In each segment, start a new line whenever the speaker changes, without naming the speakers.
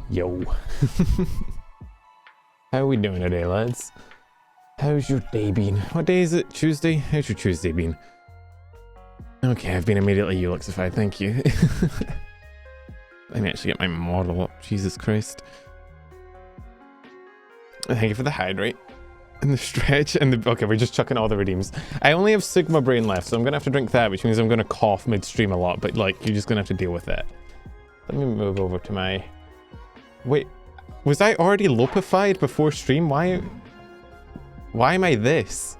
Yo. How are we doing today, lads? How's your day been? What day is it? Tuesday? How's your Tuesday been? Okay, I've been immediately Ulixified, thank you. Let me actually get my model up, Jesus Christ. Thank you for the hydrate. And the stretch, and the... Okay, we're just chucking all the redeems. I only have Sigma Brain left, so I'm gonna have to drink that, which means I'm gonna cough mid-stream a lot, but like, you're just gonna have to deal with that. Let me move over to my... Wait, was I already lopified before stream? Why am I this?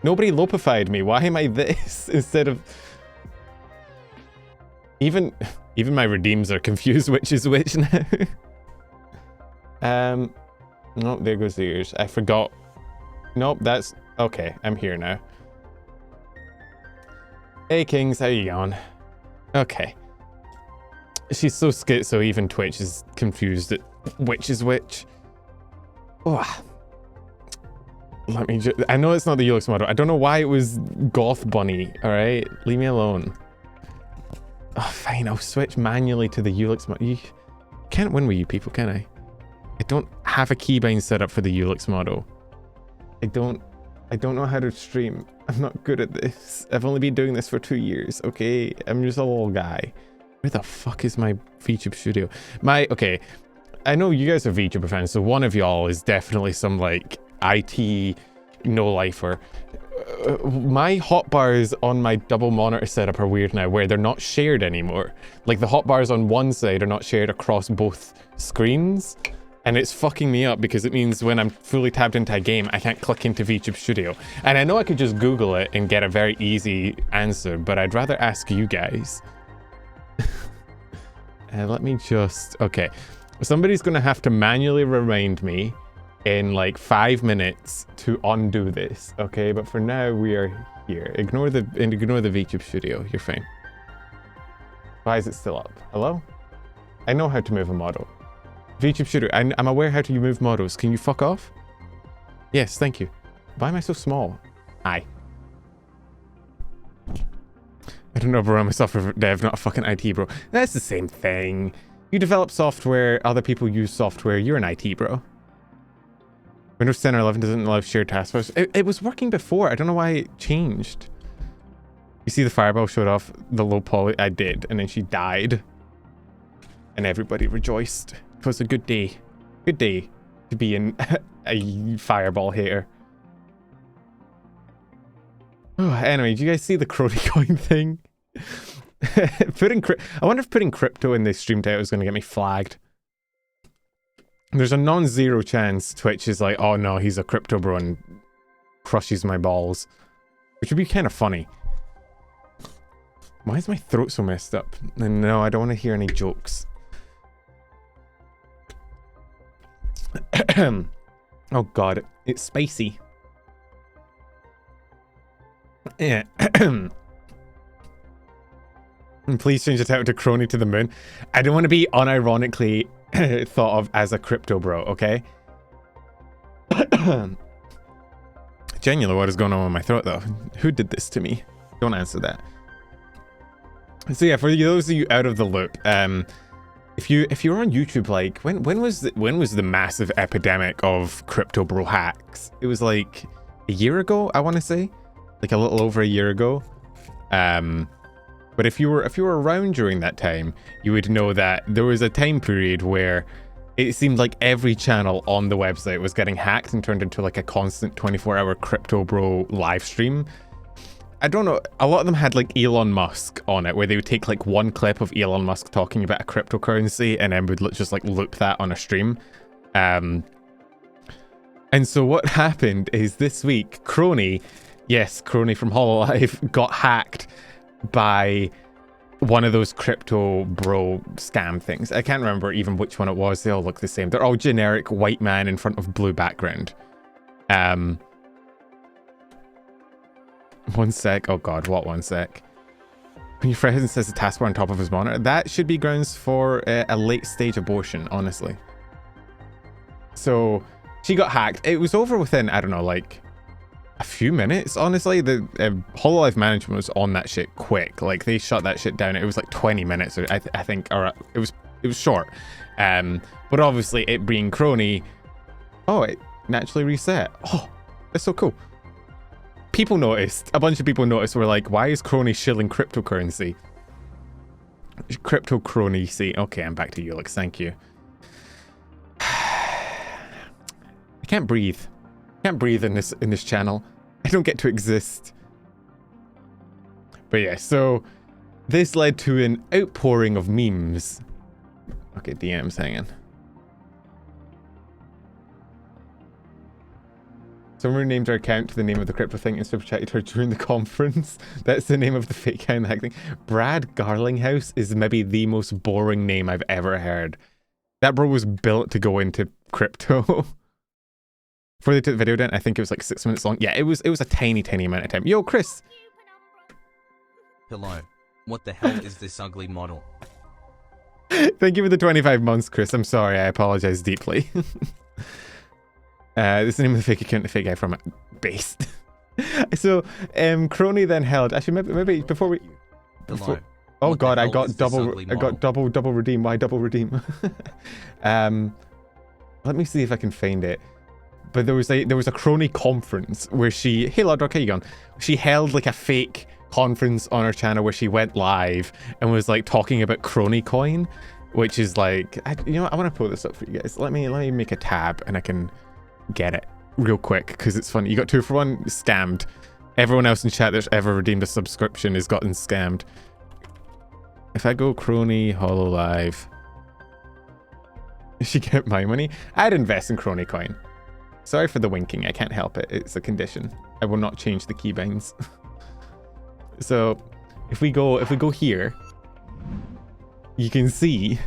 Nobody lopified me. Why am I this instead of... Even my redeems are confused which is which now. Nope, there goes the ears. I forgot. Nope, that's... Okay, I'm here now. Hey, Kings, how you going? Okay. She's so schizo, even Twitch is confused at which is which. Oh. Let me just... I know it's not the Ulix model. I don't know why it was Goth Bunny, alright? Leave me alone. Oh, fine, I'll switch manually to the Ulix model. You can't win with you people, can I? I don't have a keybind set up for the Ulix model. I don't know how to stream. I'm not good at this. I've only been doing this for 2 years, okay? I'm just a little guy. Where the fuck is my VTuber studio? Okay, I know you guys are VTuber fans, so one of y'all is definitely some, like, IT no-lifer. My hotbars on my double monitor setup are weird now, where they're not shared anymore. Like, the hotbars on one side are not shared across both screens, and it's fucking me up because it means when I'm fully tabbed into a game, I can't click into VTube Studio. And I know I could just Google it and get a very easy answer, but I'd rather ask you guys. Let me just... Okay. Somebody's going to have to manually remind me in like 5 minutes to undo this, okay? But for now, we are here. Ignore the VTube Studio. You're fine. Why is it still up? Hello? I know how to move a model. VTube Studio, I'm aware how to move models. Can you fuck off? Yes, thank you. Why am I so small? Aye. I don't know, bro. I'm a software dev, not a fucking IT, bro. That's the same thing. You develop software, other people use software. You're an IT, bro. Windows 10 or 11 doesn't allow shared taskbars. It was working before. I don't know why it changed. You see the fireball showed off the low poly? I did, and then she died. And everybody rejoiced. It was a good day. Good day to be a fireball hater. Oh, anyway, do you guys see the Crony coin thing? I wonder if putting crypto in this stream title is going to get me flagged. There's a non-zero chance Twitch is like, oh no, he's a crypto bro and crushes my balls. Which would be kind of funny. Why is my throat so messed up? And no, I don't want to hear any jokes. Oh god, it's spicy. Yeah. Please change the title to Crony to the Moon. I don't want to be unironically thought of as a crypto bro, okay? Genuinely, what is going on with my throat though? Who did this to me? Don't answer that. So yeah, for those of you out of the loop, if you're on YouTube, like when was the massive epidemic of crypto bro hacks? It was like a year ago, I want to say, like a little over a year ago. But if you were around during that time, you would know that there was a time period where it seemed like every channel on the website was getting hacked and turned into like a constant 24-hour crypto bro live stream. I don't know, a lot of them had like Elon Musk on it, where they would take like one clip of Elon Musk talking about a cryptocurrency and then would just like loop that on a stream. And so what happened is this week, Crony, yes, Crony from Hololive, got hacked by one of those crypto bro scam things. I can't remember even which one it was. They all look the same. They're all generic white man in front of blue background. One sec. Oh god, what one sec? When your friend says the taskbar on top of his monitor, that should be grounds for a late stage abortion, honestly. So she got hacked. It was over within, I don't know, like a few minutes, honestly. The Hololive management was on that shit quick. Like, they shut that shit down. It was like 20 minutes, or I think, or it was short. But obviously it being crony, oh, it naturally reset. Oh, that's so cool. People noticed, a bunch of people noticed, were like, why is crony shilling cryptocurrency? Crypto crony, see. Okay, I'm back to you, Alex, thank you. I can't breathe. I can't breathe in this channel. I don't get to exist. But yeah, so this led to an outpouring of memes. Okay, DM's hanging. Someone renamed our account to the name of the crypto thing and super chatted her during the conference. That's the name of the fake account hack thing. Brad Garlinghouse is maybe the most boring name I've ever heard. That bro was built to go into crypto. Before they took the video down, I think it was like 6 minutes long. Yeah, it was a tiny amount of time. Yo, Chris.
Hello. What the hell is this ugly model?
Thank you for the 25 months, Chris. I'm sorry. I apologize deeply. This is the name of the fake account, the fake guy from it. Based. So, Crony then held. Actually, maybe before we. Before, oh
what
God, I got double redeem. Why double redeem? Let me see if I can find it. But there was a crony conference where she. Hey, Lodrock, how you going? She held like a fake conference on her channel where she went live and was like talking about crony coin, which is like, you know what, I want to pull this up for you guys. Let me make a tab and I can get it real quick because it's funny. You got 2 for 1 scammed. Everyone else in chat that's ever redeemed a subscription has gotten scammed. If I go crony hololive, she get my money. I'd invest in crony coin. Sorry for the winking, I can't help it. It's a condition. I will not change the keybinds. So if we go here, you can see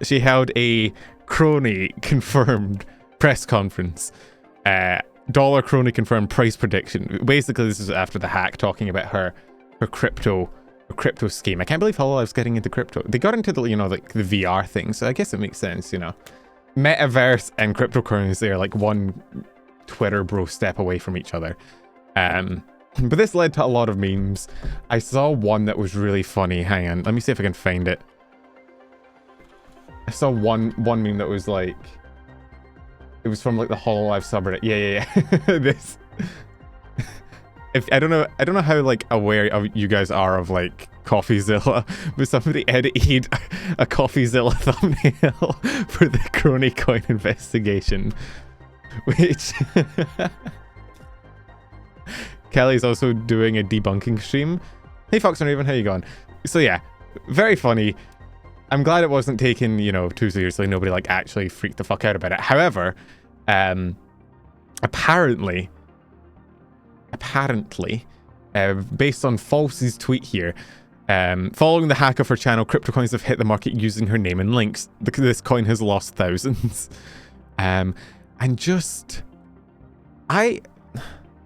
she held a crony confirmed press conference. Dollar crony confirmed price prediction. Basically, this is after the hack talking about her crypto scheme. I can't believe Hololive's getting into crypto. They got into the, you know, like the VR thing, so I guess it makes sense, you know. Metaverse and cryptocurrency are like one Twitter bro step away from each other. But this led to a lot of memes. I saw one that was really funny. Hang on, let me see if I can find it. I saw one meme that was like, it was from like the Hololive subreddit. Yeah. This. If I don't know how like aware of you guys are of like CoffeeZilla, but somebody edited a CoffeeZilla thumbnail for the crony coin investigation, which Kelly's also doing a debunking stream. Hey Fox and Raven, how you going? So yeah, very funny. I'm glad it wasn't taken, you know, too seriously. Nobody like actually freaked the fuck out about it. However, apparently, based on False's tweet here, following the hack of her channel, crypto coins have hit the market using her name and links. This coin has lost thousands. And just, I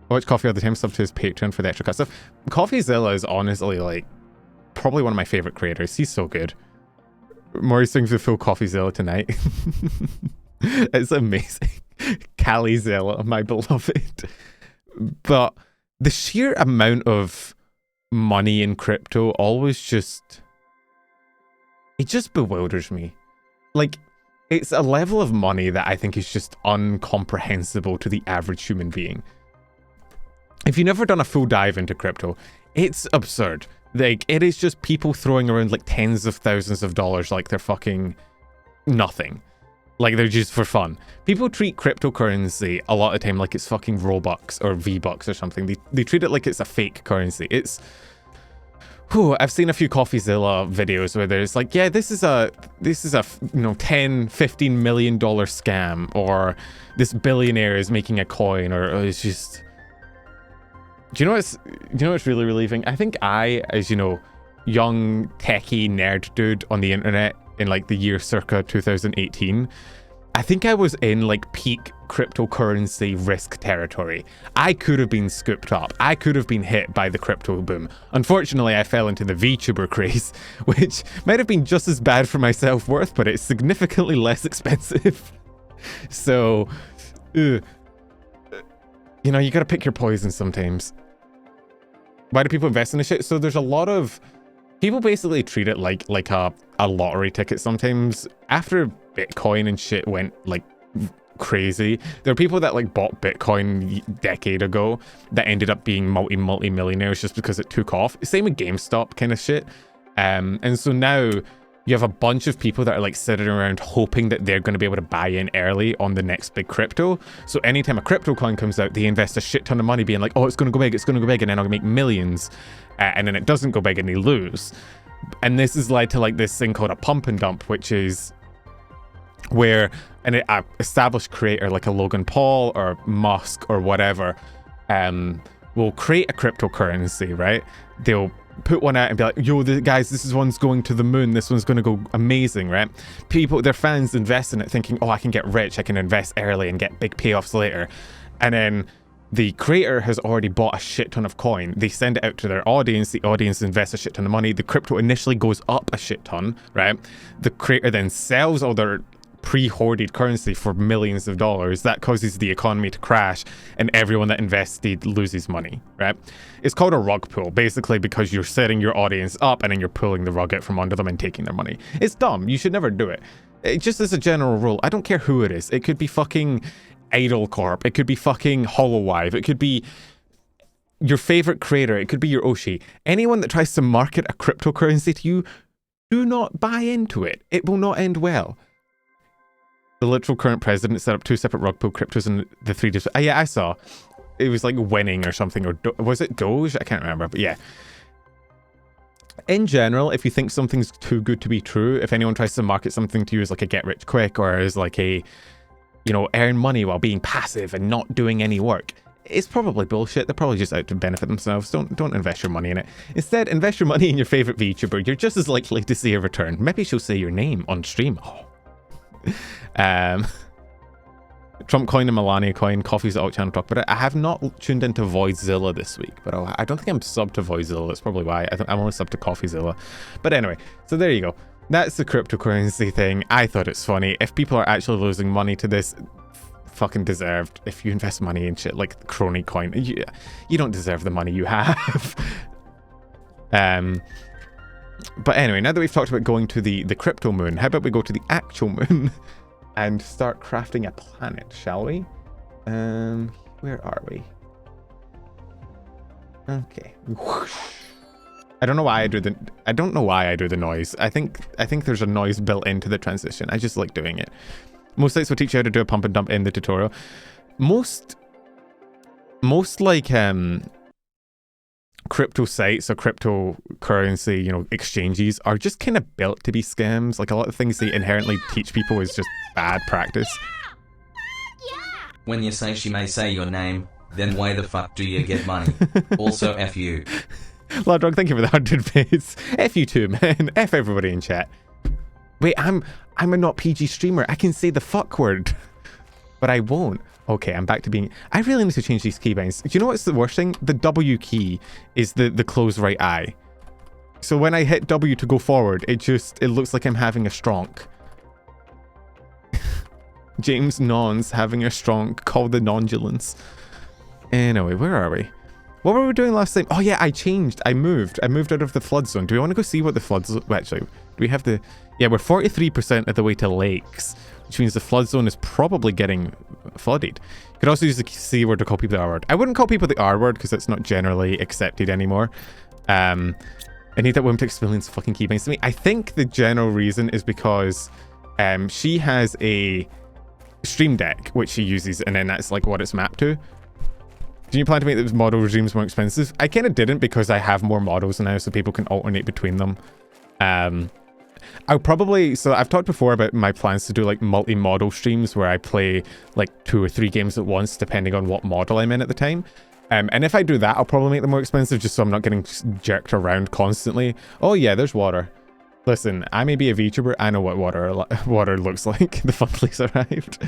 watch Coffee all the time, sub to his Patreon for the extra cut stuff. CoffeeZilla is honestly like probably one of my favorite creators. He's so good. Maury's doing the full CoffeeZilla tonight. It's amazing. CaliZilla, my beloved. But the sheer amount of money in crypto always just, it just bewilders me. Like, it's a level of money that I think is just incomprehensible to the average human being. If you've never done a full dive into crypto, it's absurd. Like, it is just people throwing around like tens of thousands of dollars like they're fucking nothing. Like, they're just for fun. People treat cryptocurrency a lot of the time like it's fucking Robux or V-Bucks or something. They treat it like it's a fake currency. It's... Whew, I've seen a few CoffeeZilla videos where there's like, yeah, this is a you know, $10-15 million scam, or this billionaire is making a coin, or it's just... Do you know what's really relieving? I think I, as you know, young techie nerd dude on the internet in like the year circa 2018, I think I was in like peak cryptocurrency risk territory. I could have been scooped up. I could have been hit by the crypto boom. Unfortunately, I fell into the VTuber craze, which might have been just as bad for my self-worth, but it's significantly less expensive. So, you know, you gotta pick your poison sometimes. Why do people invest in this shit? So there's a lot of people basically treat it like a a lottery ticket sometimes. After Bitcoin and shit went like crazy, there are people that like bought Bitcoin a decade ago that ended up being multi-millionaires just because it took off. Same with GameStop kind of shit. And so now you have a bunch of people that are like sitting around hoping that they're going to be able to buy in early on the next big crypto. So anytime a crypto coin comes out, they invest a shit ton of money being like, oh, it's going to go big, it's going to go big, and then I'll make millions. And then it doesn't go big and they lose. And this has led to like this thing called a pump and dump, which is where an established creator like a Logan Paul or Musk or whatever will create a cryptocurrency, right? They'll put one out and be like, yo, guys, this one's going to the moon, this one's going to go amazing, right? People, their fans invest in it thinking, oh, I can get rich, I can invest early and get big payoffs later. And then the creator has already bought a shit ton of coin. They send it out to their audience. The audience invests a shit ton of money. The crypto initially goes up a shit ton, right? The creator then sells all their pre-hoarded currency for millions of dollars. That causes the economy to crash and everyone that invested loses money, right? It's called a rug pull, basically, because you're setting your audience up and then you're pulling the rug out from under them and taking their money. It's dumb. You should never do it. It just as a general rule, I don't care who it is. It could be fucking Idol Corp. It could be fucking Hololive. It could be your favorite creator. It could be your Oshi. Anyone that tries to market a cryptocurrency to you, do not buy into it. It will not end well. The literal current president set up 2 separate rug pull cryptos and the 3 different... yeah, I saw. It was like winning or something, or was it Doge? I can't remember, but yeah. In general, if you think something's too good to be true, if anyone tries to market something to you as like a get rich quick or as like a, you know, earn money while being passive and not doing any work, it's probably bullshit. They're probably just out to benefit themselves. Don't invest your money in it. Instead, invest your money in your favorite VTuber. You're just as likely to see a return. Maybe she'll say your name on stream. Oh. Trump coin and Melania coin, coffee's alt channel talk about it. I have not tuned into Voidzilla this week, but I don't think I'm subbed to Voidzilla. That's probably why. I'm only subbed to Coffeezilla. But anyway, so there you go. That's the cryptocurrency thing. I thought it's funny. If people are actually losing money to this, fucking deserved. If you invest money in shit like crony coin, you don't deserve the money you have. But anyway, now that we've talked about going to the crypto moon, how about we go to the actual moon and start crafting a planet, shall we? Where are we? Okay. Whoosh. I don't know why I do the noise. I think there's a noise built into the transition. I just like doing it. Most sites will teach you how to do a pump and dump in the tutorial. Most like crypto sites or cryptocurrency, you know, exchanges are just kind of built to be scams. Like a lot of things they inherently teach people is just bad practice.
When you say she may say your name, then why the fuck do you get money? Also, F you.
Ladrog, thank you for the 100 bits. F you too, man. F everybody in chat. Wait, I'm a not PG streamer. I can say the fuck word, but I won't. Okay, I'm back to being... I really need to change these keybinds. Do you know what's the worst thing? The W key is the closed right eye. So when I hit W to go forward, it looks like I'm having a stronk. James Nons having a stronk, called the nondulance. Anyway, where are we? What were we doing last time? Oh yeah, I changed. I moved out of the flood zone. Do we want to go see what the flood zone... Actually, do we have the... Yeah, we're 43% of the way to lakes, which means the flood zone is probably getting flooded. You could also use the C word to call people the R word. I wouldn't call people the R word because it's not generally accepted anymore. I need that woman to explain millions of fucking keybinds to me. I think the general reason is because she has a stream deck which she uses, and then that's like what it's mapped to. Do you plan to make those model regimes more expensive? I kind of didn't because I have more models now, so people can alternate between them. I'll probably... So I've talked before about my plans to do like multi-model streams where I play like 2 or 3 games at once depending on what model I'm in at the time. And if I do that, I'll probably make them more expensive just so I'm not getting jerked around constantly. Oh yeah, there's water. Listen, I may be a VTuber, I know what water looks like. The fun place arrived.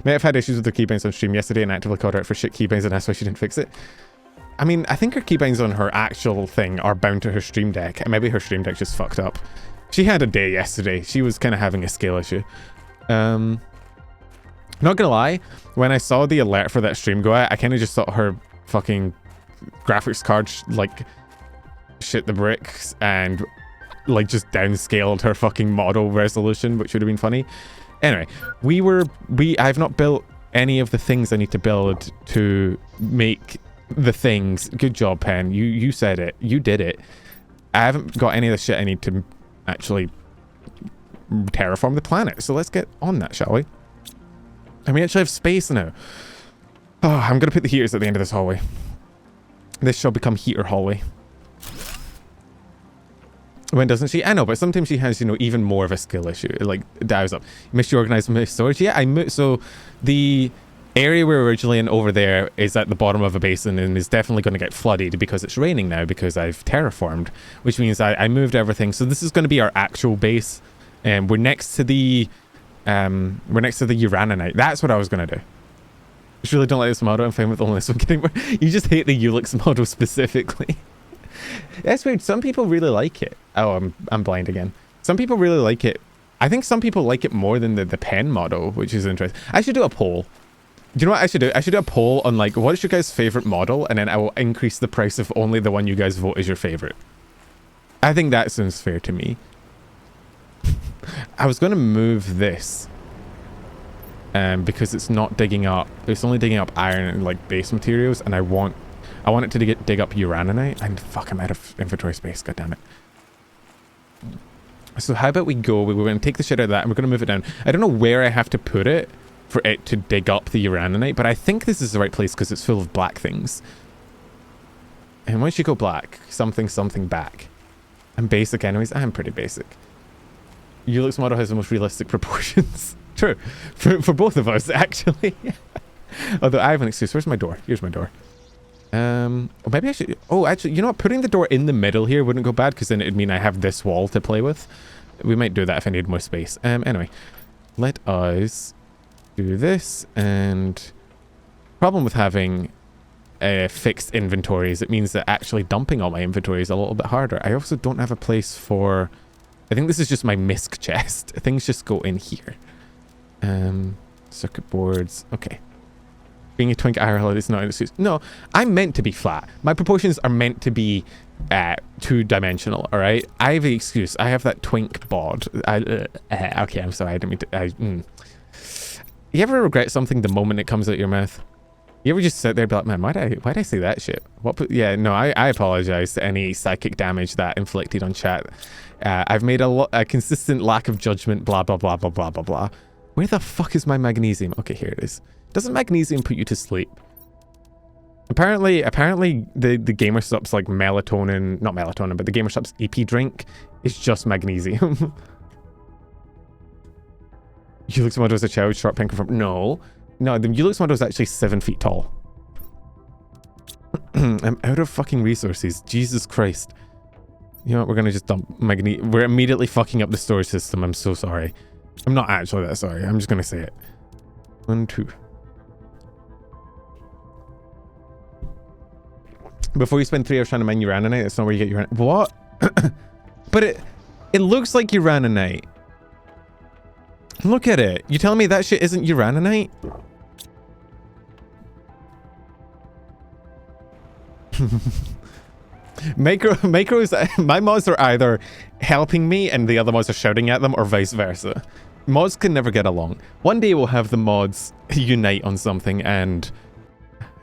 May have had issues with the keybinds on stream yesterday and actively called her out for shit keybinds and asked why she didn't fix it. I mean, I think her keybinds on her actual thing are bound to her stream deck, and maybe her stream deck just fucked up. She had a day yesterday. She was kind of having a scale issue. Not gonna lie, when I saw the alert for that stream go out, I kind of just thought her fucking graphics card like shit the bricks, and like just downscaled her fucking model resolution, which would have been funny. Anyway, I've not built any of the things I need to build to make the things. Good job, Pen. You said it. You did it. I haven't got any of the shit I need to actually terraform the planet. So let's get on that, shall we? And we actually have space now. Oh, I'm going to put the heaters at the end of this hallway. This shall become heater hallway. When doesn't she? I know, but sometimes she has, you know, even more of a skill issue. It, like, dials up. You missed you organize my storage? Yeah, I moved. So the area we were originally in over there is at the bottom of a basin and is definitely going to get flooded because it's raining now because I've terraformed, which means I moved everything. So this is going to be our actual base. And we're next to the Uraninite. That's what I was going to do. I just really don't like this model. I'm fine with only this one getting more. You just hate the Ulix model specifically. That's weird. Some people really like it. Oh, I'm blind again. Some people really like it. I think some people like it more than the pen model, which is interesting. I should do a poll. Do you know what I should do? I should do a poll on like, what is your guys' favorite model? And then I will increase the price of only the one you guys vote is your favorite. I think that sounds fair to me. I was going to move this. Because it's not digging up, it's only digging up iron and like base materials, and I want it to dig up uraninite. And fuck, I'm out of inventory space, god damn it. So how about we're going to take the shit out of that and we're going to move it down. I don't know where I have to put it for it to dig up the uraninite, but I think this is the right place because it's full of black things. And once you go black, something back. I'm basic anyways. I'm pretty basic. Ulix model has the most realistic proportions. True. For both of us, actually. Although I have an excuse. Where's my door? Here's my door. Or maybe I should... Oh, actually, you know what? Putting the door in the middle here wouldn't go bad because then it'd mean I have this wall to play with. We might do that if I need more space. Anyway, let us do this. And problem with having a fixed inventory is it means that actually dumping all my inventory is a little bit harder. I also don't have a place for... I think this is just my misc chest. Things just go in here. Circuit boards. Okay. Being a twink Ireland is not an excuse. No, I'm meant to be flat. My proportions are meant to be two-dimensional, all right? I have an excuse. I have that twink bod. Okay, I'm sorry. I didn't mean to... You ever regret something the moment it comes out your mouth? You ever just sit there and be like, man, why'd I say that shit? Yeah, no, I apologize to any psychic damage that inflicted on chat. I've made a consistent lack of judgment, blah, blah, blah, blah, blah, blah, blah. Where the fuck is my magnesium? Okay, here it is. Doesn't magnesium put you to sleep? Apparently the GamerSup's like melatonin, not melatonin, but the GamerSup's EP drink is just magnesium. Ulix model is a child, short pen confirmed. No, the Ulix model is actually 7 feet tall. I'm out of fucking resources. Jesus Christ. You know what? We're gonna just dump magnesium. We're immediately fucking up the storage system. I'm so sorry. I'm not actually that sorry. I'm just gonna say it. 1, 2. Before you spend 3 hours trying to mine uraninite, that's not where you get uraninite. What? But it looks like uraninite. Look at it. You telling me that shit isn't uraninite? Macros, my mods are either helping me and the other mods are shouting at them, or vice versa. Mods can never get along. One day we'll have the mods unite on something, and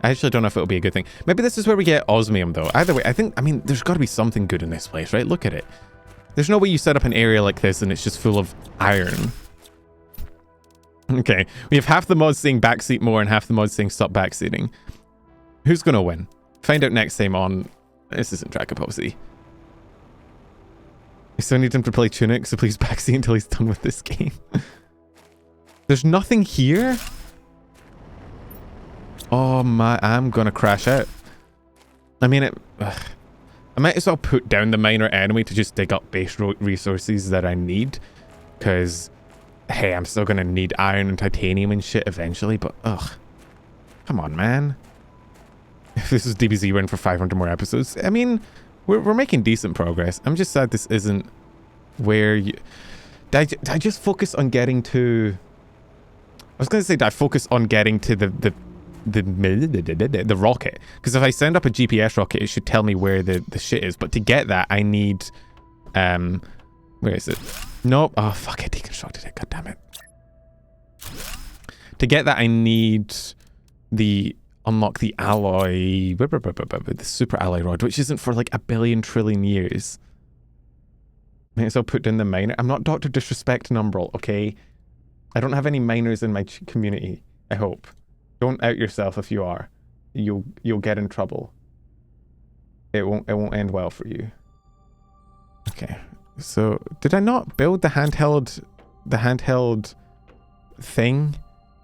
I actually don't know if it'll be a good thing. Maybe this is where we get osmium, though. Either way, I mean, there's got to be something good in this place, right? Look at it. There's no way you set up an area like this and it's just full of iron. Okay, we have half the mods saying backseat more and half the mods saying stop backseating. Who's gonna win? Find out next time on... This isn't Draco Policy. I still need him to play Tunic, so please backseat until he's done with this game. There's nothing here? Oh my, I'm gonna crash out. I mean, I might as well put down the miner enemy to just dig up base resources that I need. Because, hey, I'm still gonna need iron and titanium and shit eventually, but ugh. Come on, man. If this is DBZ win for 500 more episodes, I mean, we're making decent progress. I'm just sad this isn't where you... Did I just focus on getting to... I was going to say, did I focus on getting to the rocket? Because if I send up a GPS rocket, it should tell me where the shit is. But to get that, I need Where is it? Nope. Oh, fuck, I deconstructed it. God damn it. To get that, I need the... Unlock the alloy... The super alloy rod, which isn't for like 1 billion trillion years. May as well put down the miner. I'm not Dr. Disrespect Numbrel, okay? I don't have any miners in my community, I hope. Don't out yourself if you are. You'll get in trouble. It won't end well for you. Okay. So, did I not build the handheld thing?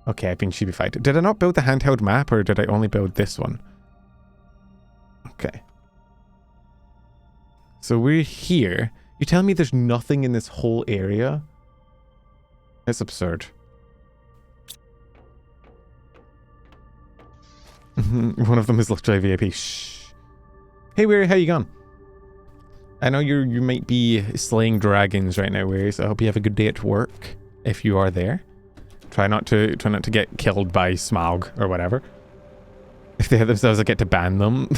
Okay, I've been sheepified. Did I not build the handheld map, or did I only build this one? Okay. So we're here. You tell me there's nothing in this whole area? It's absurd. One of them is literally VIP. Shh. Hey, Weary, how you going? I know you might be slaying dragons right now, Weary, so I hope you have a good day at work, if you are there. Try not to get killed by Smaug or whatever. If they have themselves, I get to ban them.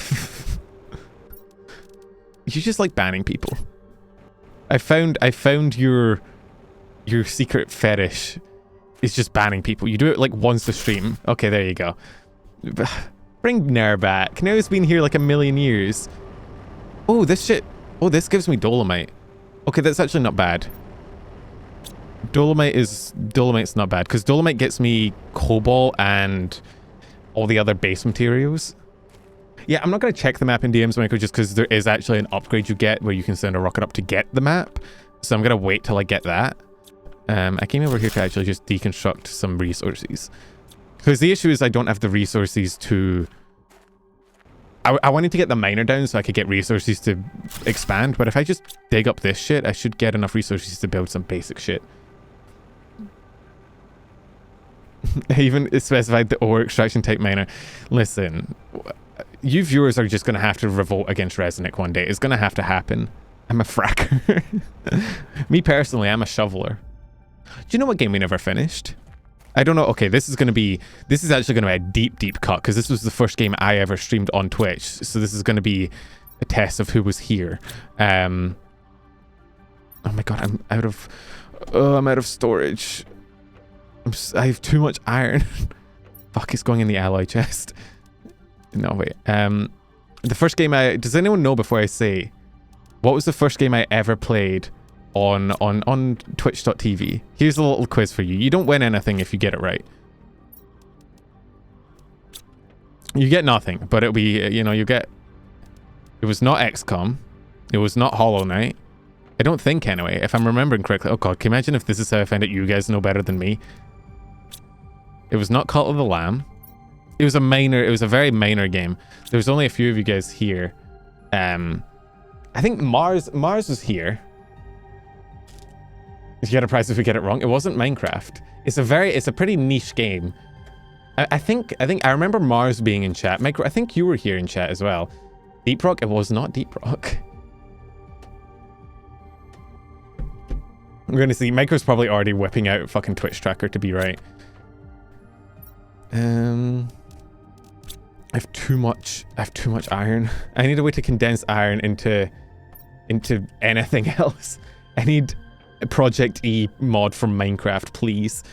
You just like banning people. I found your secret fetish is just banning people. You do it like once a stream. Okay, there you go. Bring Nair back. Nair's been here like 1,000,000 years. Oh, this shit. Oh, this gives me dolomite. Okay, that's actually not bad. Dolomite's not bad, because dolomite gets me cobalt and all the other base materials. Yeah, I'm not going to check the map in DMs, Michael, just because there is actually an upgrade you get where you can send a rocket up to get the map. So I'm going to wait till I get that. I came over here to actually just deconstruct some resources. Because the issue is I don't have the resources to... I wanted to get the miner down so I could get resources to expand, but if I just dig up this shit, I should get enough resources to build some basic shit. I even specified the ore extraction type miner. Listen, you viewers are just going to have to revolt against Resnick one day. It's going to have to happen. I'm a fracker. Me personally, I'm a shoveler. Do you know what game we never finished? I don't know. Okay, this is actually going to be a deep cut, because this was the first game I ever streamed on Twitch. So this is going to be a test of who was here. Oh my god, I'm out of storage. I have too much iron. Fuck, it's going in the alloy chest. No, wait. The first game does anyone know before I say, what was the first game I ever played on twitch.tv? Here's a little quiz for you. You don't win anything if you get it right. You get nothing, but it'll be, you get... It was not XCOM. It was not Hollow Knight. I don't think, anyway, if I'm remembering correctly. Oh god, can you imagine if this is how I find out you guys know better than me? It was not Cult of the Lamb. It was a very minor game. There was only a few of you guys here. I think Mars was here. You get a prize if we get it wrong. It wasn't Minecraft. It's a pretty niche game. I think I remember Mars being in chat. Micro, I think you were here in chat as well. Deep Rock? It was not Deep Rock. I'm going to see. Micro's probably already whipping out fucking Twitch tracker to be right. I have too much iron. I need a way to condense iron into anything else. I need a Project E mod from Minecraft, please.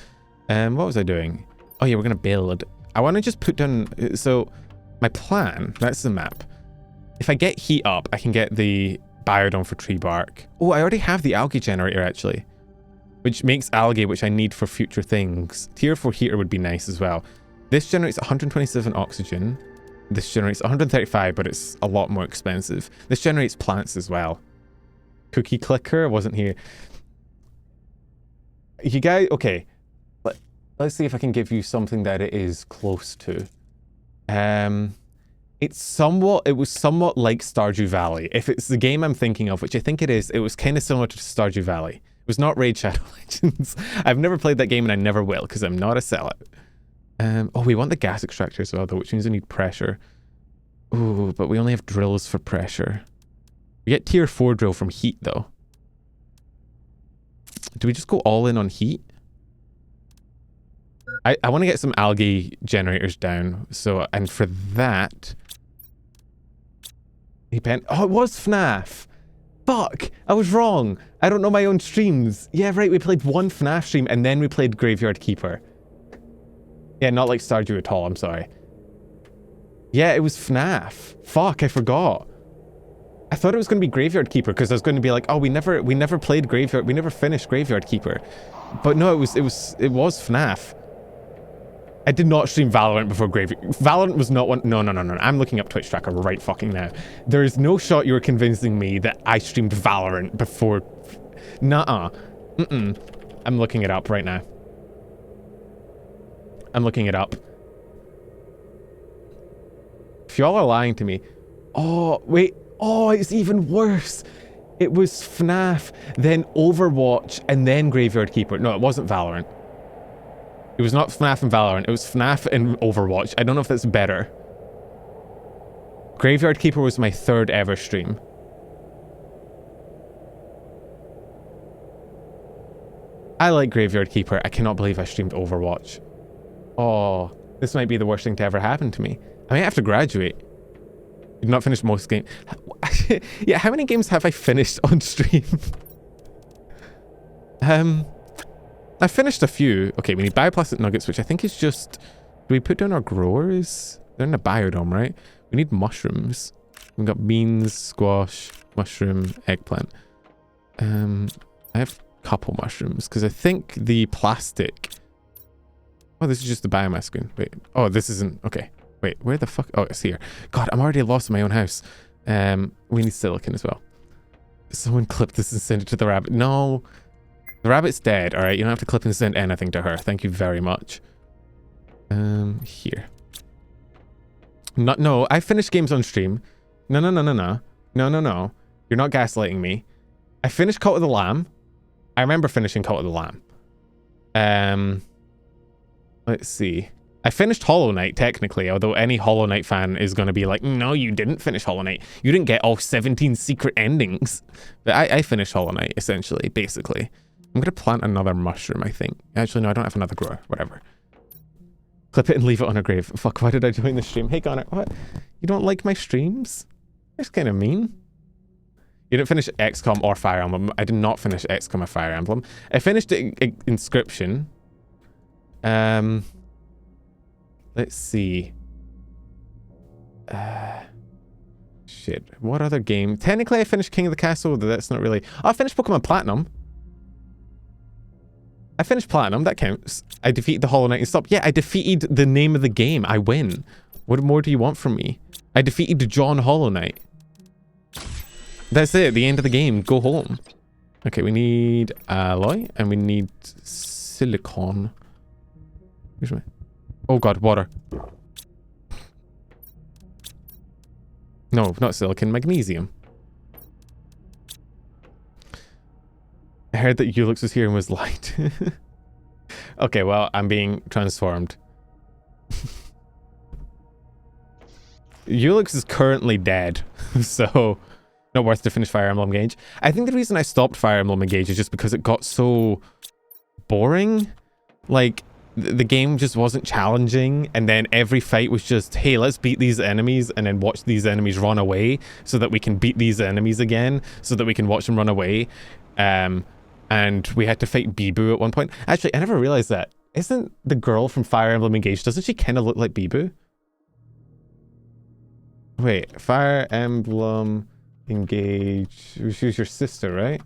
What was I doing? Oh yeah, we're gonna build. I want to just put down. So my plan. That's the map. If I get heat up, I can get the biodome for tree bark. Oh, I already have the algae generator actually, which makes algae, which I need for future things. Tier 4 heater would be nice as well. This generates 127 oxygen. This generates 135, but it's a lot more expensive. This generates plants as well. Cookie clicker wasn't here. You guys, okay. Let's see if I can give you something that it is close to. It was somewhat like Stardew Valley. If it's the game I'm thinking of, which I think it is, it was kind of similar to Stardew Valley. It was not Raid Shadow Legends. I've never played that game and I never will, because I'm not a sellout. Oh, we want the gas extractor as well, though, which means we need pressure. Ooh, but we only have drills for pressure. We get tier 4 drill from heat, though. Do we just go all in on heat? I want to get some algae generators down. So, and for that... Oh, it was FNAF! Fuck! I was wrong. I don't know my own streams. Yeah, right, we played one FNAF stream and then we played Graveyard Keeper. Yeah, not like Stardew at all, I'm sorry. Yeah, it was FNAF. Fuck, I forgot. I thought it was going to be Graveyard Keeper because I was going to be like, oh, we never played Graveyard, we never finished Graveyard Keeper. But no, it was FNAF. I did not stream Valorant before Graveyard. Valorant was not one. No. I'm looking up Twitch tracker right fucking now. There is no shot you were convincing me that I streamed Valorant before. Nuh-uh. I'm looking it up right now. I'm looking it up. If y'all are lying to me. Oh, wait. Oh, it's even worse. It was FNAF, then Overwatch, and then Graveyard Keeper. No, it wasn't Valorant. It was not FNAF and Valorant. It was FNAF and Overwatch. I don't know if that's better. Graveyard Keeper was my 3rd ever stream. I like Graveyard Keeper. I cannot believe I streamed Overwatch. Oh, this might be the worst thing to ever happen to me. I might have to graduate. You've not finished most games. Yeah, how many games have I finished on stream? I finished a few. Okay, we need bioplastic nuggets, which I think is just... Do we put down our growers? They're in a biodome, right? We need mushrooms. We've got beans, squash, mushroom, eggplant. I have a couple mushrooms, because I think the plastic... Oh, this is just the biomass screen. Wait. Oh, this isn't... Okay. Wait, where the fuck... Oh, it's here. God, I'm already lost in my own house. We need silicon as well. Someone clip this and send it to the rabbit. No. The rabbit's dead, alright? You don't have to clip and send anything to her. Thank you very much. Here. No, I finished games on stream. No. No. You're not gaslighting me. I finished Cult of the Lamb. I remember finishing Cult of the Lamb. Let's see. I finished Hollow Knight, technically, although any Hollow Knight fan is going to be like, no, you didn't finish Hollow Knight. You didn't get all 17 secret endings. But I finished Hollow Knight, essentially, basically. I'm going to plant another mushroom, I think. Actually, no, I don't have another grower. Whatever. Clip it and leave it on a grave. Fuck, why did I join the stream? Hey, Connor, what? You don't like my streams? That's kind of mean. You didn't finish XCOM or Fire Emblem. I did not finish XCOM or Fire Emblem. I finished Inscription. Let's see. Shit. What other game? Technically, I finished King of the Castle, though that's not really... Oh, I finished Pokemon Platinum. I finished Platinum. That counts. I defeated the Hollow Knight and stopped. Yeah, I defeated the name of the game. I win. What more do you want from me? I defeated John Hollow Knight. That's it. The end of the game. Go home. Okay, we need alloy and we need silicon. Where's my... Oh god, water. No, not silicon, magnesium. I heard that Ulix was here and was light. Okay, well, I'm being transformed. Ulix is currently dead, so not worth to finish Fire Emblem Engage. I think the reason I stopped Fire Emblem Engage is just because it got so boring. Like, the game just wasn't challenging, and then every fight was just, hey, let's beat these enemies and then watch these enemies run away so that we can beat these enemies again, so that we can watch them run away. And we had to fight Bibu at one point. Actually, I never realized that. Isn't the girl from Fire Emblem Engage, doesn't she kind of look like Bibu? Wait, Fire Emblem Engage... She was your sister, right?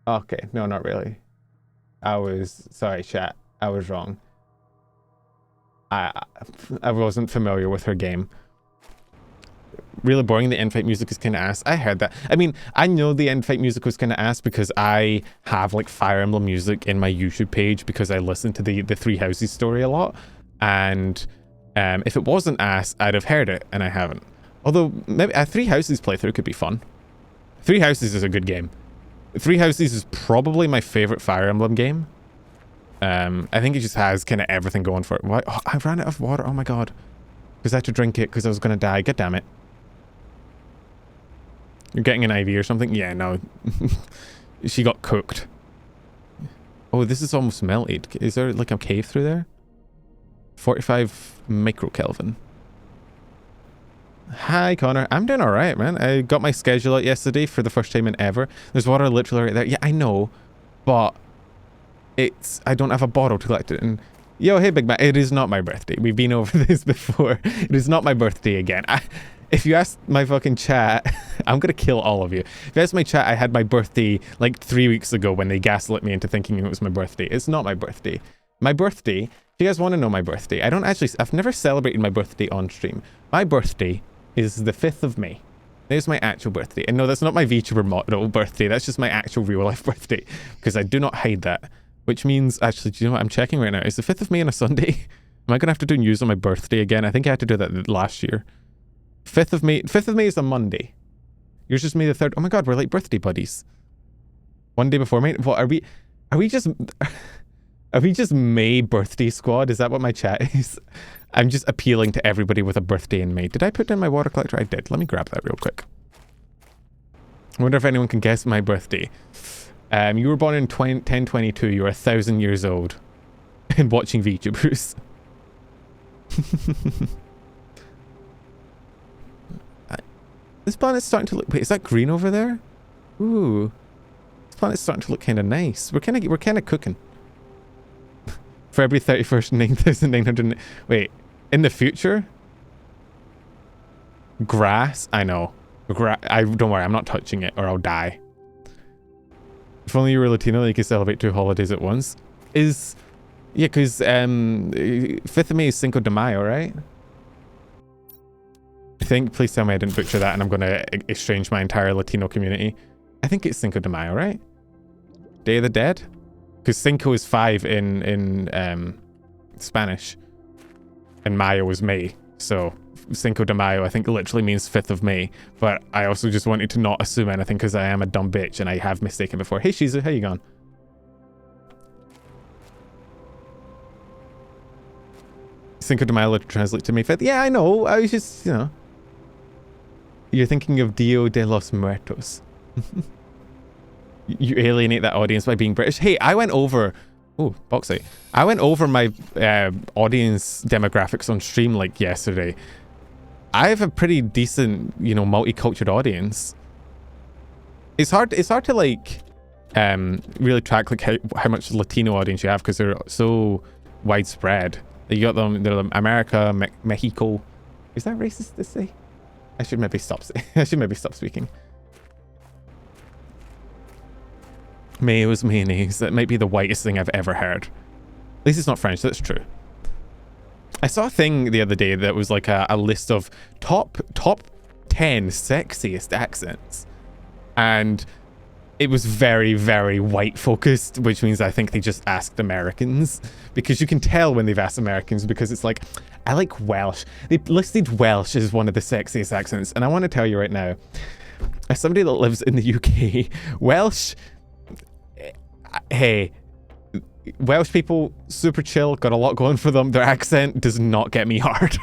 Okay, no, not really. Sorry, chat. I was wrong. I wasn't familiar with her game. Really boring. The end fight music is kind of ass. I heard that. I mean, I know the end fight music was kind of ass because I have like Fire Emblem music in my YouTube page because I listen to the Three Houses story a lot. And if it wasn't ass, I'd have heard it, and I haven't. Although maybe a Three Houses playthrough could be fun. Three Houses is a good game. Three Houses is probably my favorite Fire Emblem game. I think it just has kind of everything going for it. What? Oh, I ran out of water. Oh my god. Because I had to drink it because I was going to die. God damn it. You're getting an IV or something? Yeah, no. She got cooked. Oh, this is almost melted. Is there like a cave through there? 45 microkelvin. Hi, Connor. I'm doing all right, man. I got my schedule out yesterday for the first time in ever. There's water literally right there. Yeah, I know, but I don't have a bottle to collect it in. Yo, hey, Big Mac. It is not my birthday. We've been over this before. It is not my birthday again. If you ask my fucking chat, I'm gonna kill all of you. If you ask my chat, I had my birthday like 3 weeks ago when they gaslit me into thinking it was my birthday. It's not my birthday. My birthday, if you guys want to know my birthday, I've never celebrated my birthday on stream. My birthday is the 5th of May. There's my actual birthday. And no, that's not my VTuber model birthday. That's just my actual real life birthday. Because I do not hide that. Which means, actually, do you know what I'm checking right now? Is the 5th of May on a Sunday? Am I going to have to do news on my birthday again? I think I had to do that last year. 5th of May is a Monday. Yours is May the 3rd. Oh my god, we're like birthday buddies. One day before May. What are we just May birthday squad? Is that what my chat is? I'm just appealing to everybody with a birthday in May. Did I put down my water collector? I did. Let me grab that real quick. I wonder if anyone can guess my birthday. You were born in 1022. You were 1,000 years old. And watching VTubers. This planet's starting to look... Wait, is that green over there? Ooh. This planet's starting to look kind of nice. We're kind of cooking. February 31st, 9,900... Wait, in the future? Grass? I know. Don't worry, I'm not touching it or I'll die. If only you were Latino, you could celebrate 2 holidays at once. Yeah, because 5th of May is Cinco de Mayo, right? I think, please tell me I didn't butcher that and I'm going to estrange my entire Latino community. I think it's Cinco de Mayo, right? Day of the Dead? Because Cinco is 5 in Spanish. And Mayo is May. So Cinco de Mayo, I think, literally means 5th of May. But I also just wanted to not assume anything because I am a dumb bitch and I have mistaken before. Hey, Shizu, how you going? Cinco de Mayo translate to May 5th. Yeah, I know. I was just, you know. You're thinking of Dia de los Muertos. You alienate that audience by being British. Hey, I went over... Oh, Boxy. I went over my audience demographics on stream like yesterday. I have a pretty decent, you know, multicultural audience. It's hard to like really track like how much Latino audience you have because they're so widespread. You got them, they're America, Mexico. Is that racist to say? I should maybe stop speaking. Mayo's mayonnaise. That might be the whitest thing I've ever heard. At least it's not French, that's true. I saw a thing the other day that was like a list of top 10 sexiest accents. And it was very, very white focused, which means I think they just asked Americans. Because you can tell when they've asked Americans because it's like, I like Welsh. They listed Welsh as one of the sexiest accents. And I want to tell you right now, as somebody that lives in the UK, Welsh... Hey, Welsh people, super chill, got a lot going for them. Their accent does not get me hard.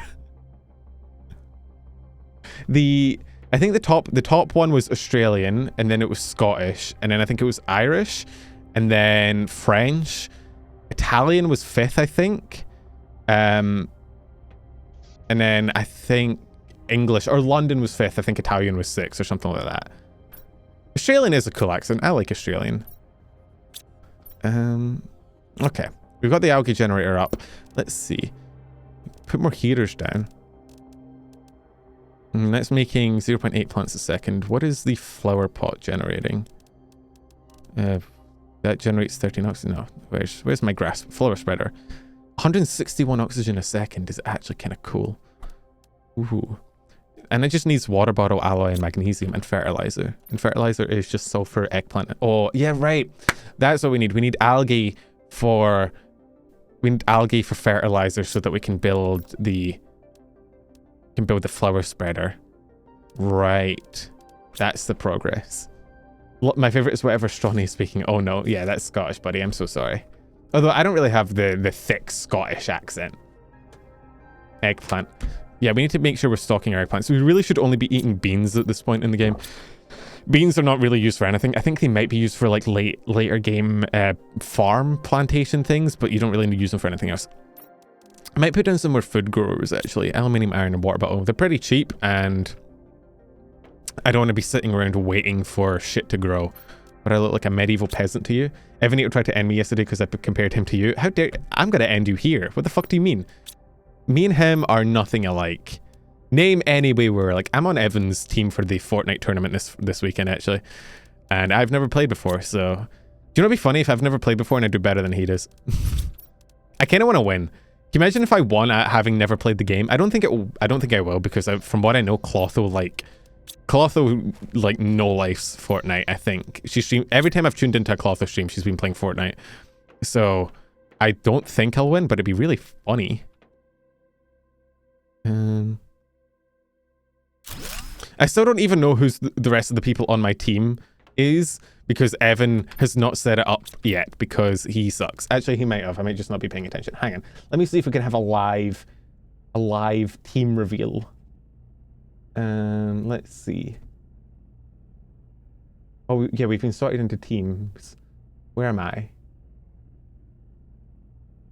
I think the top one was Australian, and then it was Scottish, and then I think it was Irish, and then French. Italian was 5th, I think. And then I think English, or London was 5th. I think Italian was 6th or something like that. Australian is a cool accent. I like Australian. Okay. We've got the algae generator up. Let's see. Put more heaters down. That's making 0.8 plants a second. What is the flower pot generating? That generates 13 oxygen. No, where's my grass flower spreader? 161 oxygen a second is actually kind of cool. Ooh. And it just needs water bottle, alloy, and magnesium, and fertilizer. And fertilizer is just sulfur, eggplant. Oh, yeah, right. That's what we need. We need algae for fertilizer so that we can build the flower spreader. Right. That's the progress. My favorite is whatever Stronny is speaking. Oh no, yeah, that's Scottish, buddy. I'm so sorry. Although I don't really have the thick Scottish accent. Eggplant. Yeah, we need to make sure we're stocking our eggplants. We really should only be eating beans at this point in the game. Beans are not really used for anything. I think they might be used for like later game farm plantation things, but you don't really use them for anything else. I might put down some more food growers, actually. Aluminium, iron, and water bottle. They're pretty cheap, and I don't want to be sitting around waiting for shit to grow. But I look like a medieval peasant to you. Evan tried to end me yesterday because I compared him to you. How dare... I'm going to end you here. What the fuck do you mean? Me and him are nothing alike. Name any way we're like... I'm on Evan's team for the Fortnite tournament this weekend, actually. And I've never played before, so... Do you know what'd be funny if I've never played before and I do better than he does? I kind of want to win. Can you imagine if I won at having never played the game? I don't think I will, because from what I know, Clotho no lifes Fortnite, I think. She stream every time I've tuned into a Clotho stream, she's been playing Fortnite. So I don't think I'll win, but it'd be really funny. I still don't even know who's the rest of the people on my team is, because Evan has not set it up yet because he sucks. Actually, he might have. I might just not be paying attention. Hang on. Let me see if we can have a live team reveal. Let's see. Oh, yeah, we've been sorted into teams. Where am I?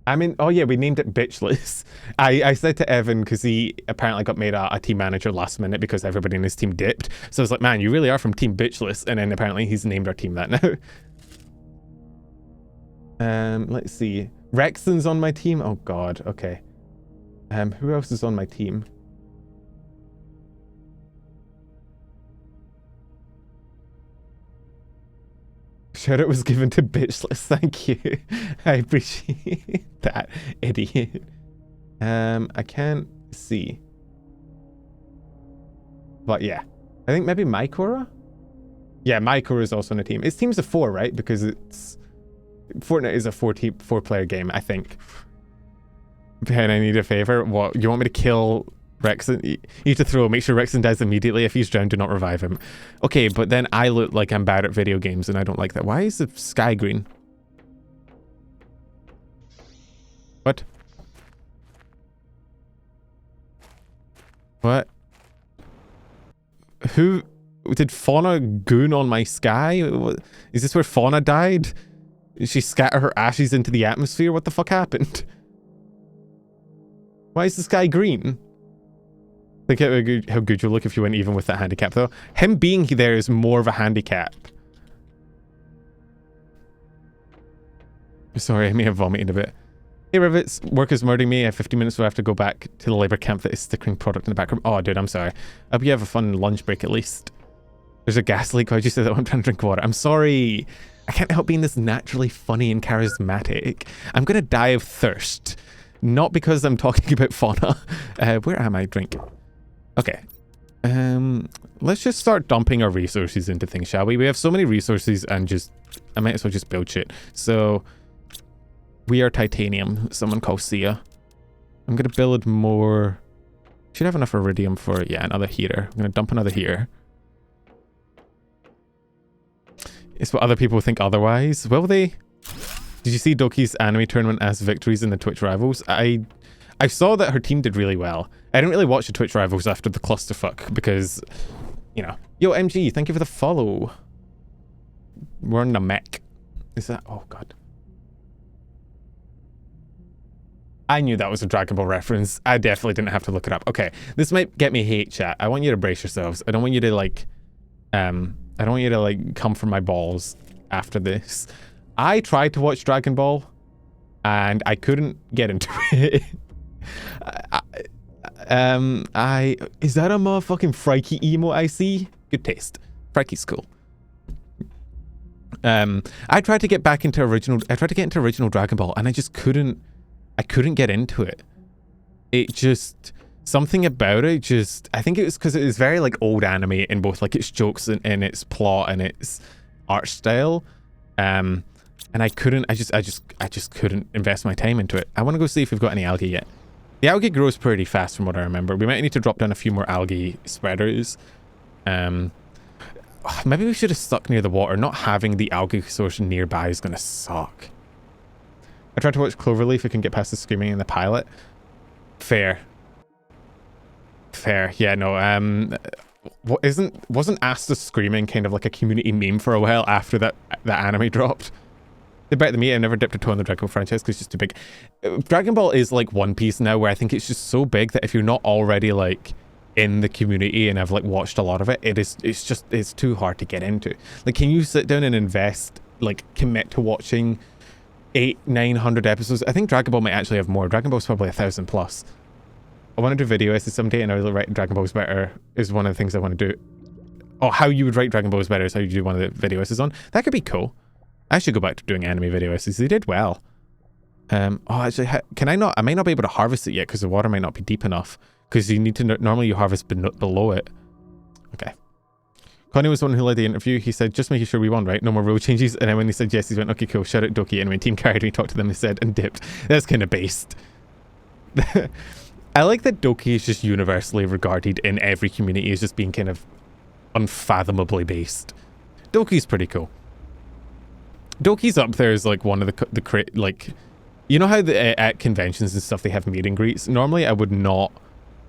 I'm in... Oh, yeah, we named it Bitchless. I said to Evan, because he apparently got made a team manager last minute because everybody in his team dipped. So I was like, man, you really are from Team Bitchless. And then apparently he's named our team that now. Let's see. Rexon's on my team. Oh, God. Okay. Who else is on my team? Shout out was given to Bitchless, thank you. I appreciate that, idiot. I can't see. But yeah, I think maybe Mycora? Yeah, Mycora is also on the team. It's teams of 4, right? Because it's... Fortnite is a 4-player game, I think. Ben, I need a favor. What, you want me to kill Rexon? You need to make sure Rexon dies immediately. If he's drowned, do not revive him. Okay, but then I look like I'm bad at video games and I don't like that. Why is the sky green? What? What? Who... Did Fauna goon on my sky? Is this where Fauna died? Did she scatter her ashes into the atmosphere? What the fuck happened? Why is the sky green? Think how good you'll look if you went even with that handicap, though. Him being there is more of a handicap. Sorry, I may have vomited a bit. Hey, Rivets. Work is murdering me. I have 50 minutes, so I have to go back to the labor camp that is stickering product in the back room. Oh, dude, I'm sorry. I hope you have a fun lunch break, at least. There's a gas leak. Why'd you say that when I'm trying to drink water? I'm sorry. I can't help being this naturally funny and charismatic. I'm going to die of thirst. Not because I'm talking about fauna. Where am I? Drink. Okay. Let's just start dumping our resources into things, shall we? We have so many resources and I might as well just build shit. So, we are titanium. Someone called Sia. I'm going to build more... Should have enough iridium for, yeah, another heater. I'm going to dump another heater. It's what other people think otherwise. Will they? Did you see Doki's anime tournament as victories in the Twitch rivals? I saw that her team did really well. I didn't really watch the Twitch rivals after the clusterfuck because, you know. Yo, MG, thank you for the follow. We're on the mech. Is that? Oh, God. I knew that was a Dragon Ball reference. I definitely didn't have to look it up. Okay, this might get me hate, chat. I want you to brace yourselves. I don't want you to, like, I don't want you to, like, come for my balls after this. I tried to watch Dragon Ball, and I couldn't get into it. Is that a motherfucking Frikey emo I see? Good taste. Frikey's cool. I tried to get into original Dragon Ball, and I just couldn't get into it. It just... Something about it just... I think it was because it was very, like, old anime in both, like, its jokes and its plot and its art style. And I just couldn't invest my time into it. I want to go see if we've got any algae yet. The algae grows pretty fast from what I remember. We might need to drop down a few more algae spreaders. Maybe we should have stuck near the water. Not having the algae source nearby is going to suck. I tried to watch Cloverleaf. I can get past the screaming in the pilot. Fair. Yeah, no, wasn't Asta screaming kind of like a community meme for a while after that anime dropped? They're better than me. I never dipped a toe in the Dragon Ball franchise because it's just too big. Dragon Ball is like One Piece now, where I think it's just so big that if you're not already like in the community and I've like watched a lot of it, it's too hard to get into. Like, can you sit down and invest, like commit to watching 800-900 episodes? I think Dragon Ball might actually have more. Dragon Ball's probably 1,000 plus. I want to do video essays someday, and I will write Dragon Ball's better is one of the things I want to do. Oh, how you would write Dragon Ball's better is how you do one of the video essays on. That could be cool. I should go back to doing anime video essays. They did well. Oh, actually, can I not? I might not be able to harvest it yet because the water might not be deep enough. Because you need to, normally you harvest below it. Okay. Connie was the one who led the interview. He said, just making sure we won, right? No more rule changes. And then when he said yes, he went, okay, cool. Shout out Doki. And when team carried me, talked to them, they said, and dipped. That's kind of based. I like that Doki is just universally regarded in every community as just being kind of unfathomably based. Doki's pretty cool. Doki's up there as like one of the like, you know how at conventions and stuff they have meet and greets? Normally I would not,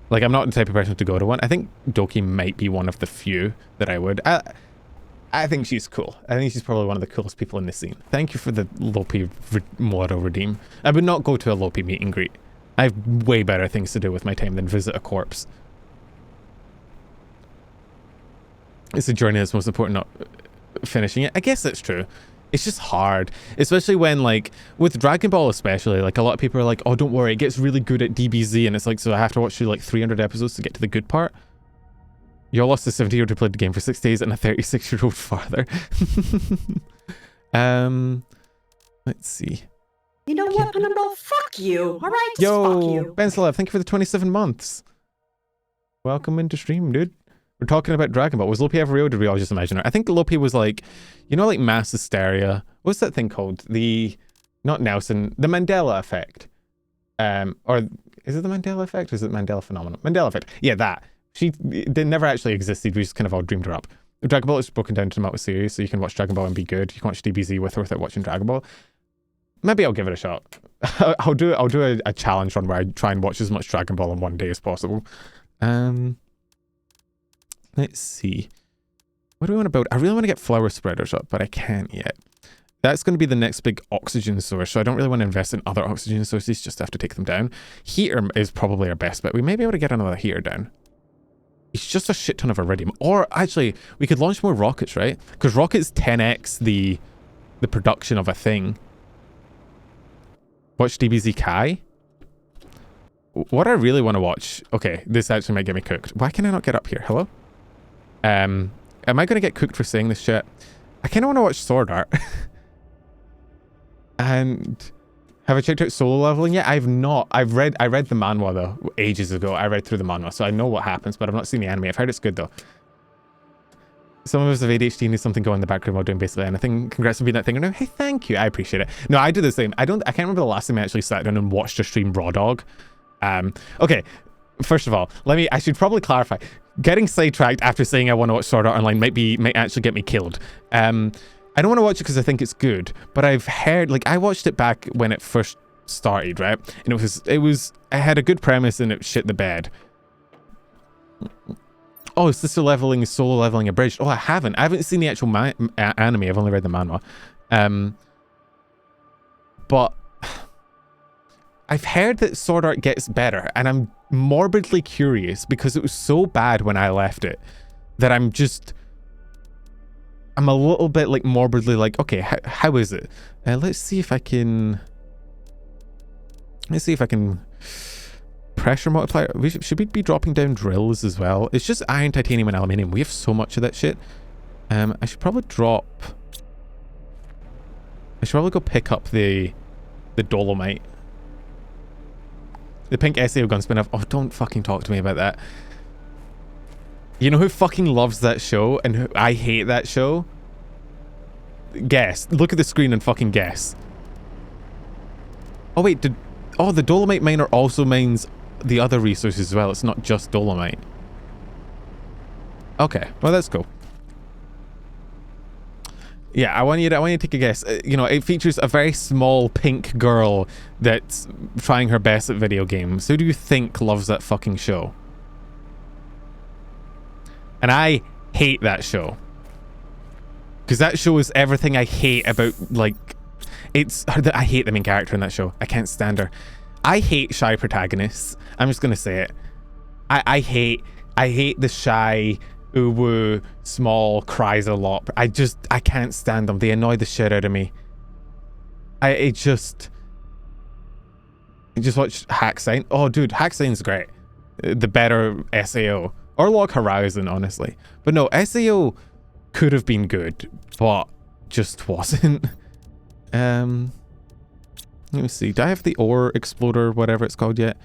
like, I'm not the type of person to go to one. I think Doki might be one of the few that I would. I think she's cool. I think she's probably one of the coolest people in the scene. Thank you for the Lopi model redeem. I would not go to a Lopi meet and greet. I have way better things to do with my time than visit a corpse. It's the journey that's most important, not finishing it. I guess that's true. It's just hard, especially when, like, with Dragon Ball especially, like, a lot of people are like, oh, don't worry, it gets really good at DBZ, and it's like, so I have to watch through, like, 300 episodes to get to the good part? You all lost a 70-year-old who played the game for 6 days and a 36-year-old father. Let's see.
You know what, Penumbra? Fuck you. All right, fuck
Yo,
you.
Benslev, thank you for the 27 months. Welcome into stream, dude. We're talking about Dragon Ball. Was Lopi ever real, or did we all just imagine it? I think Lopi was like, you know, like mass hysteria. What's that thing called? Not Nelson, the Mandela effect. Or is it the Mandela effect, or is it Mandela phenomenon? Mandela effect. Yeah, that. They never actually existed. We just kind of all dreamed her up. Dragon Ball is broken down to multiple series, so you can watch Dragon Ball and be good. You can watch DBZ with or without watching Dragon Ball. Maybe I'll give it a shot. I'll do a challenge run where I try and watch as much Dragon Ball in one day as possible. Let's see. What do we want to build? I really want to get flower spreaders up, but I can't yet. That's going to be the next big oxygen source, so I don't really want to invest in other oxygen sources, just have to take them down. Heater is probably our best bet. We may be able to get another heater down. It's just a shit ton of iridium. Or actually, we could launch more rockets, right? Because rockets 10x the production of a thing. Watch DBZ Kai. What I really want to watch... Okay, this actually might get me cooked. Why can I not get up here? Hello? Am I going to get cooked for saying this shit? I kind of want to watch Sword Art. And... Have I checked out solo leveling yet? I've not. I read the manhwa though, ages ago. I read through the manhwa, so I know what happens, but I've not seen the anime. I've heard it's good though. Some of us have ADHD, need something going in the background while doing basically anything. Congrats on being that thing. No, hey, thank you. I appreciate it. No, I do the same. I can't remember the last time I actually sat down and watched a stream Raw Dog. Okay. First of all, I should probably clarify. Getting sidetracked after saying I want to watch Sword Art Online might actually get me killed. I don't want to watch it because I think it's good, but I've heard, like, I watched it back when it first started, right? And it had a good premise and it shit the bed. Oh, solo leveling abridged. Oh, I haven't seen the actual anime. I've only read the manhwa. But I've heard that Sword Art gets better, and I'm morbidly curious because it was so bad when I left it that I'm a little bit like morbidly like, okay, how is it? Let's see if I can pressure multiplier. Should we be dropping down drills as well? It's just iron, titanium, and aluminium. We have so much of that shit. I should probably go pick up the dolomite. The pink SAO gun spin-off. Oh, don't fucking talk to me about that. You know who fucking loves that show and who I hate that show? Guess. Look at the screen and fucking guess. Oh wait, the dolomite miner also mines the other resources as well. It's not just dolomite. Okay, well that's cool. Yeah, I want you to take a guess. You know, it features a very small pink girl that's trying her best at video games. Who do you think loves that fucking show? And I hate that show. Because that show is everything I hate about, like... I hate the main character in that show. I can't stand her. I hate shy protagonists. I'm just gonna say it. I hate the shy, uwu, small, cries a lot. I can't stand them. They annoy the shit out of me. I just watched Hacksign. Oh, dude, Hacksign's great. The better SAO. Or Log Horizon, honestly. But no, SAO could have been good, but just wasn't. Let me see. Do I have the ore exploder, whatever it's called yet?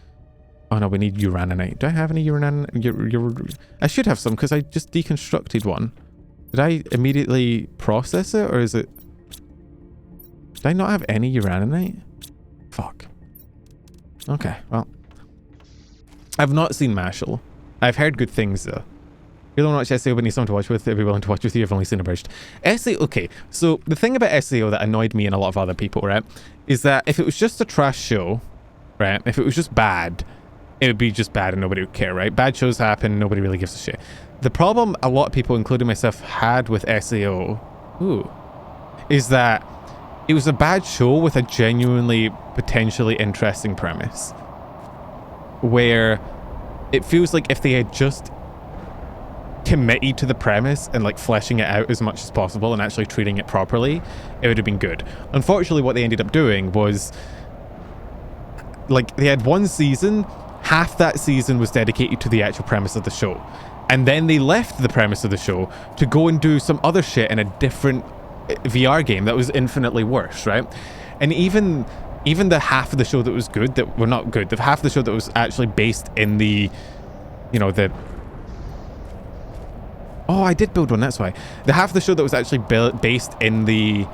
Oh no, we need uraninite. Do I have any uraninite? I should have some because I just deconstructed one. Did I immediately process it, or is it... Did I not have any uraninite? Fuck. Okay, well. I've not seen Mashal. I've heard good things though. You don't watch SAO but need someone to watch with, I'd be willing to watch with you. I've only seen Abridged. SAO, okay, so the thing about SAO that annoyed me and a lot of other people, right, is that if it was just a trash show, right, if it was just bad, it would be just bad and nobody would care, right? Bad shows happen, nobody really gives a shit. The problem a lot of people, including myself, had with SAO, is that it was a bad show with a genuinely, potentially interesting premise. Where it feels like if they had just committed to the premise and like fleshing it out as much as possible and actually treating it properly, it would have been good. Unfortunately, what they ended up doing was like they had one season, half that season was dedicated to the actual premise of the show, and then they left the premise of the show to go and do some other shit in a different VR game that was infinitely worse, right? And even the half of the show that was good, that were not good, the half of the show that was actually based in the, you know, the... Oh, I did build one, that's why. The half of the show that was actually based in the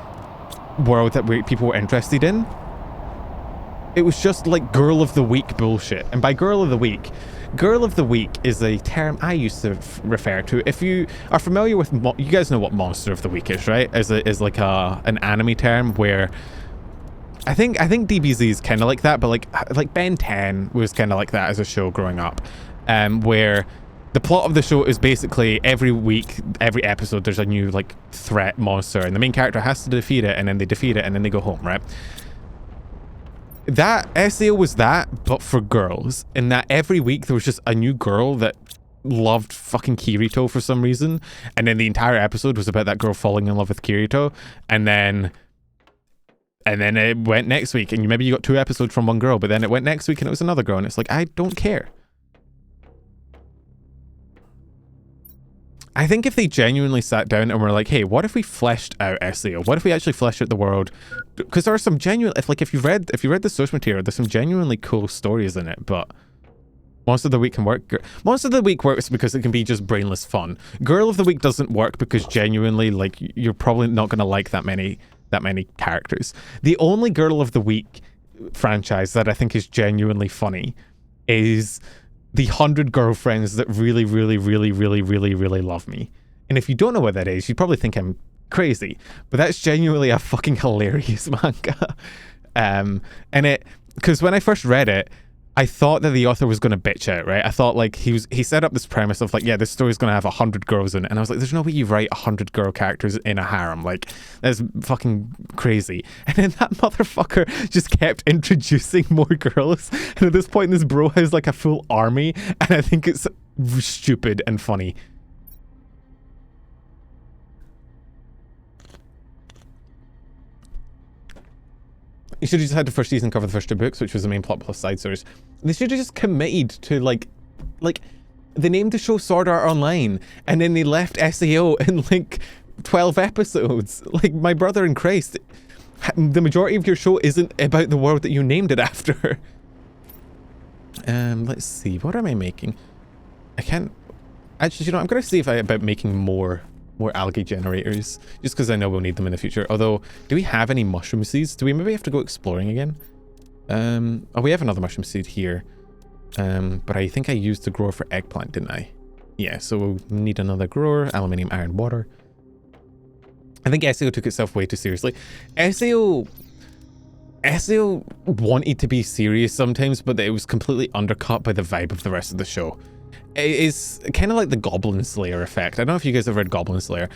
world that people were interested in, it was just like Girl of the Week bullshit. And by Girl of the Week is a term I used to refer to. If you are familiar with, you guys know what Monster of the Week is, right? Is like an anime term where I think DBZ is kind of like that, but like Ben 10 was kind of like that as a show growing up, where the plot of the show is basically every week, every episode, there's a new like threat monster, and the main character has to defeat it, and then they defeat it, and then they go home, right? That SAO was that, but for girls, in that every week there was just a new girl that loved fucking Kirito for some reason, and then the entire episode was about that girl falling in love with Kirito, and then it went next week, and maybe you got 2 episodes from one girl, but then it went next week and it was another girl, and it's like, I don't care. I think if they genuinely sat down and were like, hey, what if we fleshed out SAO? What if we actually fleshed out the world? Because there are some genuine, if you read the source material, there's some genuinely cool stories in it, but Monster of the Week can work. Monster of the Week works because it can be just brainless fun. Girl of the Week doesn't work because genuinely, like, you're probably not going to like that many characters. The only Girl of the Week franchise that I think is genuinely funny is the 100 girlfriends that really, really, really, really, really, really love me. And if you don't know what that is, you probably think I'm crazy, but that's genuinely a fucking hilarious manga. And because when I first read it, I thought that the author was going to bitch out, right? I thought like he set up this premise of like, yeah, this story's going to have 100 girls in it. And I was like, there's no way you write 100 girl characters in a harem. Like, that's fucking crazy. And then that motherfucker just kept introducing more girls. And at this point, this bro has like a full army. And I think it's stupid and funny. You should have just had the first season cover the first 2 books, which was the main plot plus side stories. They should have just committed to like they named the show Sword Art Online, and then they left SAO in like 12 episodes. Like, my brother in Christ, the majority of your show isn't about the world that you named it after. Let's see, what am I making? I can't actually, you know, I'm gonna see if about making more algae generators, just because I know we'll need them in the future. Although, do we have any mushroom seeds? Do we maybe have to go exploring again? Oh, we have another mushroom seed here. But I think I used the grower for eggplant, didn't I? Yeah, so we'll need another grower, aluminium, iron, water. I think SAO took itself way too seriously. SAO wanted to be serious sometimes, but it was completely undercut by the vibe of the rest of the show. It's kind of like the Goblin Slayer effect. I don't know if you guys have read Goblin Slayer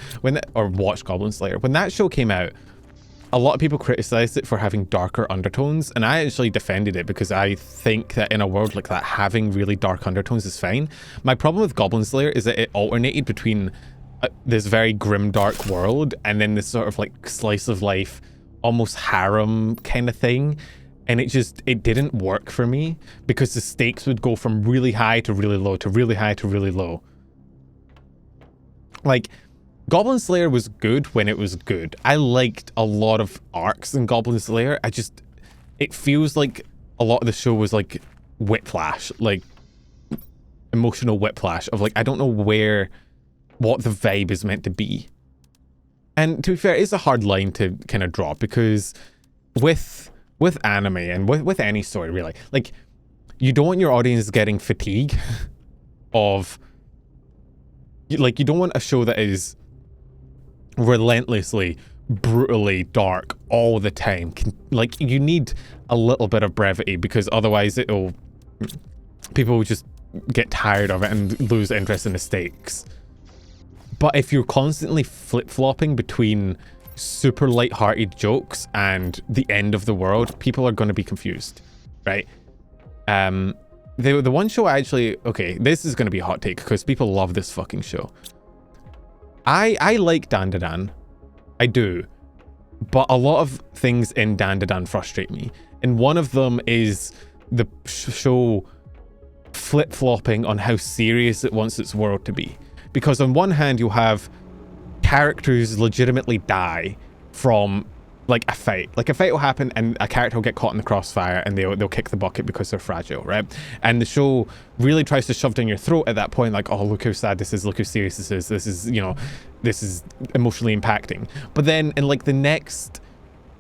or watched Goblin Slayer. When that show came out, a lot of people criticized it for having darker undertones, and I actually defended it because I think that in a world like that, having really dark undertones is fine. My problem with Goblin Slayer is that it alternated between this very grim, dark world and then this sort of like slice of life, almost harem kind of thing. And it didn't work for me because the stakes would go from really high to really low to really high to really low. Like, Goblin Slayer was good when it was good. I liked a lot of arcs in Goblin Slayer. It feels like a lot of the show was like whiplash, like emotional whiplash of like, I don't know what the vibe is meant to be. And to be fair, it's a hard line to kind of draw because with anime and with any story really, like, you don't want your audience getting fatigue of, like, you don't want a show that is relentlessly, brutally dark all the time. Like, you need a little bit of brevity because otherwise people will just get tired of it and lose interest in the stakes. But if you're constantly flip-flopping between super light-hearted jokes and the end of the world, people are going to be confused, right? The one show okay, this is going to be a hot take because people love this fucking show. I like Dan. I do. But a lot of things in Dan frustrate me. And one of them is the show flip-flopping on how serious it wants its world to be. Because on one hand, you'll have characters legitimately die from like a fight. Like, a fight will happen and a character will get caught in the crossfire and they'll kick the bucket because they're fragile, right? And the show really tries to shove down your throat at that point, like, oh, look how sad this is, look how serious this is, this is emotionally impacting. But then in like the next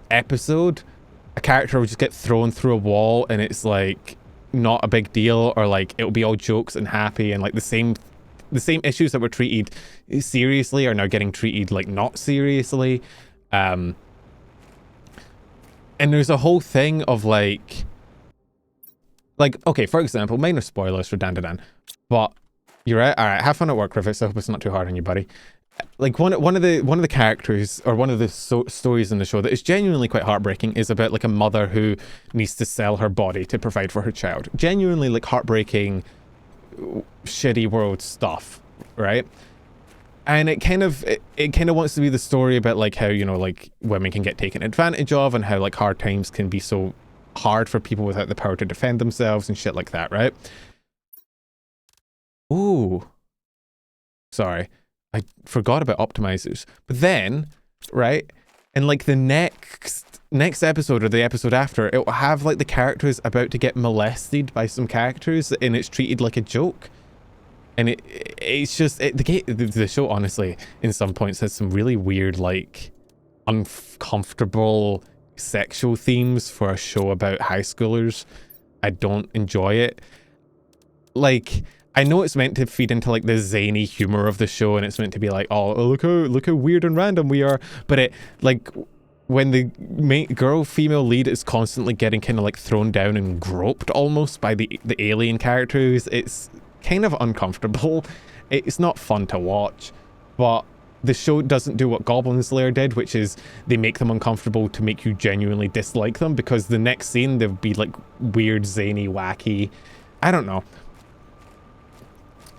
episode, a character will just get thrown through a wall and it's like not a big deal, or like it'll be all jokes and happy, and like the same issues that were treated seriously are now getting treated like not seriously. And there's a whole thing of like, okay, for example, minor spoilers for Dan, but you're right. All right, have fun at work, Rivets. I hope it's not too hard on you, buddy. Like, one of the characters, or one of the stories in the show that is genuinely quite heartbreaking, is about like a mother who needs to sell her body to provide for her child. Genuinely like heartbreaking, shitty world stuff, right? And it kind of wants to be the story about like how, like, women can get taken advantage of and how like hard times can be so hard for people without the power to defend themselves and shit like that, right? Ooh, sorry, I forgot about optimizers. But then, right, in like the next episode or the episode after, it will have like the characters about to get molested by some characters and it's treated like a joke. And it's just the show, honestly, in some points has some really weird, like, uncomfortable sexual themes for a show about high schoolers. I don't enjoy it. Like, I know it's meant to feed into like the zany humor of the show, and it's meant to be like, oh, look how weird and random we are. But it, like, when the main female lead is constantly getting kind of like thrown down and groped almost by the alien characters, it's kind of uncomfortable. It's not fun to watch, but the show doesn't do what Goblin Slayer did, which is they make them uncomfortable to make you genuinely dislike them, because the next scene they'll be like weird, zany, wacky. I don't know.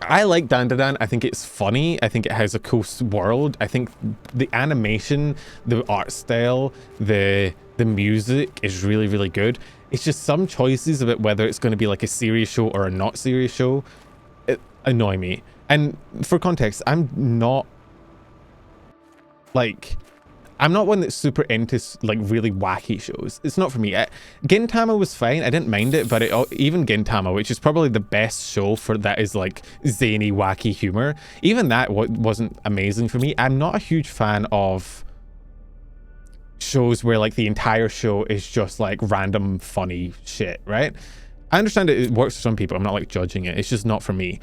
I like Dan. I think it's funny. I think it has a cool world. I think the animation, the art style, the music is really, really good. It's just some choices about whether it's going to be like a serious show or a not serious show annoy me. And for context, I'm not one that's super into like really wacky shows. It's not for me. Gintama was fine. I didn't mind it, but even Gintama, which is probably the best show for that is like zany, wacky humor, even that wasn't amazing for me. I'm not a huge fan of shows where like the entire show is just like random funny shit, right? I understand it works for some people. I'm not like judging it. It's just not for me.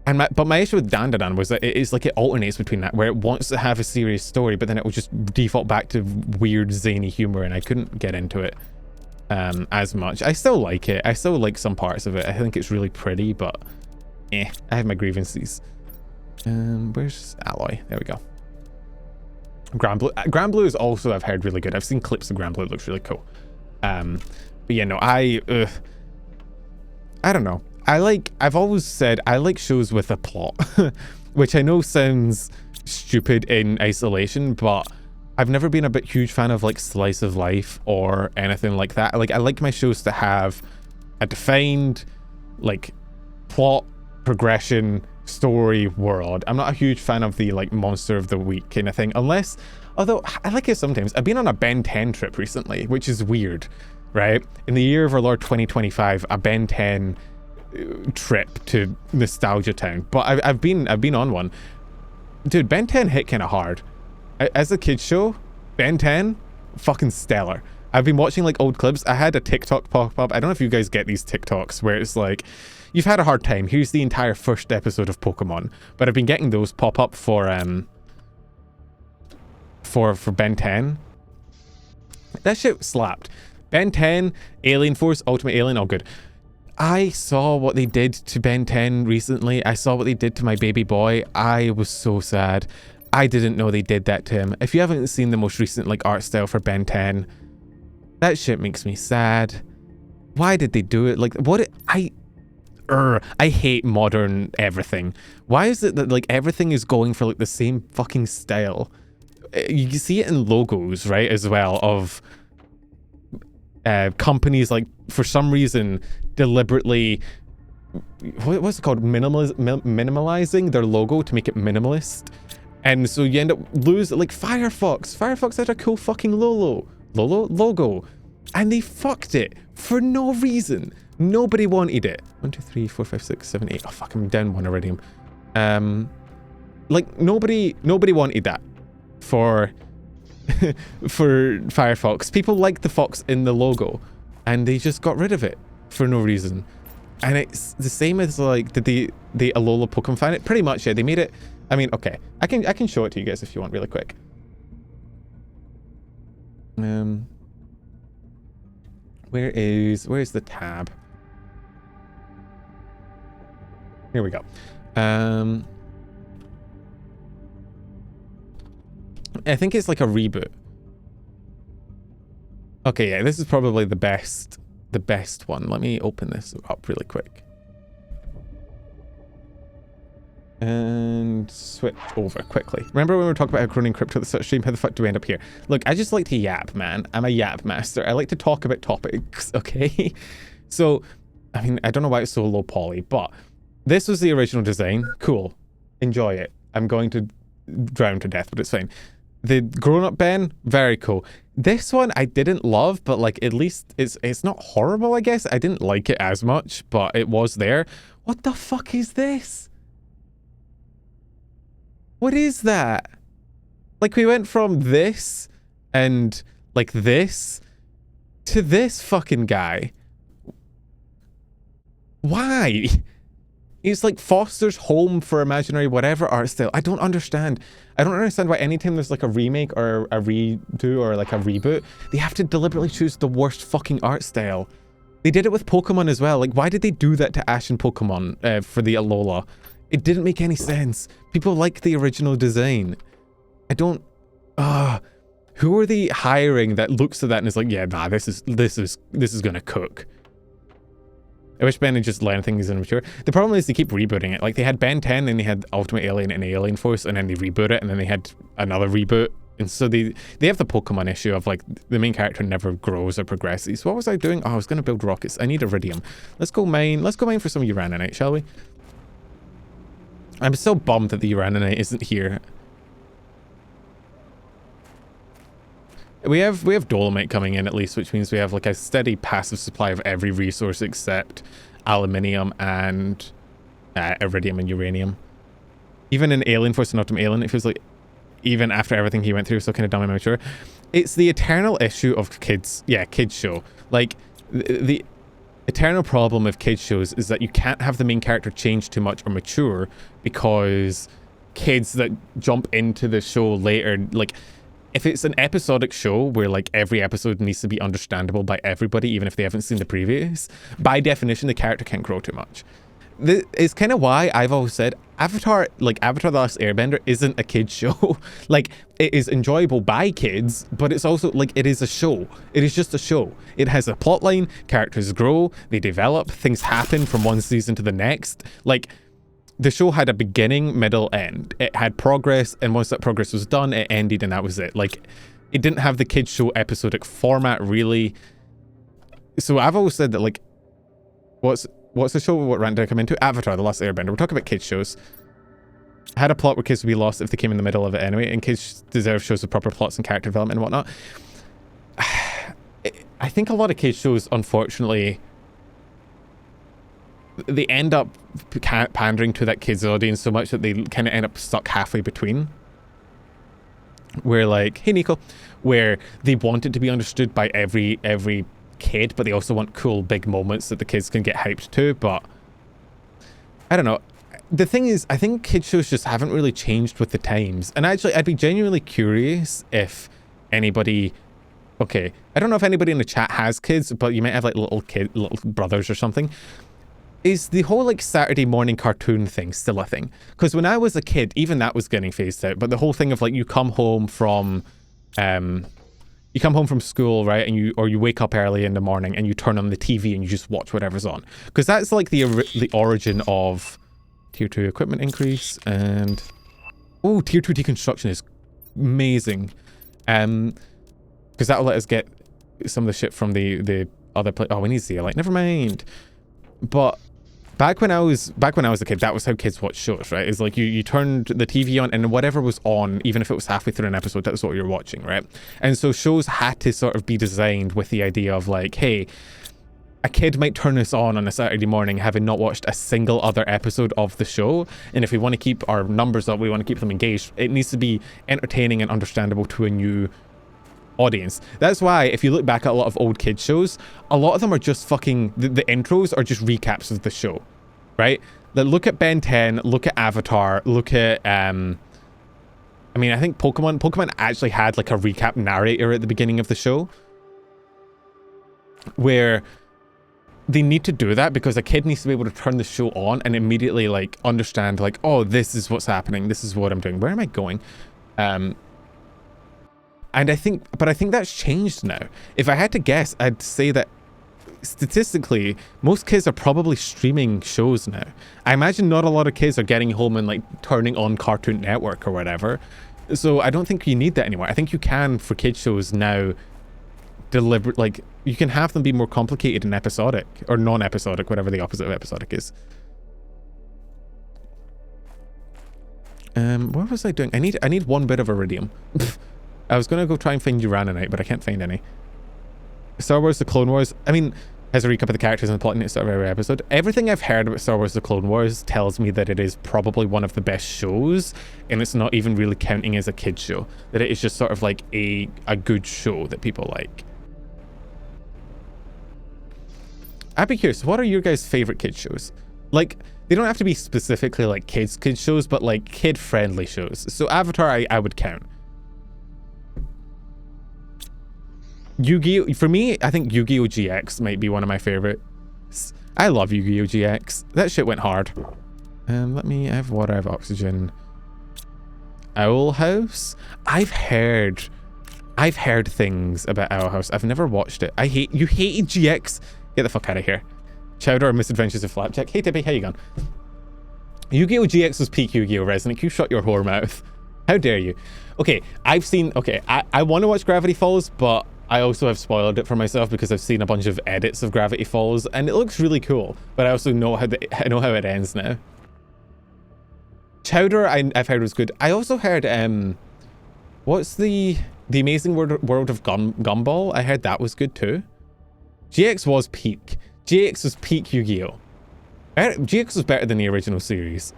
But my issue with Dan was that it alternates between that, where it wants to have a serious story, but then it will just default back to weird, zany humor, and I couldn't get into it as much. I still like it. I still like some parts of it. I think it's really pretty, but I have my grievances. Where's Alloy? There we go. Grand Blue is also, I've heard, really good. I've seen clips of Grand Blue. It looks really cool. But yeah, no, I don't know. I've always said I like shows with a plot, which I know sounds stupid in isolation, but I've never been a huge fan of like slice of life or anything like that. Like, I like my shows to have a defined like plot, progression, story, world. I'm not a huge fan of the like monster of the week kind of thing, unless, although I like it sometimes. I've been on a Ben 10 trip recently, which is weird, right? In the year of our Lord 2025, a Ben 10 trip to Nostalgia Town. But I've been on one. Dude, Ben 10 hit kind of hard. As a kid's show, Ben 10, fucking stellar. I've been watching like old clips. I had a TikTok pop up. I don't know if you guys get these TikToks where it's like, you've had a hard time. Here's the entire first episode of Pokemon. But I've been getting those pop up for Ben 10. That shit slapped. Ben 10, Alien Force, Ultimate Alien, all good. I saw what they did to Ben 10 recently. I saw what they did to my baby boy. I was so sad. I didn't know they did that to him. If you haven't seen the most recent like art style for Ben 10, that shit makes me sad. Why did they do it? Like, I hate modern everything. Why is it that like everything is going for like the same fucking style? You see it in logos, right, as well, of companies like, for some reason, deliberately, what's it called, minimalizing their logo to make it minimalist. And so you end up losing, like Firefox. Firefox had a cool fucking logo. And they fucked it for no reason. Nobody wanted it. 1, 2, 3, 4, 5, 6, 7, 8. Oh fuck, I'm down one iridium. Like nobody wanted that for for Firefox. People liked the fox in the logo, and they just got rid of it for no reason. And it's the same as like the Alola Pokemon fan. It pretty much, yeah. They made it. I mean, okay, I can show it to you guys if you want, really quick. Where is the tab? Here we go. I think it's like a reboot. Okay, yeah, this is probably the best one. Let me open this up really quick. And switch over quickly. Remember when we were talking about how Cronin Crypto at the start of stream? How the fuck do we end up here? Look, I just like to yap, man. I'm a yap master. I like to talk about topics, okay? So, I mean, I don't know why it's so low poly, but this was the original design. Cool. Enjoy it. I'm going to drown to death, but it's fine. The grown-up Ben, very cool. This one I didn't love, but like at least it's not horrible, I guess. I didn't like it as much, but it was there. What the fuck is this? What is that? Like, we went from this and like this to this fucking guy. Why? It's like Foster's Home for Imaginary whatever art style. I don't understand. I don't understand why anytime there's like a remake or a redo or like a reboot, they have to deliberately choose the worst fucking art style. They did it with Pokemon as well. Like, why did they do that to Ash and Pokemon for the Alola? It didn't make any sense. People like the original design. I don't... who are they hiring that looks at that and is like, yeah, nah, this is gonna cook. I wish Ben had just learned things and mature. The problem is they keep rebooting it. Like, they had Ben 10, then they had Ultimate Alien and Alien Force, and then they reboot it, and then they had another reboot. And so they have the Pokemon issue of like the main character never grows or progresses. What was I doing? Oh, I was gonna build rockets. I need iridium. Let's go mine for some Uraninite, shall we? I'm so bummed that the Uraninite isn't here. We have Dolomite coming in at least, which means we have like a steady passive supply of every resource except aluminium and iridium and uranium. Even in Alien Force and Ultimate Alien, it feels like even after everything he went through, so kind of dumb and immature. It's the eternal issue of kids. Yeah, kids show. Like, the eternal problem of kids shows is that you can't have the main character change too much or mature because kids that jump into the show later, like, if it's an episodic show where like every episode needs to be understandable by everybody, even if they haven't seen the previous, by definition, the character can't grow too much. It's kind of why I've always said Avatar, like Avatar The Last Airbender, isn't a kid's show. Like, it is enjoyable by kids, but it's also, like, it is a show. It is just a show. It has a plot line, characters grow, they develop, things happen from one season to the next. Like, the show had a beginning, middle, end. It had progress, and once that progress was done, it ended, and that was it. Like, it didn't have the kids show episodic format, really. So I've always said that, like, what's the show, what rant did I come into? Avatar, The Last Airbender. We're talking about kids shows. Had a plot where kids would be lost if they came in the middle of it anyway, and kids deserve shows with proper plots and character development and whatnot. I think a lot of kids shows, unfortunately, they end up pandering to that kids audience so much that they kind of end up stuck halfway between. Where, like, hey Nico, where they want it to be understood by every kid, but they also want cool big moments that the kids can get hyped to. But I don't know. The thing is, I think kid shows just haven't really changed with the times. And actually, I'd be genuinely curious if anybody, okay, I don't know if anybody in the chat has kids, but you might have like little brothers or something. Is the whole like Saturday morning cartoon thing still a thing? Because when I was a kid, even that was getting phased out. But the whole thing of like you come home from school, right, and you wake up early in the morning and you turn on the TV and you just watch whatever's on. Because that's like the origin of Tier 2 equipment increase and oh, Tier 2 deconstruction is amazing. Because that'll let us get some of the shit from the other place. Oh, we need Zeolite. Never mind. But back when I was a kid, that was how kids watched shows, right? It's like you turned the TV on and whatever was on, even if it was halfway through an episode, that was what you're watching, right? And so shows had to sort of be designed with the idea of like, hey, a kid might turn this on a Saturday morning having not watched a single other episode of the show. And if we want to keep our numbers up, we want to keep them engaged, it needs to be entertaining and understandable to a new audience. That's why if you look back at a lot of old kids shows, a lot of them are just fucking the intros are just recaps of the show, right? Like, look at Ben 10, look at Avatar, look at I mean, I think Pokemon actually had like a recap narrator at the beginning of the show where they need to do that because a kid needs to be able to turn the show on and immediately like understand like, oh, this is what's happening, this is what I'm doing, where am I going? And I think that's changed now. If I had to guess, I'd say that statistically, most kids are probably streaming shows now. I imagine not a lot of kids are getting home and like turning on Cartoon Network or whatever. So I don't think you need that anymore. I think you can, for kids shows now, deliberate, like, you can have them be more complicated and episodic or non-episodic, whatever the opposite of episodic is. What was I doing? I need one bit of iridium. I was gonna go try and find Uranite, but I can't find any. Star Wars The Clone Wars, I mean, has a recap of the characters and the plot in the start of every episode. Everything I've heard about Star Wars The Clone Wars tells me that it is probably one of the best shows, and it's not even really counting as a kid's show. That it is just sort of like a good show that people like. I'd be curious, what are your guys' favorite kids shows? Like, they don't have to be specifically like kids shows, but like kid-friendly shows. So Avatar, I would count. Yu-Gi-Oh! For me, I think Yu-Gi-Oh! GX might be one of my favorites. I love Yu-Gi-Oh! GX. That shit went hard. I have water, I have oxygen. Owl House? I've heard things about Owl House. I've never watched it. You hated GX? Get the fuck out of here. Chowder or Misadventures of Flapjack? Hey Tippy, how you going? Yu-Gi-Oh! GX was peak Yu-Gi-Oh! Resonant. You shut your whore mouth. How dare you? Okay, I want to watch Gravity Falls, but I also have spoiled it for myself because I've seen a bunch of edits of Gravity Falls and it looks really cool, but I also know how it ends now. Chowder, I've heard was good. I also heard what's the Amazing World of Gumball? I heard that was good too. GX was peak. GX was peak Yu-Gi-Oh! GX was better than the original series.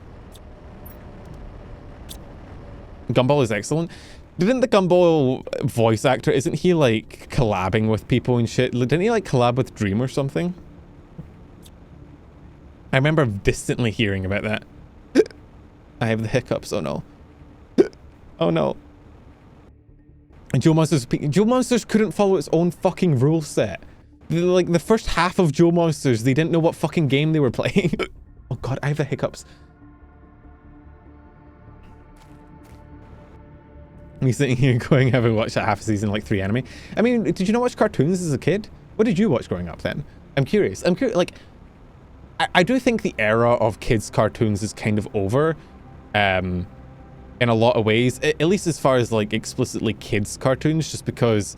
Gumball is excellent. Didn't the Gumball voice actor, isn't he like collabing with people and shit? Didn't he like collab with Dream or something? I remember distantly hearing about that. I have the hiccups, oh no. Oh no. And Duel Monsters couldn't follow its own fucking rule set. Like the first half of Duel Monsters, they didn't know what fucking game they were playing. Oh god, I have the hiccups. Me sitting here going, having watched that half a season like 3 anime. I mean, did you not watch cartoons as a kid? What did you watch growing up then? I'm curious. Like, I do think the era of kids cartoons is kind of over, in a lot of ways, at least as far as like explicitly kids cartoons, just because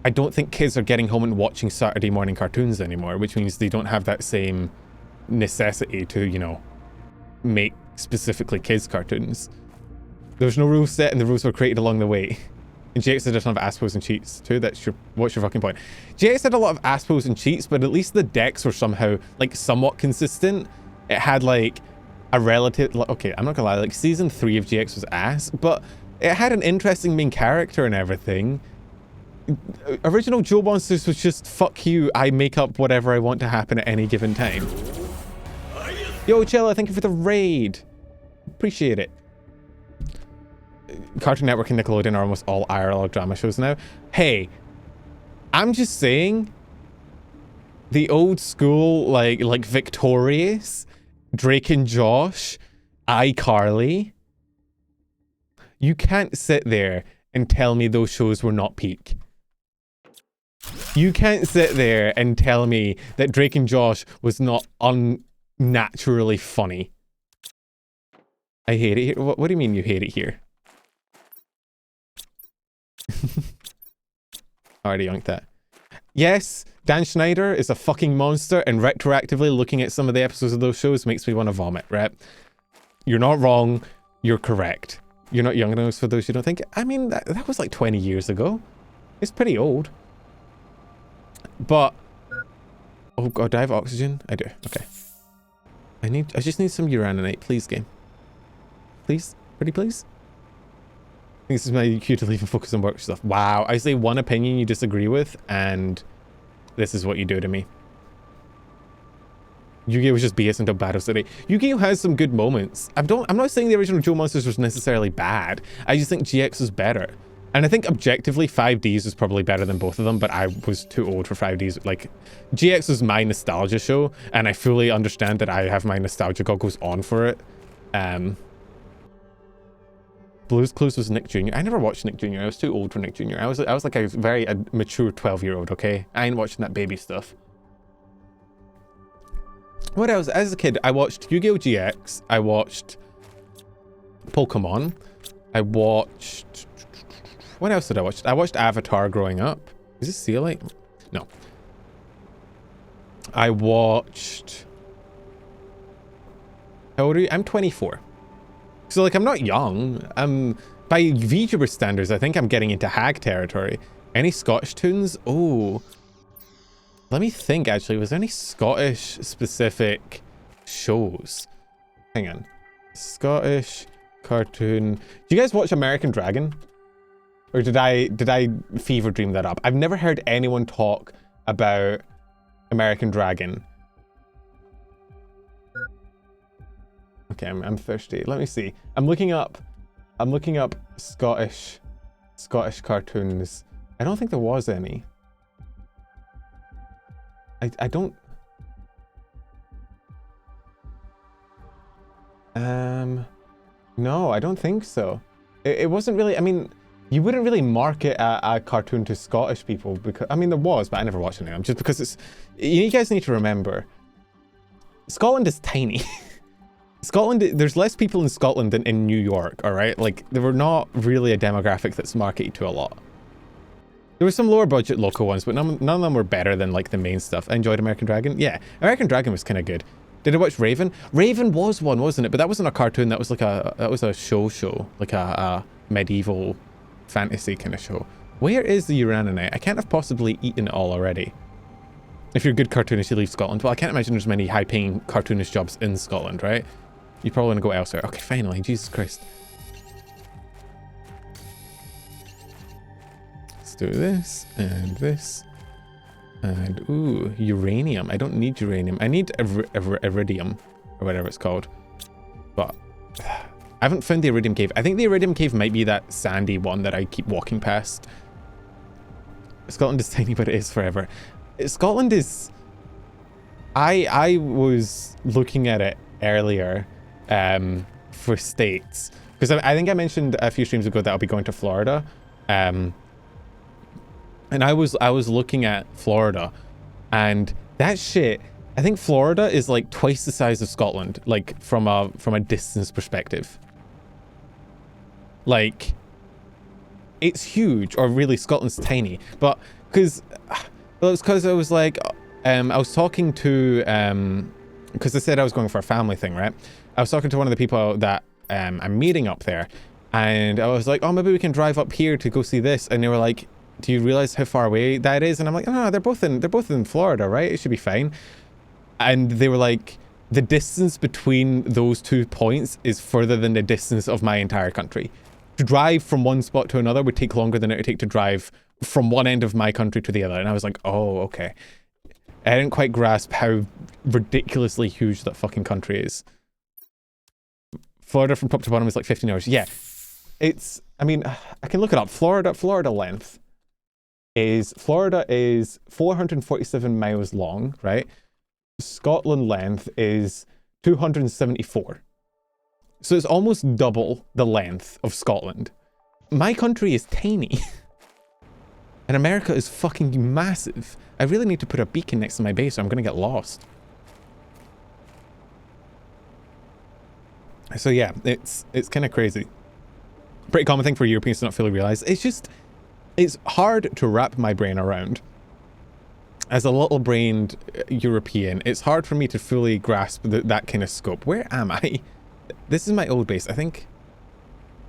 I don't think kids are getting home and watching Saturday morning cartoons anymore, which means they don't have that same necessity to, you know, make specifically kids cartoons. There's no rules set and the rules were created along the way. And GX did a ton of aspos and cheats too. What's your fucking point? GX had a lot of aspos and cheats, but at least the decks were somehow like somewhat consistent. It had like a relative, okay, I'm not gonna lie, like season 3 of GX was ass, but it had an interesting main character and everything. Original Joe Monsters was just, fuck you, I make up whatever I want to happen at any given time. Yo, Chilla, thank you for the raid. Appreciate it. Cartoon Network and Nickelodeon are almost all IRL drama shows now. Hey, I'm just saying, the old school, like Victorious, Drake and Josh, iCarly, you can't sit there and tell me those shows were not peak. You can't sit there and tell me that Drake and Josh was not unnaturally funny. I hate it here. What do you mean you hate it here? Already yoinked that. Yes, Dan Schneider is a fucking monster, and retroactively looking at some of the episodes of those shows makes me want to vomit, right? You're not wrong. You're correct. You're not young enough for those you don't think. I mean, that was like 20 years ago. It's pretty old. But... oh god, do I have oxygen? I do. Okay. I just need some uraninate. Please, game. Please? Pretty please? I think this is my cue to leave and focus on work stuff. Wow, I say one opinion you disagree with, and this is what you do to me. Yu-Gi-Oh was just BS until Battle City. Yu-Gi-Oh has some good moments. I'm not saying the original Joe Monsters was necessarily bad. I just think GX was better. And I think objectively 5Ds was probably better than both of them, but I was too old for 5Ds. Like, GX was my nostalgia show, and I fully understand that I have my nostalgia goggles on for it. Blue's Clues was Nick Jr. I never watched Nick Jr. I was too old for Nick Jr. I was like a very mature 12-year-old, okay? I ain't watching that baby stuff. What else? As a kid, I watched Yu-Gi-Oh! GX. I watched Pokemon. I watched... what else did I watch? I watched Avatar growing up. Is this Sealite? No. I watched... how old are you? I'm 24. So, like, I'm not young. By VTuber standards, I think I'm getting into hag territory. Any Scottish tunes? Oh. Let me think, actually. Was there any Scottish specific shows? Hang on. Scottish cartoon. Do you guys watch American Dragon? Or did I fever dream that up? I've never heard anyone talk about American Dragon. Okay, I'm thirsty. Let me see. I'm looking up Scottish cartoons. I don't think there was any. I don't... no, I don't think so. It wasn't really... I mean, you wouldn't really market a cartoon to Scottish people because... I mean, there was, but I never watched any of them. Just because it's... you guys need to remember, Scotland is tiny. Scotland, there's less people in Scotland than in New York, alright? Like, they were not really a demographic that's marketed to a lot. There were some lower budget local ones, but none of them were better than, like, the main stuff. I enjoyed American Dragon. Yeah, American Dragon was kind of good. Did I watch Raven? Raven was one, wasn't it? But that wasn't a cartoon, that was like a show. Like a medieval fantasy kind of show. Where is the Uraninite? I can't have possibly eaten it all already. If you're a good cartoonist, you leave Scotland. Well, I can't imagine there's many high-paying cartoonist jobs in Scotland, right? You probably want to go elsewhere. Okay, finally. Jesus Christ. Let's do this and this. And, ooh, uranium. I don't need uranium. I need iridium, or whatever it's called. But I haven't found the iridium cave. I think the iridium cave might be that sandy one that I keep walking past. Scotland is tiny, but it is forever. Scotland is... I was looking at it earlier for states. Because I think I mentioned a few streams ago that I'll be going to Florida. And I was looking at Florida, and that shit, I think Florida is like twice the size of Scotland, like from a distance perspective. Like, it's huge, or really Scotland's tiny. But because I was like, I was talking to, because I said I was going for a family thing, right? I was talking to one of the people that I'm meeting up there, and I was like, oh, maybe we can drive up here to go see this. And they were like, do you realize how far away that is? And I'm like, no, they're both in Florida, right? It should be fine. And they were like, the distance between those 2 points is further than the distance of my entire country. To drive from one spot to another would take longer than it would take to drive from one end of my country to the other. And I was like, oh, okay. I didn't quite grasp how ridiculously huge that fucking country is. Florida from top to bottom is like 15 hours. Yeah. It's, I mean, I can look it up. Florida length is, Florida is 447 miles long, right? Scotland length is 274. So it's almost double the length of Scotland. My country is tiny. And America is fucking massive. I really need to put a beacon next to my base or I'm gonna get lost. So yeah, it's kind of crazy. Pretty common thing for Europeans to not fully realize. It's hard to wrap my brain around. As a little-brained European, it's hard for me to fully grasp that kind of scope. Where am I? This is my old base, I think.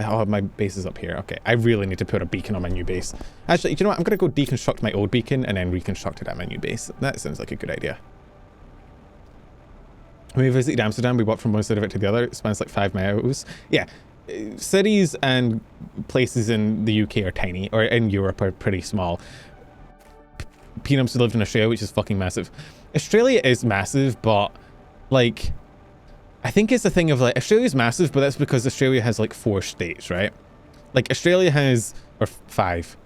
Oh, my base is up here. Okay, I really need to put a beacon on my new base. Actually, you know what? I'm going to go deconstruct my old beacon and then reconstruct it at my new base. That sounds like a good idea. When we visited Amsterdam, we walked from one side of it to the other. It spans like 5 miles. Yeah, cities and places in the UK are tiny, or in Europe are pretty small. Peanuts lived in Australia, which is fucking massive. Australia is massive, but like, I think it's a thing of like, Australia's massive, but that's because Australia has like 4 states, right? Like Australia has, or 5.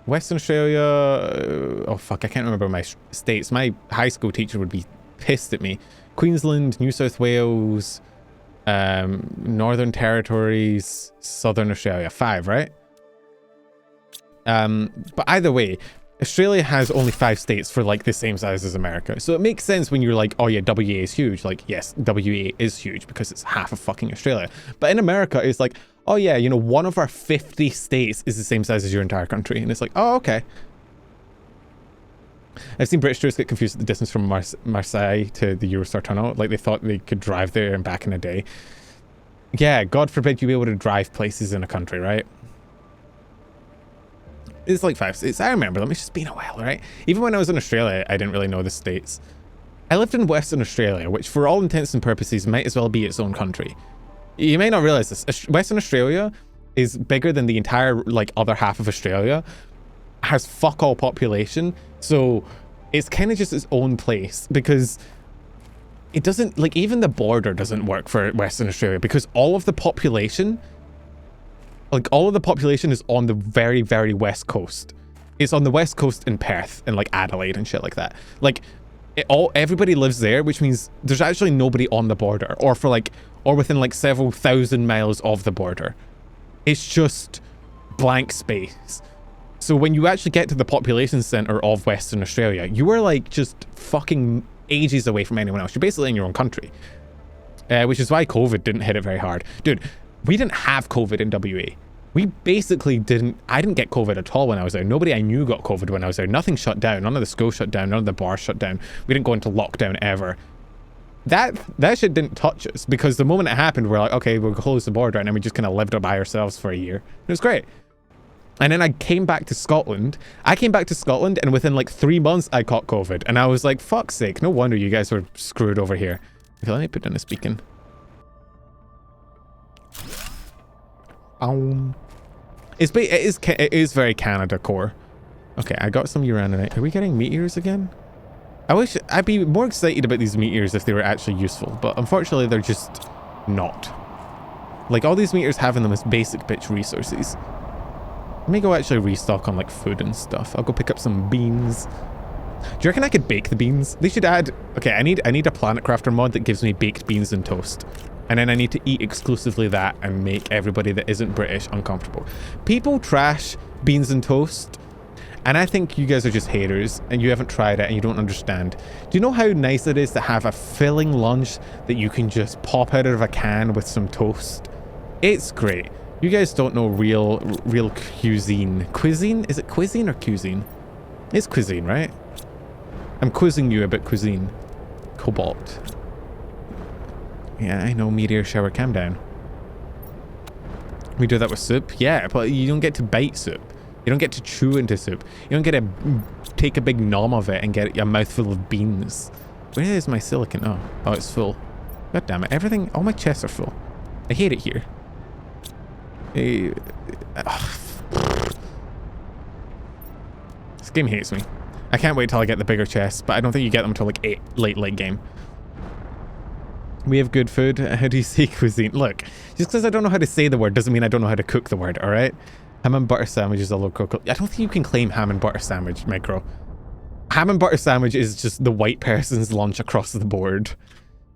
Western Australia, oh fuck, I can't remember my states. My high school teacher would be pissed at me. Queensland, New South Wales, Northern Territories, Southern Australia. 5, right? But either way, Australia has only 5 states for like the same size as America. So it makes sense when you're like, oh yeah, WA is huge. Like, yes, WA is huge because it's half of fucking Australia. But in America, it's like, oh yeah, you know, one of our 50 states is the same size as your entire country. And it's like, oh, okay. I've seen British tourists get confused at the distance from Marseille to the Eurostar tunnel. Like they thought they could drive there and back in a day. Yeah, God forbid you be able to drive places in a country, right? It's like 5 states. I remember them. It's just been a while, right? Even when I was in Australia, I didn't really know the states. I lived in Western Australia, which for all intents and purposes might as well be its own country. You may not realize this. Western Australia is bigger than the entire like other half of Australia. Has fuck all population. So it's kind of just its own place because it doesn't, like, even the border doesn't work for Western Australia because all of the population, like all of the population is on the very, very west coast. It's on the west coast in Perth and like Adelaide and shit like that. Like everybody lives there, which means there's actually nobody on the border or for like, or within like several thousand miles of the border. It's just blank space. So when you actually get to the population center of Western Australia, you are like just fucking ages away from anyone else. You're basically in your own country. Which is why COVID didn't hit it very hard. Dude, we didn't have COVID in WA. We basically I didn't get COVID at all when I was there. Nobody I knew got COVID when I was there. Nothing shut down. None of the schools shut down. None of the bars shut down. We didn't go into lockdown ever. That shit didn't touch us because the moment it happened, we're like, okay, we'll close the border, and then we just kind of lived by ourselves for a year. It was great. And then I came back to Scotland. And within like 3 months, I caught COVID. And I was like, fuck's sake, no wonder you guys were screwed over here. Okay, let me put down this beacon. It is very Canada core. Okay, I got some uraninite. Are we getting meteors again? I wish I'd be more excited about these meteors if they were actually useful, but unfortunately they're just not. Like all these meteors have in them is basic bitch resources. Let me go actually restock on like food and stuff. I'll go pick up some beans. you reckon I could bake the beans? They should add... Okay, I need a Planet Crafter mod that gives me baked beans and toast. And then I need to eat exclusively that and make everybody that isn't British uncomfortable. People trash beans and toast, and I think you guys are just haters and you haven't tried it and you don't understand. Do you know how nice it is to have a filling lunch that you can just pop out of a can with some toast? It's great. You guys don't know real cuisine. Cuisine? Is it cuisine or cuisine? It's cuisine, right? I'm quizzing you about cuisine. Cobalt. Yeah, I know, meteor shower, calm down. We do that with soup? Yeah, but you don't get to bite soup. You don't get to chew into soup. You don't get to take a big nom of it and get a mouthful of beans. Where is my silicon? Oh, it's full. God damn it, everything, all my chests are full. I hate it here. This game hates me. I can't wait till I get the bigger chests, but I don't think you get them until like late game. We have good food. How do you say cuisine? Look, just because I don't know how to say the word doesn't mean I don't know how to cook the word, alright? Ham and butter sandwich is a local cook. I don't think you can claim ham and butter sandwich, Micro. Ham and butter sandwich is just the white person's lunch across the board.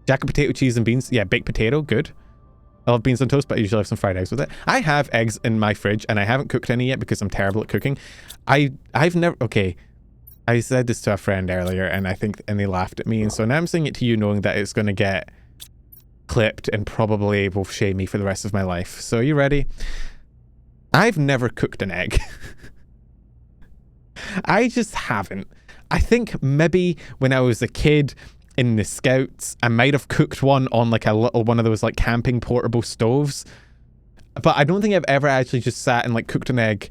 Jack of potato, cheese and beans. Yeah, baked potato, good. I love beans on toast, but I usually have some fried eggs with it. I have eggs in my fridge, and I haven't cooked any yet because I'm terrible at cooking. I've never... Okay, I said this to a friend earlier, and they laughed at me, and so now I'm saying it to you knowing that it's going to get clipped and probably will shame me for the rest of my life. So are you ready? I've never cooked an egg. I just haven't. I think maybe when I was a kid in the Scouts, I might have cooked one on like a little one of those like camping portable stoves. But I don't think I've ever actually just sat and like cooked an egg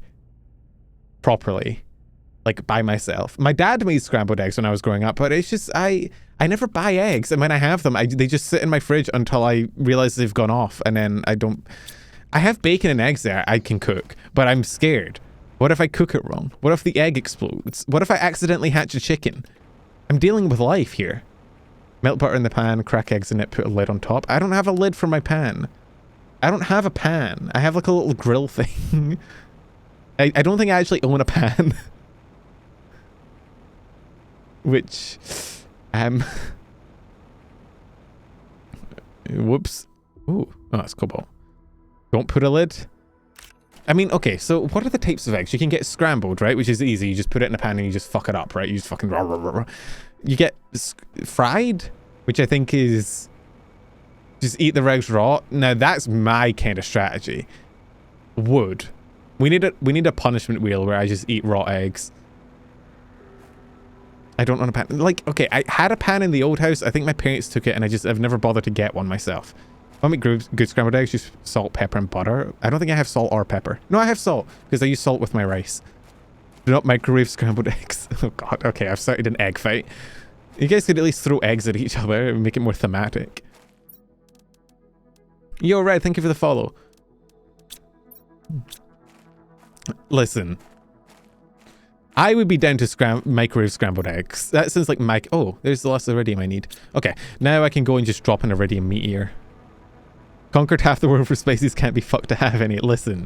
properly, like by myself. My dad made scrambled eggs when I was growing up, but it's just, I never buy eggs. And when I have them, they just sit in my fridge until I realize they've gone off. And then I have bacon and eggs there I can cook, but I'm scared. What if I cook it wrong? What if the egg explodes? What if I accidentally hatch a chicken? I'm dealing with life here. Melt butter in the pan, crack eggs in it, put a lid on top. I don't have a lid for my pan. I don't have a pan. I have like a little grill thing. I don't think I actually own a pan. Which, whoops. Ooh, oh, it's cobalt. Don't put a lid. I mean, okay, so what are the types of eggs? You can get scrambled, right? Which is easy. You just put it in a pan and you just fuck it up, right? You just fucking... You get fried, which I think is just eat the eggs raw. Now, that's my kind of strategy. Wood. We need a punishment wheel where I just eat raw eggs. I don't want a pan. Like, okay, I had a pan in the old house. I think my parents took it and I've never bothered to get one myself. If I make good scrambled eggs, just salt, pepper, and butter. I don't think I have salt or pepper. No, I have salt, because I use salt with my rice. Do not microwave scrambled eggs. Oh god, okay, I've started an egg fight. You guys could at least throw eggs at each other and make it more thematic. Yo, Red, thank you for the follow. Listen. I would be down to microwave scrambled eggs. That sounds like oh, there's the last iridium I need. Okay, now I can go and just drop an iridium meteor. Conquered half the world for spices, can't be fucked to have any. Listen.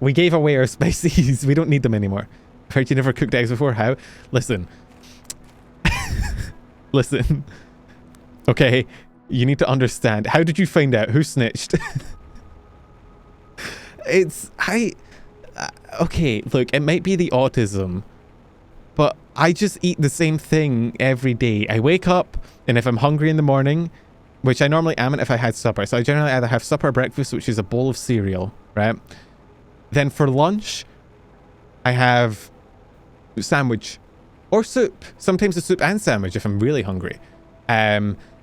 We gave away our spices. We don't need them anymore. I've heard you never cooked eggs before. How? Listen. Listen. Okay, you need to understand. How did you find out? Who snitched? Okay, look, it might be the autism, but I just eat the same thing every day. I wake up, and if I'm hungry in the morning, which I normally am if I had supper, so I generally either have supper or breakfast, which is a bowl of cereal, right? Then for lunch, I have sandwich or soup. Sometimes a soup and sandwich if I'm really hungry.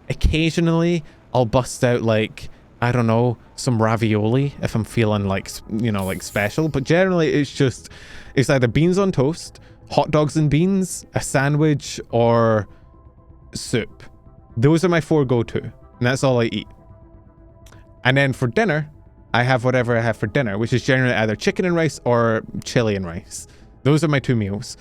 Occasionally, I'll bust out like, I don't know, some ravioli if I'm feeling like, you know, like special. But generally, it's either beans on toast, hot dogs and beans, a sandwich, or soup. Those are my 4 go-to, and that's all I eat. And then for dinner, I have whatever I have for dinner, which is generally either chicken and rice or chili and rice. Those are my 2 meals.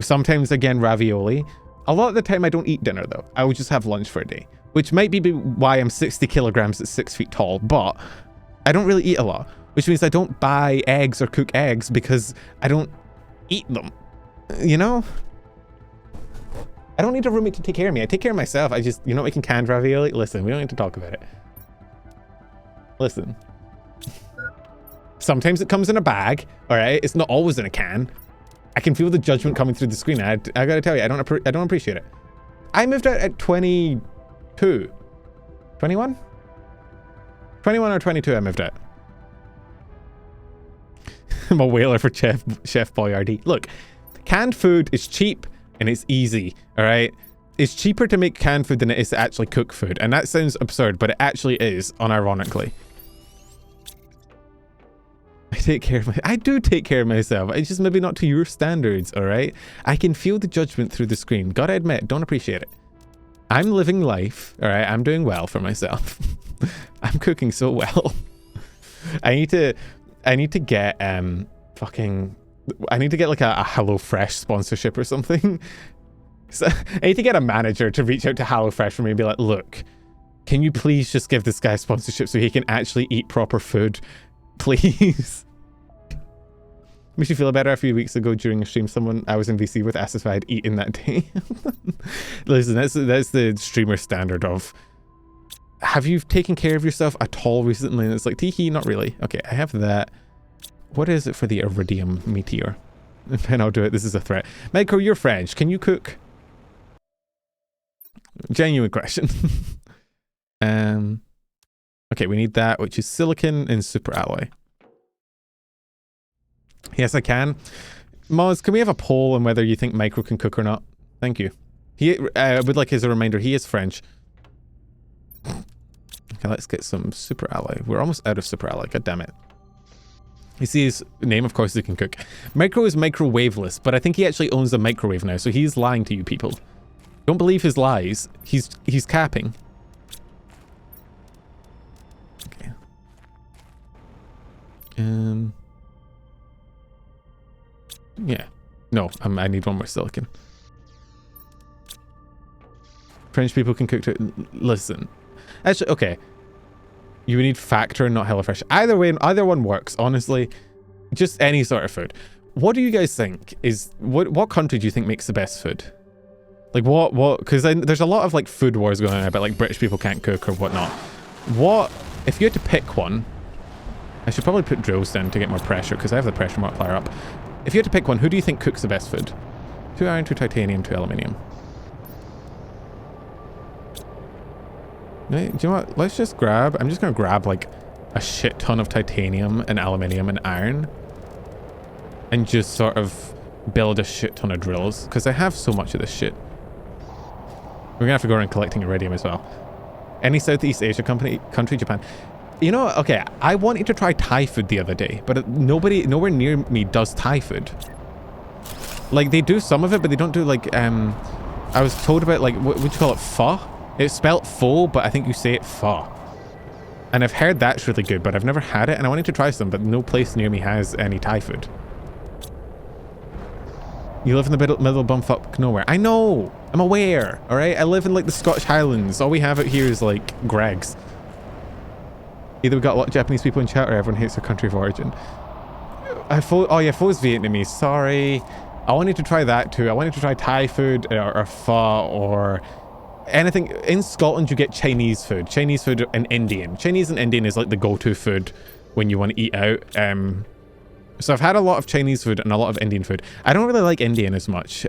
Sometimes, again, ravioli. A lot of the time, I don't eat dinner, though. I will just have lunch for a day, which might be why I'm 60 kilograms at 6 feet tall, but I don't really eat a lot, which means I don't buy eggs or cook eggs because I don't eat them. You know? I don't need a roommate to take care of me. I take care of myself. I just, you know, making canned ravioli. Listen, we don't need to talk about it. Listen. Sometimes it comes in a bag, all right? It's not always in a can. I can feel the judgment coming through the screen. I gotta tell you, I don't appreciate it. I moved out at 22. 21? 21 or 22 I moved out. I'm a whaler for Chef Boyardee. Look, canned food is cheap and it's easy, all right? It's cheaper to make canned food than it is to actually cook food. And that sounds absurd, but it actually is, unironically. I do take care of myself. It's just maybe not to your standards, all right? I can feel the judgment through the screen. Gotta admit, don't appreciate it. I'm living life, all right? I'm doing well for myself. I'm cooking so well. I need to get I need to get like a HelloFresh sponsorship or something. So I need to get a manager to reach out to HelloFresh for me and be like, look, can you please just give this guy sponsorship so he can actually eat proper food? Please. Makes you feel better. A few weeks ago during a stream, I was in VC with asked if I had eaten that day. Listen, that's the streamer standard of, have you taken care of yourself at all recently? And it's like, teehee, not really. Okay, I have that. What is it for the iridium meteor? And I'll do it. This is a threat. Micro, you're French. Can you cook? Genuine question. Okay, we need that, which is silicon and super alloy. Yes, I can. Moz, can we have a poll on whether you think Micro can cook or not? Thank you. He would like as a reminder, he is French. Okay, let's get some super alloy. We're almost out of super alloy. God damn it. You see his name, of course he can cook. Micro is microwaveless, but I think he actually owns a microwave now, so he's lying to you people. Don't believe his lies. He's capping. Okay. Yeah. No, I need one more silicon. French people can cook too. Listen. Actually, okay. You need Factor, not HelloFresh. Either way, either one works, honestly. Just any sort of food. What do you guys think is... What country do you think makes the best food? Like, what... Because there's a lot of, like, food wars going on about, like, British people can't cook or whatnot. What... If you had to pick one... I should probably put drills down to get more pressure, because I have the pressure multiplier up. If you had to pick one, who do you think cooks the best food? 2 iron, 2 titanium, 2 aluminium. Hey, do you know what? Let's just grab... I'm just going to grab, like, a shit ton of titanium and aluminium and iron. And just sort of build a shit ton of drills. Because I have so much of this shit. We're going to have to go around collecting iridium as well. Any Southeast Asia country, Japan. You know, okay, I wanted to try Thai food the other day, but nowhere near me does Thai food. Like, they do some of it, but they don't do, like, I was told about, like, what would you call it? Pho? It's spelt pho, but I think you say it pho. And I've heard that's really good, but I've never had it, and I wanted to try some, but no place near me has any Thai food. You live in the middle bumfuck nowhere. I know! I'm aware, alright? I live in, like, the Scottish Highlands. All we have out here is, like, Greggs. Either we got a lot of Japanese people in chat or everyone hates their country of origin. Oh yeah, pho is Vietnamese. Sorry. I wanted to try that too. I wanted to try Thai food or pho or anything. In Scotland, you get Chinese food. Chinese food and Indian. Chinese and Indian is like the go-to food when you want to eat out. So I've had a lot of Chinese food and a lot of Indian food. I don't really like Indian as much.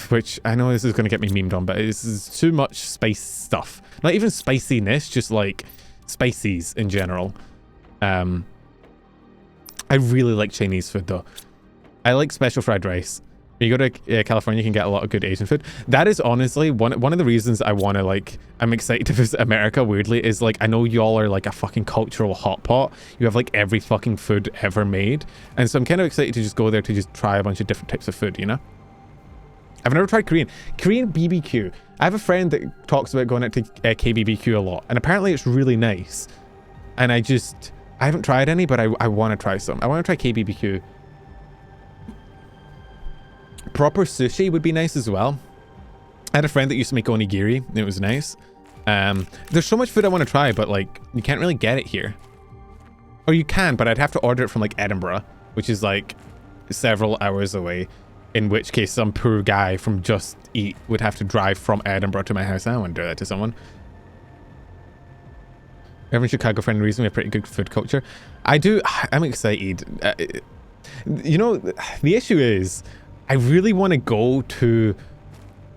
Which I know this is going to get me memed on, but it's too much spice stuff. Not even spiciness, just like spices in general. I really like Chinese food though. I like special fried rice. When you go to California, you can get a lot of good Asian food. That is honestly one of the reasons I want to, like, I'm excited to visit America, weirdly, is like, I know y'all are like a fucking cultural hot pot. You have like every fucking food ever made. And so I'm kind of excited to just go there to just try a bunch of different types of food, you know? I've never tried Korean BBQ. I have a friend that talks about going out to KBBQ a lot, and apparently it's really nice. And I haven't tried any, but I want to try some. I want to try KBBQ. Proper sushi would be nice as well. I had a friend that used to make onigiri, and it was nice. There's so much food I want to try, but like, you can't really get it here. Or you can, but I'd have to order it from like Edinburgh, which is like several hours away, in which case some poor guy from Just Eat would have to drive from Edinburgh to my house. I don't want to do that to someone. Every Chicago friend reason we have pretty good food culture. I do. I'm excited. You know, the issue is I really want to go to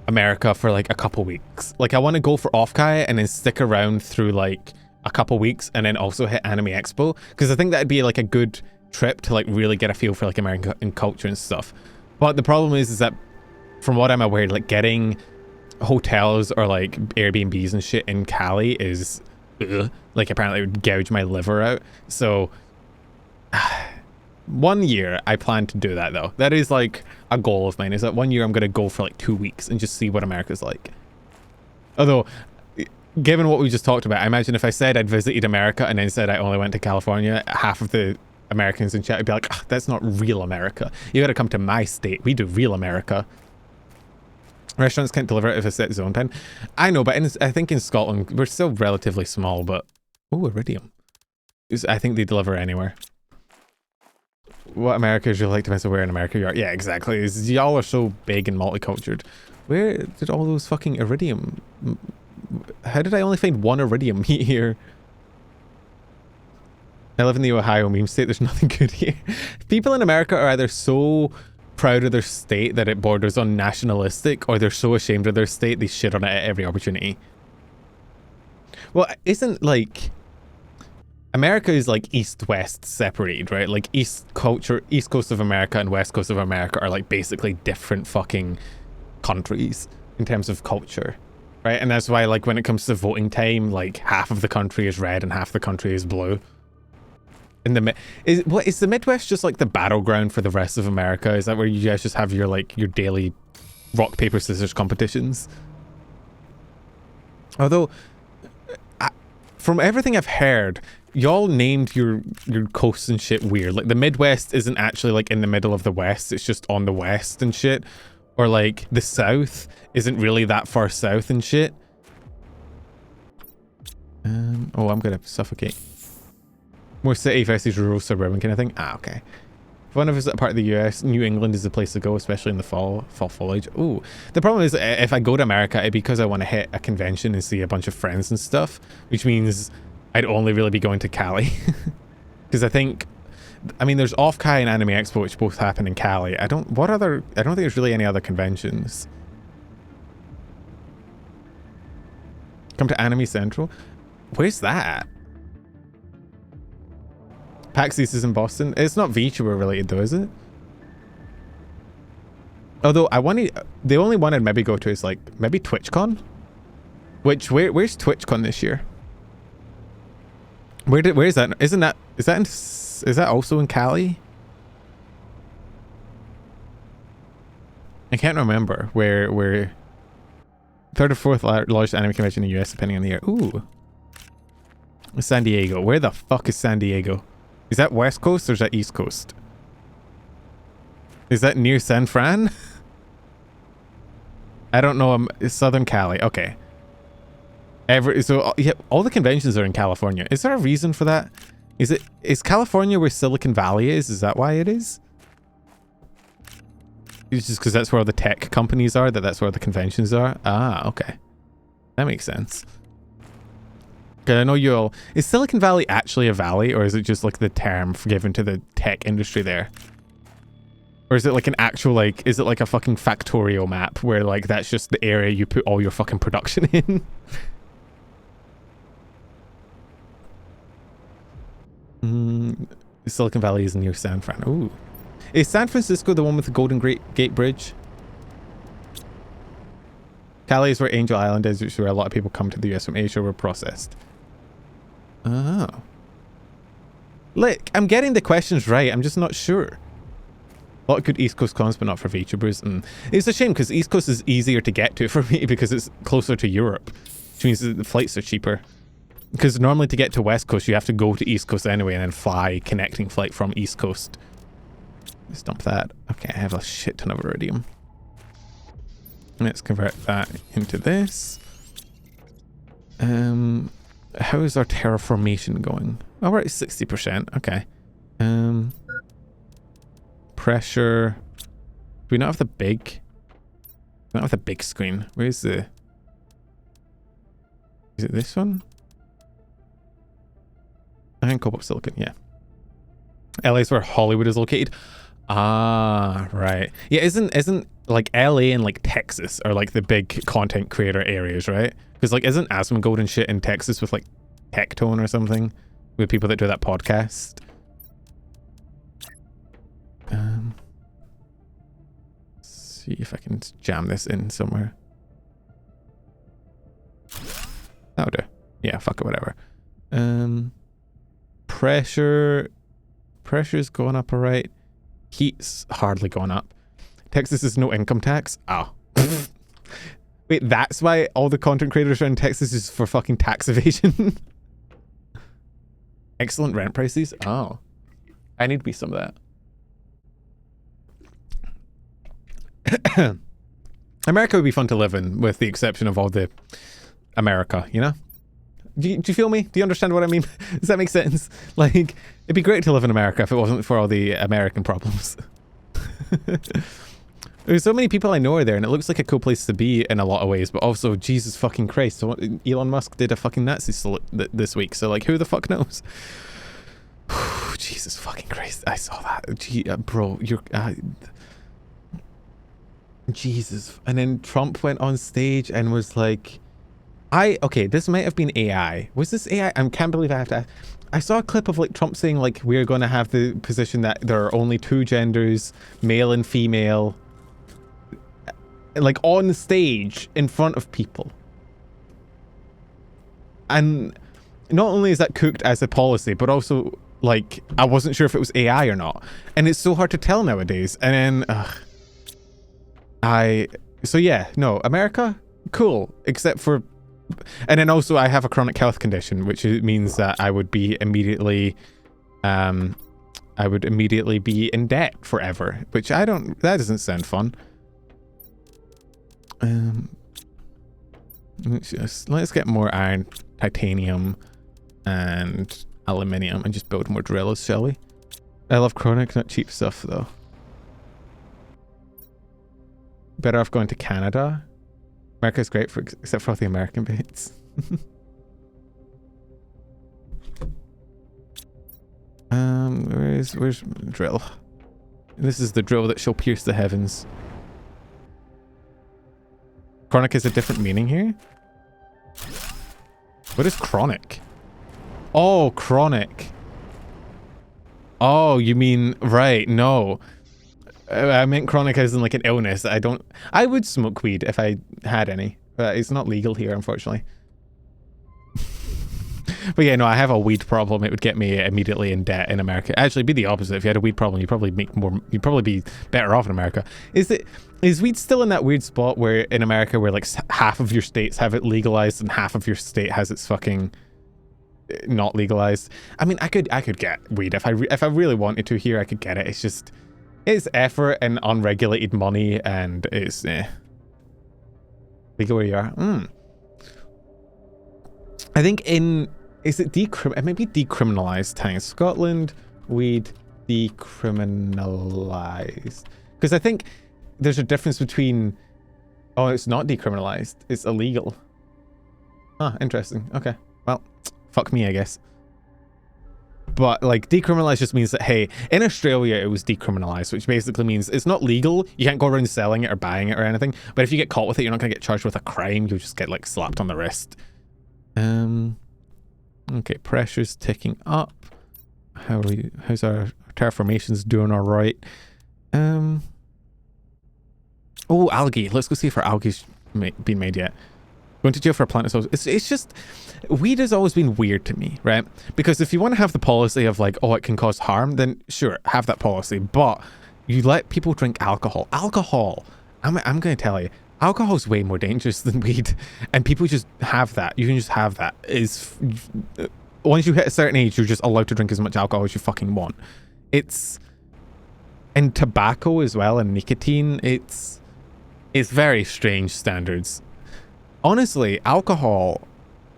America for like a couple weeks. Like I want to go for Offkai and then stick around through like a couple weeks and then also hit Anime Expo, because I think that'd be like a good trip to like really get a feel for like American culture and stuff. But the problem is that from what I'm aware, like getting hotels or like Airbnbs and shit in Cali is like apparently it would gouge my liver out. So 1 year I plan to do that though. That is like a goal of mine, is that 1 year I'm gonna go for like 2 weeks and just see what America's like. Although given what we just talked about, I imagine if I said I'd visited America and then said I only went to California, half of the Americans in chat would be like, oh, that's not real America. You gotta come to my state. We do real America. Restaurants can't deliver it if it's set zone time. I know, but I think in Scotland, we're still relatively small, but... Oh, Iridium. I think they deliver anywhere. What America is you like depends on where in America you are. Yeah, exactly. Y'all are so big and multicultural. Where did all those fucking Iridium... How did I only find one Iridium here? I live in the Ohio meme state. There's nothing good here. People in America are either so proud of their state that it borders on nationalistic, or they're so ashamed of their state they shit on it at every opportunity. Well, isn't like America is like east-west separated, right? Like east coast of America and west coast of America are like basically different fucking countries in terms of culture, right? And that's why like when it comes to voting time, like half of the country is red and half the country is blue. In the is the Midwest just like the battleground for the rest of America? Is that where you guys just have your like your daily rock paper scissors competitions? Although from everything I've heard, y'all named your coasts and shit weird. Like the Midwest isn't actually like in the middle of the West, it's just on the west and shit. Or like the South isn't really that far south and shit. Oh, I'm gonna suffocate. More city versus rural suburban kind of thing. Ah, okay. If one of us is a part of the US, New England is the place to go, especially in the fall foliage. Ooh. The problem is if I go to America, it'd be because I want to hit a convention and see a bunch of friends and stuff, which means I'd only really be going to Cali. Because I mean, there's Offkai and Anime Expo, which both happen in Cali. I don't think there's really any other conventions. Come to Anime Central? Where's that? PAX East is in Boston. It's not VTuber related though, is it? Although the only one I'd maybe go to is like maybe TwitchCon. Where's TwitchCon this year? Where is that? Is that also in Cali? I can't remember where third or fourth largest anime convention in the US depending on the year. Ooh. San Diego. Where the fuck is San Diego? Is that West Coast or is that East Coast? Is that near San Fran? I don't know. It's Southern Cali. Okay. So yeah, all the conventions are in California. Is there a reason for that? Is California where Silicon Valley is? Is that why it is? It's just because that's where all the tech companies are, that's where the conventions are? Ah, okay. That makes sense. I know is Silicon Valley actually a valley, or is it just like the term given to the tech industry there? Or is it like an actual like, is it like a fucking Factorio map where like that's just the area you put all your fucking production in? Silicon Valley is near San Fran. Ooh. Is San Francisco the one with the Golden Gate Bridge? Cali is where Angel Island is, which is where a lot of people come to the US from Asia were processed. Oh. Look, I'm getting the questions right. I'm just not sure. A lot of good East Coast cons, but not for VTubers. And it's a shame because East Coast is easier to get to for me because it's closer to Europe, which means that the flights are cheaper. Because normally to get to West Coast, you have to go to East Coast anyway and then fly connecting flight from East Coast. Let's dump that. Okay, I have a shit ton of Iridium. Let's convert that into this. How is our terraformation going? Oh, we're at 60%. Okay. pressure. Do we not have the big? We don't have the big screen. Where's the... Is it this one? I think cobalt silicon, yeah. LA is where Hollywood is located. Ah, right. Yeah, isn't like LA and like Texas are like the big content creator areas, right? Because like isn't Asmongold and shit in Texas with like Tectone or something? With people that do that podcast. Let's see if I can jam this in somewhere. That'll do. Yeah, fuck it, whatever. Pressure's going up alright. Heat's hardly going up. Texas is no income tax. Oh. Wait, that's why all the content creators around Texas is for fucking tax evasion? Excellent rent prices? Oh. I need to be some of that. America would be fun to live in, with the exception of all the America, you know? Do you feel me? Do you understand what I mean? Does that make sense? Like, it'd be great to live in America if it wasn't for all the American problems. There's so many people I know are there, and it looks like a cool place to be in a lot of ways, but also, Jesus fucking Christ, so Elon Musk did a fucking Nazi salute this week, so like, who the fuck knows? Jesus fucking Christ, I saw that. Gee, bro, you're... Jesus. And then Trump went on stage and was like... Okay, this might have been AI. Was this AI? I can't believe I have to... I saw a clip of like Trump saying like, we're going to have the position that there are only two genders, male and female, like on stage in front of people. And not only is that cooked as a policy, but also like, I wasn't sure if it was AI or not. And it's so hard to tell nowadays. And then, so yeah, no, America, cool, except for... And then also I have a chronic health condition, which means that I would be immediately, be in debt forever, which that doesn't sound fun. Let's get more iron, titanium, and aluminium, and just build more drillers, shall we? I love chronic, not cheap stuff though. Better off going to Canada. America's great except for all the American bits. Where's drill? This is the drill that shall pierce the heavens. Chronic is a different meaning here? What is chronic? Oh, chronic. Oh, you mean, right, no. I meant chronic as in like an illness. I would smoke weed if I had any, but it's not legal here, unfortunately. But yeah, no, I have a weed problem. It would get me immediately in debt in America. Actually, it'd be the opposite. If you had a weed problem, you'd probably be better off in America. Is weed still in that weird spot where in America where like half of your states have it legalized and half of your state has its fucking not legalized? I mean, I could get weed if I really wanted to here. I could get it. It's just... It's effort and unregulated money, and it's legal where you are. I think it may be decriminalized thanks. Scotland, weed, decriminalized. Because I think there's a difference between... Oh, it's not decriminalized. It's illegal. Ah, interesting. Okay. Well, fuck me, I guess. But like decriminalized just means that, hey, in Australia it was decriminalized, which basically means it's not legal. You can't go around selling it or buying it or anything. But if you get caught with it, you're not gonna get charged with a crime. You'll just get like slapped on the wrist. Okay, pressure's ticking up. How's our terraformations doing? All right. Oh, algae. Let's go see if our algae's been made yet. Going to jail for a plant is it's just... Weed has always been weird to me, right? Because if you want to have the policy of like, oh, it can cause harm, then sure, have that policy. But you let people drink alcohol. Alcohol, I'm going to tell you, alcohol is way more dangerous than weed. And people just have that. You can just have that. Once you hit a certain age, you're just allowed to drink as much alcohol as you fucking want. And tobacco as well, and nicotine, it's very strange standards. Honestly, alcohol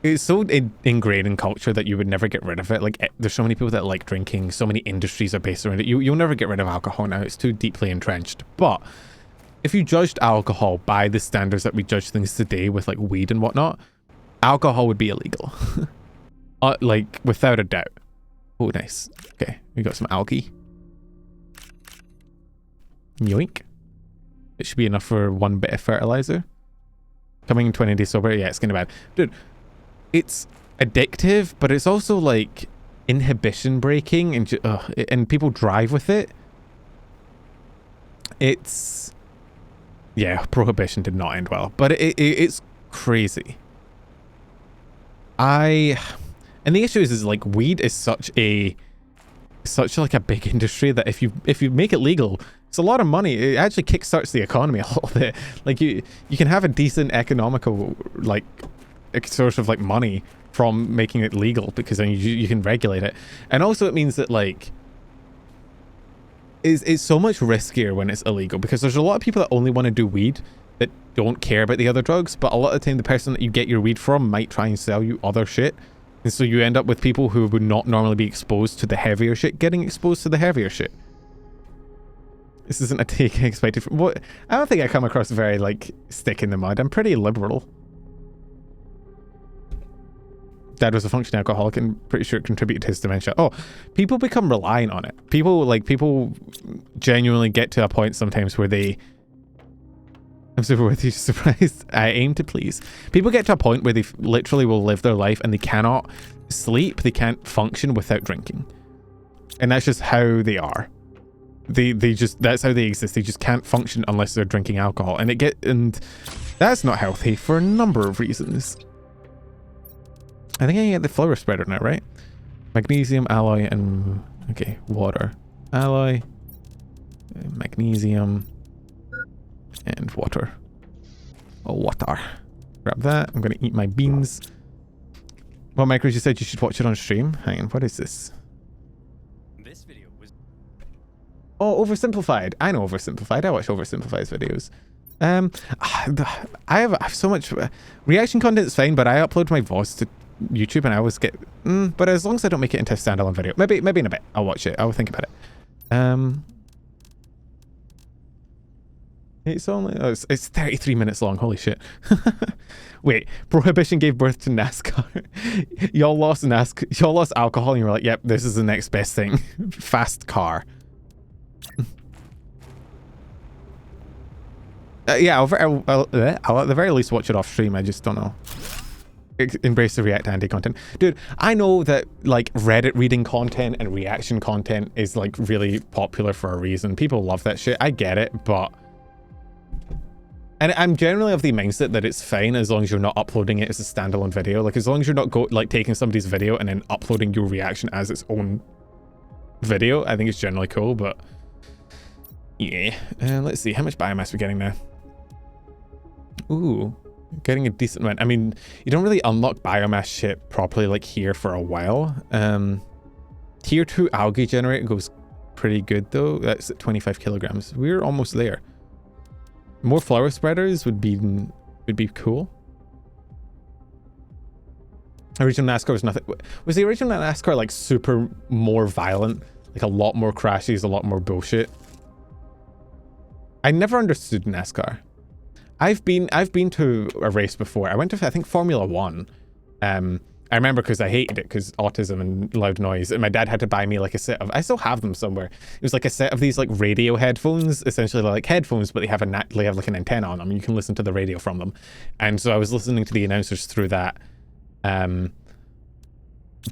it's so ingrained in culture that you would never get rid of it. Like, there's so many people that like drinking, so many industries are based around it. You'll never get rid of alcohol now. It's too deeply entrenched. But if you judged alcohol by the standards that we judge things today with like weed and whatnot, alcohol would be illegal. Like, without a doubt. Oh, nice. Okay, we got some algae. Yoink. It should be enough for 1 bit of fertilizer. Coming in 20 days sober, yeah, it's kind of bad. Dude, it's addictive, but it's also like inhibition breaking, and people drive with it. It's... yeah, prohibition did not end well, but it's crazy. And the issue is like weed is such like a big industry that if you make it legal, it's a lot of money. It actually kickstarts the economy a little bit. Like you can have a decent economical like source of like money from making it legal, because then you can regulate it. And also it means that like it's so much riskier when it's illegal, because there's a lot of people that only want to do weed that don't care about the other drugs, but a lot of the time the person that you get your weed from might try and sell you other shit, and so you end up with people who would not normally be exposed to the heavier shit getting exposed to the heavier shit. This isn't a take I expected from... what? I don't think I come across very like stick in the mud. I'm pretty liberal. Dad was a functioning alcoholic and pretty sure it contributed to his dementia. Oh, people become reliant on it. People genuinely get to a point sometimes where they... I'm super with you, surprised. I aim to please. People get to a point where they literally will live their life and they cannot sleep, they can't function without drinking. And that's just how they are. That's how they exist. They just can't function unless they're drinking alcohol. And that's not healthy for a number of reasons. I think I can get the flower spreader now, right? Magnesium, alloy, and... okay, water. Alloy, magnesium, and water. Oh, water. Grab that. I'm going to eat my beans. Well, Micros, you said you should watch it on stream. Hang on, what is this?
This video was...
oh, Oversimplified. I know Oversimplified. I watch Oversimplified's videos. I have so much... reaction content is fine, but I upload my VODs to YouTube and I always get... but as long as I don't make it into a standalone video. Maybe in a bit. I'll watch it. I'll think about it. It's only... oh, it's 33 minutes long. Holy shit. Wait, Prohibition gave birth to NASCAR. Y'all lost alcohol and you were like, yep, this is the next best thing. Fast car. Yeah, I'll at the very least watch it off stream. I just don't know. Embrace the React Andy content. Dude, I know that like Reddit reading content and reaction content is like really popular for a reason. People love that shit. I get it, but... and I'm generally of the mindset that it's fine as long as you're not uploading it as a standalone video. Like as long as you're not taking somebody's video and then uploading your reaction as its own video, I think it's generally cool, but... yeah. Let's see, how much biomass we're getting now? Ooh, getting a decent amount. I mean, you don't really unlock biomass shit properly like here for a while. Tier 2 algae generator goes pretty good though. That's at 25 kilograms. We're almost there. More flower spreaders would be cool. Original NASCAR was nothing. Was the original NASCAR like super more violent? Like a lot more crashes, a lot more bullshit? I never understood NASCAR. I've been to a race before. I went to, I think, Formula 1. I remember because I hated it because autism and loud noise. And my dad had to buy me like a set of, I still have them somewhere. It was like a set of these like radio headphones, essentially like headphones, but they have like an antenna on them. You can listen to the radio from them. And so I was listening to the announcers through that.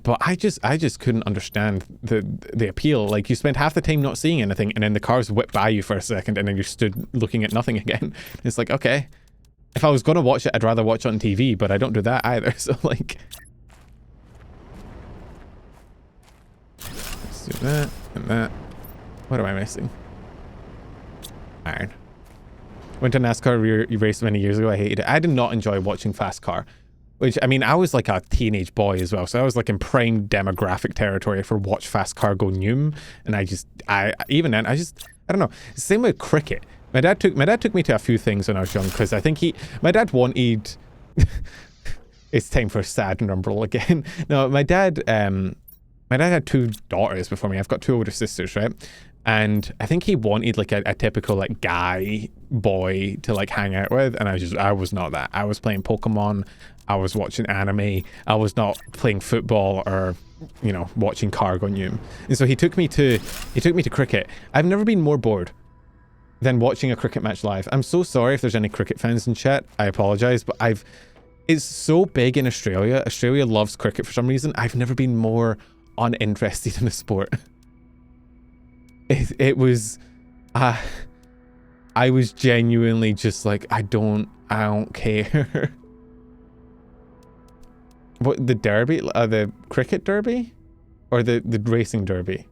But I just couldn't understand the appeal. Like you spend half the time not seeing anything and then the cars whip by you for a second and then you're stood looking at nothing again. It's like, okay, if I was going to watch it, I'd rather watch it on TV, but I don't do that either. So like, let's do that and that. What am I missing? Iron. Went to NASCAR race many years ago. I hated it. I did not enjoy watching fast car. Which, I mean, I was like a teenage boy as well, so I was like in prime demographic territory for watch fast car go noom, and even then, I don't know. Same with cricket. My dad took me to a few things when I was young, because I think my dad wanted, It's time for a sad number again. No, my dad had 2 daughters before me. I've got 2 older sisters, right? And I think he wanted like a typical like guy boy to like hang out with, and I was not that. I was playing Pokemon, I was watching anime, I was not playing football or, you know, watching Cargo Noom. And so he took me to cricket. I've never been more bored than watching a cricket match live. I'm so sorry if there's any cricket fans in chat. I apologize, but it's so big in Australia. Australia loves cricket for some reason. I've never been more uninterested in a sport. It was, I was genuinely just like, I don't care. What, the derby, the cricket derby, or the racing derby?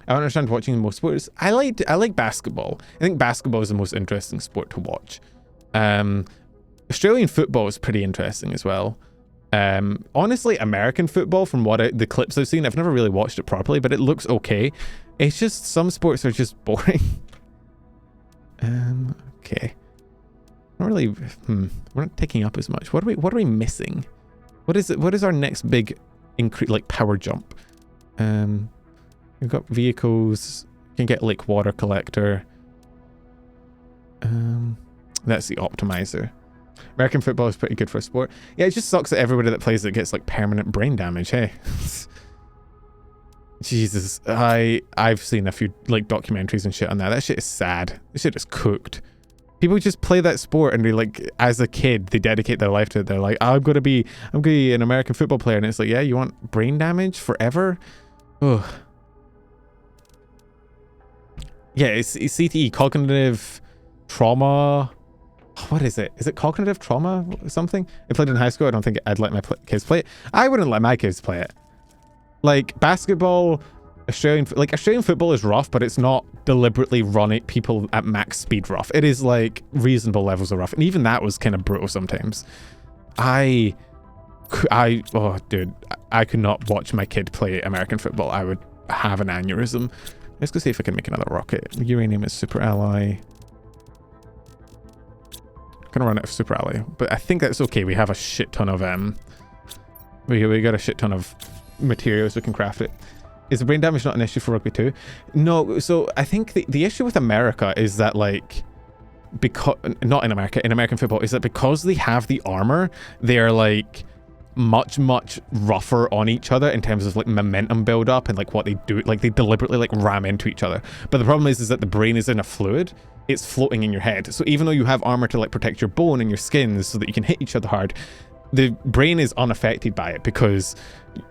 I don't understand watching most sports. I like basketball. I think basketball is the most interesting sport to watch. Australian football is pretty interesting as well. Honestly, American football, from the clips I've seen, I've never really watched it properly, but it looks okay. It's just some sports are just boring. Okay. Not really. We're not taking up as much. What are we missing? What is our next big increase, like power jump? We've got vehicles. You can get like water collector. That's the optimizer. American football is pretty good for a sport. Yeah, it just sucks that everybody that plays it gets like permanent brain damage, hey? Jesus, I've seen a few like documentaries and shit on that. That shit is sad. This shit is cooked. People just play that sport and they like, as a kid, they dedicate their life to it. They're like, I'm gonna be an American football player, and it's like, yeah, you want brain damage forever? Ugh. Yeah, it's CTE, cognitive trauma. What is it? Is it cognitive trauma or something? I played in high school. I don't think I'd let my kids play it. I wouldn't let my kids play it. Like basketball, Australian football is rough, but it's not deliberately running people at max speed rough. It is like reasonable levels of rough, and even that was kind of brutal sometimes. Oh dude, I could not watch my kid play American football. I would have an aneurysm. Let's go see if I can make another rocket. Uranium is super ally. Gonna run out of super ally, but I think that's okay. We have a shit ton of we got a shit ton of materials we can craft it. Is the brain damage not an issue for rugby too? No, so I think the issue with America is that like, because not in America, in American football, is that because they have the armor, they're like much rougher on each other in terms of like momentum build up and like what they do, like they deliberately like ram into each other. But the problem is that the brain is in a fluid. It's floating in your head. So even though you have armor to like protect your bone and your skins so that you can hit each other hard, the brain is unaffected by it because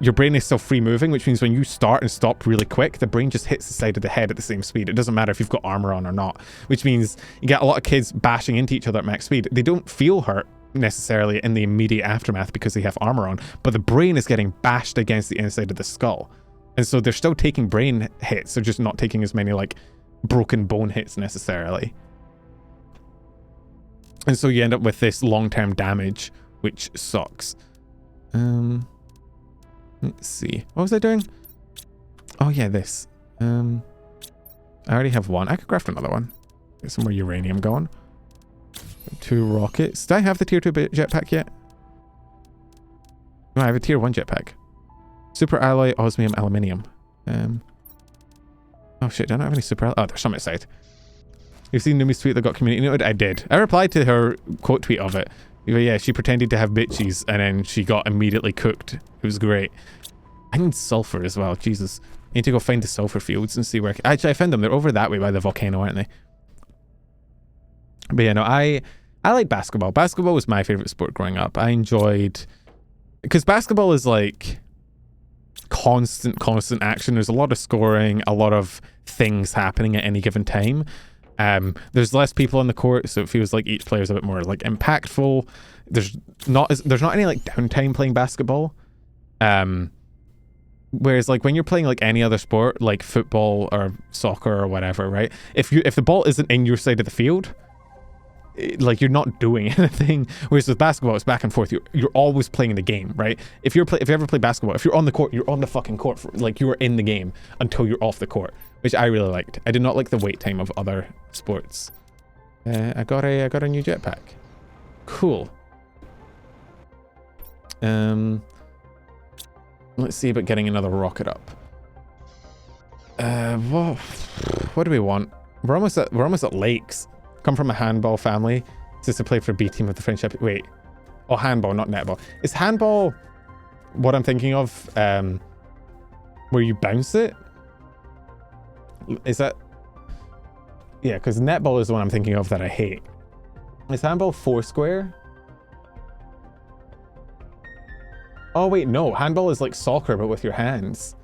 your brain is still free moving, which means when you start and stop really quick, the brain just hits the side of the head at the same speed. It doesn't matter if you've got armor on or not, which means you get a lot of kids bashing into each other at max speed. They don't feel hurt necessarily in the immediate aftermath because they have armor on, but the brain is getting bashed against the inside of the skull. And so they're still taking brain hits. They're just not taking as many like broken bone hits necessarily. And so you end up with this long-term damage, which sucks. Let's see. What was I doing? Oh yeah, this. I already have one. I could craft another one. Get some more uranium going. 2 rockets. Do I have the tier 2 jetpack yet? No, I have a tier 1 jetpack. Super alloy, osmium, aluminium. Oh shit, do I not have any super alloy? Oh, there's some outside. You've seen Numi's tweet that got community noted? I did. I replied to her quote tweet of it. But yeah, she pretended to have bitchies and then she got immediately cooked. It was great. I need sulfur as well. Jesus. I need to go find the sulfur fields and see where... Actually, I found them. They're over that way by the volcano, aren't they? But yeah, no, I like basketball. Basketball was my favorite sport growing up. I enjoyed... Because basketball is like... constant action. There's a lot of scoring, a lot of things happening at any given time. There's less people on the court, so it feels like each player is a bit more like impactful. There's not any like downtime playing basketball. Whereas like when you're playing like any other sport, like football or soccer or whatever, right? If the ball isn't in your side of the field, like you're not doing anything. Whereas with basketball, it's back and forth. You're always playing the game, right? If you ever play basketball, if you're on the court, you're on the fucking court. Like you are in the game until you're off the court, which I really liked. I did not like the wait time of other sports. I got a new jetpack. Cool. Let's see about getting another rocket up. What do we want? We're almost at lakes. Come from a handball family. Just to play for B team of the French. Wait. Oh, handball, not netball. Is handball what I'm thinking of? Where you bounce it? Is that? Yeah, because netball is the one I'm thinking of that I hate. Is handball Foursquare? Oh wait, no. Handball is like soccer, but with your hands.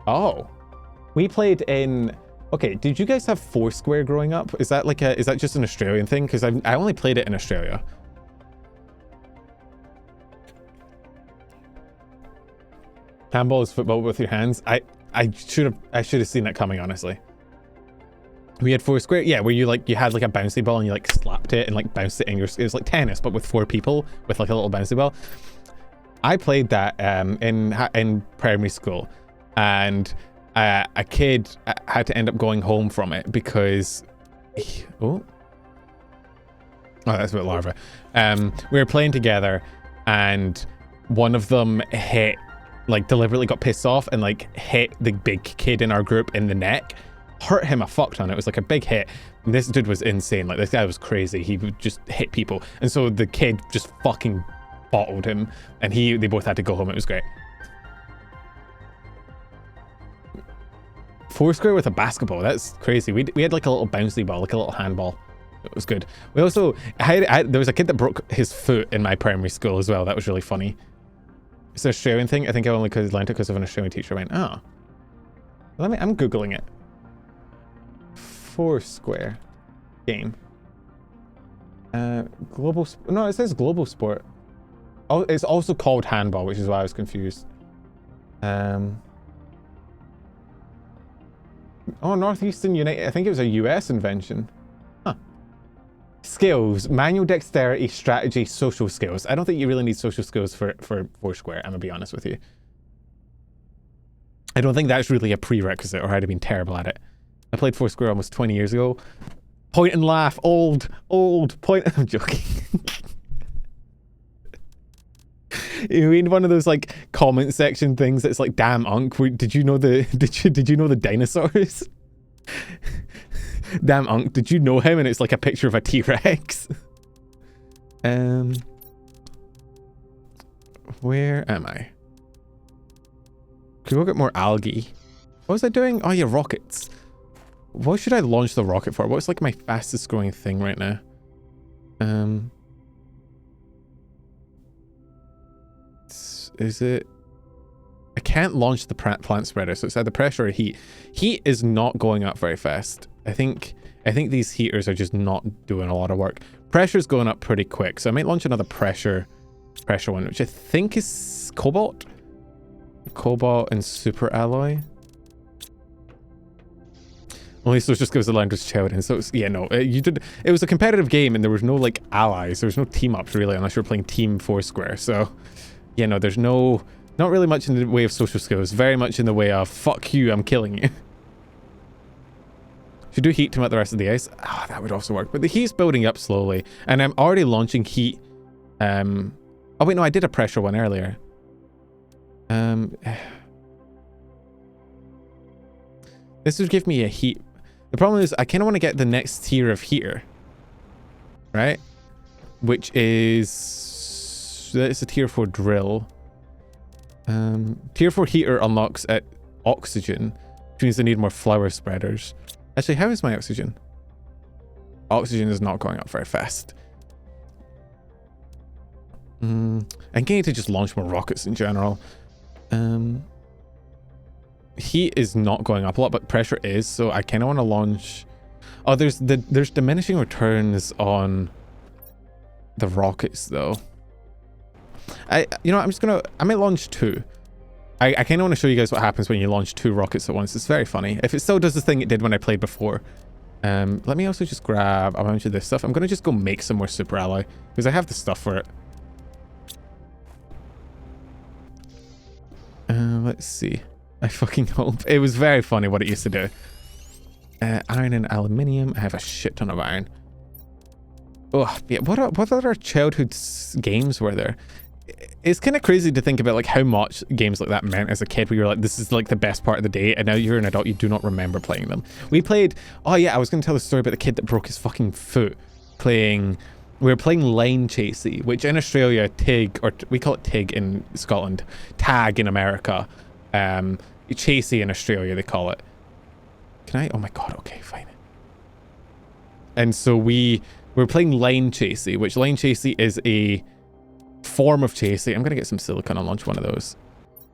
Oh. We played in... Okay, did you guys have Foursquare growing up? Is that like is that just an Australian thing? Because I only played it in Australia. Handball is football with your hands. I should have seen that coming, honestly. We had Foursquare, yeah, where you had like a bouncy ball and you like slapped it and like bounced it in your... It was like tennis, but with 4 people with like a little bouncy ball. I played that in primary school, and a kid had to end up going home from it because... Oh, that's a bit larva. We were playing together, and one of them deliberately got pissed off and like hit the big kid in our group in the neck. Hurt him a fuck ton. It was like a big hit. And this dude was insane. Like, this guy was crazy. He would just hit people. And so the kid just fucking bottled him, and they both had to go home. It was great. Foursquare with a basketball. That's crazy. We had like a little bouncy ball, like a little handball. It was good. We also there was a kid that broke his foot in my primary school as well. That was really funny. It's an Australian thing. I think I only learned it because of an Australian teacher. I went, oh. I'm Googling it. Foursquare game. Global. No, it says global sport. Oh, it's also called handball, which is why I was confused. Oh, Northeastern United. I think it was a US invention. Huh. Skills: manual dexterity, strategy, social skills. I don't think you really need social skills for Foursquare. I'm gonna be honest with you. I don't think that's really a prerequisite, or I'd have been terrible at it. I played Foursquare almost 20 years ago. Point and laugh. Old point. I'm joking. You mean one of those like comment section things that's like, damn Unc, did you know the dinosaurs? Damn Unc, did you know him? And it's like a picture of a T-Rex. Where am I? Can we get more algae? What was I doing? Oh yeah, rockets. What should I launch the rocket for? What's like my fastest growing thing right now? Is it... I can't launch the plant spreader, so it's either pressure or heat. Heat is not going up very fast. I think these heaters are just not doing a lot of work. Pressure's going up pretty quick, so I might launch another pressure one, which I think is cobalt and super alloy. Only so it just gives the language child, and so it's, yeah, no, it was a competitive game, and there was no like allies, there was no team ups really, unless you were playing Team Foursquare. So yeah, no, there's not really much in the way of social skills, very much in the way of fuck you, I'm killing you. Should do heat to melt the rest of the ice. Ah, that would also work, but the heat's building up slowly, and I'm already launching heat. Oh wait, no, I did a pressure one earlier. This would give me a heat. The problem is I kind of want to get the next tier of heater, right? Which is... It's a tier 4 drill. Tier 4 heater unlocks at oxygen, which means they need more flower spreaders. Actually, how is my oxygen? Oxygen is not going up very fast. I'm getting to just launch more rockets in general. Heat is not going up a lot, but pressure is, so I kind of want to launch... Oh, there's diminishing returns on the rockets though. I might launch 2. I kind of want to show you guys what happens when you launch 2 rockets at once. It's very funny. If it still does the thing it did when I played before. Let me also just grab a bunch of this stuff. I'm going to just go make some more super alloy because I have the stuff for it. Let's see. I fucking hope. It was very funny what it used to do. Iron and aluminium. I have a shit ton of iron. Oh, yeah. What other childhood games were there? it's kind of crazy to think about like how much games like that meant as a kid, where you're like, this is like the best part of the day, and now you're an adult, you do not remember playing them. We played, oh yeah, I was going to tell the story about the kid that broke his fucking foot playing, we were playing Line Chasey, which in Australia, TIG, or we call it TIG in Scotland, tag in America, Chasey in Australia they call it. Can I, oh my god, okay, fine. And so we were playing Line Chasey, which Line Chasey is a form of chasey. I'm gonna get some silicon and launch one of those.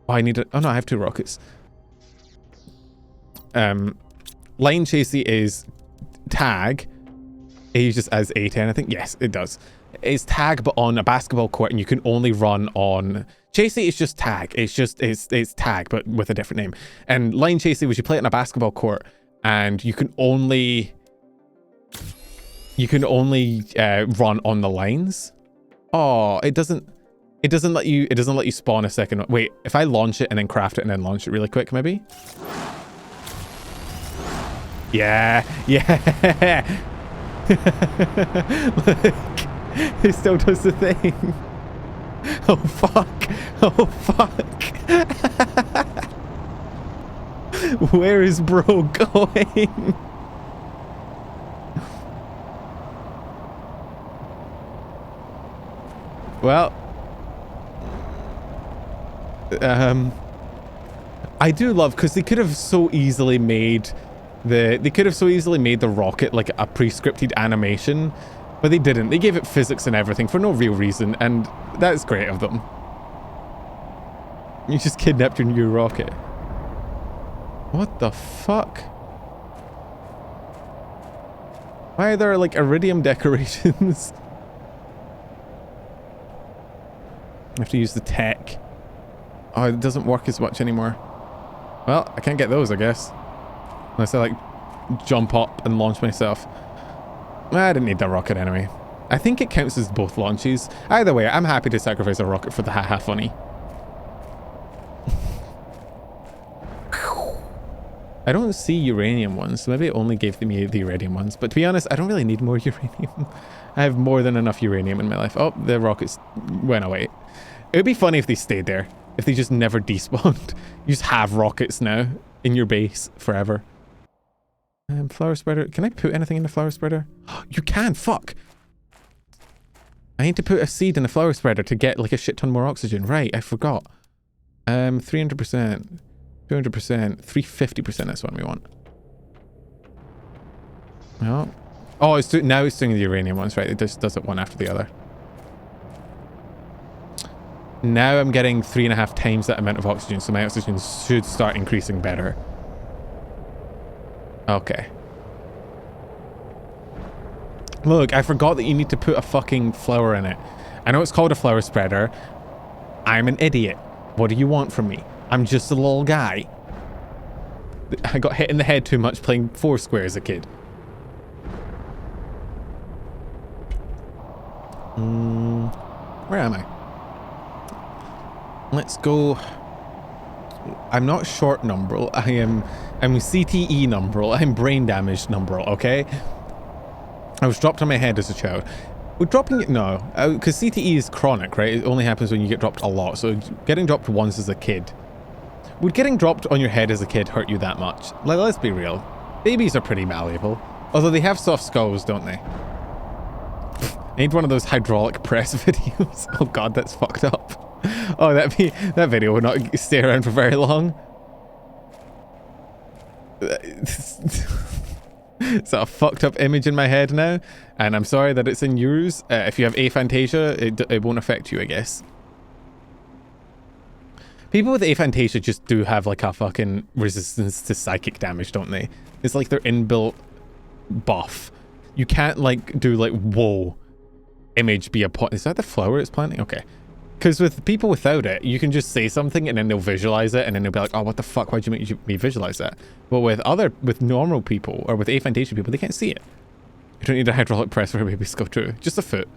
Oh, I need it. Oh no, I have 2 rockets. Line Chasey is tag. It uses as A10, I think. Yes, it does. It's tag, but on a basketball court, and you can only run on. Chasey is just tag. It's tag, but with a different name. And Line Chasey was you play it on a basketball court, and you can only run on the lines. Oh, it doesn't let you spawn a second. Wait, if I launch it and then craft it and then launch it really quick, maybe? Yeah. Look, it still does the thing. Oh fuck. Where is bro going? Well, I do love, because they could have so easily made the rocket like a pre-scripted animation, but they didn't. They gave it physics and everything for no real reason, and that's great of them. You just kidnapped your new rocket. What the fuck? Why are there like iridium decorations? I have to use the tech. Oh, it doesn't work as much anymore. Well, I can't get those, I guess. Unless I like jump up and launch myself. I didn't need that rocket anyway. I think it counts as both launches. Either way, I'm happy to sacrifice a rocket for the haha funny. I don't see uranium ones, so maybe it only gave me the iridium ones. But to be honest, I don't really need more uranium. I have more than enough uranium in my life. Oh, the rockets went away. It would be funny if they stayed there. If they just never despawned. You just have rockets now in your base forever. Flower spreader. Can I put anything in the flower spreader? You can, fuck! I need to put a seed in the flower spreader to get like a shit ton more oxygen. Right, I forgot. 300%. 200%, 350%, that's what we want. No. Oh, now it's doing the uranium ones, right? It just does it one after the other. Now I'm getting 3.5 times that amount of oxygen, so my oxygen should start increasing better. Okay. Look, I forgot that you need to put a fucking flower in it. I know it's called a flower spreader. I'm an idiot. What do you want from me? I'm just a little guy. I got hit in the head too much playing Foursquare as a kid. Where am I? Let's go. I'm not short numbral. I'm CTE numbral. I'm brain damaged numbral, okay? I was dropped on my head as a child. Would dropping it? No. Because CTE is chronic, right? It only happens when you get dropped a lot. So getting dropped once as a kid. Would getting dropped on your head as a kid hurt you that much? Like, let's be real. Babies are pretty malleable. Although they have soft skulls, don't they? I need one of those hydraulic press videos. Oh god, that's fucked up. Oh, that video would not stay around for very long. It's a fucked up image in my head now, and I'm sorry that it's in yours. If you have aphantasia, it won't affect you, I guess. People with aphantasia just do have like a fucking resistance to psychic damage, don't they? It's like their inbuilt buff. You can't like do like, whoa, image be a pot. Is that the flower it's planting? Okay. Because with people without it, you can just say something and then they'll visualize it and then they'll be like, oh, what the fuck? Why'd you make me visualize that? But with normal people or with aphantasia people, they can't see it. You don't need a hydraulic press for a baby's skull too. Just a foot.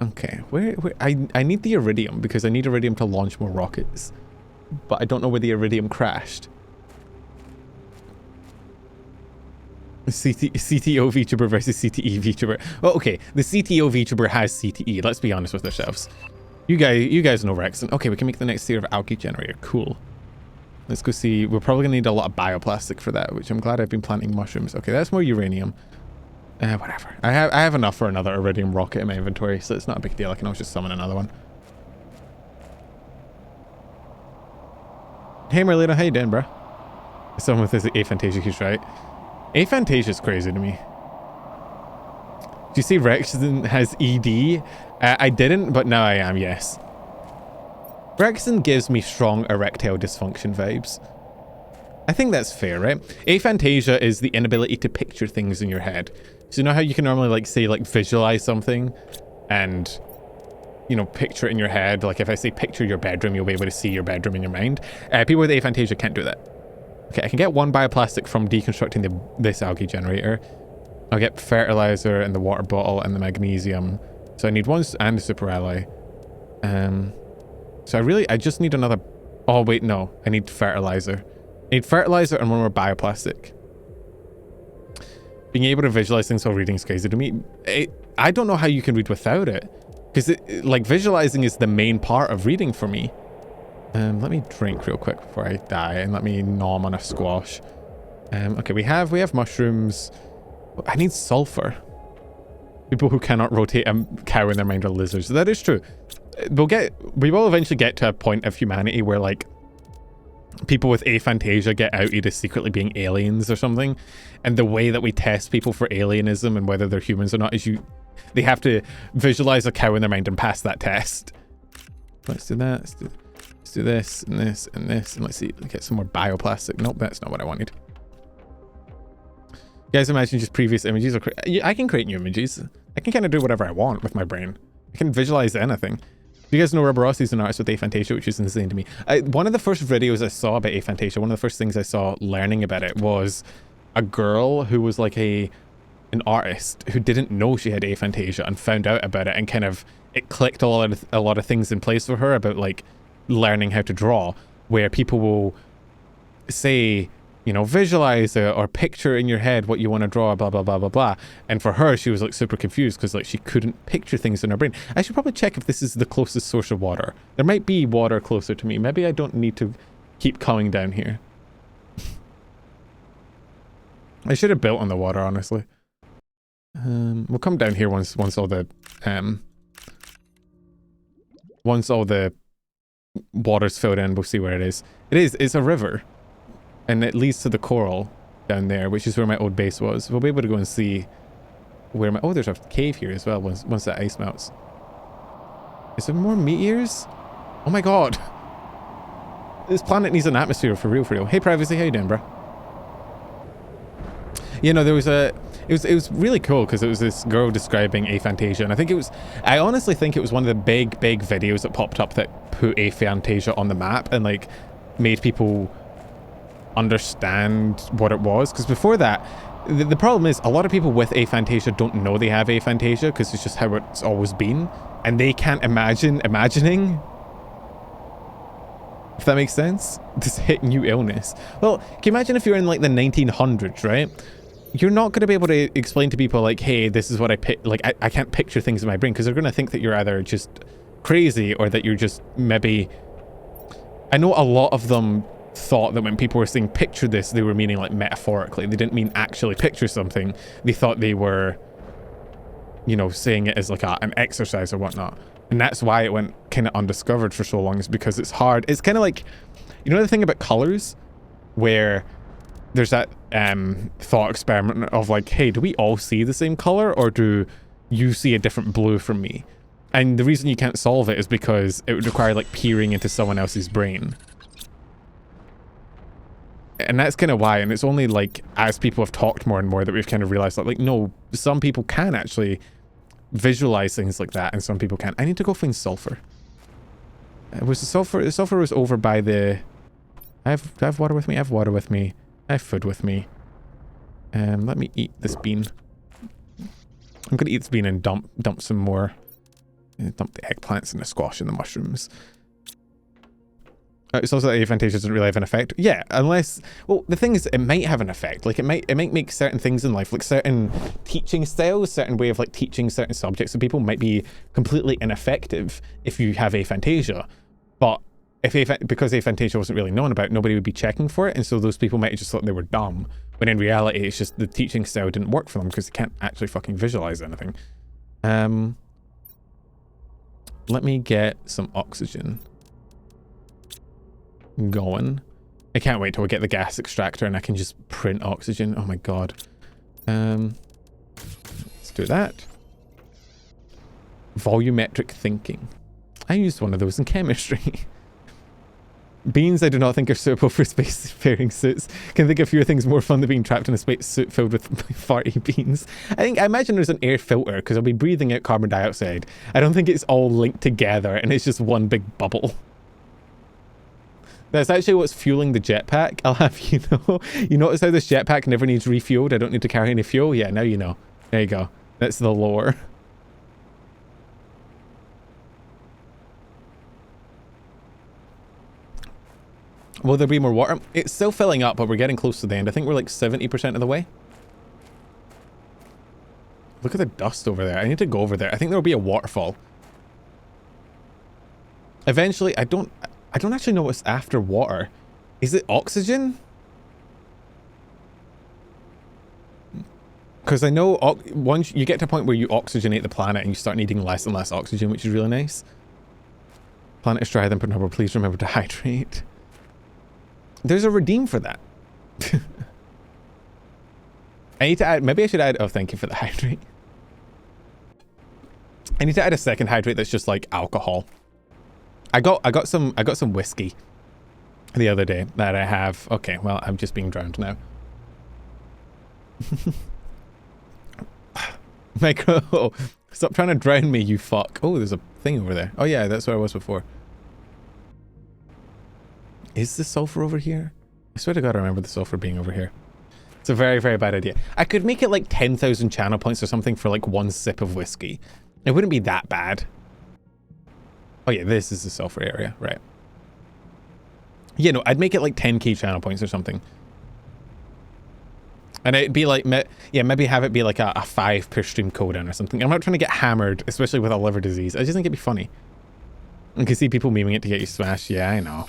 Okay, where I need the iridium because I need iridium to launch more rockets. But I don't know where the iridium crashed. CTO VTuber versus CTE VTuber. Well, okay, the CTO VTuber has CTE. Let's be honest with ourselves. You guys know Rex. Okay, we can make the next tier of algae generator. Cool. Let's go see. We're probably gonna need a lot of bioplastic for that, which I'm glad I've been planting mushrooms. Okay, that's more uranium. Whatever. I have enough for another iridium rocket in my inventory, so it's not a big deal. I can always just summon another one. Hey Marlena, how you doing, bro? Someone with this aphantasia, he's right. Aphantasia is crazy to me. Do you see Rexon has ED? I didn't, but now I am, yes. Rexon gives me strong erectile dysfunction vibes. I think that's fair, right? Aphantasia is the inability to picture things in your head. So you know how you can normally like say like visualize something and you know picture it in your head? Like if I say picture your bedroom, you'll be able to see your bedroom in your mind. People with aphantasia can't do that. Okay, I can get one bioplastic from deconstructing this algae generator. I'll get fertilizer and the water bottle and the magnesium. So I need one and the super alloy. So I just need another... Oh, wait, no. I need fertilizer. I need fertilizer and one more bioplastic. Being able to visualize things while reading is crazy to me. I don't know how you can read without it. Because, like, visualizing is the main part of reading for me. Let me drink real quick before I die, and let me nom on a squash. Okay, we have mushrooms. I need sulfur. People who cannot rotate a cow in their mind are lizards. That is true. We will eventually get to a point of humanity where like people with aphantasia get outed as secretly being aliens or something, and the way that we test people for alienism and whether they're humans or not is they have to visualize a cow in their mind and pass that test. Let's do that. Let's do this and this and this, and let's see. Let's get some more bioplastic. Nope, that's not what I wanted. You guys imagine just previous images? I can create new images. I can kind of do whatever I want with my brain. I can visualize anything. You guys know Roborossi is an artist with aphantasia, which is insane to me. One of the first videos I saw about aphantasia, one of the first things I saw learning about it was a girl who was like an artist who didn't know she had aphantasia and found out about it, and kind of it clicked a lot of things in place for her about like learning how to draw, where people will say, you know, visualize it or picture in your head what you want to draw, blah, blah, blah, blah, blah. And for her, she was like super confused because like she couldn't picture things in her brain. I should probably check if this is the closest source of water. There might be water closer to me. Maybe I don't need to keep coming down here. I should have built on the water, honestly. We'll come down here once all the water's filled in. We'll see where it is. It's a river. And it leads to the coral down there, which is where my old base was. We'll be able to go and see where my... Oh, there's a cave here as well once that ice melts. Is there more meteors? Oh my god. This planet needs an atmosphere for real, for real. Hey, Privacy, how you doing, bro? You know, there was a... It was really cool because it was this girl describing aphantasia, and I honestly think it was one of the big videos that popped up that put aphantasia on the map and like made people understand what it was. Because before that, the problem is a lot of people with aphantasia don't know they have aphantasia because it's just how it's always been, and they can't imagine imagining, if that makes sense, this hit new illness. Well, can you imagine if you're in like the 1900s, right? You're not going to be able to explain to people like, hey, this is what I can't picture things in my brain, because they're going to think that you're either just crazy or that you're just maybe... I know a lot of them thought that when people were saying picture this, they were meaning like metaphorically. They didn't mean actually picture something. They thought they were, you know, saying it as like an exercise or whatnot. And that's why it went kind of undiscovered for so long, is because it's hard. It's kind of like, you know the thing about colors, where there's that thought experiment of like, hey, do we all see the same color, or do you see a different blue from me? And the reason you can't solve it is because it would require like peering into someone else's brain. And that's kind of why, and it's only like as people have talked more and more that we've kind of realized that like, no, some people can actually visualize things like that and some people can't. I need to go find sulfur. Was the sulfur was over by the... Do I have water with me? I have water with me. I have food with me. Let me eat this bean. I'm gonna eat this bean and dump some more. Dump the eggplants and the squash and the mushrooms. It's also that aphantasia doesn't really have an effect. Yeah, unless, well, the thing is, it might have an effect. Like, it might make certain things in life, like certain teaching styles, certain way of like teaching certain subjects to people might be completely ineffective if you have aphantasia. But because aphantasia wasn't really known about, nobody would be checking for it, and so those people might have just thought they were dumb. When in reality, it's just the teaching style didn't work for them because they can't actually fucking visualize anything. Let me get some oxygen going. I can't wait till we get the gas extractor and I can just print oxygen. Oh my god. Let's do that. Volumetric thinking. I used one of those in chemistry. Beans I do not think are suitable for spacefaring suits. Can think of fewer things more fun than being trapped in a space suit filled with farty beans. I imagine there's an air filter because I'll be breathing out carbon dioxide. I don't think it's all linked together and it's just one big bubble. That's actually what's fueling the jetpack. I'll have you know. You notice how this jetpack never needs refueled? I don't need to carry any fuel? Yeah, now you know. There you go. That's the lore. Will there be more water? It's still filling up, but we're getting close to the end. I think we're like 70% of the way. Look at the dust over there. I need to go over there. I think there'll be a waterfall. Eventually, I don't actually know what's after water. Is it oxygen? Because I know once you get to a point where you oxygenate the planet and you start needing less and less oxygen, which is really nice. Planet is drier than per number. Please remember to hydrate. There's a redeem for that. I need to add, maybe I should add, oh, thank you for the hydrate. I need to add a second hydrate that's just like alcohol. I got some whiskey the other day that I have. Okay, well, I'm just being drowned now. Micro, stop trying to drown me, you fuck. Oh, there's a thing over there. Oh yeah, that's where I was before. Is the sulfur over here? I swear to God, I remember the sulfur being over here. It's a very, very bad idea. I could make it like 10,000 channel points or something for like one sip of whiskey. It wouldn't be that bad. Oh yeah, this is the sulfur area, right. Yeah, no, I'd make it like 10k channel points or something. And it'd be like, yeah, maybe have it be like a 5 per stream cooldown or something. I'm not trying to get hammered, especially with a liver disease. I just think it'd be funny. You can see people memeing it to get you smashed. Yeah, I know.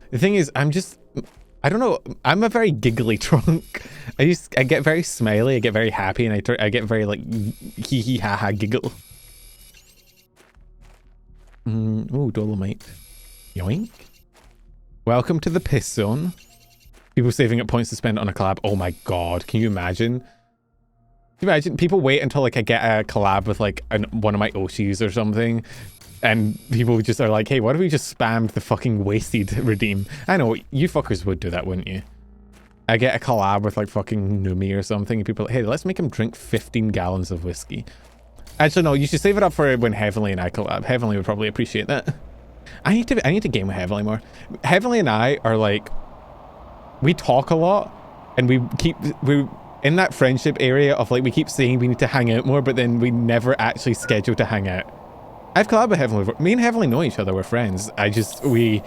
The thing is, I don't know, I'm a very giggly drunk. I get very smiley, I get very happy, and I get very like hee hee ha ha giggle. Oh, dolomite. Yoink. Welcome to the piss zone. People saving up points to spend on a collab. Oh my god, can you imagine? Can you imagine? People wait until like I get a collab with like one of my Oshis or something. And people just are like, hey, what if we just spammed the fucking wasted redeem? I know, you fuckers would do that, wouldn't you? I get a collab with like fucking Numi or something, and people are like, hey, let's make him drink 15 gallons of whiskey. Actually, no, you should save it up for when Heavenly and I collab. Heavenly would probably appreciate that. I need to game with Heavenly more. Heavenly and I are like, we talk a lot, and we're in that friendship area of like, we keep saying we need to hang out more, but then we never actually schedule to hang out. I've collabed with Heavenly before. Me and Heavenly know each other, we're friends. We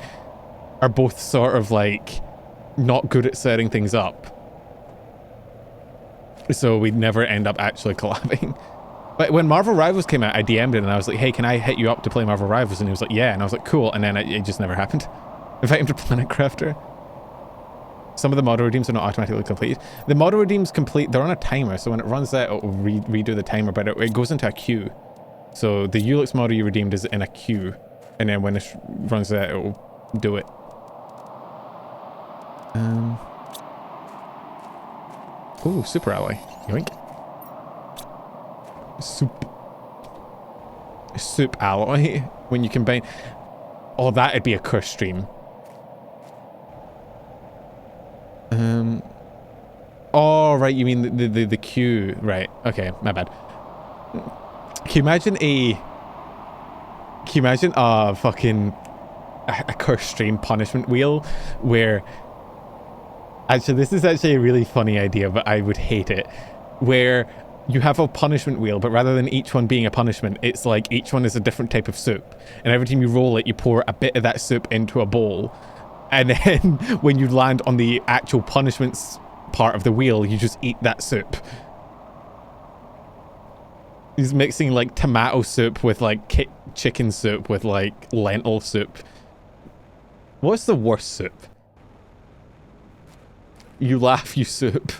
are both sort of like not good at setting things up. So we never end up actually collabing. But when Marvel Rivals came out, I DM'd it and I was like, hey, can I hit you up to play Marvel Rivals? And he was like, yeah. And I was like, cool. And then it just never happened. Invite him to Planet Crafter. Some of the model redeems are not automatically completed. The model redeems complete, they're on a timer. So when it runs out, it'll redo the timer, but it goes into a queue. So the Ulix model you redeemed is in a queue, and then when it runs out, it will do it. Oh, super alloy. Yoink. Soup alloy. When you combine... Oh, that'd be a curse stream. Oh, right, you mean the queue. Right, okay, my bad. Can you imagine a fucking a curse stream punishment wheel where actually this is actually a really funny idea, but I would hate it, where you have a punishment wheel, but rather than each one being a punishment, it's like each one is a different type of soup. And every time you roll it, you pour a bit of that soup into a bowl. And then when you land on the actual punishments part of the wheel, you just eat that soup. He's mixing like tomato soup with like chicken soup with like lentil soup. What's the worst soup? You laugh, you soup.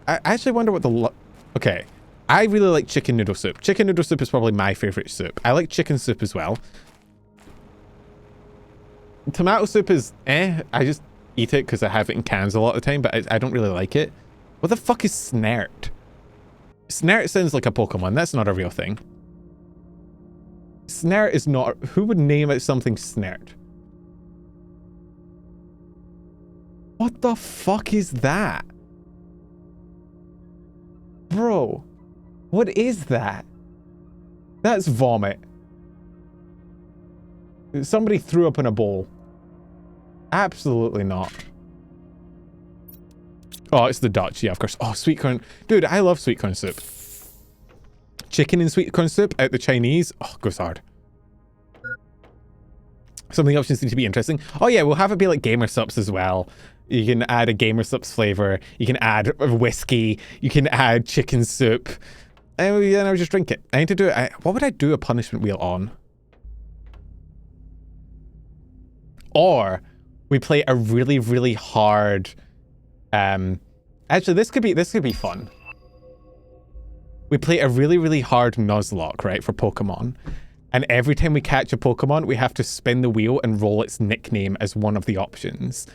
I actually wonder what the... Okay, I really like chicken noodle soup. Chicken noodle soup is probably my favorite soup. I like chicken soup as well. Tomato soup is I just eat it because I have it in cans a lot of the time, but I don't really like it. What the fuck is snert? Snert sounds like a Pokemon. That's not a real thing. Snert is not... Who would name it something snert? What the fuck is that? Bro, what is that? That's vomit. Somebody threw up in a bowl. Absolutely not. Oh, it's the Dutch. Yeah, of course. Oh, sweet corn. Dude, I love sweet corn soup. Chicken and sweet corn soup out the Chinese. Oh, goes hard. Some of the options seem to be interesting. Oh yeah, we'll have it be like gamer sups as well. You can add a gamer sups flavor. You can add whiskey. You can add chicken soup. And then I would just drink it. I need to do it. What would I do a punishment wheel on? Or we play a really, really hard... actually, this could be fun. We play a really, really hard Nuzlocke, right, for Pokemon. And every time we catch a Pokemon, we have to spin the wheel and roll its nickname as one of the options.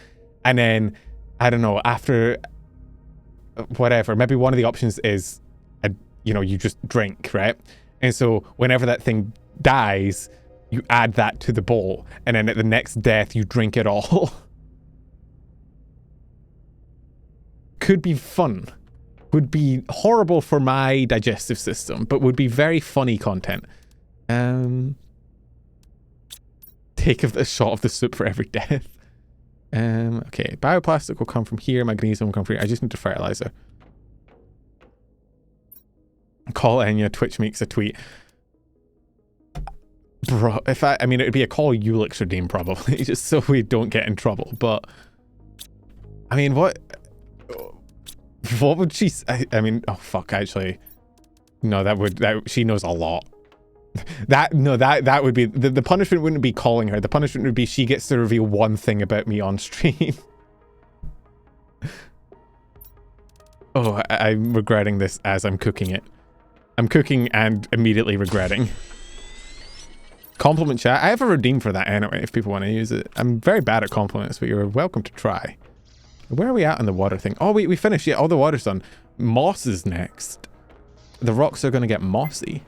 And then, I don't know, after whatever, maybe one of the options is, you know, you just drink, right? And so whenever that thing dies, you add that to the bowl. And then at the next death, you drink it all. Could be fun. Would be horrible for my digestive system, but would be very funny content. Take a shot of the soup for every death. Okay, bioplastic will come from here, magnesium will come from here. I just need to fertilizer. Call Enya, Twitch makes a tweet. Bro, if I mean, it would be a call Ulix redeem probably, just so we don't get in trouble, but... I mean, what would she... I mean, oh fuck, actually. No, she knows a lot. That would be... The punishment wouldn't be calling her. The punishment would be she gets to reveal one thing about me on stream. Oh, I'm regretting this as I'm cooking it. I'm cooking and immediately regretting. Compliment chat. I have a redeem for that anyway, if people want to use it. I'm very bad at compliments, but you're welcome to try. Where are we at on the water thing? Oh, we finished. Yeah, all the water's done. Moss is next. The rocks are going to get mossy.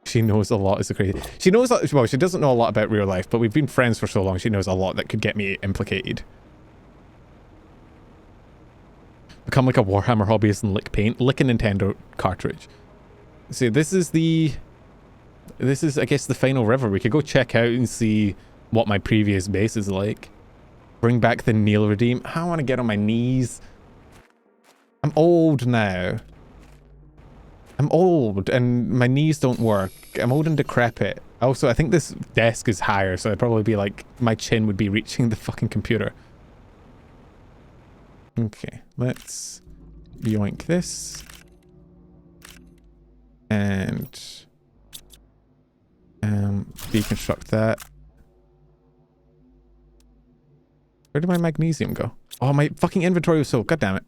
She knows a lot is the crazy. She knows, well, she doesn't know a lot about real life, but we've been friends for so long, she knows a lot that could get me implicated. Become like a Warhammer hobbyist and lick paint. Lick a Nintendo cartridge. See, this is, I guess, the final river. We could go check out and see what my previous base is like. Bring back the Neil redeem. I want to get on my knees. I'm old now. I'm old and my knees don't work. I'm old and decrepit. Also, I think this desk is higher, so I'd probably be like, my chin would be reaching the fucking computer. Okay, let's yoink this. And deconstruct that. Where did my magnesium go? Oh, my fucking inventory was full. God damn it.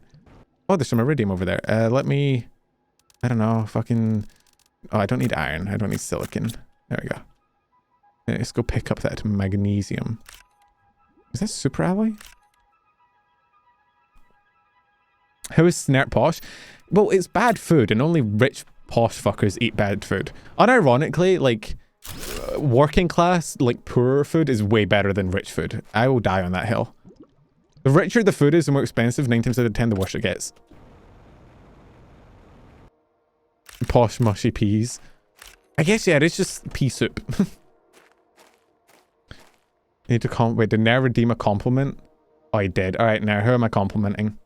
Oh, there's some iridium over there. Let me... I don't know, fucking... Oh, I don't need iron. I don't need silicon. There we go. Let's go pick up that magnesium. Is that super alloy? How is Snert posh? Well, it's bad food, and only rich posh fuckers eat bad food. Unironically, like, working class, like, poorer food is way better than rich food. I will die on that hill. The richer the food is, the more expensive, 9 times out of 10, the worse it gets. Posh mushy peas. I guess, yeah, it's just pea soup. Need to wait, did Nair redeem a compliment? Oh, he did. Alright, now who am I complimenting?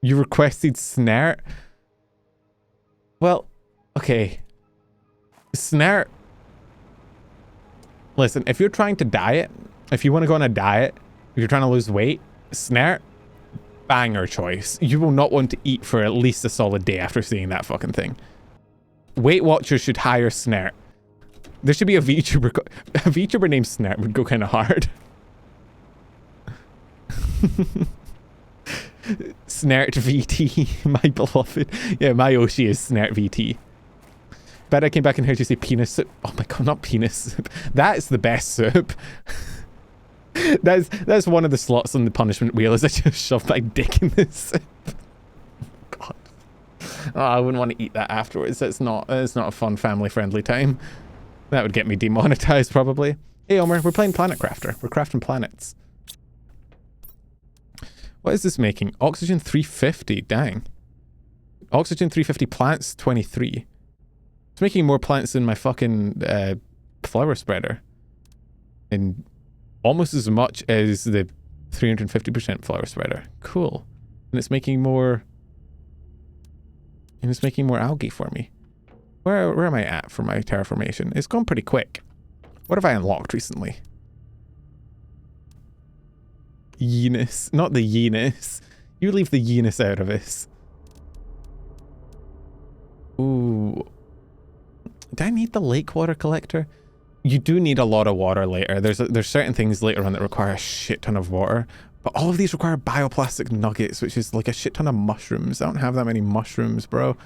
You requested snare? Well, okay. Snare. Listen, if you're trying to diet, if you want to go on a diet, if you're trying to lose weight, snare, banger choice. You will not want to eat for at least a solid day after seeing that fucking thing. Weight Watchers should hire Snare. There should be a VTuber. A VTuber named Snare would go kind of hard. Snert VT, my beloved. Yeah, my Oshi is Snert VT. Bet I came back and heard you say penis soup. Oh my god, not penis soup. That's the best soup. That's one of the slots on the punishment wheel, is I just shoved my dick in this soup. God. Oh, I wouldn't want to eat that afterwards. It's not a fun family-friendly time. That would get me demonetized probably. Hey Omer, we're playing Planet Crafter. We're crafting planets. What is this making? Oxygen 350, dang. Oxygen 350, plants 23. It's making more plants than my fucking flower spreader. And almost as much as the 350% flower spreader. Cool. And it's making more... And it's making more algae for me. Where am I at for my terraformation? It's gone pretty quick. What have I unlocked recently? Yenis. Not the Yenis. You leave the Yenis out of this. Ooh. Do I need the lake water collector? You do need a lot of water later. There's certain things later on that require a shit ton of water. But all of these require bioplastic nuggets, which is like a shit ton of mushrooms. I don't have that many mushrooms, bro.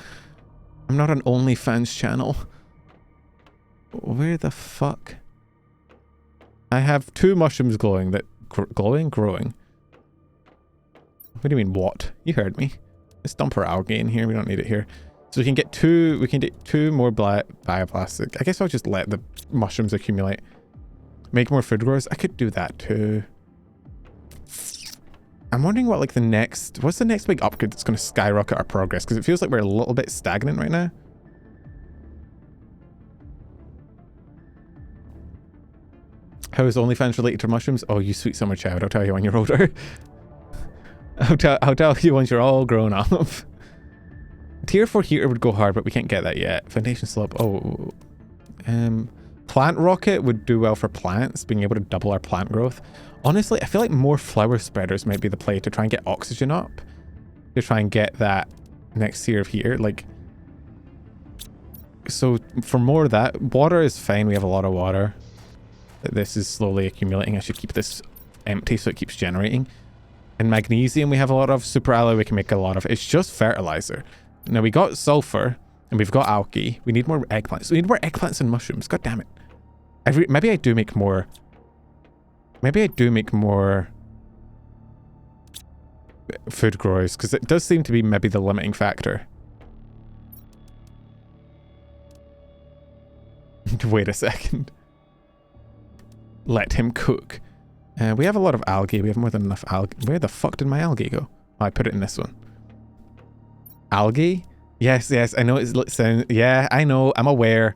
I'm not an OnlyFans channel. Where the fuck? I have 2 mushrooms glowing that... Growing? What do you mean, what? You heard me. Let's dump our algae in here. We don't need it here. So we can get 2... We can get 2 more bioplastic. I guess I'll just let the mushrooms accumulate. Make more food growers. I could do that too. I'm wondering what, like, the next... What's the next big upgrade that's going to skyrocket our progress? Because it feels like we're a little bit stagnant right now. How is OnlyFans related to mushrooms? Oh, you sweet summer child. I'll tell you when you're older. I'll tell you once you're all grown up. Tier 4 heater would go hard, but we can't get that yet. Foundation slope. Oh. Plant rocket would do well for plants, being able to double our plant growth. Honestly, I feel like more flower spreaders might be the play to try and get oxygen up. To try and get that next tier of heater. Like, so for more of that, water is fine. We have a lot of water. This is slowly accumulating. I should keep this empty so it keeps generating. And magnesium we have a lot of. Super alloy we can make a lot of. It's just fertilizer. Now we got sulfur and we've got algae. We need more eggplants. We need more eggplants and mushrooms. God damn it. Maybe I do make more. Maybe I do make more food growers, because it does seem to be maybe the limiting factor. Wait a second. Let him cook. We have a lot of algae. We have more than enough algae. Where the fuck did my algae go? Oh, I put it in this one. Algae? Yes, yes. I know it's sound. Yeah, I know. I'm aware.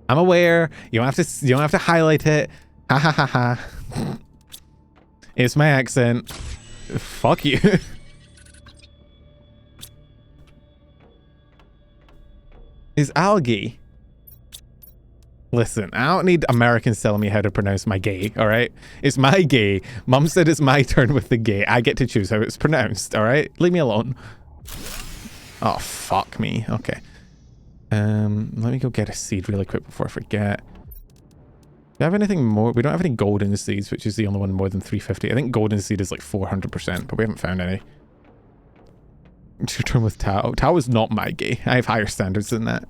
I'm aware. You don't have to highlight it. Ha ha ha ha. It's my accent. Fuck you. Is algae? Listen, I don't need Americans telling me how to pronounce my gay, alright? It's my gay. Mum said it's my turn with the gay. I get to choose how it's pronounced, alright? Leave me alone. Oh, fuck me. Okay. Let me go get a seed really quick before I forget. Do I have anything more? We don't have any golden seeds, which is the only one more than 350. I think golden seed is like 400%, but we haven't found any. It's your turn with Tao. Tao is not my gay. I have higher standards than that.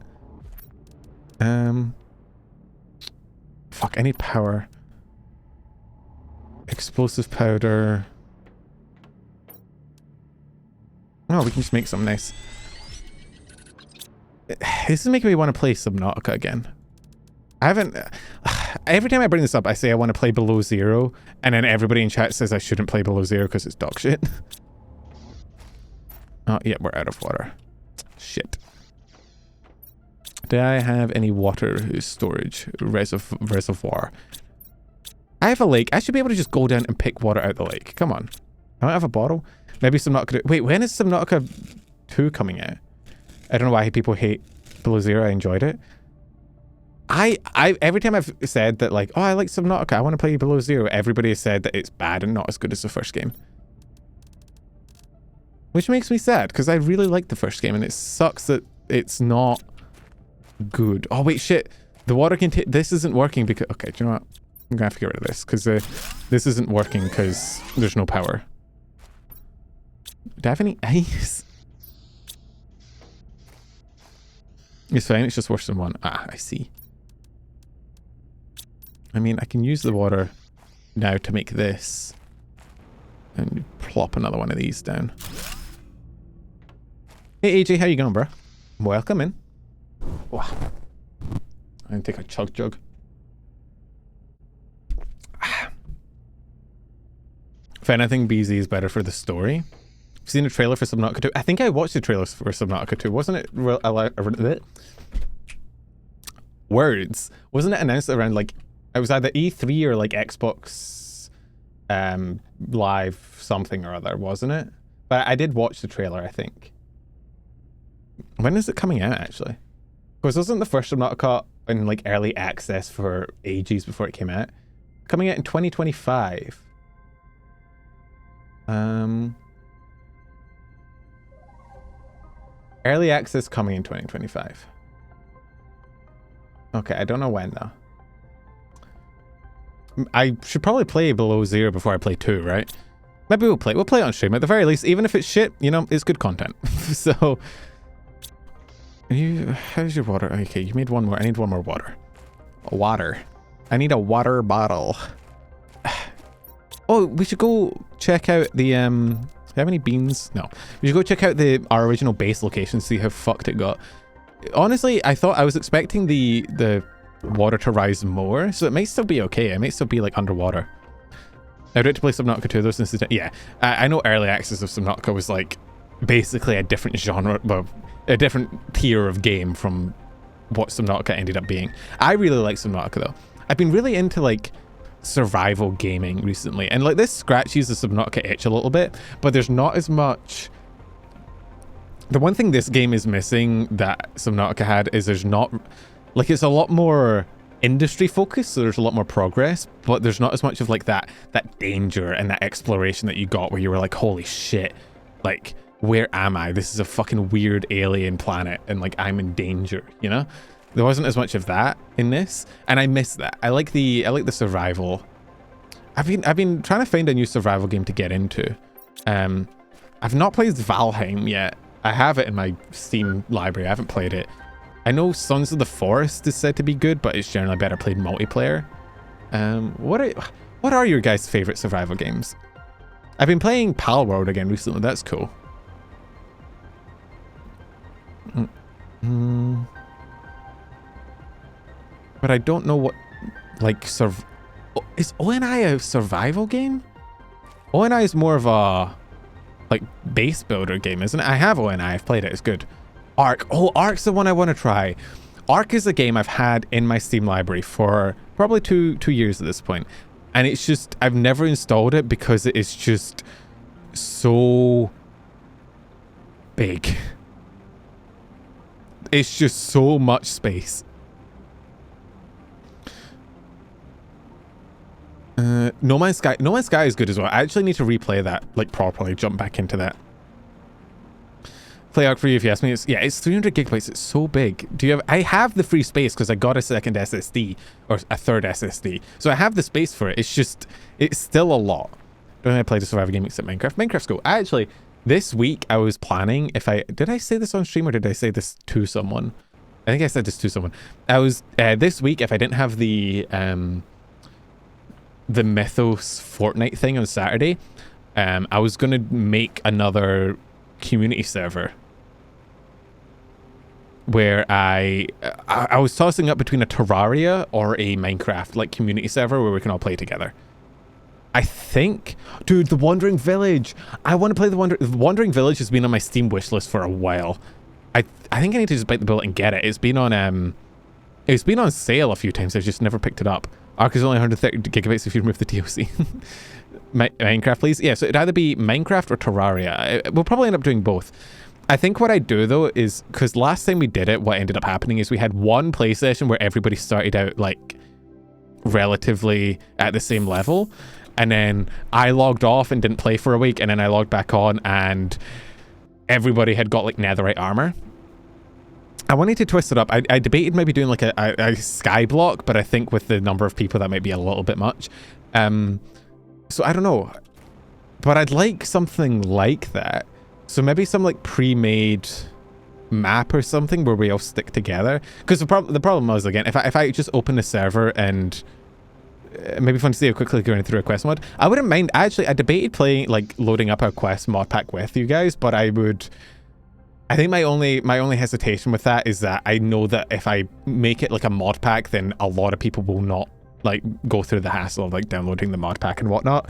Fuck, I need power. Explosive powder. Oh, we can just make something nice. This is making me want to play Subnautica again. I haven't... Every time I bring this up, I say I want to play Below Zero, and then everybody in chat says I shouldn't play Below Zero because it's dog shit. Oh, yeah, we're out of water. Shit. Do I have any water storage? Reservoir. I have a lake. I should be able to just go down and pick water out the lake. Come on. I don't have a bottle. Maybe Subnautica... Wait, when is Subnautica 2 coming out? I don't know why people hate Below Zero. I enjoyed it. I every time I've said that, like, oh, I like Subnautica, I want to play Below Zero, everybody has said that it's bad and not as good as the first game. Which makes me sad, because I really liked the first game, and it sucks that it's not good. Oh, wait, shit. The water can take... This isn't working because... Okay, do you know what? I'm going to have to get rid of this, because this isn't working because there's no power. Do I have any ice? It's fine, it's just worse than one. Ah, I see. I mean, I can use the water now to make this. And plop another one of these down. Hey AJ, how you going, bro? Welcome in. Wow. I'm gonna take a chug jug. If anything, BZ is better for the story. I've seen a trailer for Subnautica 2. I think I watched the trailer for Subnautica 2. Wasn't it words? Wasn't it announced around, like, it was either E3 or like Xbox Live something or other, wasn't it? But I did watch the trailer, I think. When is it coming out, actually? Because wasn't the first Subnautica in like early access for ages before it came out? Coming out in 2025. Early access coming in 2025. Okay, I don't know when though. I should probably play Below Zero before I play 2, right? Maybe we'll play it on stream at the very least. Even if it's shit, you know, it's good content. So, how's your water? Okay, you made one more. I need one more water. Water. I need a water bottle. Oh, we should go check out the, do you have any beans? No. We should go check out our original base location, see how fucked it got. Honestly, I was expecting the water to rise more, so it may still be okay. It may still be like underwater. I'd like to play Subnautica 2 though, since yeah, I know early access of Subnautica was like basically a different genre, well, a different tier of game from what Subnautica ended up being. I really like Subnautica though. I've been really into like survival gaming recently, and like this scratches the Subnautica itch a little bit, but there's not as much. The one thing this game is missing that Subnautica had is there's not, like, it's a lot more industry focused, so there's a lot more progress, but there's not as much of like that danger and that exploration that you got where you were like, holy shit, like, where am I? This is a fucking weird alien planet and like I'm in danger, you know? There wasn't as much of that in this, and I miss that. I like the survival. I've been trying to find a new survival game to get into. I've not played Valheim yet. I have it in my Steam library. I haven't played it. I know Sons of the Forest is said to be good, but it's generally better played multiplayer. What are your guys' favorite survival games? I've been playing Palworld again recently. That's cool. But I don't know what, like, is ONI a survival game? ONI is more of a, like, base builder game, isn't it? I have ONI. I've played it. It's good. Ark. Oh, Ark's the one I want to try. Ark is a game I've had in my Steam library for probably two years at this point. And it's just, I've never installed it because it is just so big. It's just so much space. No Man's Sky. No Man's Sky is good as well. I actually need to replay that, like, properly, jump back into that. Play Arc for you if you ask me. It's 300 gigabytes. It's so big. I have the free space because I got a second SSD or a third SSD. So I have the space for it. It's just, it's still a lot. Don't think I played a survival game except Minecraft. Minecraft's cool. Actually, this week I was planning did I say this on stream or did I say this to someone? I think I said this to someone. I was, this week, if I didn't have the Mythos Fortnite thing on Saturday, I was going to make another community server where I was tossing up between a Terraria or a Minecraft like community server where we can all play together. I think, dude, the Wandering Village. I want to play the Wandering Village. Has been on my Steam wish list for a while. I think I need to just bite the bullet and get it. It's been on sale a few times. I've just never picked it up. Arc is only 130 gigabytes if you remove the DLC. Minecraft, please. Yeah, so it'd either be Minecraft or Terraria. We'll probably end up doing both. I think what I do though is, because last time we did it, what ended up happening is we had one play session where everybody started out like relatively at the same level, and then I logged off and didn't play for a week, and then I logged back on and everybody had got like netherite armor. I wanted to twist it up. I debated maybe doing like a sky block, but I think with the number of people that might be a little bit much. So I don't know, but I'd like something like that. So maybe some like pre-made map or something where we all stick together. Because the problem was, again, if I just open the server and maybe fun to see how quickly going through a quest mod. I wouldn't mind. Actually, I debated playing like loading up a quest mod pack with you guys, but I think my only hesitation with that is that I know that if I make it like a mod pack, then a lot of people will not like go through the hassle of like downloading the mod pack and whatnot.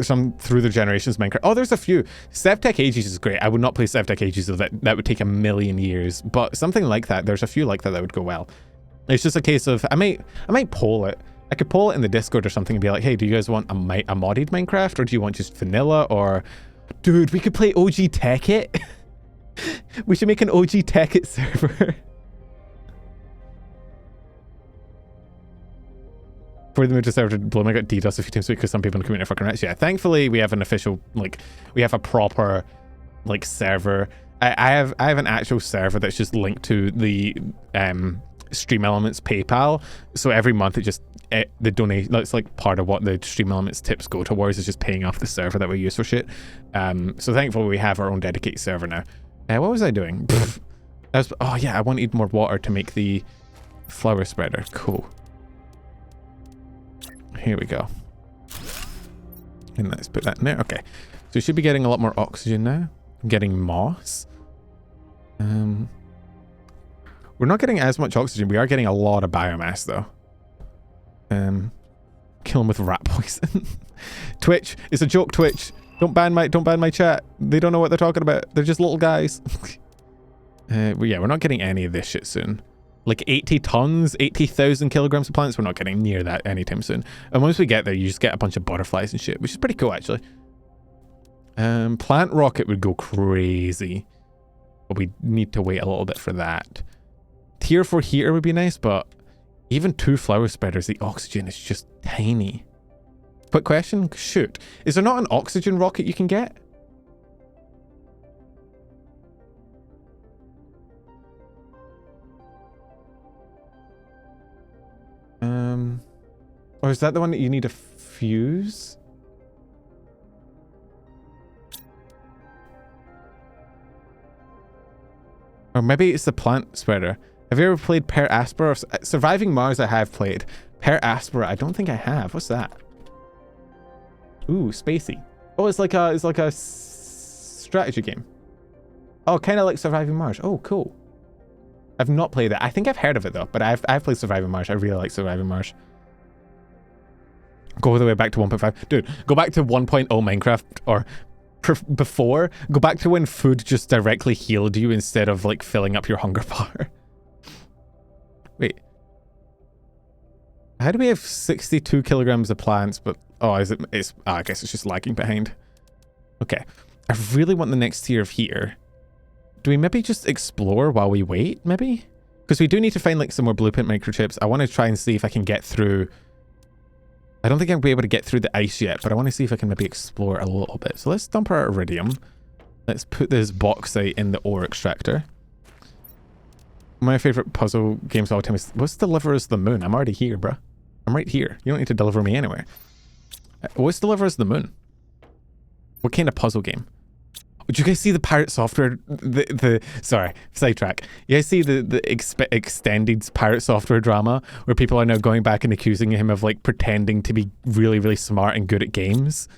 Some through the generations Minecraft. Oh, there's a few. Sevtech Ages is great. I would not play Sevtech Ages, though. That would take a million years. But something like that, there's a few like that would go well. It's just a case of I might poll it. I could poll it in the Discord or something and be like, hey, do you guys want a modded Minecraft, or do you want just vanilla? Or, dude, we could play OG Tech It. We should make an OG Tech It server. For the Mojo server to blow, I got DDoS a few times because some people in the community are fucking rich. Yeah, thankfully we have an official, like, we have a proper, like, server. I have an actual server that's just linked to the Stream Elements PayPal. So every month the donation, that's like part of what the Stream Elements tips go towards, is just paying off the server that we use for shit. So thankfully we have our own dedicated server now. What was I doing? Oh yeah, I wanted more water to make the flower spreader. Cool. Here we go. And let's put that in there. Okay. So we should be getting a lot more oxygen now. I'm getting moss. We're not getting as much oxygen. We are getting a lot of biomass though. Kill them with rat poison. Twitch. It's a joke, Twitch. Don't ban my chat. They don't know what they're talking about. They're just little guys. Well, yeah, we're not getting any of this shit soon. Like 80 tons, 80,000 kilograms of plants. We're not getting near that anytime soon. And once we get there, you just get a bunch of butterflies and shit, which is pretty cool, actually. Plant rocket would go crazy, but we need to wait a little bit for that. Tier 4 heater would be nice, but even 2 flower spreaders, the oxygen is just tiny. Quick question, shoot. Is there not an oxygen rocket you can get? Or is that the one that you need to fuse? Or maybe it's the plant spreader. Have you ever played Per Aspera? Surviving Mars I have played. Per Aspera, I don't think I have. What's that? Ooh, spacey. Oh, it's like a strategy game. Oh, kind of like Surviving Mars. Oh, cool. I've not played it. I think I've heard of it though, but I've played Surviving Mars. I really like Surviving Mars. Go all the way back to 1.5. Dude, go back to 1.0 Minecraft, or before. Go back to when food just directly healed you instead of like filling up your hunger bar. Wait. How do we have 62 kilograms of plants, but... Oh, I guess it's just lagging behind. Okay. I really want the next tier of heater. Do we maybe just explore while we wait, maybe? Because we do need to find like some more blueprint microchips. I want to try and see if I can get through... I don't think I'll be able to get through the ice yet, but I want to see if I can maybe explore a little bit. So let's dump our iridium. Let's put this bauxite in the ore extractor. My favorite puzzle games of all time is, what's Deliver Us the Moon? I'm already here, bruh. I'm right here. You don't need to deliver me anywhere. What's Deliver Us the Moon? What kind of puzzle game? Did you guys see the pirate software? Sorry, sidetrack. You guys see the extended pirate software drama where people are now going back and accusing him of like pretending to be really, really smart and good at games?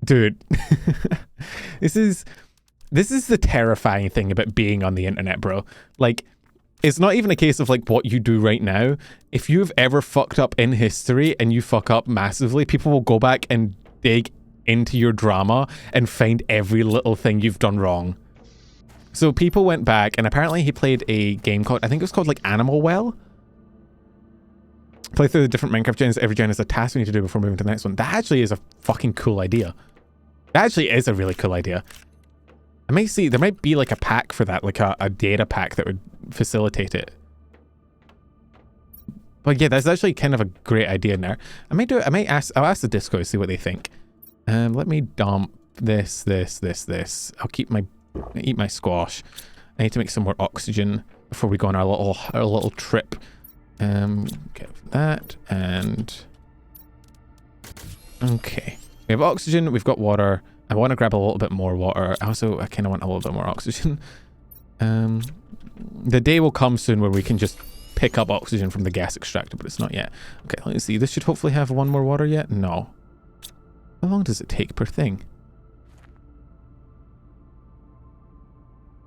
Dude, this is the terrifying thing about being on the internet, bro. Like, it's not even a case of like what you do right now. If you've ever fucked up in history and you fuck up massively, people will go back and dig into your drama and find every little thing you've done wrong. So people went back, and apparently he played a game called, I think it was called like Animal Well. Play through the different Minecraft gens. Every gen is a task we need to do before moving to the next one. That actually is a fucking cool idea. That actually is a really cool idea. I may see, there might be like a pack for that, like a data pack that would facilitate it. But yeah, that's actually kind of a great idea in there. I might do it, I'll ask the Discord, see what they think. Let me dump this. I'll eat my squash. I need to make some more oxygen before we go on our little trip. Get that, and okay. We have oxygen, we've got water. I want to grab a little bit more water. I kind of want a little bit more oxygen. The day will come soon where we can just pick up oxygen from the gas extractor, but it's not yet. Okay, let's see. This should hopefully have one more water yet. No. How long does it take per thing?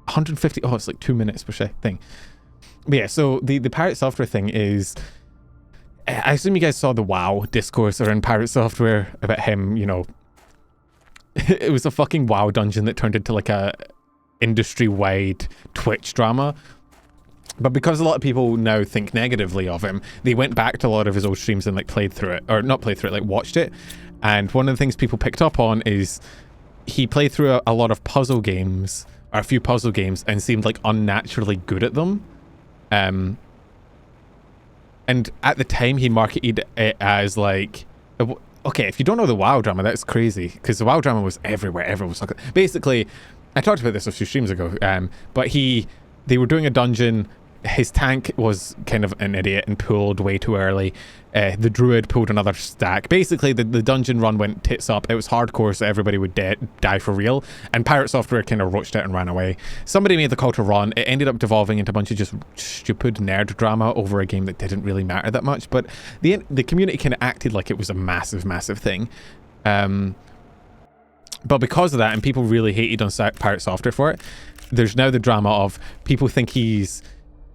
150. Oh, it's like 2 minutes per thing. But yeah, so the Pirate Software thing is, I assume you guys saw the WoW discourse around Pirate Software about him, you know, it was a fucking WoW dungeon that turned into like a industry-wide Twitch drama. But because a lot of people now think negatively of him, they went back to a lot of his old streams and like played through it, or not played through it, like watched it. And one of the things people picked up on is he played through a lot of puzzle games, or a few puzzle games, and seemed like unnaturally good at them. And at the time he marketed it as like, okay, if you don't know the WoW drama, that's crazy, because the WoW drama was everywhere. Everyone was talking. Basically, I talked about this a few streams ago, but they were doing a dungeon. His tank was kind of an idiot and pulled way too early. The druid pulled another stack. Basically, the dungeon run went tits up. It was hardcore, so everybody would die for real. And Pirate Software kind of roached out and ran away. Somebody made the call to run. It ended up devolving into a bunch of just stupid nerd drama over a game that didn't really matter that much. But the community kind of acted like it was a massive, massive thing. But because of that, and people really hated on Pirate Software for it, there's now the drama of people think he's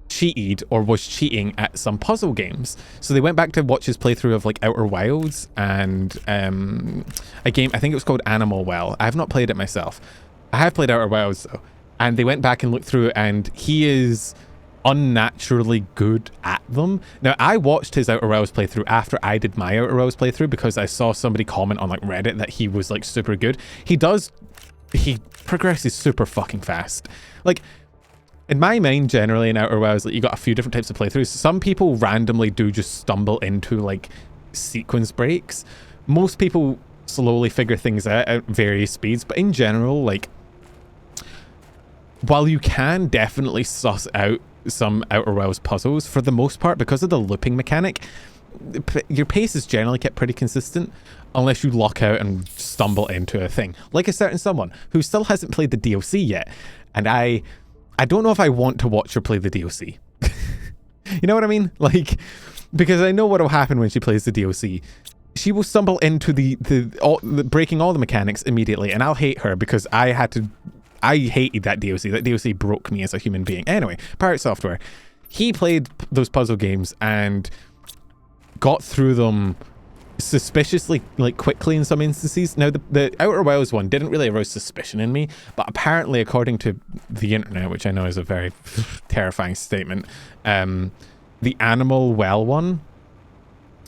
cheated or was cheating at some puzzle games. So they went back to watch his playthrough of like Outer Wilds and a game, I think it was called Animal Well. I have not played it myself. I have played Outer Wilds though. And they went back and looked through it, and he is unnaturally good at them. Now, I watched his Outer Wilds playthrough after I did my Outer Wilds playthrough because I saw somebody comment on like Reddit that he was like super good. He progresses super fucking fast. Like, in my mind, generally in Outer Wilds, like, you got a few different types of playthroughs. Some people randomly do just stumble into like sequence breaks. Most people slowly figure things out at various speeds, but in general, like, while you can definitely suss out some Outer Wilds puzzles, for the most part, because of the looping mechanic, your pace is generally kept pretty consistent unless you luck out and stumble into a thing. Like a certain someone who still hasn't played the DLC yet, and I don't know if I want to watch her play the DLC. You know what I mean? Like, because I know what will happen when she plays the DLC. She will stumble into the breaking all the mechanics immediately, and I'll hate her because I hated that DLC. That DLC broke me as a human being. Anyway, Pirate Software. He played those puzzle games and got through them suspiciously like quickly in some instances. Now the Outer Wilds one didn't really arouse suspicion in me, but apparently according to the internet, which I know is a very terrifying statement, the Animal Well one,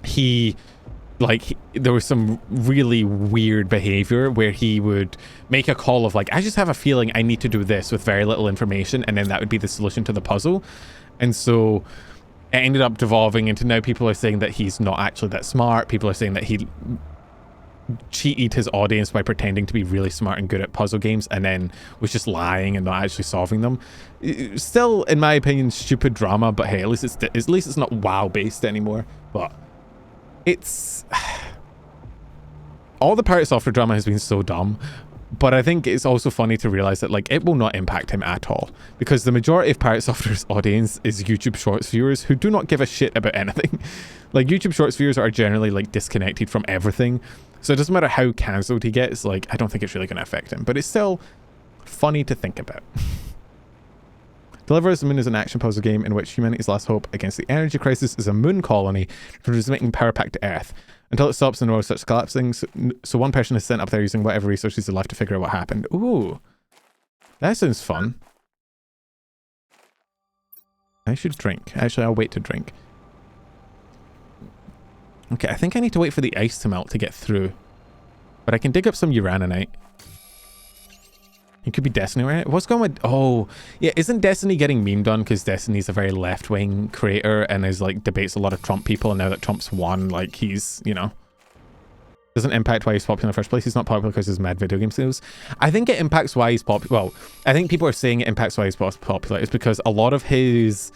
there was some really weird behavior where he would make a call of like, I just have a feeling I need to do this with very little information, and then that would be the solution to the puzzle. And so it ended up devolving into, now people are saying that he's not actually that smart. People are saying that he cheated his audience by pretending to be really smart and good at puzzle games and then was just lying and not actually solving them. Still, in my opinion, stupid drama, but hey, at least it's not WoW based anymore. But it's all the Pirate Software drama has been so dumb, but I think it's also funny to realize that like it will not impact him at all, because the majority of Pirate Software's audience is YouTube Shorts viewers who do not give a shit about anything. Like, YouTube Shorts viewers are generally like disconnected from everything, so it doesn't matter how cancelled he gets. Like, I don't think it's really going to affect him, but it's still funny to think about. Deliver Us the Moon is an action puzzle game in which humanity's last hope against the energy crisis is a moon colony transmitting power back to Earth. Until it stops and the world starts collapsing, so one person is sent up there using whatever resources are left to figure out what happened. Ooh, that sounds fun. I should drink. Actually, I'll wait to drink. Okay, I think I need to wait for the ice to melt to get through. But I can dig up some uraninite. It could be Destiny, right? What's going with... Oh, yeah, isn't Destiny getting memed on because Destiny's a very left-wing creator and is, like, debates a lot of Trump people, and now that Trump's won, like, he's, you know... Doesn't impact why he's popular in the first place. He's not popular because his mad video game skills. I think it impacts why he's popular. Well, I think people are saying it impacts why he's popular. It's because a lot of his...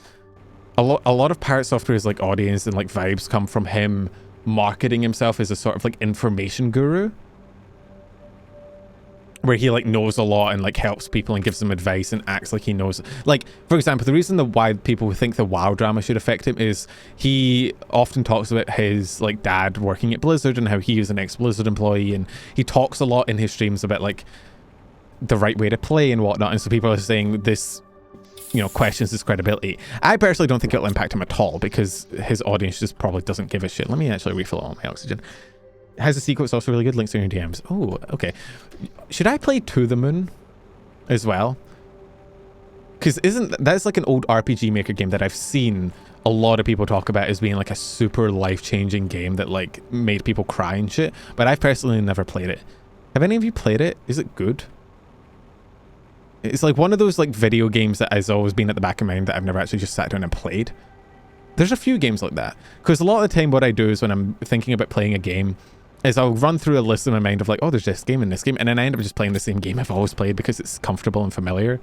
A lot of Parrot Software's, like, audience and, like, vibes come from him marketing himself as a sort of, like, information guru. Where he like knows a lot and like helps people and gives them advice and acts like he knows. Like, for example, the reason why people think the WoW drama should affect him is he often talks about his like dad working at Blizzard and how he is an ex-Blizzard employee, and he talks a lot in his streams about like the right way to play and whatnot, and so people are saying this, you know, questions his credibility. I personally don't think it'll impact him at all because his audience just probably doesn't give a shit. Let me actually refill all my oxygen. Has a sequence also really good. Links in your DMs. Oh, okay. Should I play To the Moon as well? Because that's like an old RPG Maker game that I've seen a lot of people talk about as being like a super life-changing game that like made people cry and shit. But I've personally never played it. Have any of you played it? Is it good? It's like one of those like video games that has always been at the back of my mind that I've never actually just sat down and played. There's a few games like that. Because a lot of the time what I do is when I'm thinking about playing a game is I'll run through a list in my mind of like, oh, there's this game and this game, and then I end up just playing the same game I've always played because it's comfortable and familiar.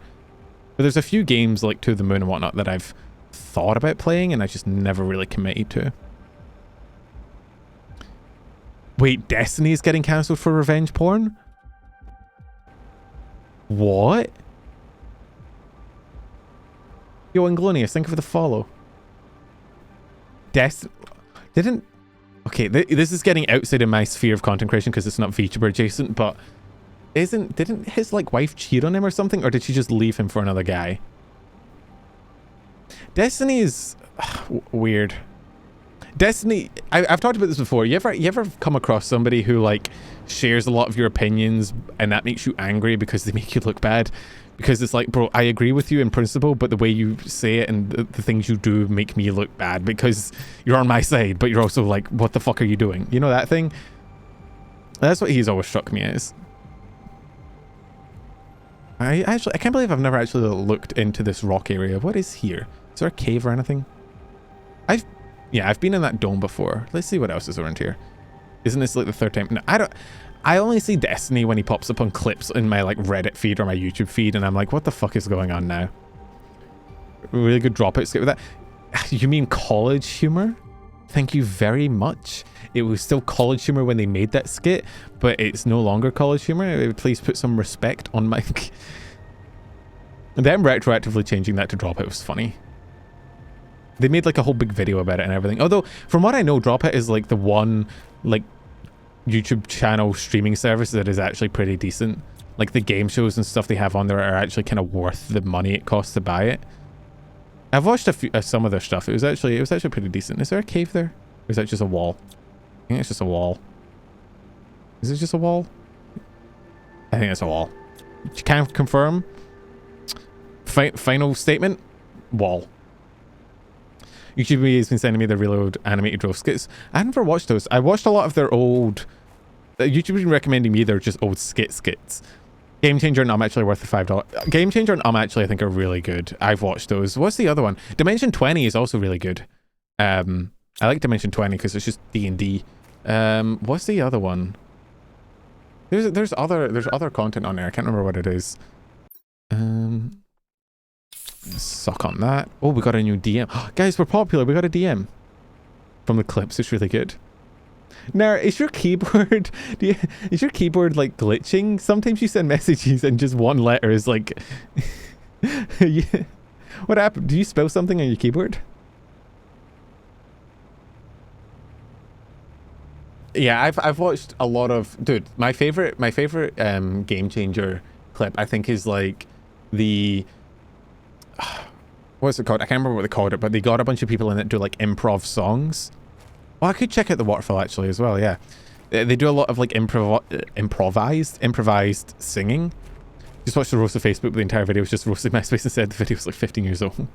But there's a few games like To the Moon and whatnot that I've thought about playing and I just never really committed to. Wait, Destiny is getting cancelled for revenge porn? What? Yo, Inglonious, thank you for the follow. Didn't... Okay, this is getting outside of my sphere of content creation because it's not VTuber adjacent, but didn't his like wife cheat on him or something, or did she just leave him for another guy? Destiny is weird. Destiny, I've talked about this before. You ever come across somebody who like shares a lot of your opinions and that makes you angry because they make you look bad? Because it's like, bro, I agree with you in principle, but the way you say it and the things you do make me look bad because you're on my side, but you're also like, what the fuck are you doing? You know that thing? That's what he's always struck me as. I can't believe I've never actually looked into this rock area. What is here? Is there a cave or anything? I've been in that dome before. Let's see what else is around here. Isn't this like the third time? No, I only see Destiny when he pops up on clips in my like Reddit feed or my YouTube feed, and I'm like, what the fuck is going on now? Really good dropout skit with that. You mean college humor? Thank you very much. It was still college humor when they made that skit, but it's no longer college humor. Please put some respect on my... Them retroactively changing that to Dropout was funny. They made like a whole big video about it and everything. Although, from what I know, Dropout is like the one like YouTube channel streaming service that is actually pretty decent. Like the game shows and stuff they have on there are actually kind of worth the money it costs to buy it. I've watched some of their stuff. It was actually pretty decent. Is there a cave there? Or is that just a wall? I think it's just a wall. Is it just a wall? I think it's a wall. You can't confirm. Final statement. Wall. YouTube has been sending me the Reload animated roast skits. I never watched those. I watched a lot of their old... YouTube has been recommending me their just old skits. Game Changer and I'm actually worth the $5. Game Changer and I'm actually I think are really good. I've watched those. What's the other one? Dimension 20 is also really good. I like Dimension 20 because it's just D&D. What's the other one? There's other content on there. I can't remember what it is. Suck on that. Oh, we got a new DM. Guys, we're popular. We got a DM from the clips. It's really good. Now, is your keyboard is your keyboard like glitching? Sometimes you send messages and just one letter is like what happened? Do you spell something on your keyboard? Yeah, I've watched a lot of... Dude, my favorite Game Changer clip I think is like the... What's it called? I can't remember what they called it, but they got a bunch of people in it do like improv songs. Oh, I could check out the waterfall actually as well, yeah. They do a lot of like improvised singing. Just watched the roast of Facebook, but the entire video was just roasting MySpace and said the video was like 15 years old.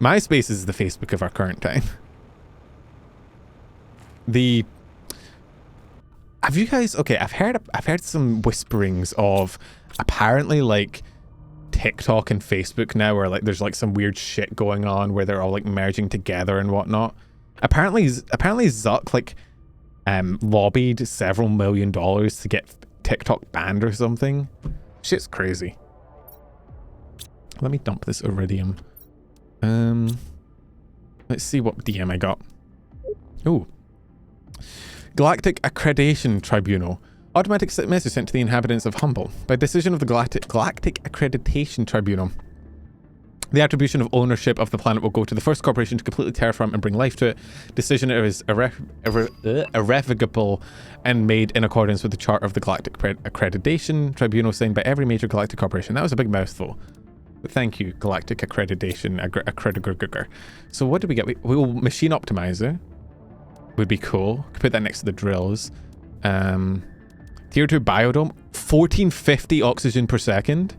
MySpace is the Facebook of our current time. the... Have you guys... Okay, I've heard some whisperings of apparently like TikTok and Facebook now where like there's like some weird shit going on where they're all like merging together and whatnot. Apparently Zuck like lobbied several $1 million to get TikTok banned or something. Shit's crazy. Let me dump this iridium. Let's see what DM I got. Ooh. Galactic Accreditation Tribunal. Automatic message sent to the inhabitants of Humble. By decision of the Galactic Accreditation Tribunal, the attribution of ownership of the planet will go to the first corporation to completely terraform and bring life to it. Decision is irrevocable and made in accordance with the Charter of the Galactic Accreditation Tribunal signed by every major galactic corporation. That was a big mouthful. But thank you, Galactic Accreditation. So what do we get? We will Machine Optimizer. Would be cool. Could put that next to the drills. Tier 2 Biodome. 1450 oxygen per second.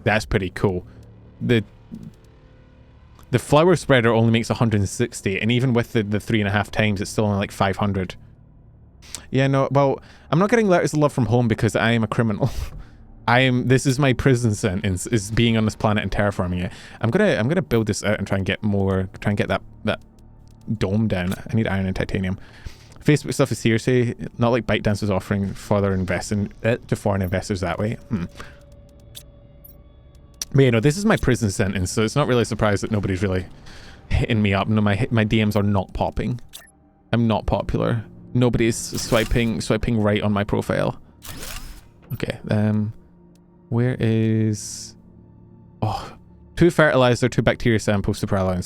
That's pretty cool. The flower spreader only makes 160, and even with the 3.5 times, it's still only like 500. Yeah, no, well, I'm not getting letters of love from home because I am a criminal. This is my prison sentence, is being on this planet and terraforming it. I'm gonna build this out and try and get that dome down. I need iron and titanium. Facebook stuff is hearsay, not like ByteDance is offering further investing to foreign investors that way. But you know, this is my prison sentence, so it's not really a surprise that nobody's really hitting me up. No, my DMs are not popping. I'm not popular. Nobody's swiping right on my profile. Okay, where is... Oh, 2 fertilizer, 2 bacteria samples, superalloy, and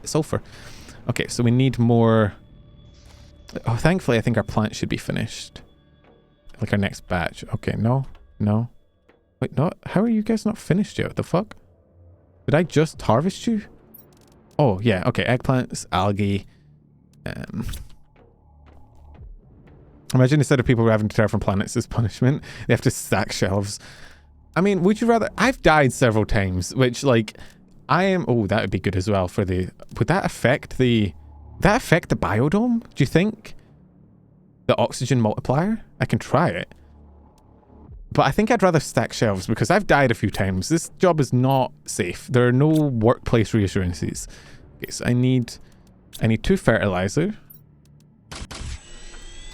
sulfur. Okay, so we need more... Oh, thankfully, I think our plant should be finished. Like our next batch. Okay, no. Wait, no, how are you guys not finished yet? What the fuck? Did I just harvest you? Oh, yeah, okay, eggplants, algae. Imagine instead of people having to terraform planets as punishment, they have to stack shelves. I mean, would you rather... I've died several times, which, like, I am... Oh, that would be good as well for the... Would that affect the... Would that affect the biodome, do you think? The oxygen multiplier? I can try it. But I think I'd rather stack shelves because I've died a few times. This job is not safe. There are no workplace reassurances. Okay, so I need 2 fertilizer.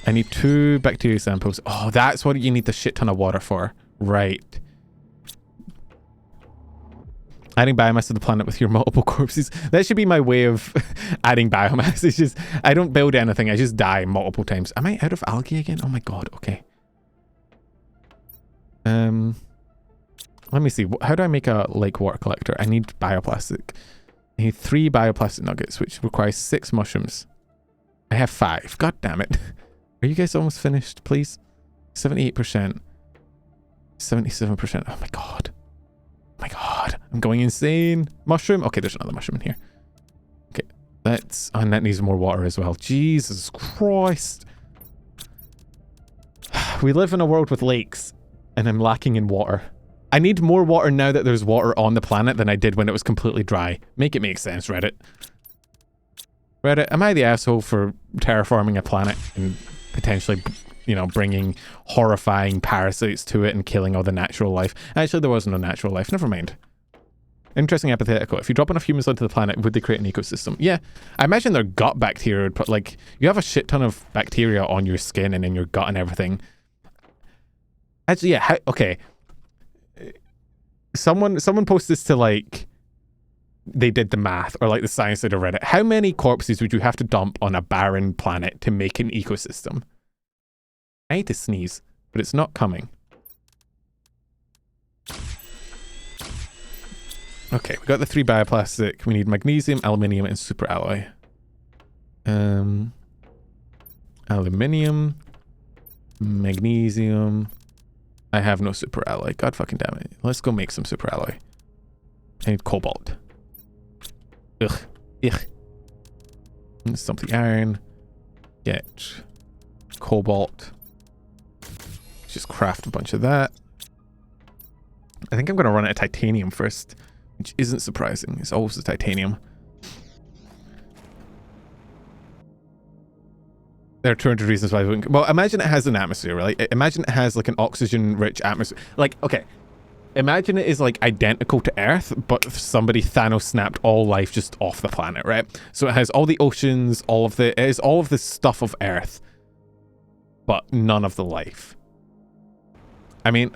I need 2 bacteria samples. Oh, that's what you need the shit ton of water for. Right. Adding biomass to the planet with your multiple corpses. That should be my way of adding biomass. It's just, I don't build anything. I just die multiple times. Am I out of algae again? Oh my god, okay. Let me see. How do I make a lake water collector? I need bioplastic. I need 3 bioplastic nuggets, which requires 6 mushrooms. I have 5. God damn it. Are you guys almost finished, please? 78%. 77%. Oh my god. Oh my god. I'm going insane. Mushroom? Okay, there's another mushroom in here. Okay. And that needs more water as well. Jesus Christ. We live in a world with lakes, and I'm lacking in water. I need more water now that there's water on the planet than I did when it was completely dry. Make it make sense, Reddit. Reddit, am I the asshole for terraforming a planet and potentially, you know, bringing horrifying parasites to it and killing all the natural life? Actually, there was no natural life. Never mind. Interesting hypothetical. If you drop enough humans onto the planet, would they create an ecosystem? Yeah. I imagine their gut bacteria would put, like, you have a shit ton of bacteria on your skin and in your gut and everything. Actually, yeah, okay. Someone post this to, like, they did the math, or like the science did on Reddit. How many corpses would you have to dump on a barren planet to make an ecosystem? I need to sneeze, but it's not coming. Okay, we got the 3 bioplastic. We need magnesium, aluminium, and superalloy. Aluminium, magnesium. I have no superalloy. God fucking damn it. Let's go make some superalloy. I need cobalt. Ugh. Stump the iron. Get cobalt. Just craft a bunch of that. I think I'm going to run out of titanium first, which isn't surprising. It's always the titanium. There are 200 reasons why it wouldn't. Well, imagine it has an atmosphere, right? Imagine it has like an oxygen-rich atmosphere. Like, okay, imagine it is like identical to Earth, but somebody Thanos snapped all life just off the planet, right? So it has all the oceans, it is all of the stuff of Earth, but none of the life. I mean,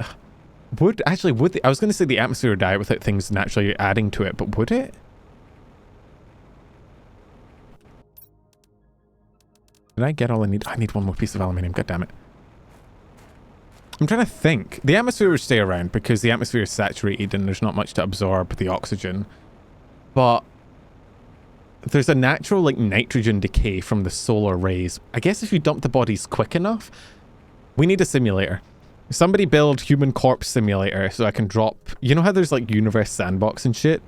I was going to say the atmosphere would die without things naturally adding to it, but would it? Did I get all I need? I need one more piece of aluminium. God damn it. I'm trying to think. The atmosphere would stay around because the atmosphere is saturated and there's not much to absorb the oxygen. But there's a natural like nitrogen decay from the solar rays. I guess if you dump the bodies quick enough, we need a simulator. Somebody build human corpse simulator so I can drop... You know how there's like universe sandbox and shit?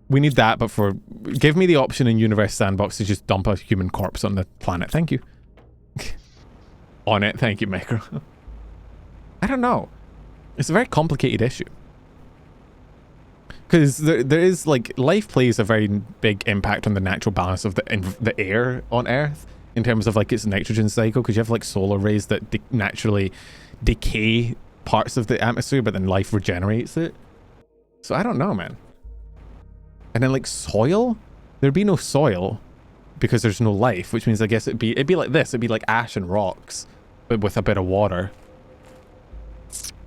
We need that, but for... Give me the option in universe sandbox to just dump a human corpse on the planet. Thank you. On it. Thank you, Micro. I don't know. It's a very complicated issue. Because there is like... Life plays a very big impact on the natural balance of the air on Earth. In terms of like its nitrogen cycle, because you have like solar rays that naturally decay parts of the atmosphere, but then life regenerates it. So I don't know, man. And then like soil, there'd be no soil because there's no life, which means I guess it'd be like this. It'd be like ash and rocks, but with a bit of water.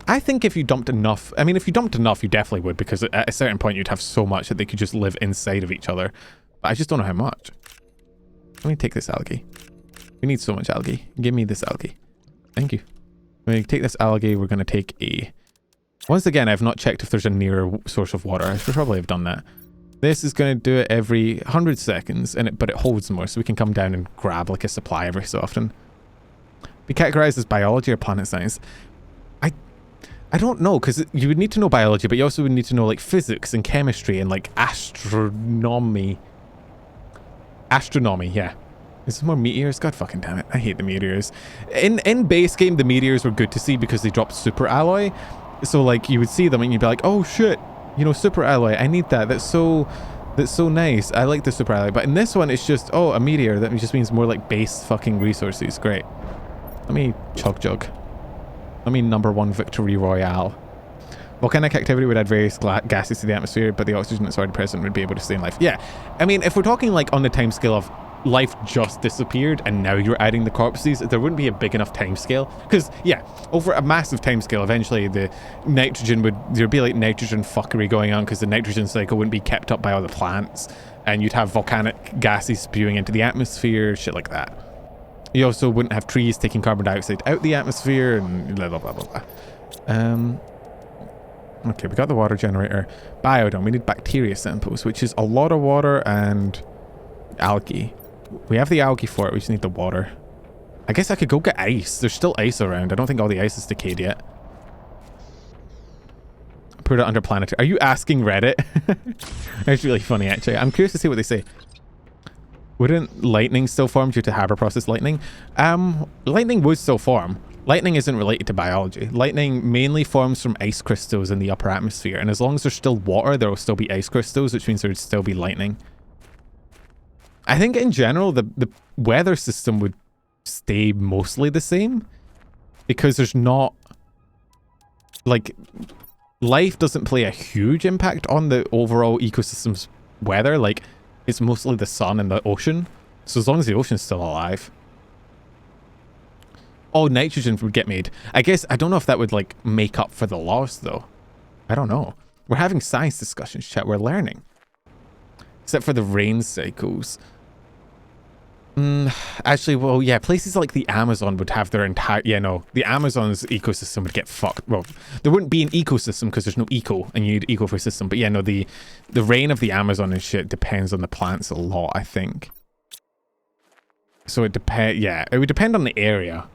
I think if you dumped enough, I mean, if you dumped enough, you definitely would, because at a certain point you'd have so much that they could just live inside of each other. But I just don't know how much. Let me take this algae. We need so much algae. Give me this algae. Thank you. When we take this algae, we're going to take a... Once again, I've not checked if there's a nearer source of water. I should probably have done that. This is going to do it every 100 seconds, but it holds more, so we can come down and grab like a supply every so often. Be categorized as biology or planet science? I don't know, because you would need to know biology, but you also would need to know like physics and chemistry and like astronomy. Astronomy, yeah. Is there more meteors? God fucking damn it. I hate the meteors. In base game, the meteors were good to see because they dropped super alloy. So like you would see them and you'd be like, oh shit, you know, super alloy. I need that. That's so nice. I like the super alloy. But in this one, it's just, oh, a meteor. That just means more like base fucking resources. Great. Let me chug jug. Let me #1 victory royale. Volcanic activity would add various gases to the atmosphere, but the oxygen that's already present would be able to stay in life. Yeah, I mean, if we're talking like on the time scale of life just disappeared and now you're adding the corpses, there wouldn't be a big enough time scale. Because, yeah, over a massive time scale, eventually the nitrogen there'd be like nitrogen fuckery going on because the nitrogen cycle wouldn't be kept up by all the plants. And you'd have volcanic gases spewing into the atmosphere, shit like that. You also wouldn't have trees taking carbon dioxide out the atmosphere and blah, blah, blah, blah, blah. Okay, we got the water generator. Biodome, we need bacteria samples, which is a lot of water and algae. We have the algae for it, we just need the water. I guess I could go get ice. There's still ice around. I don't think all the ice is decayed yet. Put it under planetary. Are you asking Reddit? That's really funny, actually. I'm curious to see what they say. Wouldn't lightning still form due to Haber process lightning? Lightning would still form. Lightning isn't related to biology. Lightning mainly forms from ice crystals in the upper atmosphere, and as long as there's still water, there will still be ice crystals, which means there would still be lightning. I think in general, the weather system would stay mostly the same, because there's not... Like, life doesn't play a huge impact on the overall ecosystem's weather. Like, it's mostly the sun and the ocean. So as long as the ocean's still alive... Oh, nitrogen would get made. I guess, I don't know if that would, like, make up for the loss, though. I don't know. We're having science discussions, chat. We're learning. Except for the rain cycles. Actually, well, yeah, places like the Amazon would have their entire... Yeah, no. The Amazon's ecosystem would get fucked. Well, there wouldn't be an ecosystem because there's no eco, and you need eco for a system. But yeah, no, the rain of the Amazon and shit depends on the plants a lot, I think. So it depends... Yeah, it would depend on the area.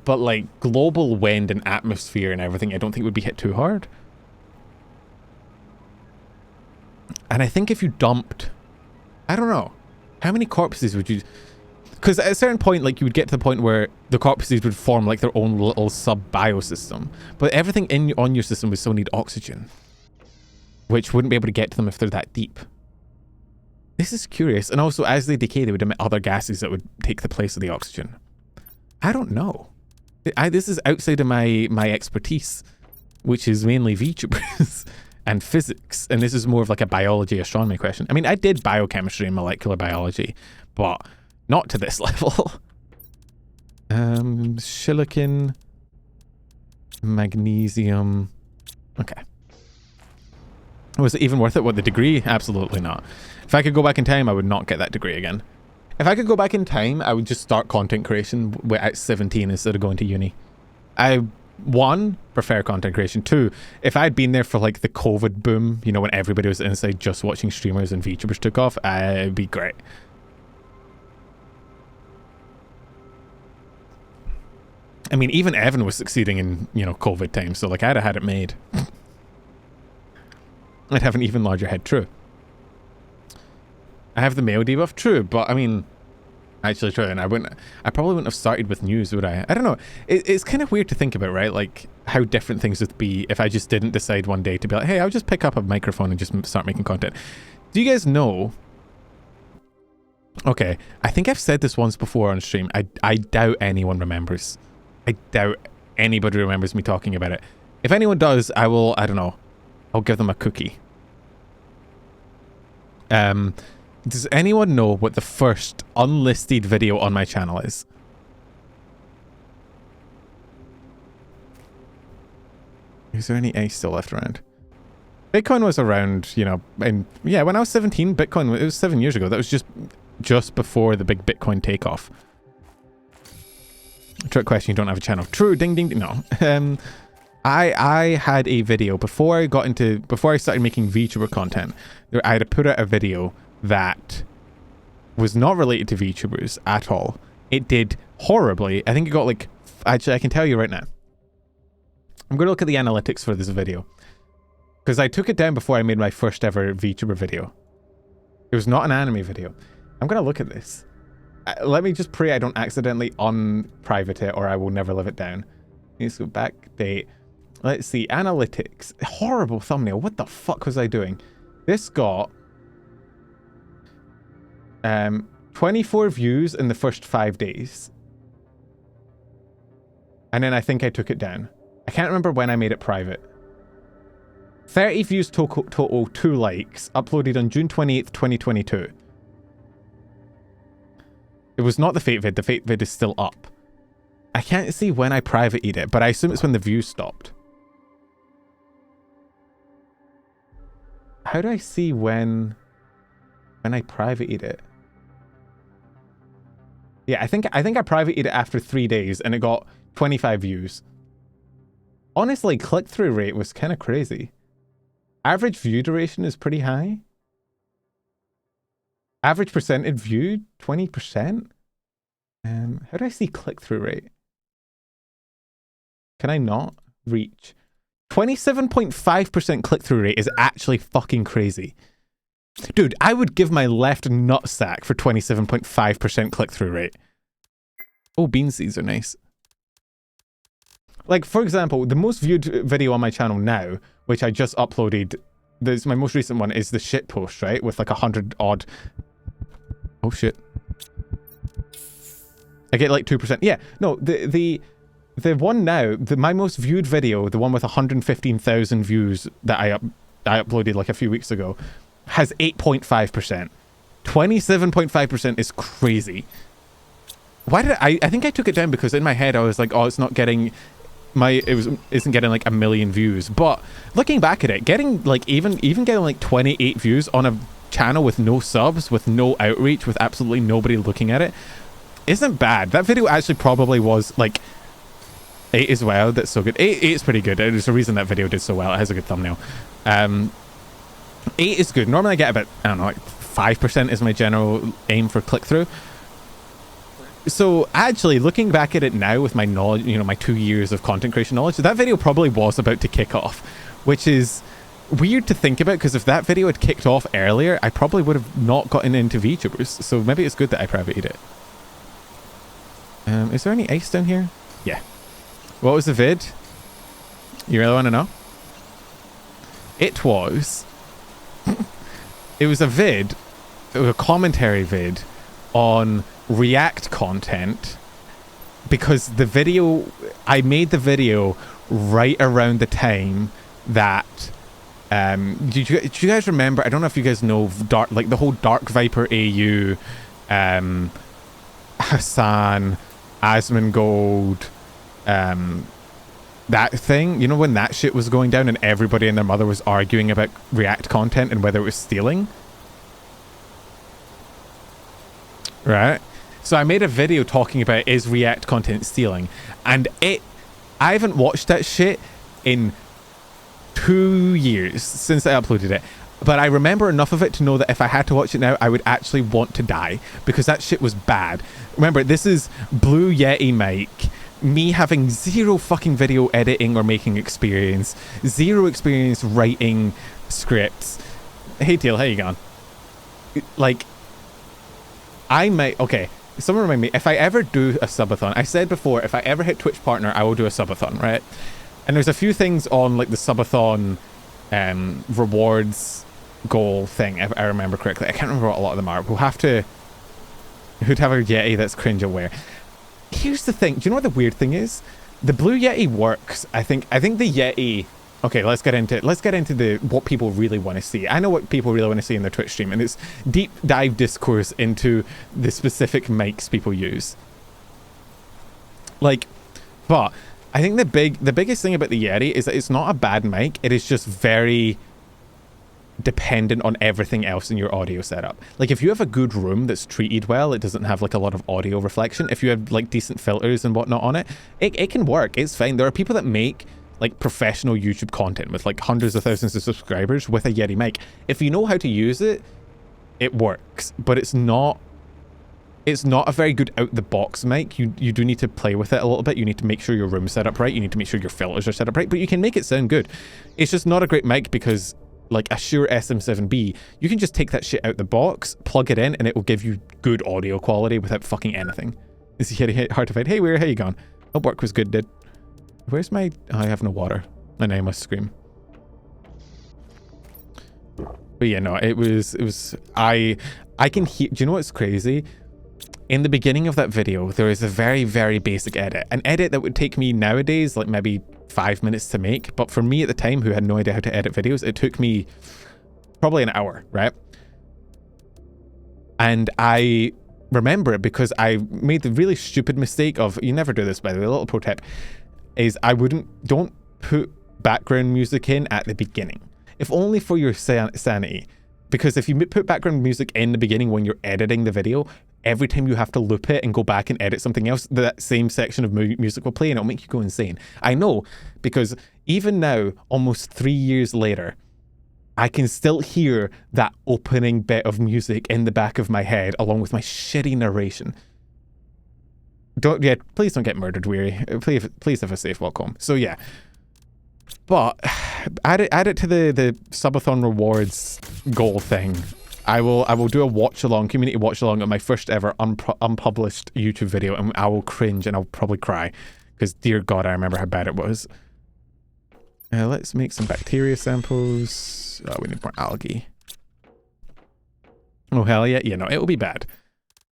But, like, global wind and atmosphere and everything, I don't think would be hit too hard. And I think if you dumped... I don't know. How many corpses would you... Because at a certain point, like, you would get to the point where the corpses would form, like, their own little sub-biosystem. But everything on your system would still need oxygen. Which wouldn't be able to get to them if they're that deep. This is curious. And also, as they decay, they would emit other gases that would take the place of the oxygen. I don't know. This is outside of my expertise, which is mainly VTubers and physics. And this is more of like a biology, astronomy question. I mean, I did biochemistry and molecular biology, but not to this level. Silicon, magnesium. Okay. Was it even worth it? What, the degree? Absolutely not. If I could go back in time, I would not get that degree again. If I could go back in time, I would just start content creation at 17 instead of going to uni. I, one, prefer content creation. Two, if I'd been there for like the COVID boom, you know, when everybody was inside just watching streamers and VTubers took off, it'd be great. I mean, even Evan was succeeding in, you know, COVID times, so like I'd have had it made. I'd have an even larger head, true. I have the male debuff, true, but I mean, actually true, and I probably wouldn't have started with news, would I? I don't know. It's kind of weird to think about, right? Like, how different things would be if I just didn't decide one day to be like, hey, I'll just pick up a microphone and just start making content. Do you guys know? Okay, I think I've said this once before on stream. I doubt anyone remembers. I doubt anybody remembers me talking about it. If anyone does, I don't know, I'll give them a cookie. Does anyone know what the first unlisted video on my channel is? Is there any ice still left around? Bitcoin was around, you know, and yeah, when I was 17, Bitcoin, it was 7 years ago. That was just before the big Bitcoin takeoff. Trick question, you don't have a channel. True, ding ding ding. No. I had a video before I started making VTuber content. I had to put out a video that was not related to VTubers at all. It did horribly. I think it got like, actually I can tell you right now. I'm going to look at the analytics for this video. Because I took it down before I made my first ever VTuber video. It was not an anime video. I'm going to look at this. Let me just pray I don't accidentally unprivate it or I will never live it down. Let's go back date. Let's see, analytics. Horrible thumbnail. What the fuck was I doing? This got 24 views in the first 5 days. And then I think I took it down. I can't remember when I made it private. 30 views total, 2 likes. Uploaded on June 28th, 2022. It was not the fake vid. The fake vid is still up. I can't see when I privated it, but I assume it's when the views stopped. How do I see when I privated it? Yeah, I think I privated it after 3 days and it got 25 views. Honestly, click-through rate was kind of crazy. Average view duration is pretty high. Average percentage viewed, 20%. How do I see click-through rate? Can I not reach? 27.5% click-through rate is actually fucking crazy. Dude, I would give my left nutsack for 27.5% click-through rate. Oh, bean seeds are nice. Like, for example, the most viewed video on my channel now, which I just uploaded, my most recent one, is the shit post, right? With like 100 odd. Oh shit. I get like 2%. Yeah, no, the one now, my most viewed video, the one with 115,000 views that I uploaded like a few weeks ago, has 8.5%. 27.5% is crazy. Why did I think I took it down because in my head I was like, oh, it's not getting isn't getting like 1 million views. But looking back at it, getting like even getting like 28 views on a channel with no subs, with no outreach, with absolutely nobody looking at it, isn't bad. That video actually probably was like 8 as well. That's so good. 8 is pretty good. There's a reason that video did so well. It has a good thumbnail. 8 is good. Normally I get about, I don't know, like 5% is my general aim for click-through. So actually, looking back at it now with my knowledge, you know, my 2 years of content creation knowledge, that video probably was about to kick off, which is weird to think about because if that video had kicked off earlier, I probably would have not gotten into VTubers. So maybe it's good that I privated it. Is there any ice down here? Yeah. What was the vid? You really want to know? It was a vid a commentary vid on React content, because I made the video right around the time that do you guys remember, I don't know if you guys know the whole Dark Viper AU, Hassan, Asmongold, that thing, you know, when that shit was going down and everybody and their mother was arguing about React content and whether it was stealing, right? So I made a video talking about, is React content stealing? And I haven't watched that shit in 2 years since I uploaded it. But I remember enough of it to know that if I had to watch it now, I would actually want to die, because that shit was bad. Remember, this is Blue Yeti mic, me having zero fucking video editing or making experience, zero experience writing scripts. Hey Teal, how you going? Like, I might, okay, someone remind me, if I ever do a subathon, I said before, if I ever hit Twitch partner, I will do a subathon, right? And there's a few things on like the subathon rewards goal thing, if I remember correctly. I can't remember what a lot of them are. We'll have to, who'd have a Yeti that's cringe aware. Here's the thing, do you know what the weird thing is? The Blue Yeti works. I think the Yeti, okay, let's get into the what people really want to see. I know what people really want to see in their Twitch stream, and it's deep dive discourse into the specific mics people use. Like, but I think the biggest thing about the Yeti is that it's not a bad mic, it is just very dependent on everything else in your audio setup. Like, if you have a good room that's treated well, it doesn't have like a lot of audio reflection, if you have like decent filters and whatnot on it, it can work, it's fine. There are people that make like professional YouTube content with like hundreds of thousands of subscribers with a Yeti mic. If you know how to use it, it works, but it's not a very good out the box mic. You do need to play with it a little bit. You need to make sure your room's set up right. You need to make sure your filters are set up right, but you can make it sound good. It's just not a great mic because like a Shure SM7B, you can just take that shit out the box, plug it in, and it will give you good audio quality without fucking anything. Is Yeti hard to find? Hey, Weir, how you going? Hope work was good, dude. Where's my... Oh, I have no water. And I must scream. But yeah, no, it was... I can hear... Do you know what's crazy? In the beginning of that video, there is a very, very basic edit. An edit that would take me nowadays, like maybe 5 minutes to make. But for me at the time, who had no idea how to edit videos, it took me probably an hour, right? And I remember it because I made the really stupid mistake of... You never do this, by the way, a little pro tip. Is don't put background music in at the beginning, if only for your sanity, because if you put background music in the beginning when you're editing the video, every time you have to loop it and go back and edit something else, that same section of music will play and it'll make you go insane. I know, because even now, almost 3 years later, I can still hear that opening bit of music in the back of my head along with my shitty narration. Please don't get murdered, Weary. Please have a safe walk home. So yeah, but add it to the subathon rewards goal thing. I will do a watch along, community watch along on my first ever unpublished YouTube video, and I will cringe and I'll probably cry because dear God, I remember how bad it was. Let's make some bacteria samples. Oh, we need more algae. Oh hell yeah, no, it will be bad.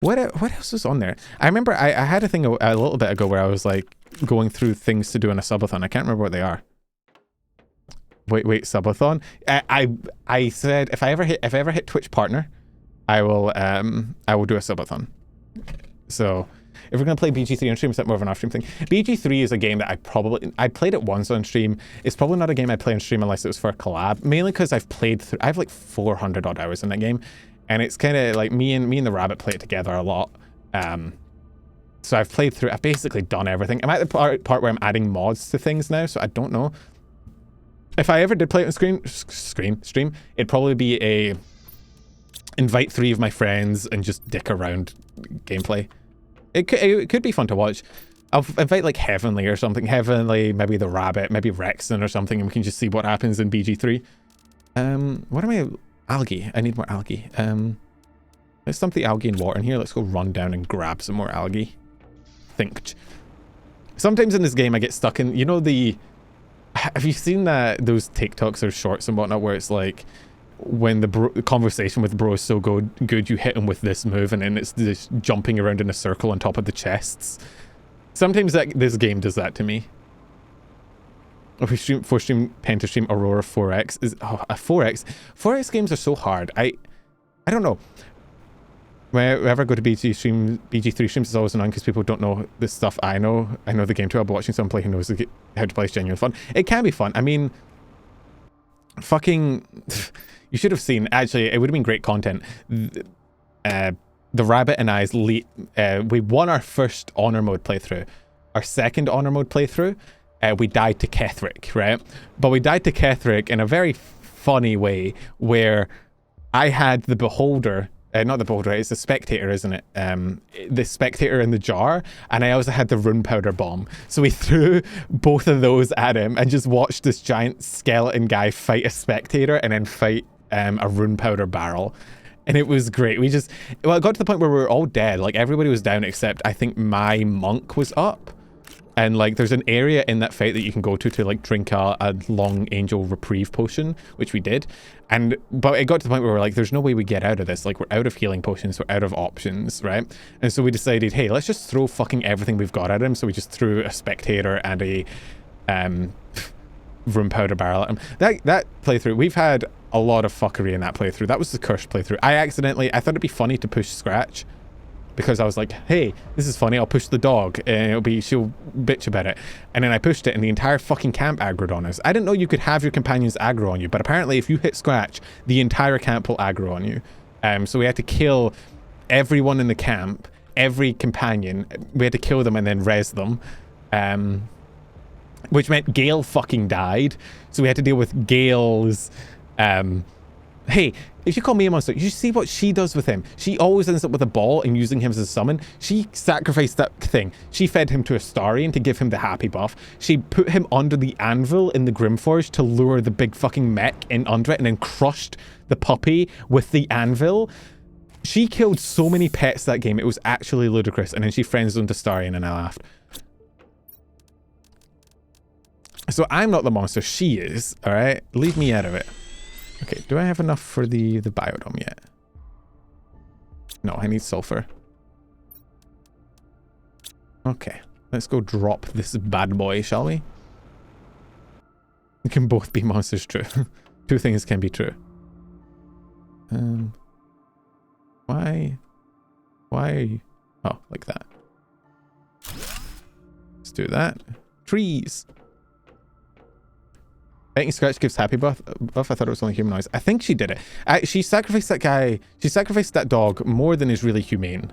What else was on there? I remember I had a thing a little bit ago where I was like going through things to do in a subathon. I can't remember what they are. Wait, subathon? I said if I ever hit Twitch partner, I will do a subathon. So if we're gonna play BG3 on stream, is that more of an off stream thing? BG3 is a game that I played it once on stream. It's probably not a game I play on stream unless it was for a collab. Mainly because I have like 400 odd hours in that game. And it's kind of like me and the rabbit play it together a lot. So I've played through, I've basically done everything. I'm at the part where I'm adding mods to things now, so I don't know. If I ever did play it on stream, it'd probably be a invite 3 of my friends and just dick around gameplay. It could be fun to watch. I'll invite like Heavenly or something. Heavenly, maybe the rabbit, maybe Rexon or something, and we can just see what happens in BG3. What am I... Algae. I need more algae. Let's dump the algae and water in here. Let's go run down and grab some more algae. Think. Sometimes in this game I get stuck in, you know, have you seen those TikToks or shorts and whatnot where it's like, when the conversation with bro is so good, you hit him with this move, and then it's just jumping around in a circle on top of the chests. Sometimes this game does that to me. If we stream Penta stream Aurora 4X is a 4X games are so hard. I don't know. Whenever I go to BG3 streams, it's always annoying because people don't know the stuff I know. I know the game too well, but watching someone play who knows how to play is genuine fun. It can be fun. I mean, fucking, you should have seen. Actually, it would have been great content. The Rabbit and I's we won our first honor mode playthrough. Our second honor mode playthrough, we died to Ketherick, right? But we died to Ketherick in a very funny way, where I had the Beholder. Not the Beholder, it's the Spectator, isn't it? The Spectator in the jar, and I also had the Rune Powder Bomb. So we threw both of those at him and just watched this giant skeleton guy fight a Spectator and then fight a Rune Powder barrel. And it was great. It got to the point where we were all dead. Like, everybody was down except I think my monk was up. And like, there's an area in that fight that you can go to like drink a long angel reprieve potion, which we did. But it got to the point where we're like, there's no way we get out of this. Like, we're out of healing potions, we're out of options, right? And so we decided, hey, let's just throw fucking everything we've got at him. So we just threw a Spectator and a Rune Powder barrel at him. That playthrough, we've had a lot of fuckery in that playthrough. That was the cursed playthrough. I thought it'd be funny to push Scratch, because I was like, hey, this is funny, I'll push the dog and she'll bitch about it. And then I pushed it and the entire fucking camp aggroed on us. I didn't know you could have your companions aggro on you, but apparently if you hit Scratch, the entire camp will aggro on you. So we had to kill everyone in the camp, every companion. We had to kill them and then res them. Which meant Gale fucking died. So we had to deal with Gale's... hey, if you call me a monster, you see what she does with him. She always ends up with a ball and using him as a summon. She sacrificed that thing. She fed him to Astarion to give him the happy buff. She put him under the anvil in the Grimforge to lure the big fucking mech in under it, and then crushed the puppy with the anvil. She killed so many pets that game. It was actually ludicrous. And then she friend-zoned Astarion and I laughed. So I'm not the monster. She is. All right? Leave me out of it. Okay, do I have enough for the biodome yet? No, I need sulfur. Okay, let's go drop this bad boy, shall we? We can both be monsters, true. Two things can be true. Why? Oh, like that. Let's do that. Trees. Betting Scratch gives happy buff. I thought it was only humanoids. I think she did it. She sacrificed that guy. She sacrificed that dog more than is really humane.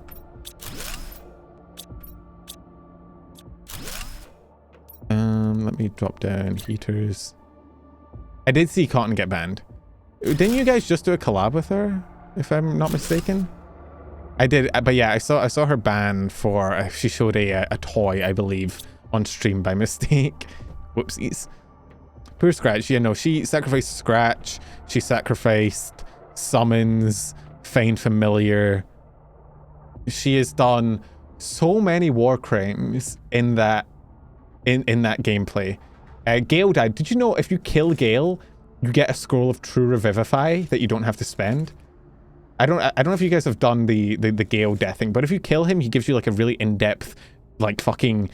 Let me drop down heaters. I did see Cotton get banned. Didn't you guys just do a collab with her, if I'm not mistaken? I did, but yeah, I saw her ban for she showed a toy, I believe, on stream by mistake. Whoopsies. Poor Scratch. Yeah, no, she sacrificed Scratch. She sacrificed summons, Find Familiar. She has done so many war crimes in that gameplay. Gale died. Did you know if you kill Gale, you get a scroll of True Revivify that you don't have to spend? I don't know if you guys have done the Gale death thing, but if you kill him, he gives you like a really in-depth, like fucking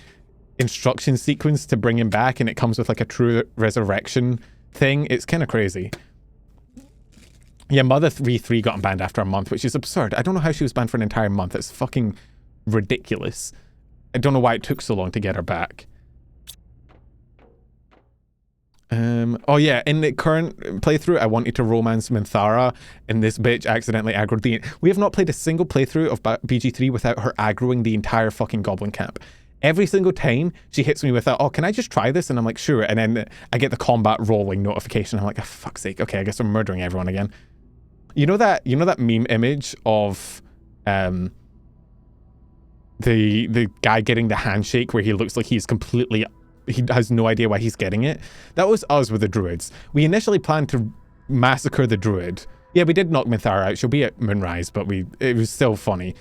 instruction sequence to bring him back, and it comes with like a true resurrection thing. It's kind of crazy. Yeah, Mother 3 got banned after a month, which is absurd. I don't know how she was banned for an entire month. It's fucking ridiculous. I don't know why it took so long to get her back. Oh yeah, in the current playthrough, I wanted to romance Minthara, and this bitch accidentally aggroed the... We have not played a single playthrough of BG3 without her aggroing the entire fucking goblin camp. Every single time she hits me with that, oh, can I just try this? And I'm like, sure. And then I get the combat rolling notification. I'm like, oh, fuck's sake. Okay, I guess I'm murdering everyone again. You know that meme image of the guy getting the handshake where he looks like he has no idea why he's getting it? That was us with the druids. We initially planned to massacre the druid. Yeah, we did knock Minthara out. She'll be at Moonrise, but it was still funny.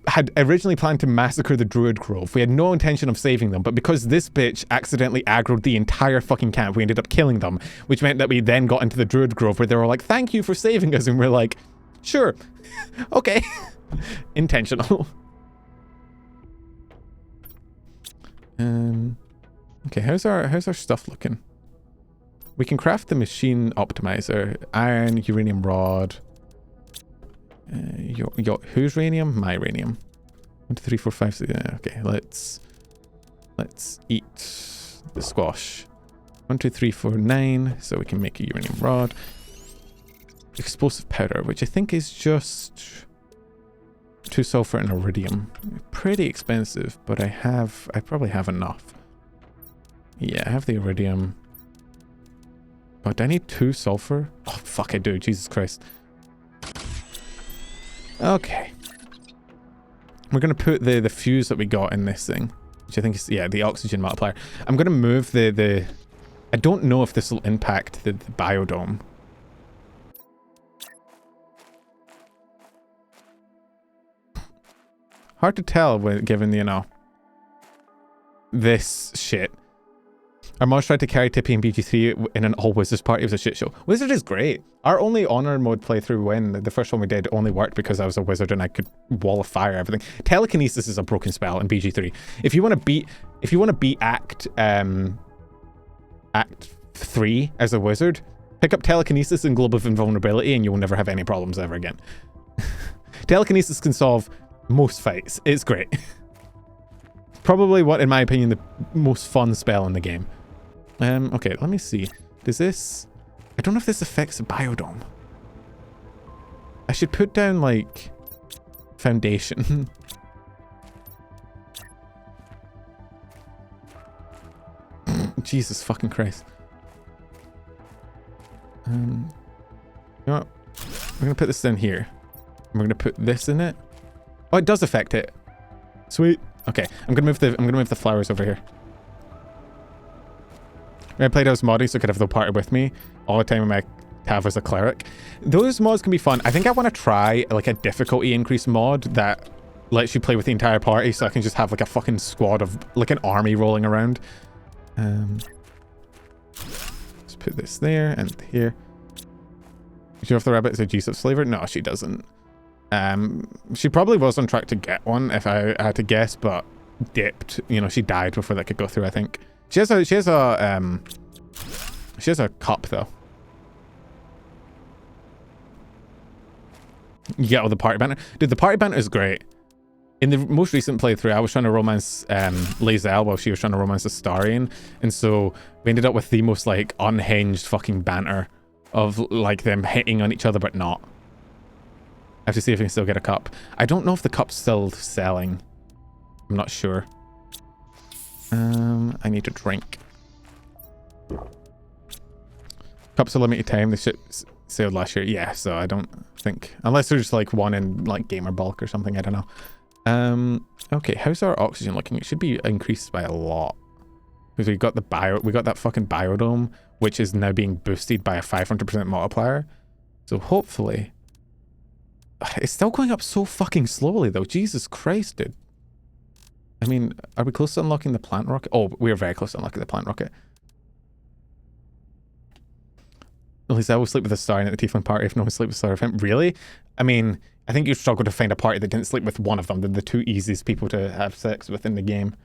had originally planned to massacre the Druid Grove. We had no intention of saving them, but because this bitch accidentally aggroed the entire fucking camp, we ended up killing them, which meant that we then got into the Druid Grove where they were like, thank you for saving us, and we're like, sure, okay. Intentional. Okay, how's our stuff looking? We can craft the machine optimizer, iron, uranium rod. Whose radium? My radium. 1, 2, 3, 4, 5, 6. Okay, let's eat the squash. 1, 2, 3, 4, 9. So we can make a uranium rod. Explosive powder, which I think is just 2 sulfur and iridium. Pretty expensive, but I probably have enough. Yeah, I have the iridium. Oh, do I need 2 sulfur? Oh, fuck, I do. Jesus Christ. Okay. We're going to put the fuse that we got in this thing, which I think is, yeah, the oxygen multiplier. I'm going to move the I don't know if this will impact the biodome. Hard to tell given, you know, this shit. Our mods tried to carry Tippy and BG3 in an all-Wizards party. It was a shit show. Wizard is great. Our only Honor mode playthrough the first one we did only worked because I was a wizard and I could wall of fire everything. Telekinesis is a broken spell in BG3. If you want to beat Act 3 as a wizard, pick up Telekinesis and Globe of Invulnerability and you will never have any problems ever again. Telekinesis can solve most fights. It's great. Probably what, in my opinion, the most fun spell in the game. Okay, let me see. Does this... I don't know if this affects the biodome. I should put down, like, foundation. Jesus fucking Christ. You know what? We're going to put this in here. And we're going to put this in it. Oh, it does affect it. Sweet. Okay, I'm gonna move the flowers over here. I played as modding so I could have the party with me all the time when I have as a cleric. Those mods can be fun. I think I want to try like a difficulty increase mod that lets you play with the entire party so I can just have like a fucking squad of like an army rolling around. Let's put this there and here. Do you know if the rabbit is a G-Subs flavor? No, she doesn't. She probably was on track to get one if I had to guess, but dipped. You know, she died before that could go through, I think. She has a cup though. You get all the party banter. Dude, the party banter is great. In the most recent playthrough, I was trying to romance Lae'zel while she was trying to romance Astarion, and so we ended up with the most like unhinged fucking banter of like them hitting on each other but not. I have to see if I can still get a cup. I don't know if the cup's still selling. I'm not sure. I need to drink. Cups are limited time. They should sailed last year. Yeah, so I don't think, unless there's like one in like gamer bulk or something. I don't know. Okay, how's our oxygen looking? It should be increased by a lot because we got that fucking biodome, which is now being boosted by a 500% multiplier. So hopefully. It's still going up so fucking slowly though. Jesus Christ, dude. I mean, are we close to unlocking the plant rocket? Oh, we're very close to unlocking the plant rocket. At least I will sleep with a star at the Tiefling party if no one sleeps with Star of him. Really? I mean, I think you struggle to find a party that didn't sleep with one of them. They're the 2 easiest people to have sex with in the game.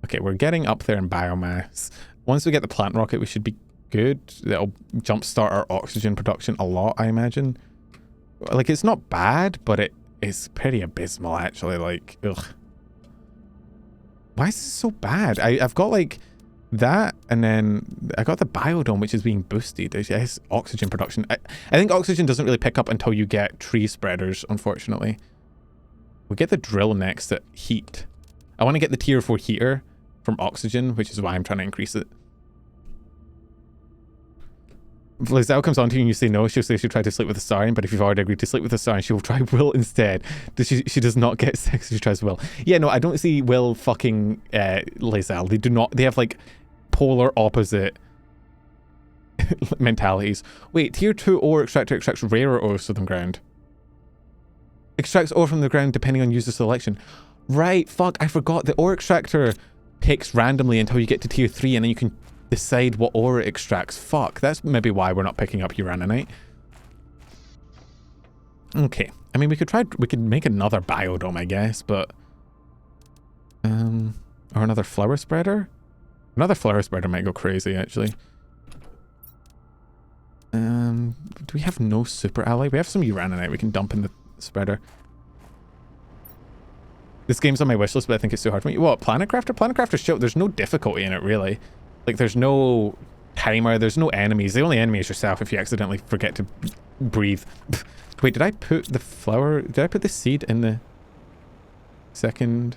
Okay, we're getting up there in biomass. Once we get the plant rocket, we should be good. That'll jumpstart our oxygen production a lot, I imagine. Like, it's not bad, but it is pretty abysmal, actually. Like, ugh. Why is this so bad? I've got, like, that, and then I got the biodome, which is being boosted. There's oxygen production. I think oxygen doesn't really pick up until you get tree spreaders, unfortunately. We get the drill next at heat. I want to get the tier 4 heater from oxygen, which is why I'm trying to increase it. If Lae'zel comes on to you and you say no, she'll say she'll try to sleep with a Astarion, but if you've already agreed to sleep with a Astarion, she will try Will instead. She does not get sex if she tries Will. Yeah, no, I don't see Will fucking Lae'zel. They do not, they have like polar opposite mentalities. Wait, tier 2 ore extractor extracts rarer ore southern ground. Extracts ore from the ground depending on user selection. Right, fuck, I forgot. The ore extractor picks randomly until you get to tier 3 and then you can decide what ore it extracts. Fuck, that's maybe why we're not picking up uraninite. Okay, I mean, we could make another biodome, I guess, but... or another flower spreader? Another flower spreader might go crazy, actually. Do we have no super alloy? We have some uraninite we can dump in the spreader. This game's on my wishlist, but I think it's too hard for me. What, Planet Crafter? Planet Crafter's chill. There's no difficulty in it, really. Like, there's no timer, there's no enemies. The only enemy is yourself if you accidentally forget to breathe. Wait, did I put the flower... Did I put the seed in the second...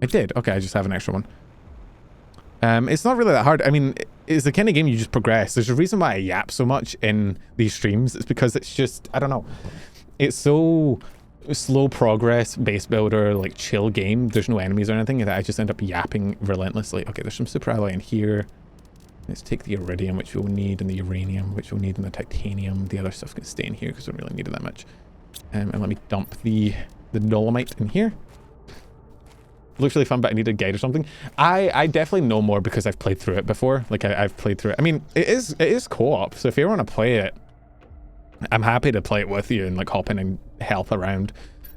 I did. Okay, I just have an extra one. It's not really that hard. I mean, it's the kind of game you just progress. There's a reason why I yap so much in these streams. It's because it's just... I don't know. It's so... slow progress, base builder, like chill game. There's no enemies or anything that I just end up yapping relentlessly. Okay, there's some super alloy in here. Let's take the iridium, which we'll need, and the uranium, which we'll need, and the titanium. The other stuff can stay in here because we don't really need it that much. And let me dump the dolomite in here. Looks really fun, but I need a guide or something. I definitely know more because I've played through it before. Like I've played through it. I mean, it is co-op, so if you want to play it, I'm happy to play it with you and like hop in and help around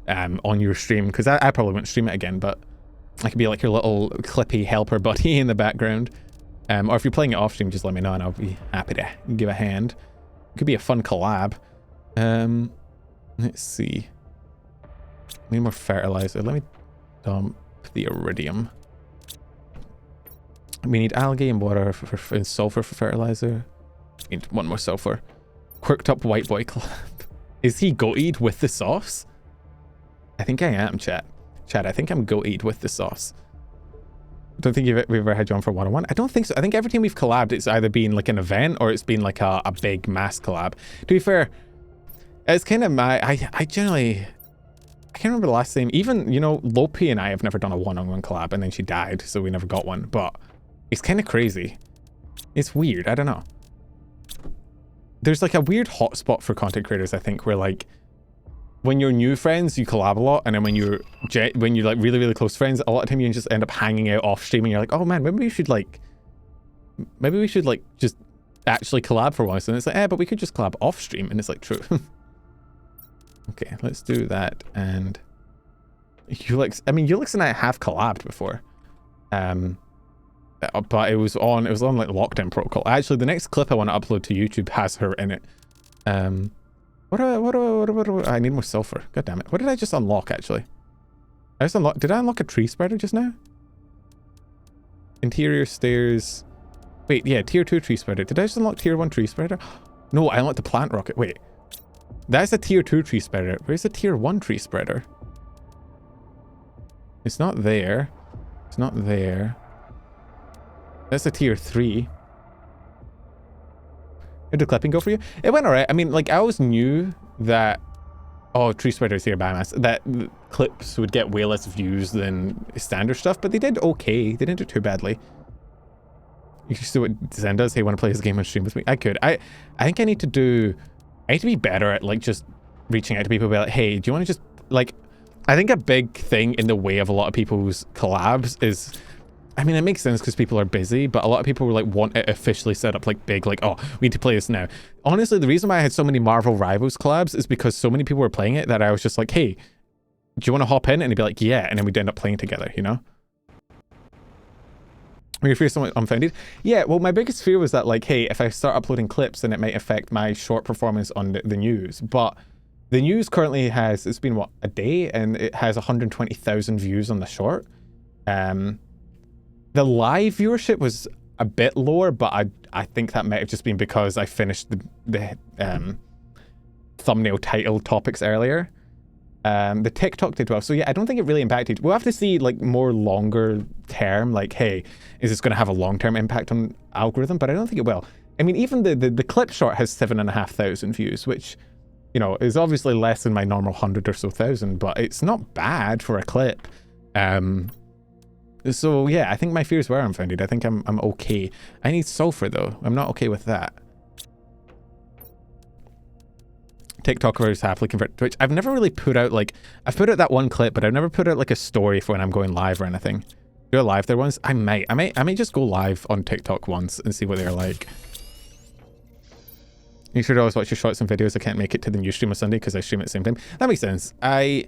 on your stream, because I probably won't stream it again, but I could be like your little clippy helper buddy in the background. Or if you're playing it off stream, just let me know and I'll be happy to give a hand. It could be a fun collab. Let's see. Need more fertilizer. Let me dump the iridium. We need algae and water and sulfur for fertilizer. We need one more sulfur. Quirked up white boy collab. Is he goated with the sauce? I think I am, chat. Chat, I think I'm goated with the sauce. Don't think we've ever had you on for one-on-one. I don't think so. I think every time we've collabed, it's either been like an event or it's been like a big mass collab. To be fair, it's kind of my... I generally... I can't remember the last time. Even, you know, Lopi and I have never done a one-on-one collab, and then she died, so we never got one. But it's kind of crazy. It's weird. I don't know. There's like a weird hotspot for content creators, I think, where like when you're new friends, you collab a lot, and then when you're like really, really close friends, a lot of time you just end up hanging out off stream, and you're like, oh man, maybe we should just actually collab for once. And it's like, but we could just collab off stream, and it's like, true. Okay, let's do that. And Ulix, I mean, Ulix and I have collabed before. But it was on like Lockdown Protocol. Actually, the next clip I want to upload to YouTube has her in it. What do I need more sulfur. God damn it. What did I just unlock, actually? Did I unlock a tree spreader just now? Interior stairs. Wait, yeah, tier 2 tree spreader. Did I just unlock tier 1 tree spreader? No, I unlocked the plant rocket. Wait. That's a tier 2 tree spreader. Where's the tier 1 tree spreader? It's not there. It's not there. That's a tier 3. Did the clipping go for you? It went alright. I mean, like, I always knew that... Oh, tree spreaders here, biomass. That clips would get way less views than standard stuff, but they did okay. They didn't do too badly. You can see what Zen does. Hey, want to play this game on stream with me? I could. I think I need to do... I need to be better at, like, just reaching out to people and be like, hey, do you want to just... Like, I think a big thing in the way of a lot of people's collabs is... I mean, it makes sense because people are busy, but a lot of people were like, want it officially set up like big, like, oh, we need to play this now. Honestly, the reason why I had so many Marvel Rivals collabs is because so many people were playing it that I was just like, hey, do you want to hop in? And he'd be like, yeah. And then we'd end up playing together, you know? Were you fear somewhat unfounded? Yeah, well, my biggest fear was that, like, hey, if I start uploading clips, then it might affect my short performance on the news. But the news currently has, it's been, what, a day? And it has 120,000 views on the short. The live viewership was a bit lower, but I think that might have just been because I finished the thumbnail title topics earlier. The TikTok did well. So yeah, I don't think it really impacted. We'll have to see like more longer term, like, hey, is this going to have a long-term impact on algorithm? But I don't think it will. I mean, even the clip short has 7,500 views, which, you know, is obviously less than my normal 100 or so thousand, but it's not bad for a clip. So yeah, I think my fears were unfounded. I think I'm okay. I need sulfur though. I'm not okay with that. TikTokers happily convert to Twitch. I've never really put out like, I've put out that one clip, but I've never put out like a story for when I'm going live or anything. Do a live there once? I might just go live on TikTok once and see what they're like. You should always watch your shorts and videos. I can't make it to the new stream on Sunday because I stream at the same time. That makes sense. Do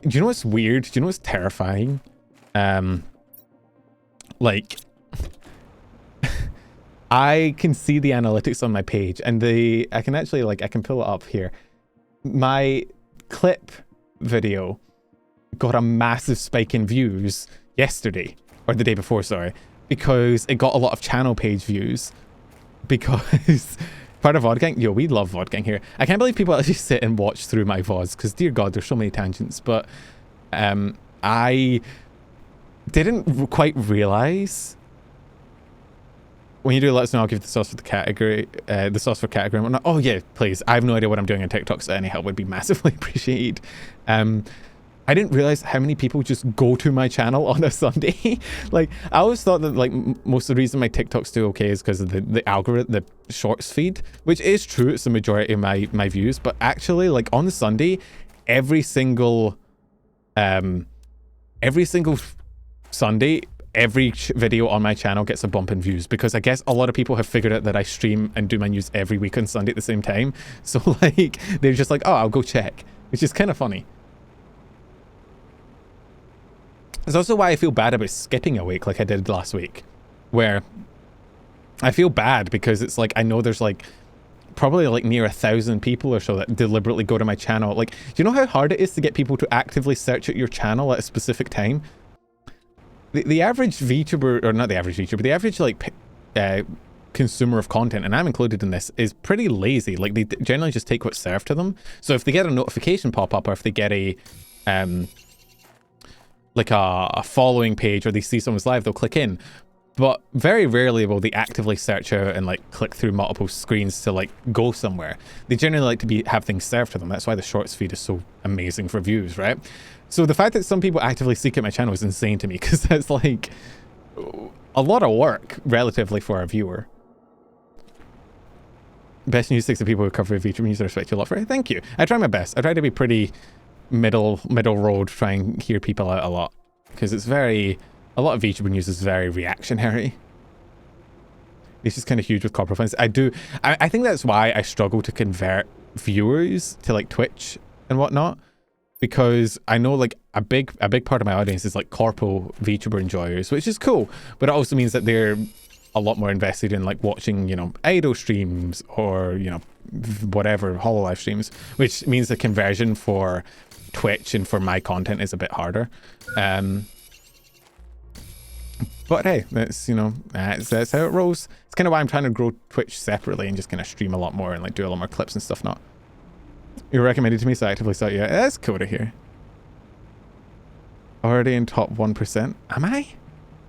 you know what's weird? Do you know what's terrifying? Like, I can see the analytics on my page and I can actually, like, I can pull it up here. My clip video got a massive spike in views yesterday, or the day before, sorry, because it got a lot of channel page views because part of VOD Gang, yo, we love VOD Gang here. I can't believe people actually sit and watch through my VODs because, dear God, there's so many tangents, but I didn't quite realize. When you do let us know, I'll give the sauce for the category, the sauce for category and whatnot. Oh yeah, please. I have no idea what I'm doing on TikTok, so any help would be massively appreciated. I didn't realize how many people just go to my channel on a Sunday. Like, I always thought that like most of the reason my TikTok's do okay is because of the algorithm, the shorts feed, which is true. It's the majority of my views, but actually, like on the Sunday, every single Sunday, every video on my channel gets a bump in views because I guess a lot of people have figured out that I stream and do my news every week on Sunday at the same time. So like, they're just like, oh, I'll go check, which is kind of funny. It's also why I feel bad about skipping a week like I did last week, where I feel bad because it's like, I know there's like probably like near 1,000 people or so that deliberately go to my channel. Like, do you know how hard it is to get people to actively search at your channel at a specific time? The average VTuber, or not the average VTuber, the average like consumer of content, and I'm included in this, is pretty lazy. Like, they generally just take what's served to them. So if they get a notification pop up, or if they get a like a following page, or they see someone's live, they'll click in. But very rarely will they actively search out and like click through multiple screens to like go somewhere. They generally like to have things served to them. That's why the shorts feed is so amazing for views, right? So the fact that some people actively seek out my channel is insane to me, because that's like a lot of work relatively for a viewer. Best news 6 of people who cover VTuber news. I respect you a lot for it. Thank you. I try my best. I try to be pretty middle road, try and hear people out a lot, because it's a lot of VTuber news is very reactionary. It's just kind of huge with corporate funds. I think that's why I struggle to convert viewers to like Twitch and whatnot, because I know like a big part of my audience is like corpo VTuber enjoyers, which is cool, but it also means that they're a lot more invested in like watching, you know, idol streams or, you know, whatever, hololive streams, which means the conversion for Twitch and for my content is a bit harder. But hey, that's, you know, that's how it rolls. It's kind of why I'm trying to grow Twitch separately and just kind of stream a lot more and like do a lot more clips and stuff. Not you recommended to me, so I actively saw it. Yeah, that's cool to hear. Already in top 1%. Am I?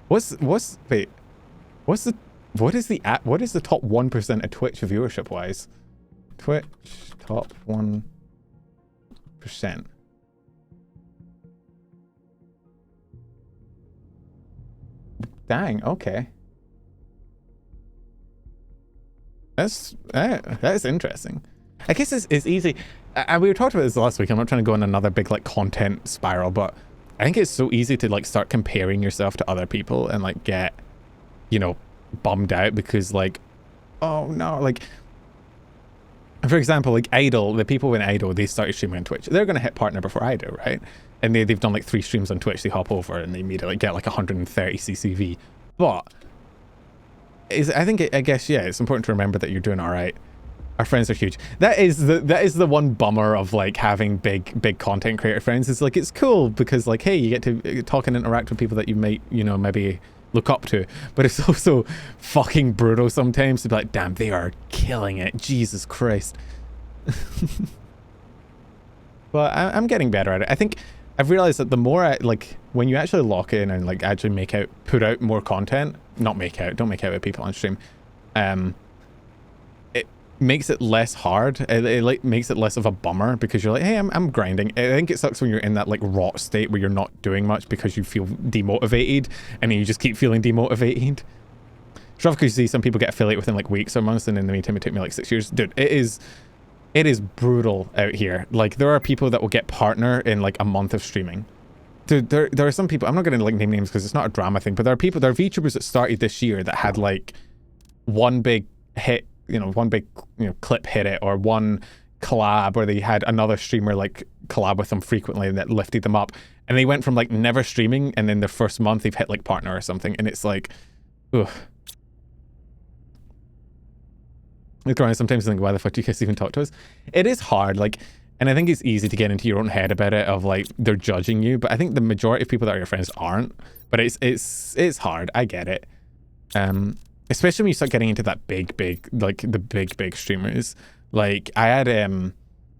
What is the top 1% of Twitch viewership wise? Twitch top 1%. Dang, okay. That's interesting. I guess it's easy. We were talking about this last week. I'm not trying to go on another big like content spiral, but I think it's so easy to like start comparing yourself to other people and like get, you know, bummed out because like, oh no, like for example, like Idol, the people in Idol, they started streaming on Twitch. They're going to hit partner before I do, right? And they've done like 3 streams on Twitch. They hop over and they immediately get like 130 CCV. But I guess, yeah, it's important to remember that you're doing all right. Our friends are huge. That is the one bummer of like having big content creator friends. Is like, it's cool because like, hey, you get to talk and interact with people that you might, you know, maybe look up to. But it's also fucking brutal sometimes to be like, damn, they are killing it. Jesus Christ. But I'm getting better at it. I think I've realized that the more I like, when you actually lock in and like actually put out more content, don't make out with people on stream, it makes it less hard. It like makes it less of a bummer because you're like, hey, I'm grinding. I think it sucks when you're in that like rot state where you're not doing much because you feel demotivated and then you just keep feeling demotivated. It's rough because you see some people get affiliate within like weeks or months, and in the meantime it took me like 6 years. Dude, it is It is brutal out here. Like, there are people that will get partner in like a month of streaming. Dude, there are some people, I'm not going to like name names because it's not a drama thing, but there are VTubers that started this year that had like one big hit, one big, clip hit it, or one collab where they had another streamer like collab with them frequently and that lifted them up. And they went from like never streaming, and then their first month they've hit like partner or something. And it's like, ugh. Look around sometimes and think, why the fuck do you guys even talk to us? It is hard, like, and I think it's easy to get into your own head about it of like they're judging you, but I think the majority of people that are your friends aren't. But it's hard. I get it. Especially when you start getting into that big like the big streamers. Like I had a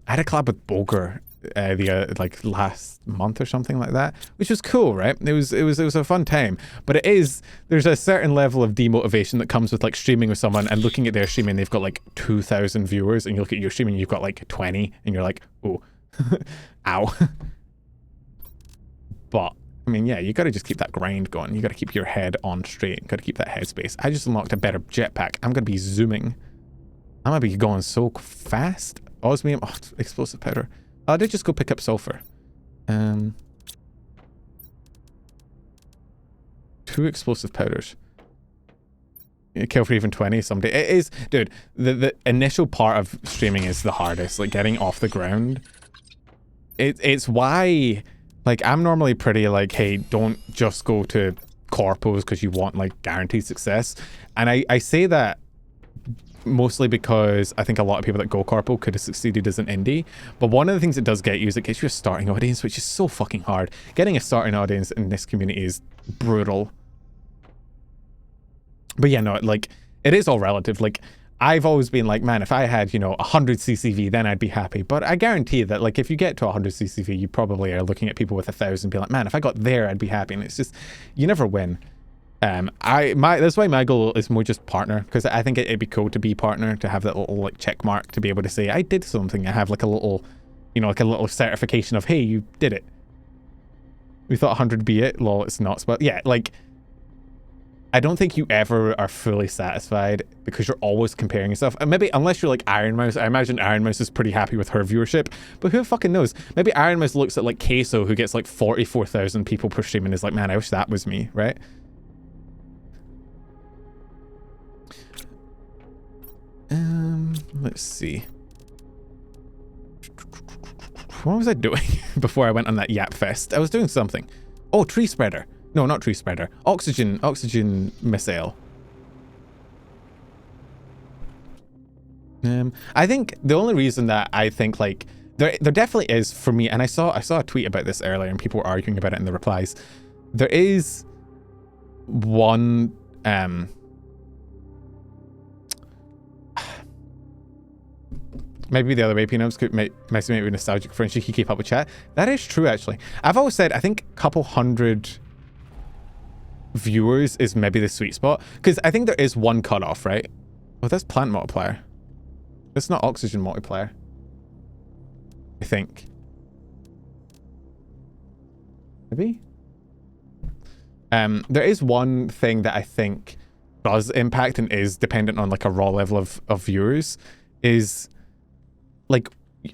collab with Boger like last month or something like that, which was cool, right? It was a fun time. But there's a certain level of demotivation that comes with like streaming with someone and looking at their stream and they've got like 2,000 viewers, and you look at your stream and you've got like 20 and you're like, oh, ow. But I mean, yeah, you got to just keep that grind going. You got to keep your head on straight. You got to keep that headspace. I just unlocked a better jetpack. I'm going to be zooming. I'm going to be going so fast. Osmium, explosive powder. I did just go pick up sulfur. 2 explosive powders. Kill for even 20 someday. It is, dude, the initial part of streaming is the hardest. Like getting off the ground. It's why, like, I'm normally pretty like, hey, don't just go to corpos because you want like guaranteed success. And I say that mostly because I think a lot of people that go corpo could have succeeded as an indie. But one of the things it does get you is it gets you a starting audience, which is so fucking hard. Getting a starting audience in this community is brutal. But yeah, no, like, it is all relative. Like, I've always been like, man, if I had, 100 CCV, then I'd be happy. But I guarantee that, like, if you get to 100 CCV, you probably are looking at people with 1,000 and be like, man, if I got there, I'd be happy. And it's just, you never win. That's why my goal is more just partner, because I think it'd be cool to be partner, to have that little like check mark, to be able to say I did something. I have like a little, like a little certification of, hey, you did it. We thought 100 would be it. Lol, it's not. But yeah, like, I don't think you ever are fully satisfied because you're always comparing yourself. And maybe unless you're like Iron Mouse, I imagine Iron Mouse is pretty happy with her viewership. But who fucking knows? Maybe Iron Mouse looks at like Queso, who gets like 44,000 people per stream, and is like, man, I wish that was me, right? Let's see. What was I doing before I went on that Yap Fest? I was doing something. Oh, tree spreader. No, not tree spreader. Oxygen missile. I think the only reason that I think like there definitely is for me, and I saw a tweet about this earlier and people were arguing about it in the replies. There is one maybe the other way, Peanuts could make me nostalgic for and she could keep up with chat. That is true, actually. I've always said I think a couple hundred viewers is maybe the sweet spot, because I think there is one cutoff, right? Oh, that's plant multiplier. That's not oxygen multiplier, I think. Maybe? There is one thing that I think does impact and is dependent on like a raw level of viewers, is like,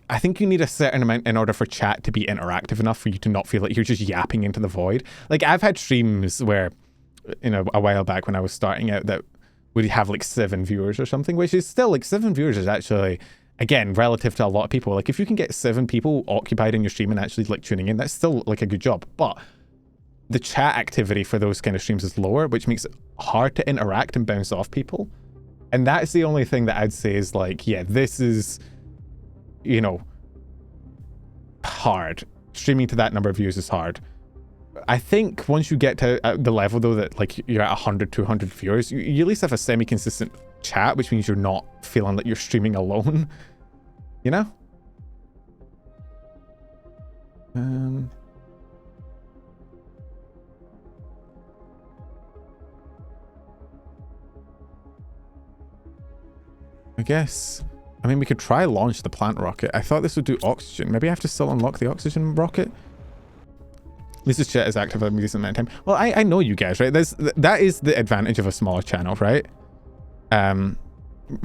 I think you need a certain amount in order for chat to be interactive enough for you to not feel like you're just yapping into the void. Like, I've had streams where, a while back when I was starting out, that would have like 7 viewers or something, which is still like 7 viewers is actually, again, relative to a lot of people. Like, if you can get 7 people occupied in your stream and actually like tuning in, that's still like a good job. But the chat activity for those kind of streams is lower, which makes it hard to interact and bounce off people. And that's the only thing that I'd say is like, yeah, this is, hard. Streaming to that number of views is hard. I think once you get to the level though that like you're at 100, 200 viewers, you at least have a semi-consistent chat, which means you're not feeling like you're streaming alone, I guess. I mean, we could try launch the plant rocket. I thought this would do oxygen. Maybe I have to still unlock the oxygen rocket. This is chat is active at a decent amount of time. Well, I know you guys, right? That is the advantage of a smaller channel, right?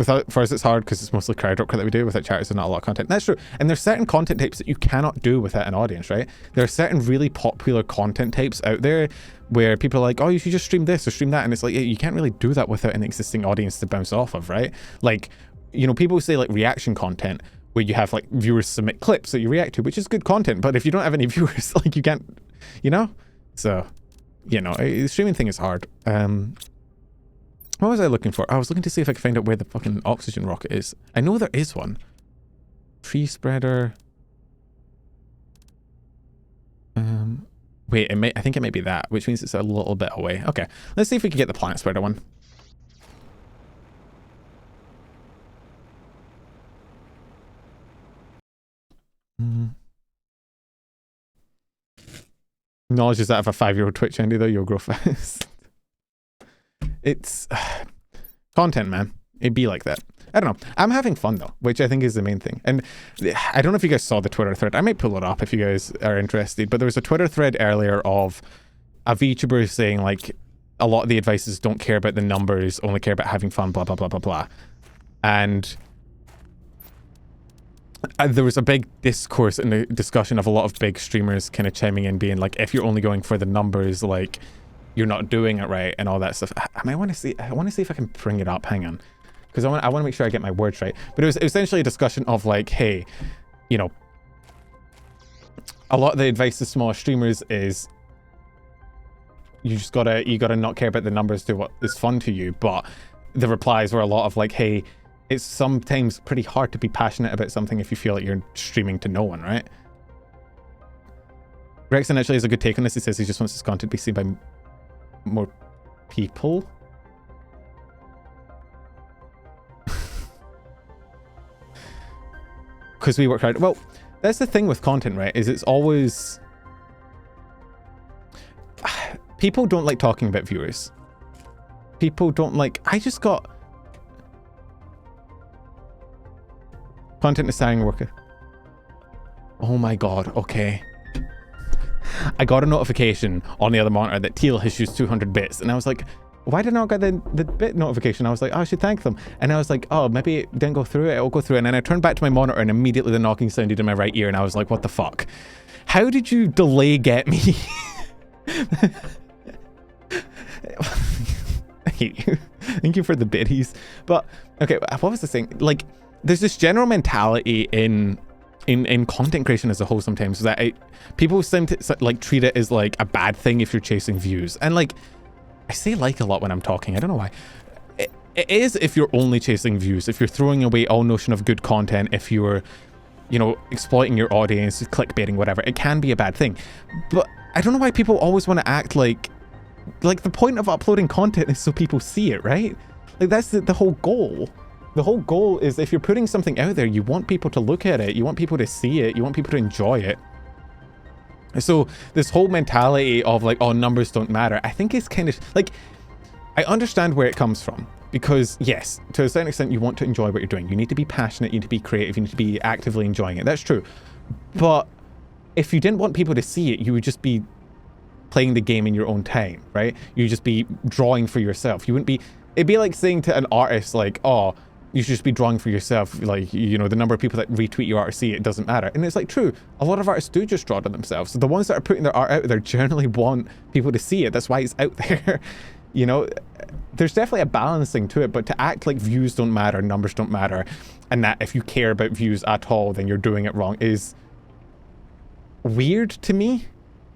for us it's hard because it's mostly crowd work that we do. Without chatters, there's not a lot of content. That's true. And there's certain content types that you cannot do without an audience, right? There are certain really popular content types out there where people are like, oh, you should just stream this or stream that, and it's like, you can't really do that without an existing audience to bounce off of, right? Like, you know, people say like reaction content where you have like viewers submit clips that you react to, which is good content, but if you don't have any viewers, like you can't, you know? So, you know, the streaming thing is hard. What was I looking for? I was looking to see if I could find out where the fucking oxygen rocket is. I know there is one. Tree spreader. Wait, I think it might be that, which means it's a little bit away. Okay, let's see if we can get the planet spreader one. Knowledge is that of a 5-year-old Twitch Andy though, you'll grow fast. It's content, man. It'd be like that. I don't know. I'm having fun though, which I think is the main thing. And I don't know if you guys saw the Twitter thread. I might pull it up if you guys are interested, but there was a Twitter thread earlier of a VTuber saying like a lot of the advices don't care about the numbers, only care about having fun, blah, blah, blah, blah, blah. And there was a big discourse and a discussion of a lot of big streamers kind of chiming in being like, if you're only going for the numbers, like you're not doing it right and all that stuff. I want to see if I can bring it up. Hang on. Because I want to make sure I get my words right. But it was essentially a discussion of like, hey, you know, a lot of the advice to smaller streamers is you gotta not care about the numbers to what is fun to you. But the replies were a lot of like, hey, it's sometimes pretty hard to be passionate about something if you feel like you're streaming to no one, right? Rexon actually has a good take on this. He says he just wants his content to be seen by more people. Because we work hard. Well, that's the thing with content, right? Is it's always... People don't like talking about viewers. People don't like... I just got... Content design worker. Oh my god, okay. I got a notification on the other monitor that Teal has used 200 bits, and I was like, why did I not get the bit notification? I was like, oh, I should thank them. And I was like, oh, maybe it didn't go through it. It'll go through. And then I turned back to my monitor and immediately the knocking sounded in my right ear. And I was like, what the fuck? How did you delay get me? I hate you. Thank you for the biddies. But, okay, what was the thing? Like, there's this general mentality in content creation as a whole sometimes that people seem to like treat it as like a bad thing if you're chasing views. And like, I say like a lot when I'm talking. I don't know why. It is if you're only chasing views, if you're throwing away all notion of good content, if you're, you know, exploiting your audience, clickbaiting, whatever, it can be a bad thing. But I don't know why people always want to act like the point of uploading content is so people see it, right? Like that's the whole goal. The whole goal is if you're putting something out there, you want people to look at it, you want people to see it, you want people to enjoy it. So this whole mentality of like, oh, numbers don't matter, I think it's kind of like, I understand where it comes from, because yes, to a certain extent, you want to enjoy what you're doing. You need to be passionate, you need to be creative, you need to be actively enjoying it. That's true. But if you didn't want people to see it, you would just be playing the game in your own time, right? You'd just be drawing for yourself. You wouldn't be, it'd be like saying to an artist like, oh, you should just be drawing for yourself, like, you know, the number of people that retweet your art or see it doesn't matter. And it's like, true, a lot of artists do just draw to themselves. So the ones that are putting their art out there generally want people to see it. That's why it's out there. You know, there's definitely a balancing to it, but to act like views don't matter, numbers don't matter, and that if you care about views at all, then you're doing it wrong is weird to me.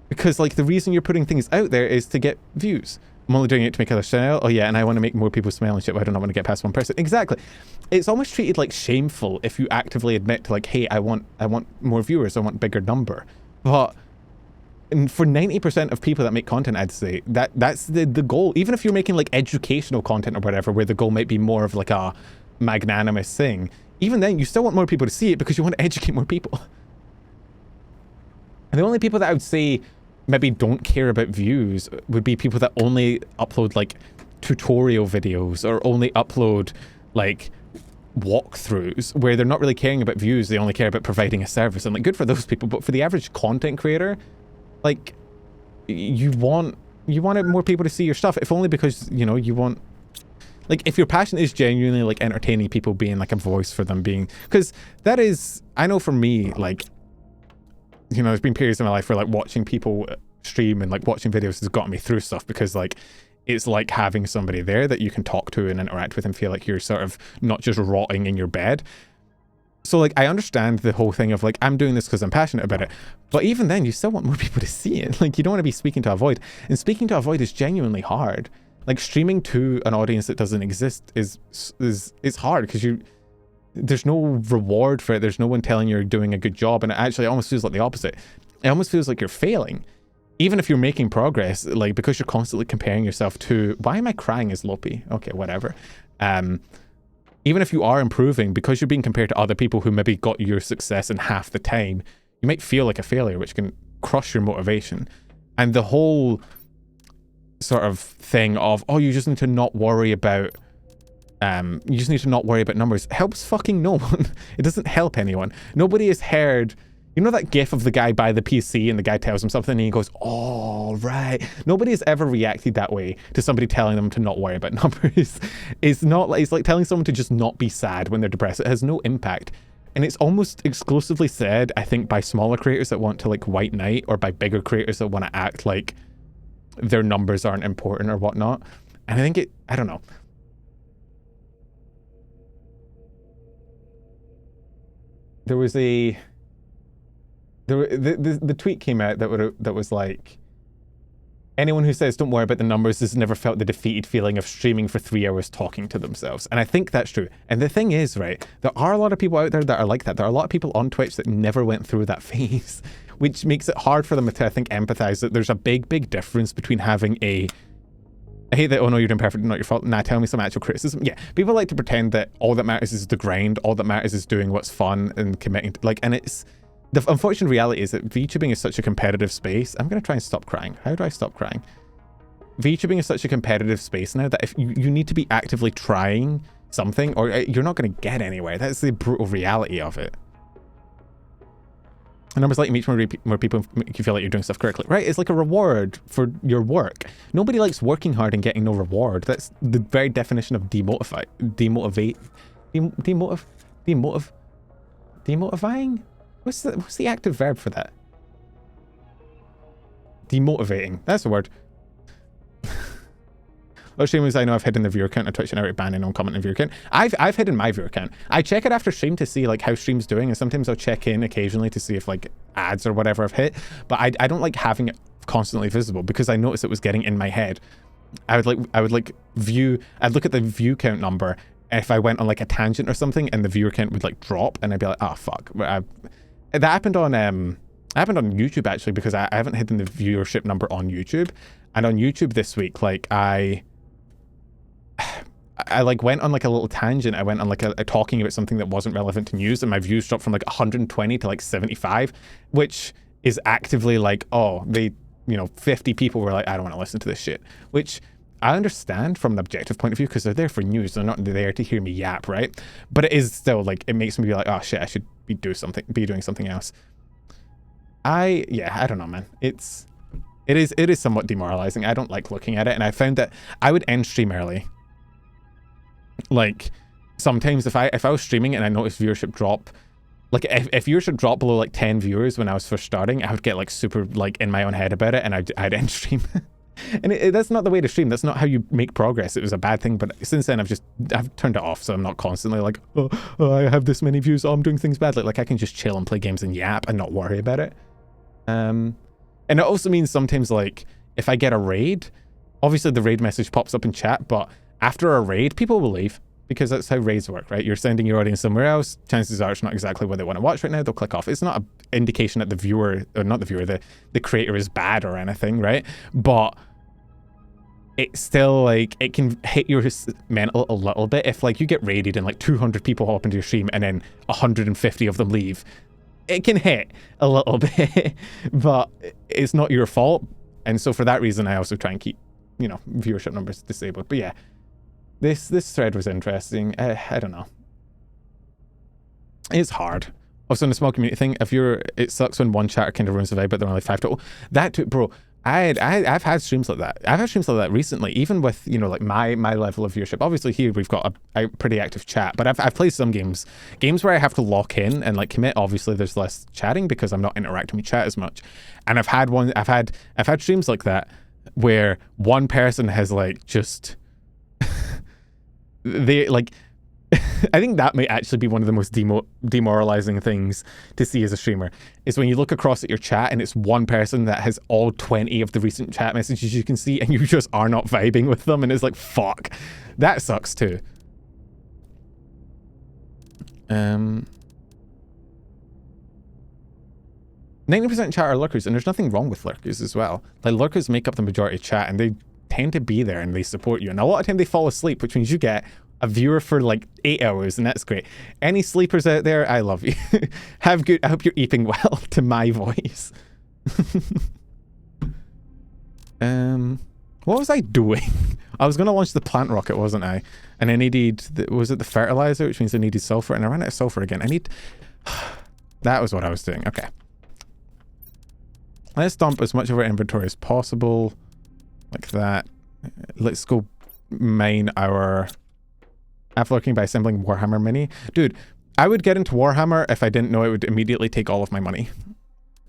Because like the reason you're putting things out there is to get views. I'm only doing it to make others smile. Oh yeah, and I want to make more people smile and shit, but I do not want to get past one person. Exactly. It's almost treated like shameful if you actively admit to like, hey, I want more viewers, I want bigger number. But for 90% of people that make content, I'd say that's the goal. Even if you're making like educational content or whatever, where the goal might be more of like a magnanimous thing, even then you still want more people to see it because you want to educate more people. And the only people that I would say maybe don't care about views would be people that only upload like tutorial videos or only upload like walkthroughs where they're not really caring about views, they only care about providing a service. And like, good for those people, but for the average content creator, like, you want more people to see your stuff, if only because, you know, you want, Like, if your passion is genuinely like entertaining people, being like a voice for them, being, because that is, I know for me, like, you know, there's been periods in my life where like watching people stream and like watching videos has gotten me through stuff, because like it's like having somebody there that you can talk to and interact with and feel like you're sort of not just rotting in your bed. So like I understand the whole thing of like, I'm doing this because I'm passionate about it, but even then you still want more people to see it. Like, you don't want to be speaking to a void, and speaking to a void is genuinely hard. Like, streaming to an audience that doesn't exist is hard, because there's no reward for it. There's no one telling you're doing a good job, and it actually almost feels like the opposite. It almost feels like you're failing. Even if you're making progress, like, because you're constantly comparing yourself to, why am I crying as Lopi? Okay, whatever. Even if you are improving, because you're being compared to other people who maybe got your success in half the time, you might feel like a failure, which can crush your motivation. And the whole sort of thing of, oh, you just need to not worry about, numbers, helps fucking no one. It doesn't help anyone. Nobody has heard, you know that gif of the guy by the PC and the guy tells him something and he goes, oh, right. Nobody has ever reacted that way to somebody telling them to not worry about numbers. It's like telling someone to just not be sad when they're depressed. It has no impact. And it's almost exclusively said, I think, by smaller creators that want to like white knight, or by bigger creators that want to act like their numbers aren't important or whatnot. And I think I don't know. There was the tweet came out that was like, anyone who says don't worry about the numbers has never felt the defeated feeling of streaming for 3 hours talking to themselves. And I think that's true. And the thing is, right, there are a lot of people out there that are like that. There are a lot of people on Twitch that never went through that phase, which makes it hard for them to, I think, empathize that there's a big difference between having I hate that, oh no, you're doing perfect, not your fault. Nah, tell me some actual criticism. Yeah, people like to pretend that all that matters is the grind, all that matters is doing what's fun and committing to, like, and it's, the unfortunate reality is that VTubing is such a competitive space. I'm going to try and stop crying. How do I stop crying? VTubing is such a competitive space now that if you need to be actively trying something or you're not going to get anywhere. That's the brutal reality of it. And numbers like reach more people make you feel like you're doing stuff correctly. Right? It's like a reward for your work. Nobody likes working hard and getting no reward. That's the very definition of demotivate. Demotivating? What's the active verb for that? Demotivating. That's the word. What stream was I know I've hidden the viewer count on Twitch and outright banning on commenting viewer count. I've hidden my viewer count. I check it after stream to see like how stream's doing, and sometimes I'll check in occasionally to see if like ads or whatever I've hit. But I don't like having it constantly visible because I noticed it was getting in my head. I'd look at the view count number. If I went on like a tangent or something and the viewer count would like drop, and I'd be like, oh fuck. That happened on YouTube actually, because I haven't hidden the viewership number on YouTube. And on YouTube this week, like I like went on like a little tangent. I went on like a talking about something that wasn't relevant to news, and my views dropped from like 120 to like 75, which is actively like, oh, 50 people were like, I don't want to listen to this shit, which I understand from an objective point of view because they're there for news. They're not there to hear me yap, right? But it is still like, it makes me be like, oh shit, I should be doing something else. I don't know, man. It is somewhat demoralizing. I don't like looking at it, and I found that I would end stream early. Like sometimes if I was streaming and I noticed viewership drop, like if viewership dropped below like 10 viewers when I was first starting, I would get like super like in my own head about it, and I'd end stream. And that's not the way to stream. That's not how you make progress. It was a bad thing, but since then I've turned it off, so I'm not constantly like, oh I have this many views, oh I'm doing things badly. Like I can just chill and play games and yap and not worry about it. And it also means sometimes like if I get a raid, obviously the raid message pops up in chat, but after a raid people will leave, because that's how raids work, right? You're sending your audience somewhere else. Chances are it's not exactly what they want to watch right now. They'll click off. It's not an indication that the creator is bad or anything, right? But it's still like, it can hit your mental a little bit if like you get raided and like 200 people hop into your stream and then 150 of them leave. It can hit a little bit, but it's not your fault. And so for that reason, I also try and keep, viewership numbers disabled. But yeah, this thread was interesting. I don't know. It's hard. Also, in a small community thing, it sucks when one chatter kind of ruins the vibe, but they're only 5 total. That too, bro, I've had streams like that. I've had streams like that recently, even with, you know, like my level of viewership. Obviously here we've got a pretty active chat, but I've played some games where I have to lock in and like commit. Obviously there's less chatting because I'm not interacting with chat as much. And I've had streams like that where one person has like just they like I think that may actually be one of the most demoralizing things to see as a streamer, is when you look across at your chat and it's one person that has all 20 of the recent chat messages you can see and you just are not vibing with them, and it's like, fuck. That sucks too. 90% chat are lurkers, and there's nothing wrong with lurkers as well. Like, lurkers make up the majority of chat and they tend to be there and they support you, and a lot of time they fall asleep, which means you get a viewer for like 8 hours, and that's great. Any sleepers out there, I love you. I hope you're eating well to my voice. What was I doing? I was going to launch the plant rocket, wasn't I? And I needed, was it the fertilizer, which means I needed sulfur, and I ran out of sulfur again. That was what I was doing. Okay. Let's dump as much of our inventory as possible. Like that. Let's go mine our lurking by assembling Warhammer Mini. Dude, I would get into Warhammer if I didn't know it would immediately take all of my money.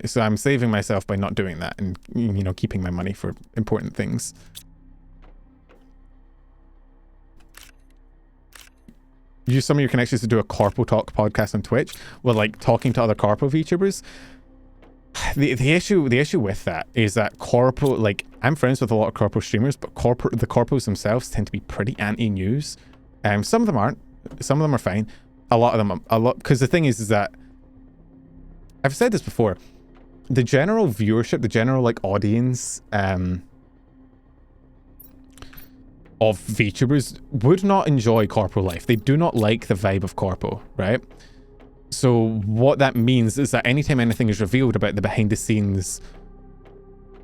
So I'm saving myself by not doing that and, you know, keeping my money for important things. Use some of your connections to do a Corpo Talk podcast on Twitch. Well, like talking to other Corpo VTubers. The issue with that is that Corpo, like, I'm friends with a lot of Corpo streamers, but the Corpos themselves tend to be pretty anti-news. Some of them aren't. Some of them are fine. A lot of them, because the thing is that I've said this before. The general viewership, the general like audience of VTubers would not enjoy Corpo life. They do not like the vibe of Corpo, right? So what that means is that anytime anything is revealed about the behind the scenes,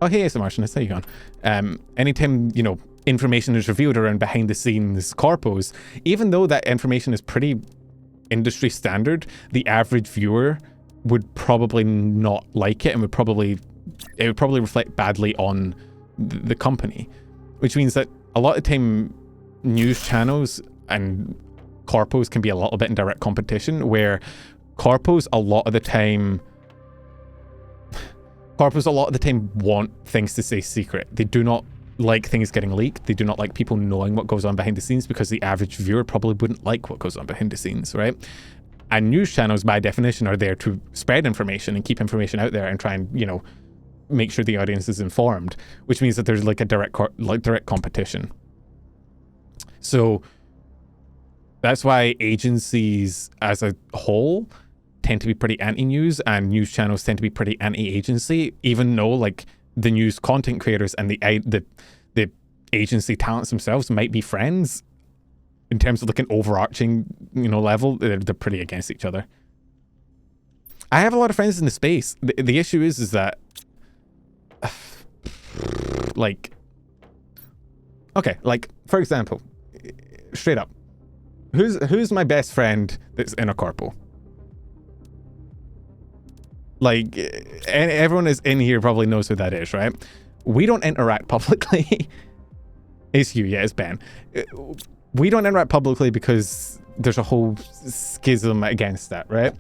oh hey, it's a Martianist, how you going? Anytime, you know, information is revealed around behind the scenes corpos, even though that information is pretty industry standard, the average viewer would probably not like it, and it would probably reflect badly on the company, which means that a lot of time news channels and corpos can be a little bit in direct competition, where corpos a lot of the time want things to stay secret. They do not like things getting leaked. They do not like people knowing what goes on behind the scenes, because the average viewer probably wouldn't like what goes on behind the scenes, right? And news channels, by definition, are there to spread information and keep information out there and try and, you know, make sure the audience is informed, which means that there's like a direct competition. So that's why agencies as a whole tend to be pretty anti-news, and news channels tend to be pretty anti-agency, even though like the news content creators and the agency talents themselves might be friends. In terms of like an overarching, you know, level, they're pretty against each other. I have a lot of friends in the space. The issue is that like, okay, like for example, straight up, who's my best friend that's in a corpo? Like, everyone is in here probably knows who that is, right? We don't interact publicly. It's you, yeah, it's Ben. We don't interact publicly because there's a whole schism against that, right?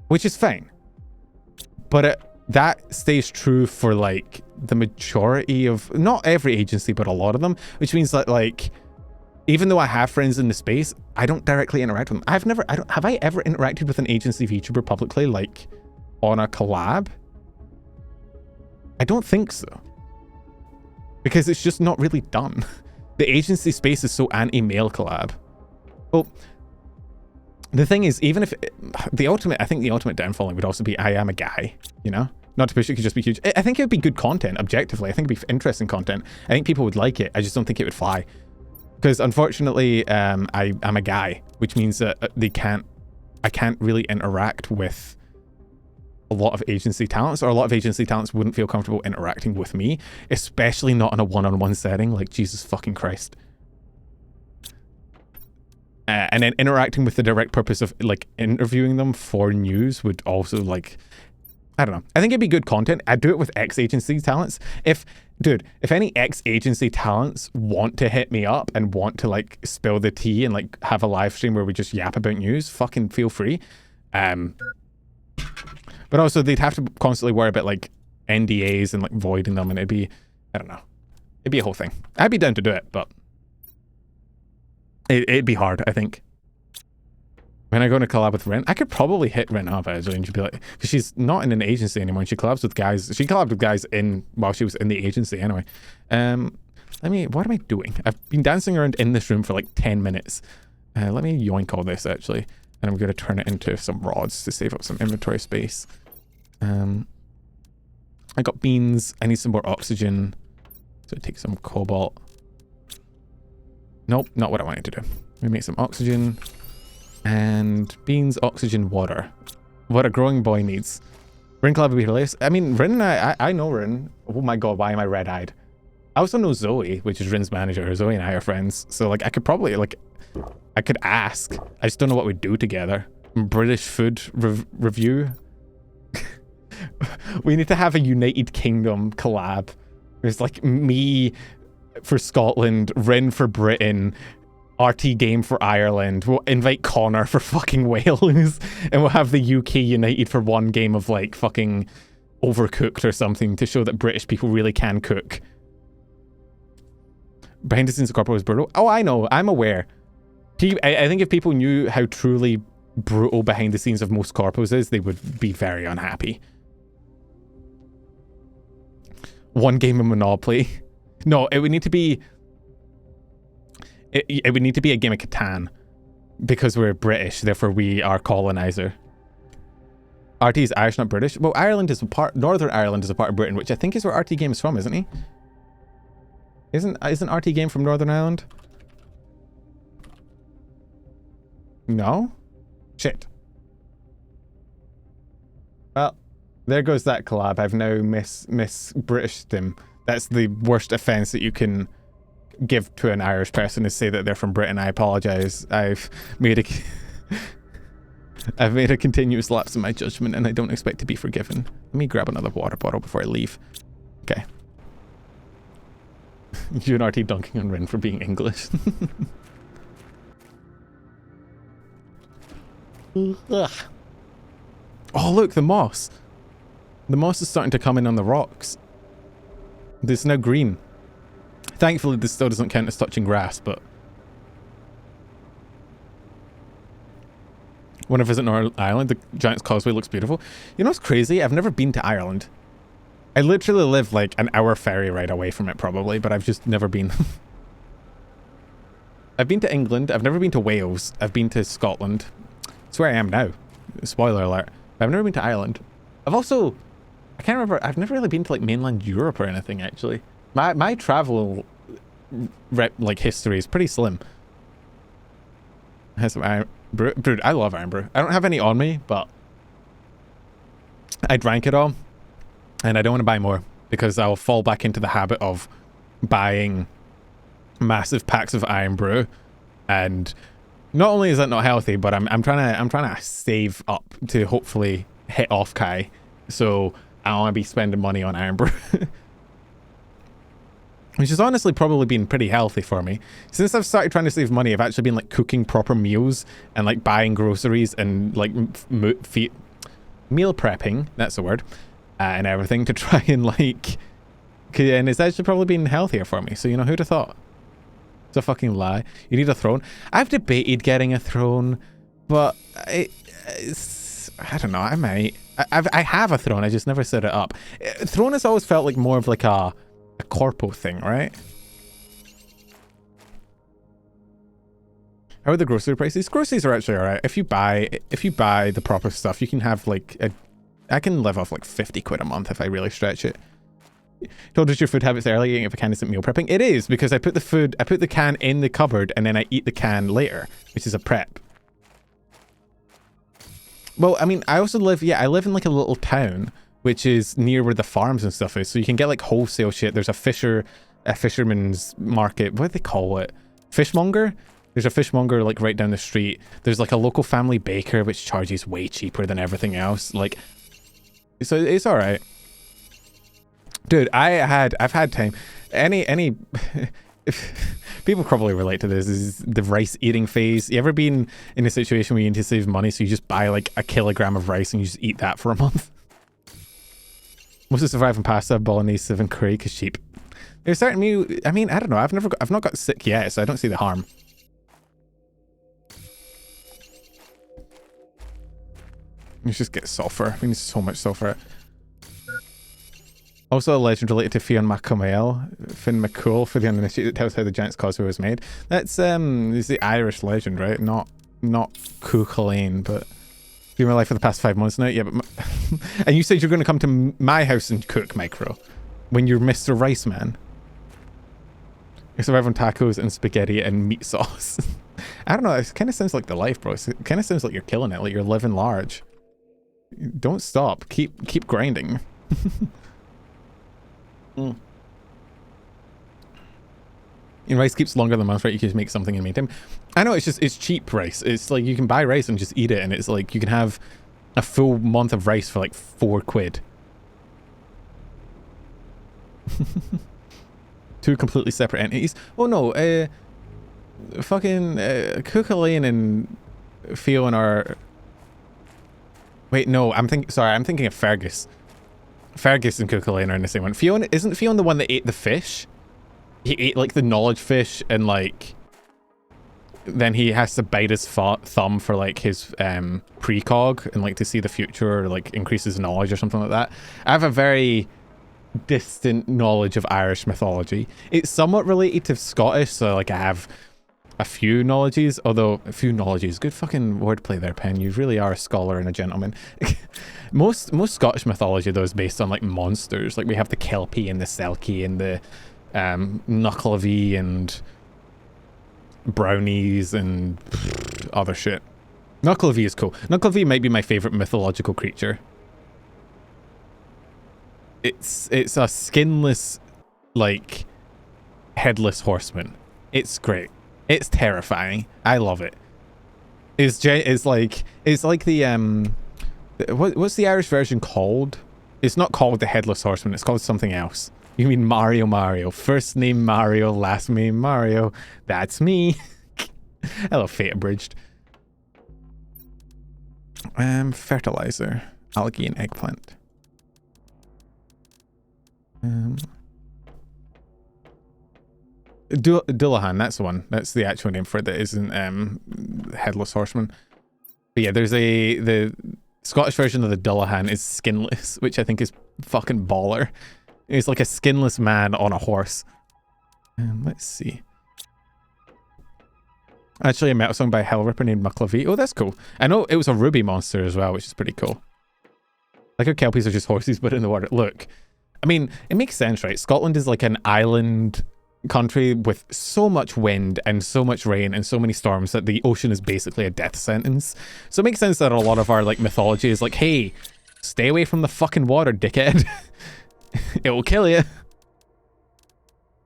Which is fine. But that stays true for like the majority of, not every agency, but a lot of them, which means that like, even though I have friends in the space, I don't directly interact with them. Have I ever interacted with an agency VTuber publicly, like on a collab? I don't think so. Because it's just not really done. The agency space is so anti-male collab. Well, the thing is, even if I think the ultimate downfalling would also be I am a guy, you know? Not to push it, could just be huge. I think it would be good content, objectively. I think it'd be interesting content. I think people would like it. I just don't think it would fly. Because unfortunately, I'm a guy, which means that I can't really interact with a lot of agency talents, or a lot of agency talents wouldn't feel comfortable interacting with me, especially not in a one-on-one setting. Like, Jesus fucking Christ. And then interacting with the direct purpose of like interviewing them for news would also like, I don't know. I think it'd be good content. I'd do it with ex-agency talents. Dude, if any ex-agency talents want to hit me up and want to like spill the tea and like have a live stream where we just yap about news, fucking feel free. But also they'd have to constantly worry about like NDAs and like voiding them, and it'd be, I don't know. It'd be a whole thing. I'd be down to do it, but it'd be hard, I think. When I go in a collab with Ren, I could probably hit Ren up actually, and she'd be like, because she's not in an agency anymore, and she collabs with guys. She collabed with guys while she was in the agency anyway. What am I doing? I've been dancing around in this room for like 10 minutes. Let me yoink all this actually, and I'm going to turn it into some rods to save up some inventory space. I got beans. I need some more oxygen. So take some cobalt. Nope, not what I wanted to do. Let me make some oxygen. And beans, oxygen, water. What a growing boy needs. Rin collab would be hilarious. I mean, Rin and I know Rin. Oh my god, why am I red-eyed? I also know Zoe, which is Rin's manager. Zoe and I are friends. So, like, I could probably, like, I could ask. I just don't know what we'd do together. British food review. We need to have a United Kingdom collab. There's, like, me for Scotland, Rin for Britain, RT Game for Ireland. We'll invite Connor for fucking Wales, and we'll have the UK united for one game of like fucking Overcooked or something to show that British people really can cook. Behind the scenes of Corpo is brutal. Oh, I know. I'm aware. I think if people knew how truly brutal behind the scenes of most corpos is, they would be very unhappy. One game of Monopoly. No, it would need to be... It would need to be a game of Catan, because we're British, therefore we are colonizer. RT is Irish, not British. Well, Ireland is a part. Northern Ireland is a part of Britain, which I think is where RT Game is from, isn't he? Isn't RT Game from Northern Ireland? No? Shit. Well, there goes that collab. I've now miss Britished him. That's the worst offense that you can give to an Irish person, is say that they're from Britain. I apologize. I've made a continuous lapse in my judgment, and I don't expect to be forgiven. Let me grab another water bottle before I leave. Okay. You and RT dunking on Rin for being English. Ugh. Oh look, the moss. The moss is starting to come in on the rocks. It's now green. Thankfully, this still doesn't count as touching grass, but... When I visit Northern Ireland, the Giant's Causeway looks beautiful. You know what's crazy? I've never been to Ireland. I literally live like an hour ferry ride away from it probably, but I've just never been. I've been to England. I've never been to Wales. I've been to Scotland. That's where I am now. Spoiler alert. But I've never been to Ireland. I've also... I can't remember. I've never really been to like mainland Europe or anything actually. My travel like history is pretty slim. Has some iron brew. Dude, I love iron brew. I don't have any on me, but I drank it all, and I don't want to buy more because I'll fall back into the habit of buying massive packs of iron brew, and not only is that not healthy, but I'm trying to save up to hopefully hit off Kai, so I don't want to be spending money on iron brew. Which has honestly probably been pretty healthy for me. Since I've started trying to save money, I've actually been like cooking proper meals and like buying groceries and like meal prepping, that's the word, and everything to try and like, and it's actually probably been healthier for me. So, you know, who'd have thought? It's a fucking lie. You need a throne. I've debated getting a throne, but I don't know, I might. I have a throne, I just never set it up. Throne has always felt like more of like a corpo thing, right? How are the grocery prices? Groceries are actually alright. If you buy the proper stuff, you can have like I can live off like 50 quid a month if I really stretch it. Told us your food habits early, eating if a can isn't meal prepping. It is, because I put the can in the cupboard and then I eat the can later, which is a prep. Well, I mean, I also live, I live in like a little town, which is near where the farms and stuff is. So you can get like wholesale shit. There's a fisherman's market. What do they call it? Fishmonger? There's a fishmonger like right down the street. There's like a local family baker, which charges way cheaper than everything else. Like, So it's all right. Dude, I've had time. Any people probably relate to this, is the rice eating phase. You ever been in a situation where you need to save money, so you just buy like a kilogram of rice and you just eat that for a month? Most of surviving pasta, bolognese, and curry is cheap. There's certainly, I mean, I don't know. I've not got sick yet, so I don't see the harm. Let's just get sulfur. We need so much sulfur. Also, a legend related to Fionn McCormail, Finn McCool for the uninitiated, that tells how the Giant's Causeway was made. That's is the Irish legend, right? Not Cuchulainn, but been my life for the past 5 months now. Yeah, but and you said you're going to come to my house and cook, Micro, when you're Mr. Rice Man. You survive on tacos and spaghetti and meat sauce. I don't know. It kind of sounds like the life, bro. It kind of sounds like you're killing it, like you're living large. Don't stop. Keep grinding. Mm. And rice keeps longer than a month, right? You can just make something in the meantime. I know, it's cheap rice. It's like you can buy rice and just eat it, and it's like you can have a full month of rice for like 4 quid. Two completely separate entities. Oh no, fucking Cuchulainn and Fionn are. Wait, no, I'm thinking of Fergus. Fergus and Cuchulainn are in the same one. Isn't Fionn the one that ate the fish? He ate like the knowledge fish, and like then he has to bite his thumb for like his precog and like to see the future, or like increase his knowledge or something like that. I have a very distant knowledge of Irish mythology. It's somewhat related to Scottish, so like I have a few knowledges, although a few knowledges. Good fucking wordplay there, Pen. You really are a scholar and a gentleman. Most Scottish mythology though is based on like monsters. Like we have the Kelpie and the Selkie and the Knucklevi and brownies and other shit. Knucklevi is cool. Knucklevi might be my favorite mythological creature. It's a skinless, like, headless horseman. It's great. It's terrifying. I love it. It's like the what's the Irish version called? It's not called the Headless Horseman. It's called something else. You mean Mario? First name Mario, last name Mario. That's me. Hello, Fate Abridged. Fertilizer, algae, and eggplant. Dullahan, that's the one. That's the actual name for it that isn't Headless Horseman. But yeah, there's the Scottish version of the Dullahan is skinless, which I think is fucking baller. It's like a skinless man on a horse. Let's see. Actually, a metal song by a Hellripper named Mucklavi. Oh, that's cool. I know it was a ruby monster as well, which is pretty cool. Like how Kelpies are just horses, but in the water. Look, I mean, it makes sense, right? Scotland is like an island country with so much wind and so much rain and so many storms that the ocean is basically a death sentence. So it makes sense that a lot of our like mythology is like, hey, stay away from the fucking water, dickhead. It will kill you.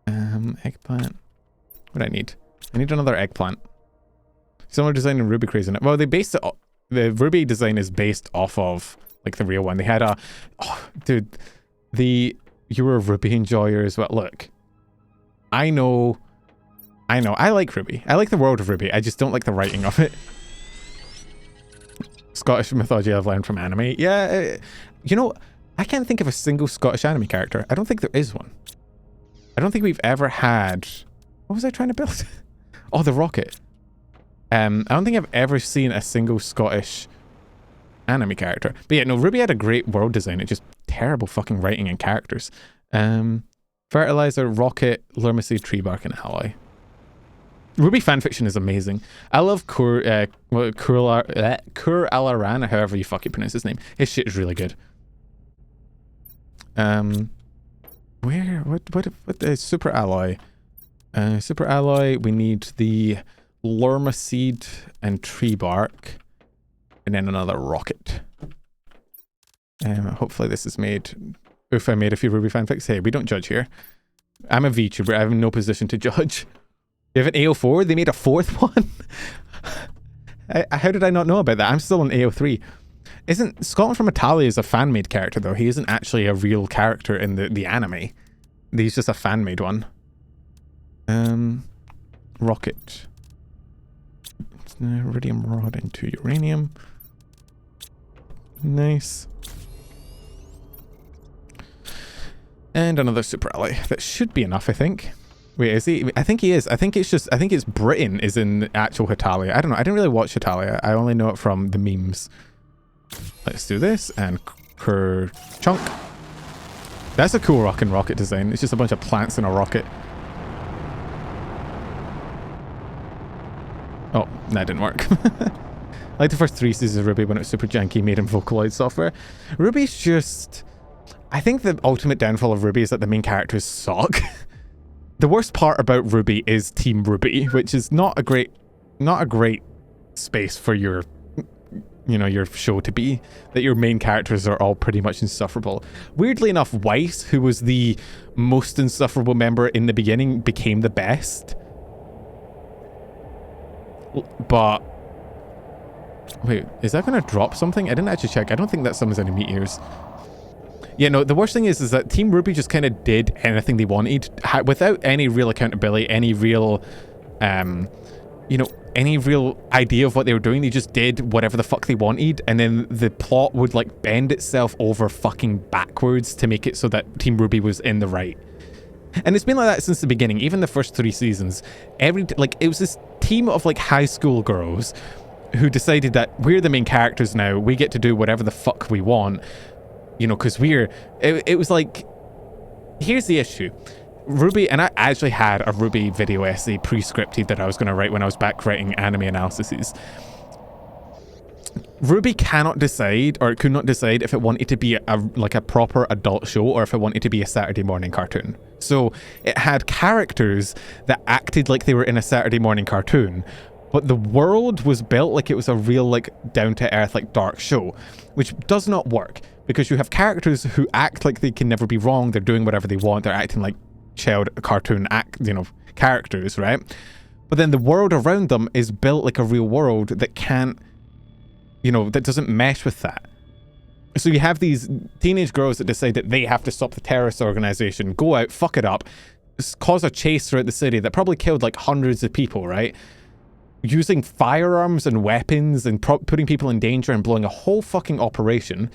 Eggplant. What do I need? I need another eggplant. Similar design in Ruby Crazy. Well, they based it. The Ruby design is based off of like the real one. They had a. Oh, dude, you were a Ruby enjoyer as well. Look, I know. I like Ruby. I like the world of Ruby. I just don't like the writing of it. Scottish mythology I've learned from anime. Yeah, you know, I can't think of a single Scottish anime character. I don't think there is one. I don't think we've ever had... What was I trying to build? Oh, the rocket. I don't think I've ever seen a single Scottish anime character. But yeah, no, Ruby had a great world design. It's just terrible fucking writing and characters. Fertilizer, rocket, Lurmacy, tree bark, and ally. Ruby fanfiction is amazing. I love Kur Alaran, however you fucking pronounce his name. His shit is really good. What is super alloy? Super alloy, we need the Lurma seed and tree bark, and then another rocket. Hopefully this is made. If I made a few Ruby fanfics, hey, we don't judge here. I'm a VTuber, I have no position to judge. You have an AO4? They made a fourth one? How did I not know about that? I'm still on AO3. Isn't Scotland from Italia is a fan-made character though? He isn't actually a real character in the anime. He's just a fan-made one. Rocket. Iridium rod into uranium. Nice. And another super ally. That should be enough, I think. Wait, is he? I think he is. I think it's Britain is in actual Hitalia. I don't know. I didn't really watch Hitalia. I only know it from the memes. Let's do this and chunk. That's a cool rocket design. It's just a bunch of plants in a rocket. Oh, that didn't work. I like the first 3 seasons of Ruby when it was super janky, made in Vocaloid software. Ruby's just... I think the ultimate downfall of Ruby is that the main characters suck. The worst part about Ruby is Team Ruby, which is not a great space for your, you know, your show to be. That your main characters are all pretty much insufferable. Weirdly enough, Weiss, who was the most insufferable member in the beginning, became the best. But wait, is that going to drop something? I didn't actually check. I don't think that summons any meteors. Yeah, no, the worst thing is that Team Ruby just kind of did anything they wanted without any real accountability, any real, you know, any real idea of what they were doing. They just did whatever the fuck they wanted, and then the plot would like bend itself over fucking backwards to make it so that Team Ruby was in the right. And it's been like that since the beginning. Even the first 3 seasons, it was this team of like high school girls who decided that we're the main characters now. We get to do whatever the fuck we want, you know, because it was like, here's the issue. Ruby, and I actually had a Ruby video essay pre-scripted that I was going to write when I was back writing anime analyses. Ruby cannot decide, or could not decide, if it wanted to be a proper adult show or if it wanted to be a Saturday morning cartoon. So it had characters that acted like they were in a Saturday morning cartoon, but the world was built like it was a real, like, down-to-earth, like, dark show, which does not work because you have characters who act like they can never be wrong. They're doing whatever they want. They're acting like child cartoon characters, right? But then the world around them is built like a real world that can't, you know, that doesn't mesh with that. So you have these teenage girls that decide that they have to stop the terrorist organization, go out, fuck it up, cause a chase throughout the city that probably killed like hundreds of people, right? Using firearms and weapons and putting people in danger and blowing a whole fucking operation.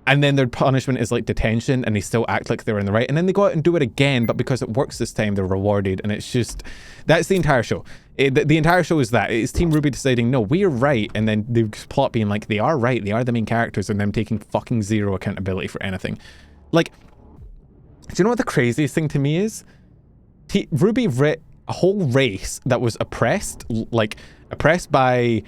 And then their punishment is like detention, and they still act like they're in the right. And then they go out and do it again, but because it works this time, they're rewarded. And it's just, that's the entire show. The entire show is that. It's Team Ruby deciding, no, we're right. And then the plot being like, they are right. They are the main characters, and them taking fucking zero accountability for anything. Like, do you know what the craziest thing to me is? Ruby writ a whole race that was oppressed, like oppressed by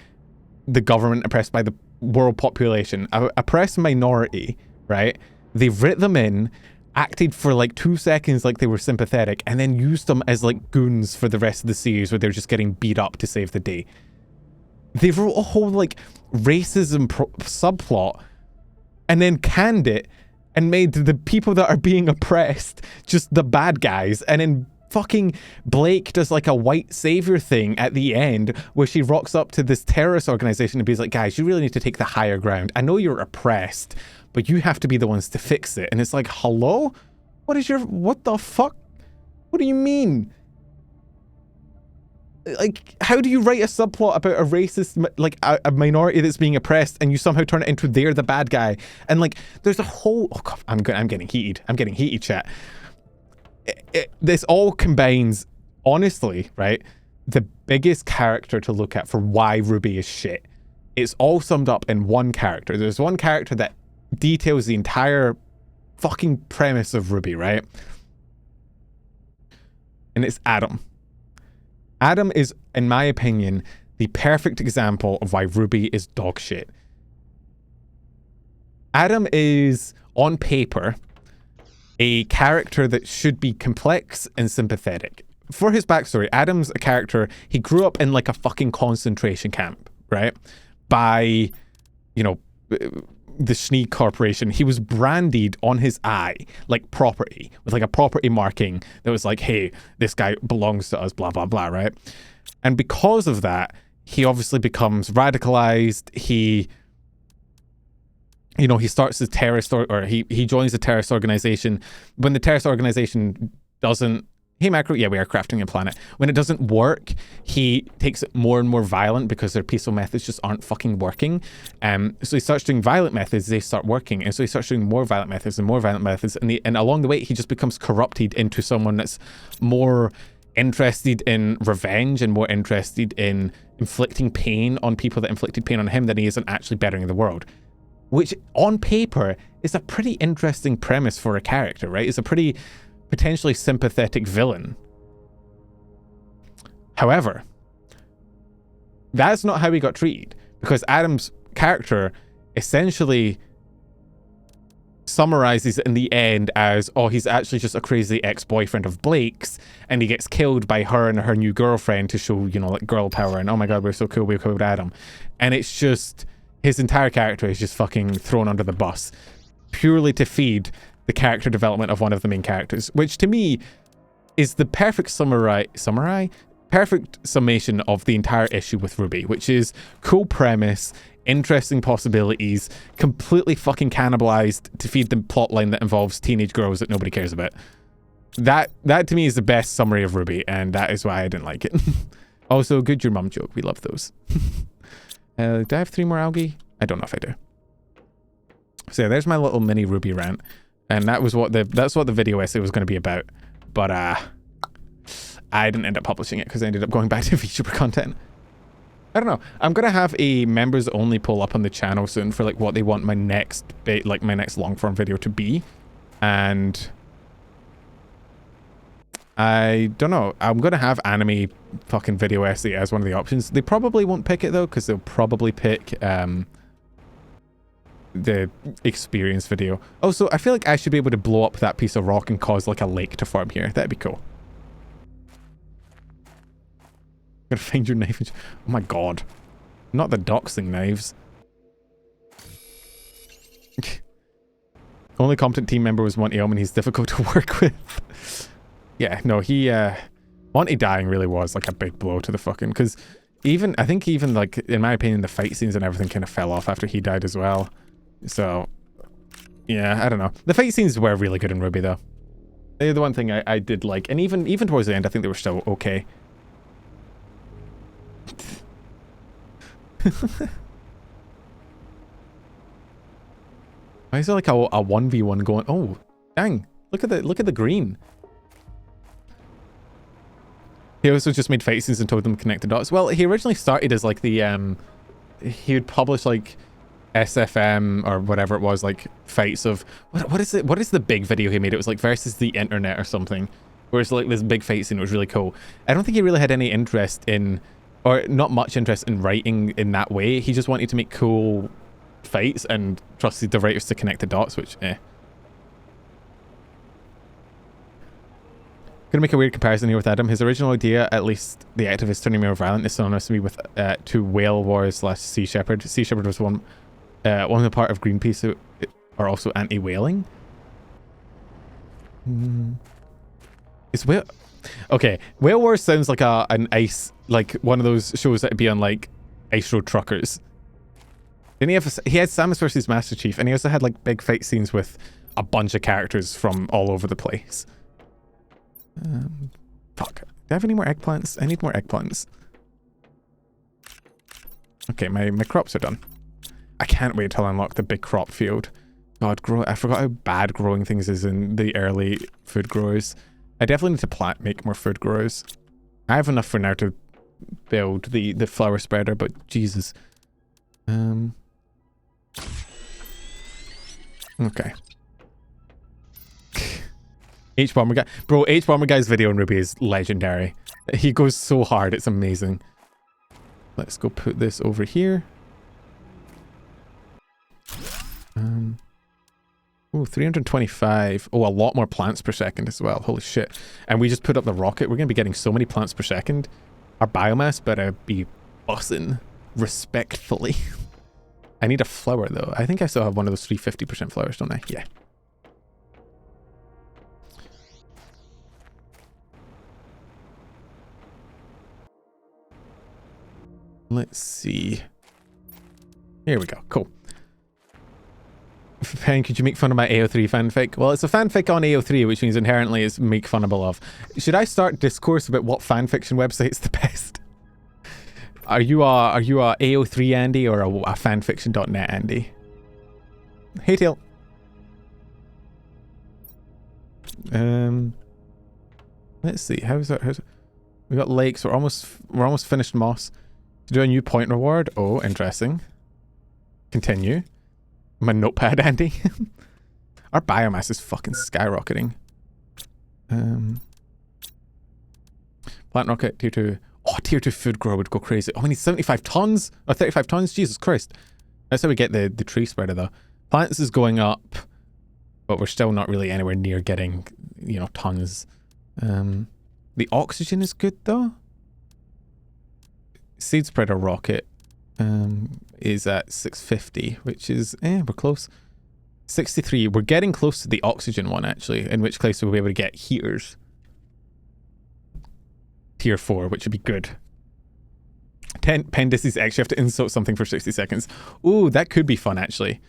the government, oppressed by the world population, oppressed minority, right? They writ them in, acted for like 2 seconds like they were sympathetic, and then used them as like goons for the rest of the series where they're just getting beat up to save the day. They wrote a whole like racism subplot and then canned it and made the people that are being oppressed just the bad guys. And then fucking Blake does like a white savior thing at the end where she rocks up to this terrorist organization and be like, guys, you really need to take the higher ground. I know you're oppressed, but you have to be the ones to fix it. And it's like, hello? What the fuck? What do you mean? Like, how do you write a subplot about a racist, like a minority that's being oppressed, and you somehow turn it into they're the bad guy? And like, there's a whole, oh God, I'm getting heated. I'm getting heated, chat. This all combines, honestly, right? The biggest character to look at for why Ruby is shit. It's all summed up in one character. There's one character that details the entire fucking premise of Ruby, right? And it's Adam. Adam is, in my opinion, the perfect example of why Ruby is dog shit. Adam is, on paper, a character that should be complex and sympathetic. For his backstory, Adam's a character, he grew up in like a fucking concentration camp, right? By, you know, the Schnee Corporation. He was branded on his eye like property, with like a property marking that was like, hey, this guy belongs to us, blah, blah, blah, right? And because of that, he obviously becomes radicalized. He you know, he starts the terrorist or he joins the terrorist organization. When the terrorist organization doesn't, hey macro, yeah, we are crafting a planet. When it doesn't work, he takes it more and more violent because their peaceful methods just aren't fucking working. So he starts doing violent methods, they start working. And so he starts doing more violent methods and more violent methods. And along the way, he just becomes corrupted into someone that's more interested in revenge and more interested in inflicting pain on people that inflicted pain on him than he is in actually bettering the world. Which, on paper, is a pretty interesting premise for a character, right? It's a pretty potentially sympathetic villain. However, that's not how he got treated, because Adam's character essentially summarizes in the end as, oh, he's actually just a crazy ex-boyfriend of Blake's, and he gets killed by her and her new girlfriend to show, you know, like girl power, and oh my god, we're so cool, we killed Adam. And it's just, his entire character is just fucking thrown under the bus, purely to feed the character development of one of the main characters, which to me is the perfect perfect summation of the entire issue with Ruby, which is cool premise, interesting possibilities, completely fucking cannibalized to feed the plotline that involves teenage girls that nobody cares about. That to me is the best summary of Ruby, and that is why I didn't like it. Also, good your mum joke. We love those. Do I have 3 more algae? I don't know if I do. So yeah, there's my little mini Ruby rant. And that's what the video essay was going to be about. But I didn't end up publishing it because I ended up going back to VTuber content. I don't know. I'm going to have a members only poll up on the channel soon for like what they want my next my next long form video to be. And I don't know. I'm going to have anime fucking video essay as one of the options. They probably won't pick it though, because they'll probably pick the experience video. Also, I feel like I should be able to blow up that piece of rock and cause like a lake to form here. That'd be cool. Gotta find your knife. Oh my god. Not the doxing knives. Only competent team member was Monty Elman. He's difficult to work with. Yeah, no, Monty dying really was like a big blow to the fucking, because I think even like, in my opinion, the fight scenes and everything kind of fell off after he died as well. So, yeah, I don't know. The fight scenes were really good in Ruby, though. They're the one thing I did like. And even towards the end, I think they were still okay. Why is there like a 1v1 going? Oh, dang. Look at the green. He also just made fight scenes and told them to connect the dots. Well, he originally started as like the, he would publish like SFM or whatever it was, like fights of what is it? What is the big video he made? It was like versus the internet or something, where it's like this big fight scene. It was really cool. I don't think he really had any interest in, or not much interest in writing in that way. He just wanted to make cool fights and trusted the writers to connect the dots, which Gonna make a weird comparison here with Adam. His original idea, at least the activist turning more violent, is synonymous to me with to Whale Wars / Sea Shepherd. Sea Shepherd was one of the part of Greenpeace who are also anti-whaling. Is Whale... Okay, Whale Wars sounds like an ice, like one of those shows that'd be on like Ice Road Truckers. Didn't he have... He had Samus versus Master Chief, and he also had like big fight scenes with a bunch of characters from all over the place. Fuck. Do I have any more eggplants? I need more eggplants. Okay, my crops are done. I can't wait till I unlock the big crop field. God, I forgot how bad growing things is in the early food growers. I definitely need to make more food growers. I have enough for now to build the flower spreader, but Jesus. Okay. H-Bomber Guy. Bro, H-Bomber Guy's video in Ruby is legendary. He goes so hard, it's amazing. Let's go put this over here. Oh, 325. Oh, a lot more plants per second as well. Holy shit. And we just put up the rocket. We're going to be getting so many plants per second. Our biomass better be bussin'. Respectfully. I need a flower, though. I think I still have one of those 350% flowers, don't I? Yeah. Let's see. Here we go. Cool. Pen, could you make fun of my AO3 fanfic? Well, it's a fanfic on AO3, which means inherently it's make funnable of. Should I start discourse about what fanfiction website's the best? Are you a AO3 Andy or a fanfiction.net Andy? Hey Tail. Let's see. How's that? We got lakes. We're almost finished moss. To do a new point reward. Oh, interesting. Continue. My notepad, Andy. Our biomass is fucking skyrocketing. Plant rocket, tier 2. Oh, tier 2 food grower would go crazy. Oh, we need 75 tons? Or 35 tons? Jesus Christ. That's how we get the tree spreader, though. Plants is going up, but we're still not really anywhere near getting, you know, tons. The oxygen is good, though. Seed spreader rocket is at 650, which is, we're close. 63. We're getting close to the oxygen one, actually, in which case we'll be able to get heaters. Tier 4, which would be good. Pendices actually have to insult something for 60 seconds. Ooh, that could be fun, actually.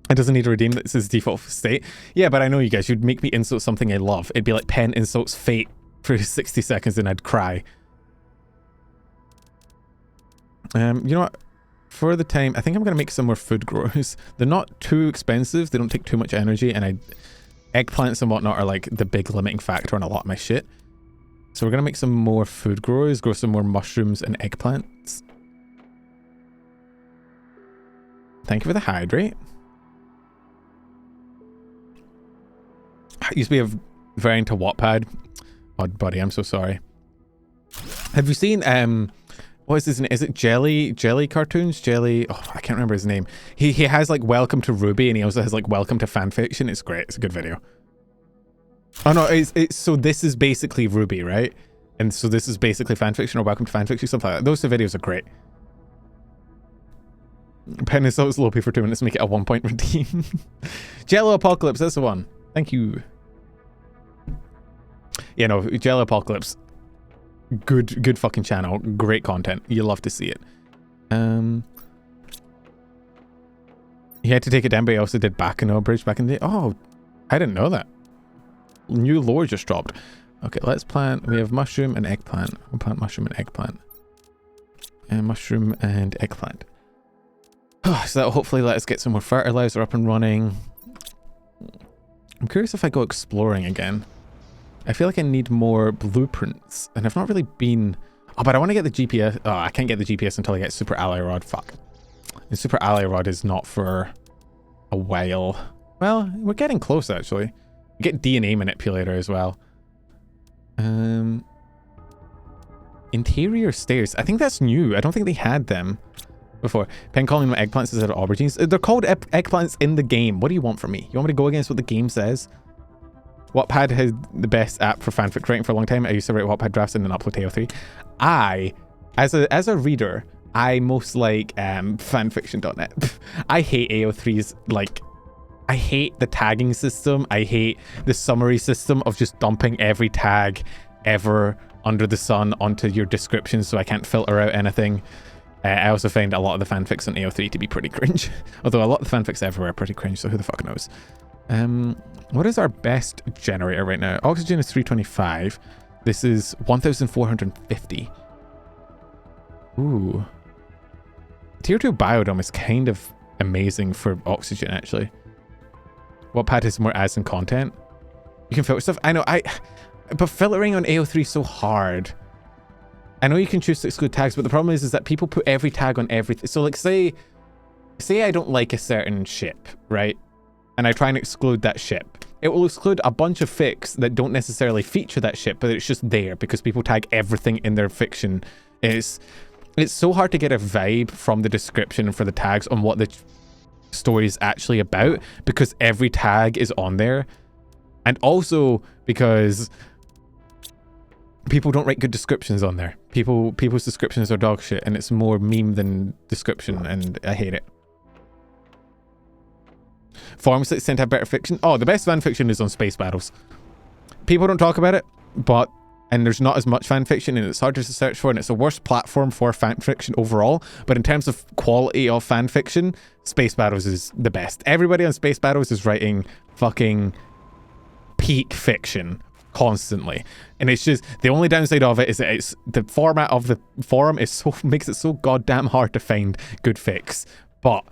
It doesn't need to redeem this is default state. Yeah, but I know you guys, you'd make me insult something I love. It'd be like Pen insults fate for 60 seconds and I'd cry. You know what? For the time, I think I'm going to make some more food growers. They're not too expensive. They don't take too much energy. And eggplants and whatnot are like the big limiting factor on a lot of my shit. So we're going to make some more food growers, grow some more mushrooms and eggplants. Thank you for the hydrate. I used to be very into Wattpad. Oh, buddy, I'm so sorry. Have you seen, what is his name? Is it Jelly Cartoons? Jelly, oh, I can't remember his name. He has like Welcome to Ruby and he also has like Welcome to Fanfiction. It's great. It's a good video. Oh no, it's so this is basically Ruby, right? And so this is basically fanfiction or Welcome to Fanfiction, something like that. Those two videos are great. Pen is so slow for 2 minutes to make it a 1 point redeem. Jello Apocalypse, that's the one. Thank you. Yeah, no, Jello Apocalypse. Good fucking channel. Great content. You love to see it. He had to take it down, but he also did Baccano Bridge back in the day. Oh, I didn't know that. New lore just dropped. Okay, let's plant. We have mushroom and eggplant. We'll plant mushroom and eggplant. And mushroom and eggplant. So that'll hopefully let us get some more fertilizer up and running. I'm curious if I go exploring again. I feel like I need more blueprints, and I've not really been... Oh, but I want to get the GPS. Oh, I can't get the GPS until I get Super Ally Rod. Fuck. And Super Ally Rod is not for a while. Well, we're getting close, actually. We get DNA Manipulator as well. Interior stairs. I think that's new. I don't think they had them before. Pen calling them eggplants instead of aubergines. They're called eggplants in the game. What do you want from me? You want me to go against what the game says? Wattpad has the best app for fanfic writing for a long time. I used to write Wattpad drafts and then upload to AO3. As a reader, I most like fanfiction.net. I hate AO3's, like, I hate the tagging system. I hate the summary system of just dumping every tag ever under the sun onto your description so I can't filter out anything. I also find a lot of the fanfics on AO3 to be pretty cringe. Although a lot of the fanfics everywhere are pretty cringe, so who the fuck knows. What is our best generator right now? Oxygen is 325. This is 1,450. Ooh. Tier 2 biodome is kind of amazing for oxygen, actually. Wattpad has more ads and content. You can filter stuff. I know, but filtering on AO3 is so hard. I know you can choose to exclude tags, but the problem is that people put every tag on everything. So like, say I don't like a certain ship, right? And I try and exclude that ship. It will exclude a bunch of fics that don't necessarily feature that ship, but it's just there because people tag everything in their fiction. It's so hard to get a vibe from the description for the tags on what the story is actually about because every tag is on there. And also because people don't write good descriptions on there. People's descriptions are dog shit and it's more meme than description and I hate it. Forums that tend to have better fiction. Oh, the best fan fiction is on space battles. People don't talk about it, but and there's not as much fan fiction, and it's harder to search for, and it's a worse platform for fan fiction overall. But in terms of quality of fan fiction, Space Battles is the best. Everybody on Space Battles is writing fucking peak fiction constantly, and it's just the only downside of it is that it's the format of the forum is so makes it so goddamn hard to find good fics, but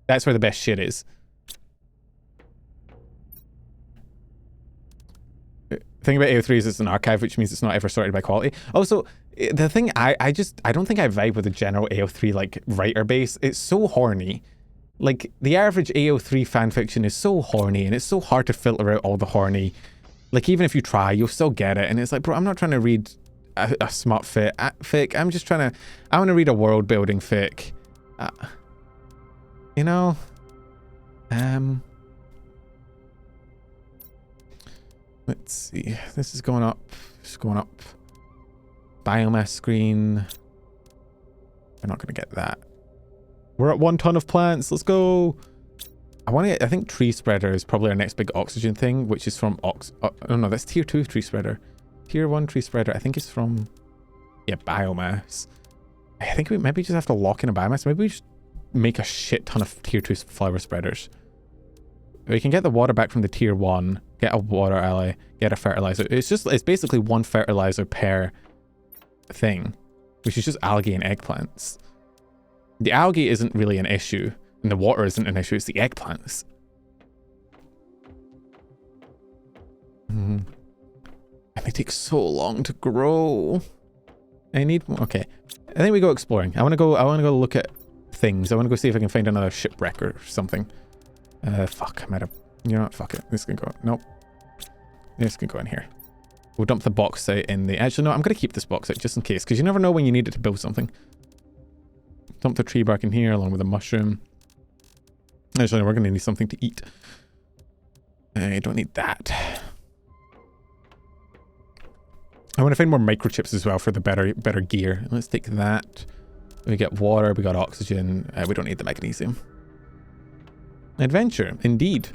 that's where the best shit is. The thing about AO3 is it's an archive, which means it's not ever sorted by quality. Also, the thing I don't think I vibe with the general AO3 like writer base. It's so horny. Like the average AO3 fanfiction is so horny, and it's so hard to filter out all the horny. Like, even if you try, you'll still get it. And it's like, bro, I'm not trying to read a smut fic. I'm just trying to... I want to read a world-building fic. You know? Let's see. This is going up. It's going up. Biomass screen. We're not going to get that. We're at 1 ton of plants. Let's go. I think tree spreader is probably our next big oxygen thing, which is from oh no, that's tier 2 tree spreader. Tier 1 tree spreader, I think it's from, yeah, biomass. I think we maybe just have to lock in a biomass. Maybe we just make a shit ton of tier 2 flower spreaders. We can get the water back from the tier 1, get a water ally, get a fertilizer. It's basically 1 fertilizer per thing, which is just algae and eggplants. The algae isn't really an issue. And the water isn't an issue, it's the eggplants. And they take so long to grow. I need more. Okay. I think we go exploring. I wanna go look at things. I wanna go see if I can find another shipwreck or something. Fuck, I might have, you know what, fuck it. This can go, nope. This can go in here. We'll dump the bauxite in the, actually no, I'm gonna keep this bauxite just in case, because you never know when you need it to build something. Dump the tree bark in here along with a mushroom. Actually, we're going to need something to eat. I don't need that. I want to find more microchips as well for the better gear. Let's take that. We get water, we got oxygen. We don't need the magnesium. Adventure, indeed.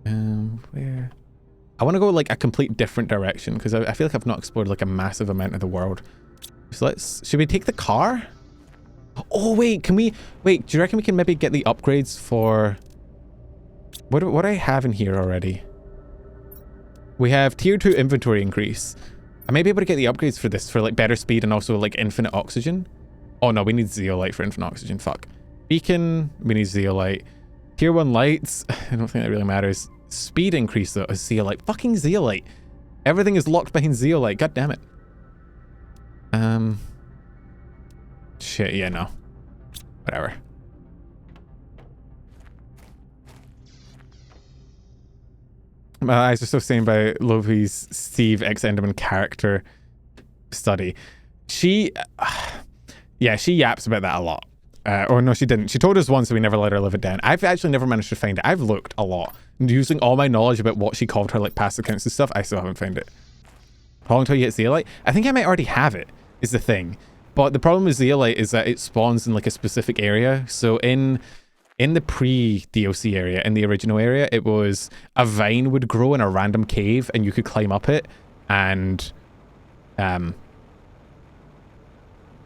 Where? I want to go like a complete different direction because I feel like I've not explored like a massive amount of the world. So should we take the car? Oh wait, do you reckon we can maybe get the upgrades for... What do I have in here already? We have tier 2 inventory increase. I may be able to get the upgrades for this for like better speed and also like infinite oxygen. Oh no, we need zeolite for infinite oxygen, fuck. Beacon, we need zeolite. Tier 1 lights, I don't think that really matters. Speed increase though, is zeolite. Fucking zeolite. Everything is locked behind zeolite, god damn it. Shit, yeah, no. Whatever. My eyes are so seen by Lovey's Steve X Enderman character study. She yaps about that a lot. Or no, she didn't. She told us once, so we never let her live it down. I've actually never managed to find it. I've looked a lot. Using all my knowledge about what she called her like past accounts and stuff, I still haven't found it. How long until you get zeolite? I think I might already have it, is the thing. But the problem with zeolite is that it spawns in like a specific area. So in the pre-DLC area, in the original area, it was a vine would grow in a random cave and you could climb up it, and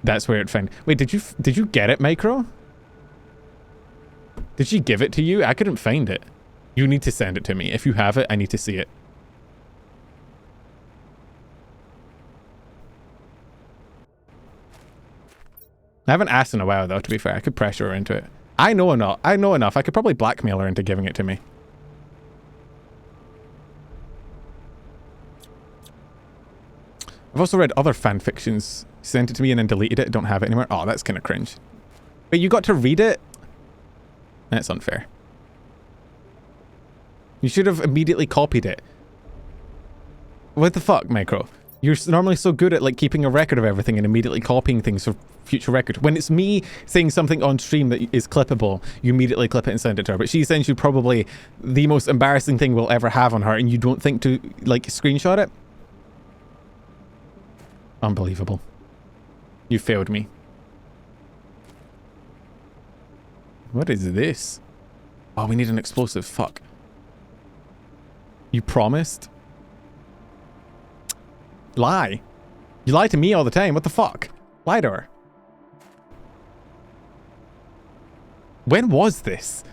that's where it found. Wait, did you get it, Micro? Did she give it to you? I couldn't find it. You need to send it to me. If you have it, I need to see it. I haven't asked in a while though, to be fair. I could pressure her into it. I know enough. I could probably blackmail her into giving it to me. I've also read other fan fictions. Sent it to me and then deleted it. Don't have it anymore. Oh, that's kind of cringe. But you got to read it? That's unfair. You should have immediately copied it. What the fuck, Micro? You're normally so good at like keeping a record of everything and immediately copying things for future record. When it's me saying something on stream that is clippable, you immediately clip it and send it to her. But she sends you probably the most embarrassing thing we'll ever have on her, and you don't think to like screenshot it? Unbelievable. You failed me. What is this? Oh, we need an explosive. Fuck. You promised? Lie. You lie to me all the time. What the fuck? Lie to her. When was this?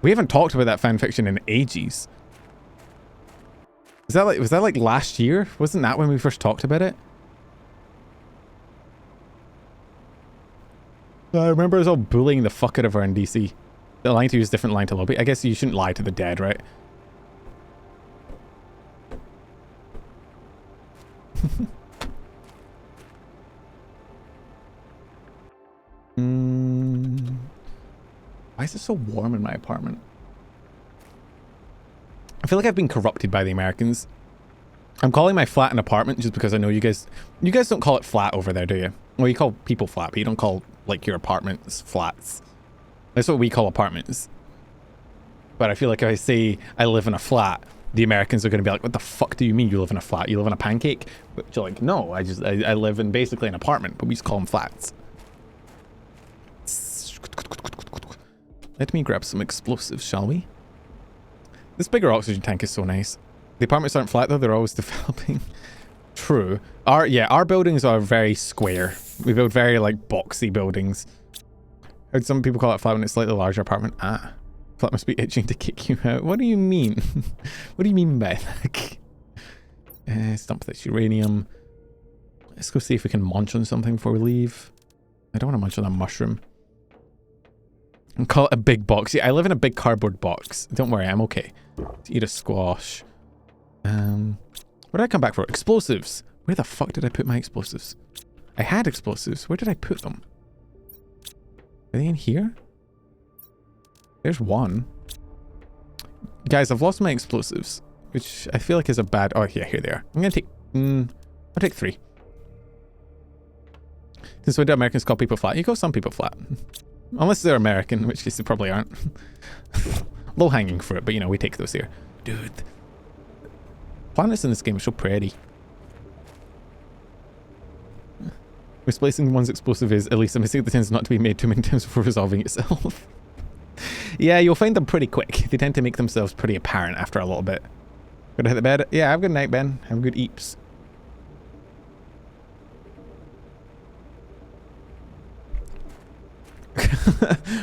We haven't talked about that fanfiction in ages. Was that like last year? Wasn't that when we first talked about it? I remember us all bullying the fuck out of her in DC. The line to use different line to lobby. I guess you shouldn't lie to the dead, right? Why is it so warm in my apartment? I feel like I've been corrupted by the Americans. I'm calling my flat an apartment just because I know you guys don't call it flat over there, do you? Well, you call people flat, but you don't call like your apartments flats. That's what we call apartments. But I feel like if I say I live in a flat, the Americans are going to be like, what the fuck do you mean you live in a flat? You live in a pancake? But you're like, no, I live in basically an apartment, but we just call them flats. Let me grab some explosives, shall we? This bigger oxygen tank is so nice. The apartments aren't flat though, they're always developing. True. Our buildings are very square. We build very like boxy buildings. Heard some people call it flat when it's slightly larger apartment. Ah. Flat must be itching to kick you out. What do you mean? What do you mean by that? Stump this uranium. Let's go see if we can munch on something before we leave. I don't want to munch on a mushroom. And call it a big box. Yeah, I live in a big cardboard box. Don't worry, I'm okay. Let's eat a squash. What did I come back for? Explosives. Where the fuck did I put my explosives? I had explosives. Where did I put them? Are they in here? There's one. Guys, I've lost my explosives, which I feel like is a bad... Oh, yeah, here they are. I'm gonna take... I'll take 3. Since when do Americans call people flat? You call some people flat. Unless they're American, in which case they probably aren't. Low-hanging fruit, but you know, we take those here. Dude. Planets in this game are so pretty. Misplacing one's explosive is at least a mistake that tends not to be made too many times before resolving itself. Yeah, you'll find them pretty quick. They tend to make themselves pretty apparent after a little bit. Gonna hit the bed? Yeah, have a good night, Ben. Have a good eeps.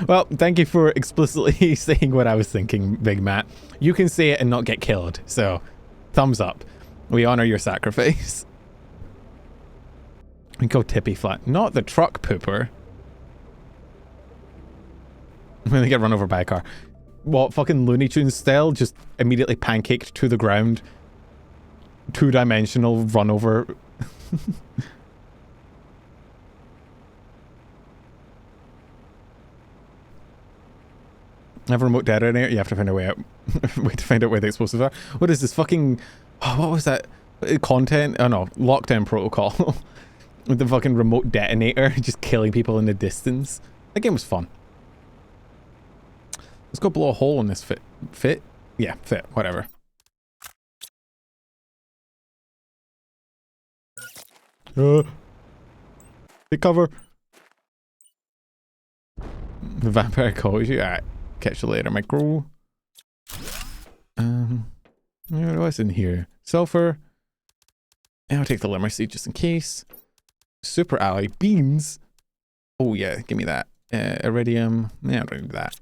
Well, thank you for explicitly saying what I was thinking, Big Matt. You can say it and not get killed, so thumbs up. We honor your sacrifice. We go tippy flat. Not the truck pooper. When they get run over by a car. What, fucking Looney Tunes style? Just immediately pancaked to the ground. 2-dimensional run over. Have a remote detonator? You have to find a way out. Way to find out where the explosives are. What is this fucking... Oh, what was that? Content? Oh no, lockdown protocol. With the fucking remote detonator. Just killing people in the distance. That game was fun. Let's go blow a hole in this fit. Fit? Yeah, fit. Whatever. Take cover. The vampire calls you. Alright. Catch you later, micro. What's in here? Sulfur. And I'll take the limmer seed just in case. Super alloy beams. Oh yeah, give me that. Iridium. Yeah, I don't need that.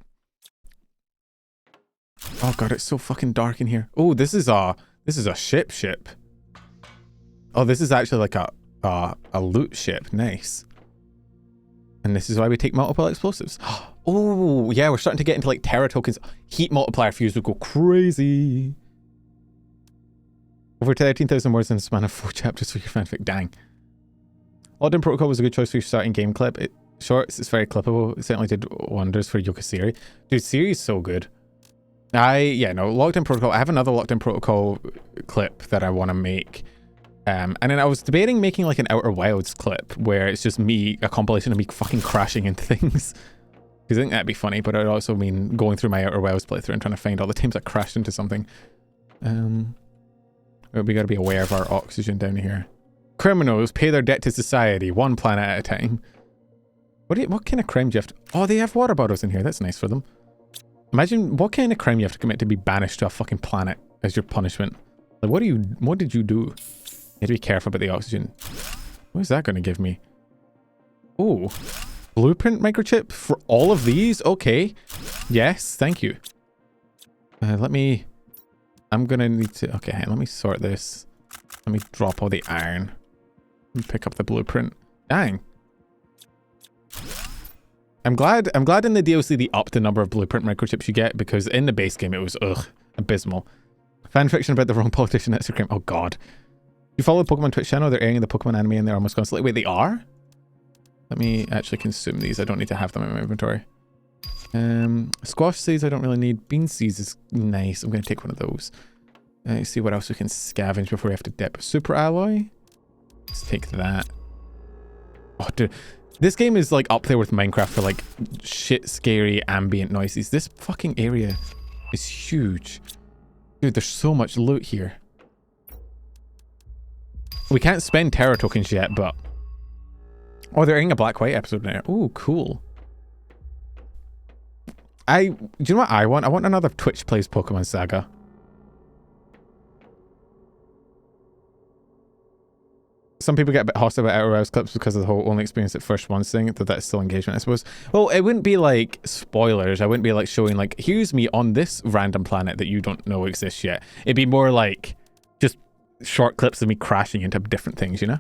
Oh god, it's so fucking dark in here. Oh, this is a ship. Oh, this is actually like a loot ship. Nice. And this is why we take multiple explosives. Oh, yeah, we're starting to get into like Terra tokens. Heat multiplier fuse would go crazy. Over 13,000 words in a span of 4 chapters for your fanfic. Dang. Lockdown Protocol was a good choice for your starting game clip. Shorts, it's very clippable. It certainly did wonders for Yoka Siri. Dude, Siri's so good. Lockdown Protocol. I have another Lockdown Protocol clip that I want to make. And then I was debating making like an Outer Wilds clip where it's just me, a compilation of me fucking crashing into things. Because I think that'd be funny, but it would also mean going through my Outer Wilds playthrough and trying to find all the times I crashed into something. We gotta be aware of our oxygen down here. Criminals pay their debt to society, 1 planet at a time. What kind of crime do you have to... Oh, they have water bottles in here. That's nice for them. Imagine what kind of crime you have to commit to be banished to a fucking planet as your punishment. Like, what did you do? Need to be careful about the oxygen. What is that going to give me? Oh, blueprint microchip for all of these? Okay. Yes, thank you. Let me... I'm going to need to... Okay, let me sort this. Let me drop all the iron. And pick up the blueprint. Dang. I'm glad in the DLC they upped the number of blueprint microchips you get, because in the base game it was, abysmal. Fan fiction about the wrong politician, that's a crime. Oh god. You follow the Pokemon Twitch channel, they're airing the Pokemon anime and they're almost constantly... Wait, they are? Let me actually consume these. I don't need to have them in my inventory. Squash seeds I don't really need. Bean seeds is nice. I'm going to take one of those. Let's see what else we can scavenge before we have to dip. Super alloy? Let's take that. Oh, dude. This game is like up there with Minecraft for like shit scary ambient noises. This fucking area is huge. Dude, there's so much loot here. We can't spend terror tokens yet, but... Oh, they're adding a black-white episode now. Ooh, cool. Do you know what I want? I want another Twitch Plays Pokemon Saga. Some people get a bit hostile about Outer Wilds clips because of the whole only experience at first once thing, that that's still engagement, I suppose. Well, it wouldn't be like spoilers. I wouldn't be like showing like, here's me on this random planet that you don't know exists yet. It'd be more like just short clips of me crashing into different things, you know?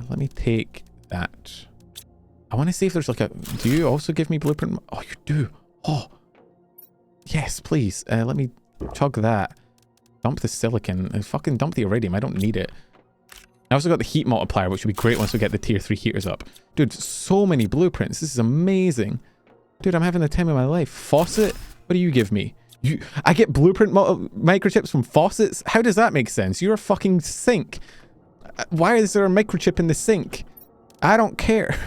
Let me take that. I want to see if there's like a... Do you also give me blueprint? Oh, you do. Oh. Yes, please. Let me chug that. Dump the silicon. Fucking dump the iridium. I don't need it. I also got the heat multiplier, which would be great once we get the tier 3 heaters up. Dude, so many blueprints. This is amazing. Dude, I'm having the time of my life. Faucet? What do you give me? I get blueprint microchips from faucets? How does that make sense? You're a fucking sink. Why is there a microchip in the sink? I don't care.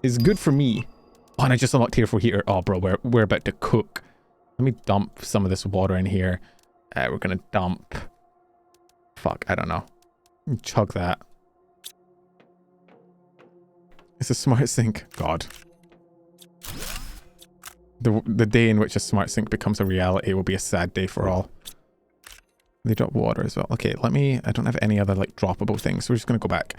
It's good for me. Oh, and I just unlocked tier 4 heater. Oh, bro, we're about to cook. Let me dump some of this water in here. We're gonna dump... Fuck, I don't know. Chug that. It's a smart sink. God. The day in which a smart sink becomes a reality will be a sad day for all. They drop water as well. Okay, let me... I don't have any other, like, droppable things, so we're just gonna go back.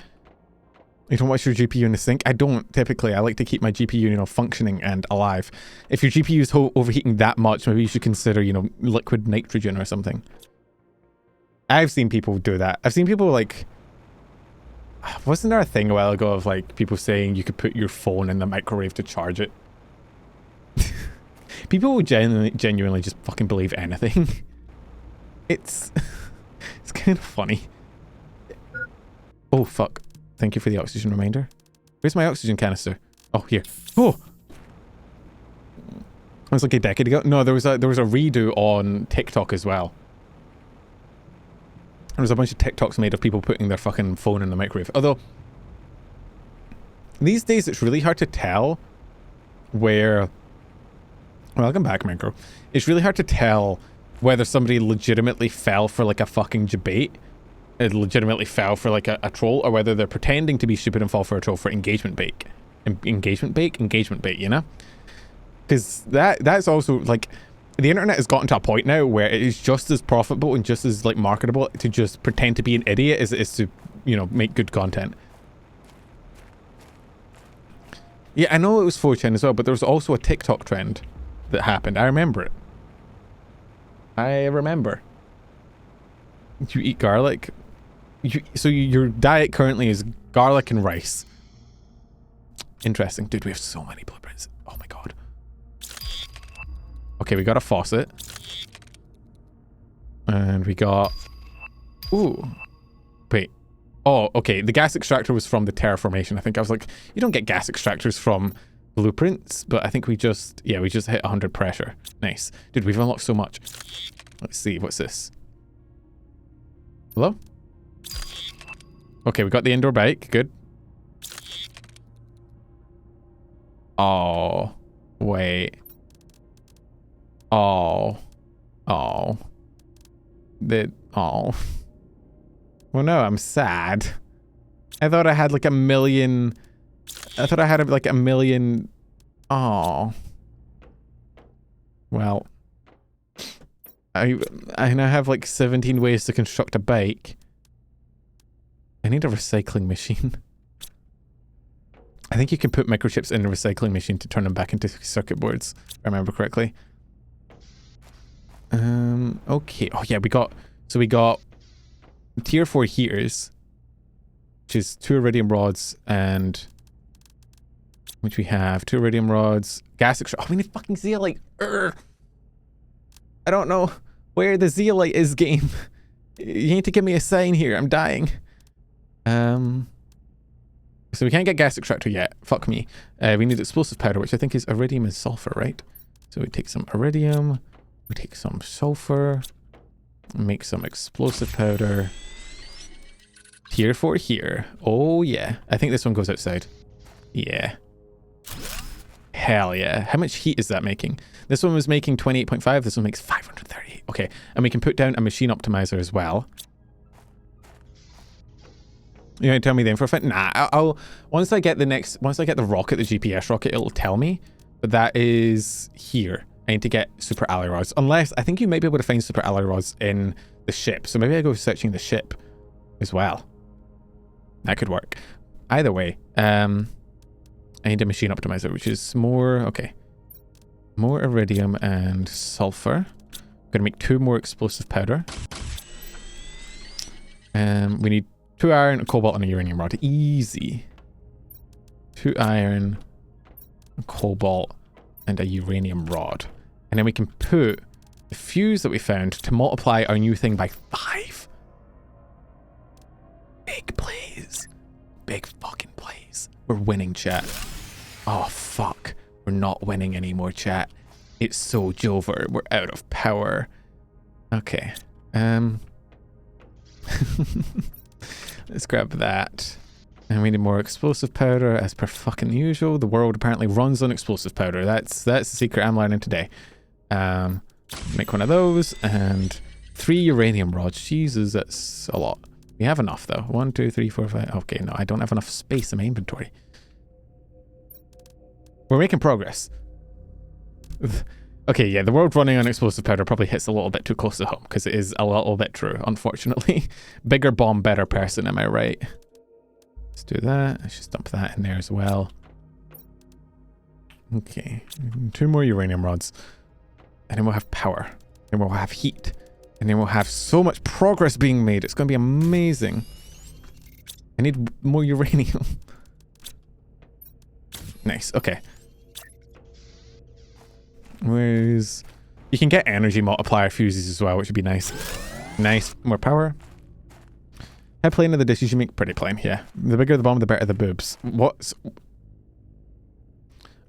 You don't watch your GPU in the sink? I don't, typically. I like to keep my GPU, you know, functioning and alive. If your GPU is overheating that much, maybe you should consider, you know, liquid nitrogen or something. I've seen people do that. I've seen people, like... Wasn't there a thing a while ago of, like, people saying you could put your phone in the microwave to charge it? People will genuinely just fucking believe anything. It's kind of funny. Oh, fuck. Thank you for the oxygen reminder. Where's my oxygen canister? Oh, here. Oh! It was like a decade ago. No, there was a redo on TikTok as well. There was a bunch of TikToks made of people putting their fucking phone in the microwave. Although, these days it's really hard to tell where... Welcome back, Micro. It's really hard to tell whether somebody legitimately fell for like a fucking debate, legitimately fell for like a troll, or whether they're pretending to be stupid and fall for a troll for engagement bait. Engagement bait, you know? Because that's also like... The internet has gotten to a point now where it is just as profitable and just as like marketable to just pretend to be an idiot as it is to, you know, make good content. Yeah, I know it was 4chan as well, but there was also a TikTok trend that happened. I remember it. I remember. You eat garlic? So your diet currently is garlic and rice. Interesting. Dude, we have so many blueprints. Oh my god. Okay, we got a faucet. And we got... Ooh. Wait. Oh, okay. The gas extractor was from the terraformation. I think I was like, you don't get gas extractors from blueprints, but I think we just... Yeah, we just hit 100 pressure. Nice. Dude, we've unlocked so much. Let's see. What's this? Hello? Okay, we got the indoor bike. Good. Oh. Wait. Oh. Oh. Oh. Well, no, I'm sad. I thought I had like a million... I thought I had like a million... Oh. Well. I now have like 17 ways to construct a bike. I need a recycling machine. I think you can put microchips in a recycling machine to turn them back into circuit boards, if I remember correctly. Okay. Oh yeah, we got tier 4 heaters, which is 2 iridium rods and which we have 2 iridium rods, gas extract. Oh, we need fucking zeolite. Urgh. I don't know where the zeolite is, game. You need to give me a sign here. I'm dying. So we can't get gas extractor yet. Fuck me. We need explosive powder, which I think is iridium and sulfur, right? So we take some iridium, we take some sulfur, make some explosive powder. Tier 4 here. Oh yeah. I think this one goes outside. Yeah. Hell yeah. How much heat is that making? This one was making 28.5. This one makes 538. Okay. And we can put down a machine optimizer as well. You're gonna tell me the info fit? Nah, I'll once I get the rocket, the GPS rocket, it'll tell me. But that is here. I need to get super alloy rods. Unless, I think you might be able to find super alloy rods in the ship. So maybe I go searching the ship as well. That could work. Either way, I need a machine optimizer, which is more, okay. More iridium and sulfur. I'm gonna make 2 more explosive powder. We need 2 iron, a cobalt, and a uranium rod. Easy. 2 iron, a cobalt, and a uranium rod. And then we can put the fuse that we found to multiply our new thing by 5. Big plays. Big fucking plays. We're winning, chat. Oh, fuck. We're not winning anymore, chat. It's so Jover. We're out of power. Okay. Let's grab that. And we need more explosive powder as per fucking usual. The world apparently runs on explosive powder. That's the secret I'm learning today. Make one of those and 3 uranium rods. Jesus, that's a lot. We have enough though. 1, 2, 3, 4, 5. Okay, no, I don't have enough space in my inventory. We're making progress. Okay, yeah, the world running on explosive powder probably hits a little bit too close to home because it is a little bit true, unfortunately. Bigger bomb, better person, am I right? Let's do that. Let's just dump that in there as well. Okay, 2 more uranium rods. And then we'll have power. And we'll have heat. And then we'll have so much progress being made. It's going to be amazing. I need more uranium. Nice, okay. Where's... You can get energy multiplier fuses as well, which would be nice. Nice. More power. How plain are the dishes you make? Pretty plain, yeah. The bigger the bomb, the better the boobs. What?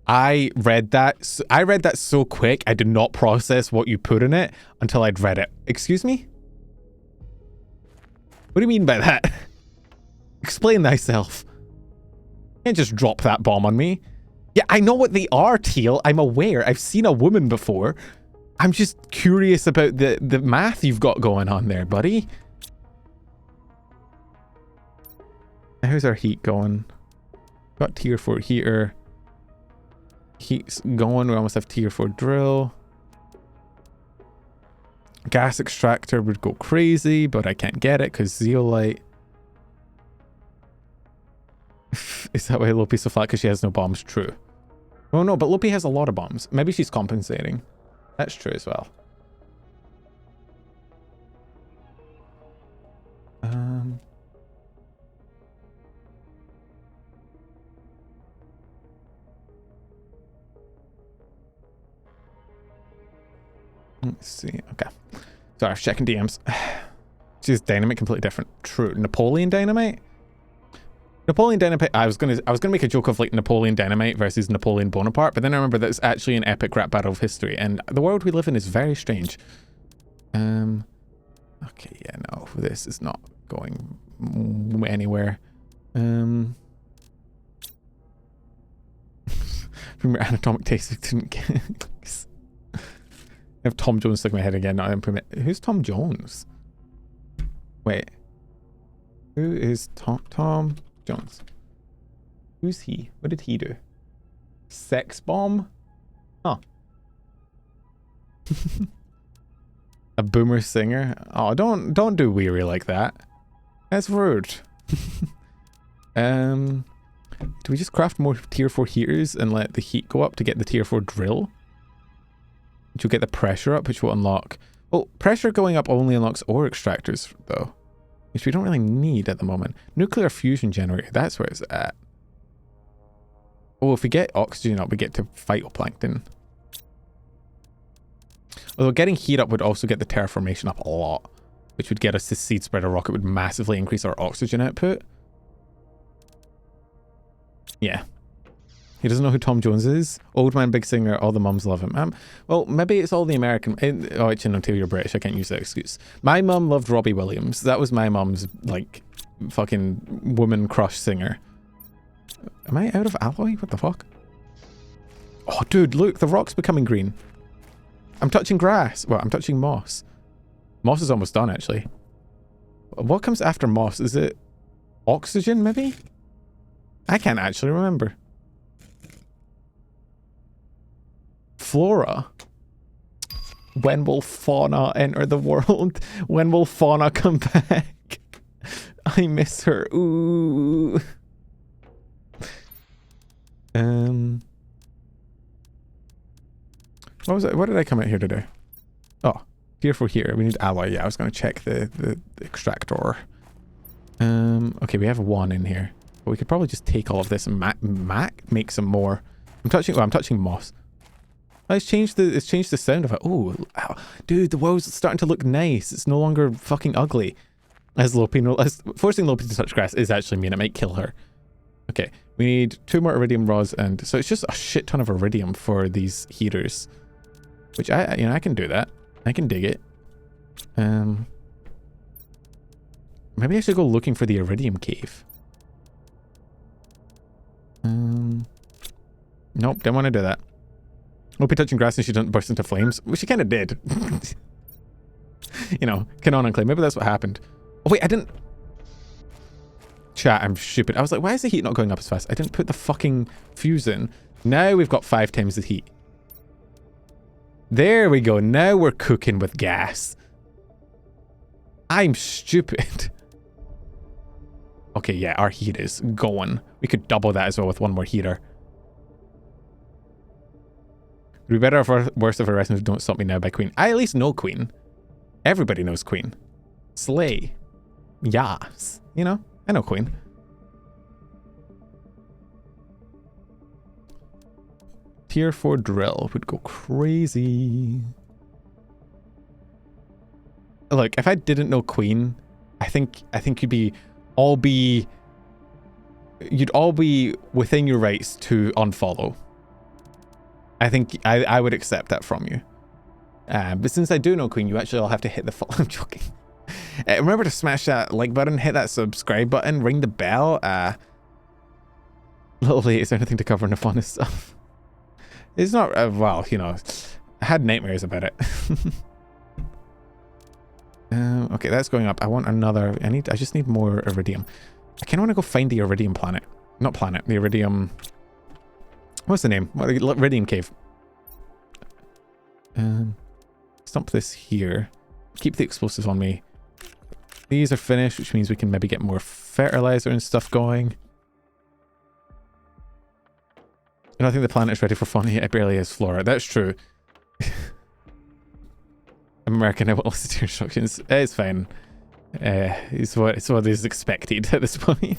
I read that so quick, I did not process what you put in it until I'd read it. Excuse me? What do you mean by that? Explain thyself. You can't just drop that bomb on me. Yeah, I know what they are, Teal. I'm aware. I've seen a woman before. I'm just curious about the math you've got going on there, buddy. How's our heat going? Got tier 4 heater. Heat's going. We almost have tier 4 drill. Gas extractor would go crazy, but I can't get it because zeolite. Is that why Lopi's so flat? Because she has no bombs? True. Oh no, but Lopi has a lot of bombs. Maybe she's compensating. That's true as well. Let's see. Okay. Sorry, I was checking DMs. She's dynamite completely different. True. Napoleon dynamite? Napoleon Dynamite, I was gonna make a joke of like Napoleon Dynamite versus Napoleon Bonaparte, but then I remember that it's actually an epic rap battle of history, and the world we live in is very strange. Okay, yeah, no, this is not going anywhere. From your anatomic taste, didn't get. I have Tom Jones stuck in my head again. Not implement. Who's Tom Jones? Wait, who is Tom Jones? Who's he? What did he do? Sex bomb? Huh. A boomer singer? Oh, don't do weary like that. That's rude. Do we just craft more tier 4 heaters and let the heat go up to get the tier 4 drill? Which will get the pressure up, which will unlock... Well, pressure going up only unlocks ore extractors, though. Which we don't really need at the moment. Nuclear fusion generator, that's where it's at. Oh, if we get oxygen up, we get to phytoplankton. Although getting heat up would also get the terraformation up a lot. Which would get us to seed spreader rocket, would massively increase our oxygen output. Yeah. He doesn't know who Tom Jones is. Old man, big singer, all the mums love him. Well, maybe it's all the American... Oh, actually, no, Taylor, you're British. I can't use that excuse. My mum loved Robbie Williams. That was my mum's, like, fucking woman crush singer. Am I out of alloy? What the fuck? Oh, dude, look. The rock's becoming green. I'm touching grass. Well, I'm touching moss. Moss is almost done, actually. What comes after moss? Is it oxygen, maybe? I can't actually remember. Flora. When will fauna enter the world? When will fauna come back? I miss her. Ooh. What was it? What did I come out here to do? Oh, tier 4 here. We need alloy. Yeah, I was going to check the extractor. Okay, we have 1 in here. But we could probably just take all of this and make some more. I'm touching moss. Oh, it's changed the sound of it. Oh, dude, the world's starting to look nice. It's no longer fucking ugly. Forcing Lopi to touch grass is actually mean. It might kill her. Okay, we need 2 more iridium rods, and so it's just a shit ton of iridium for these heaters. Which I can do that. I can dig it. Maybe I should go looking for the iridium cave. Nope, didn't want to do that. Lopi touching grass and she doesn't burst into flames. Well, she kind of did. You know, canonically. Maybe that's what happened. Oh, wait, I didn't... Chat, I'm stupid. I was like, why is the heat not going up as fast? I didn't put the fucking fuse in. Now we've got 5 times the heat. There we go. Now we're cooking with gas. I'm stupid. Okay, yeah, our heat is going. We could double that as well with 1 more heater. Would be better or worse if I rest with Don't Stop Me Now by Queen. I at least know Queen. Everybody knows Queen. Slay. Yas. You know? I know Queen. Tier 4 drill would go crazy. Look, if I didn't know Queen, I think you'd all be within your rights to unfollow. I think I would accept that from you. But since I do know Queen, you actually all have to hit the follow. I'm joking. Remember to smash that like button, hit that subscribe button, ring the bell. Little late, is there anything to cover in the funnest stuff? It's not, well, you know, I had nightmares about it. Okay, that's going up. I want another, I just need more iridium. I kind of want to go find the iridium planet. Not planet, the iridium, what's the name? Iridium cave. Stump this here. Keep the explosives on me. These are finished, which means we can maybe get more fertilizer and stuff going. I don't think the planet is ready for fun yet. It barely is flora. That's true. I'm American. I won't listen to your instructions. It's fine. It's what is expected at this point.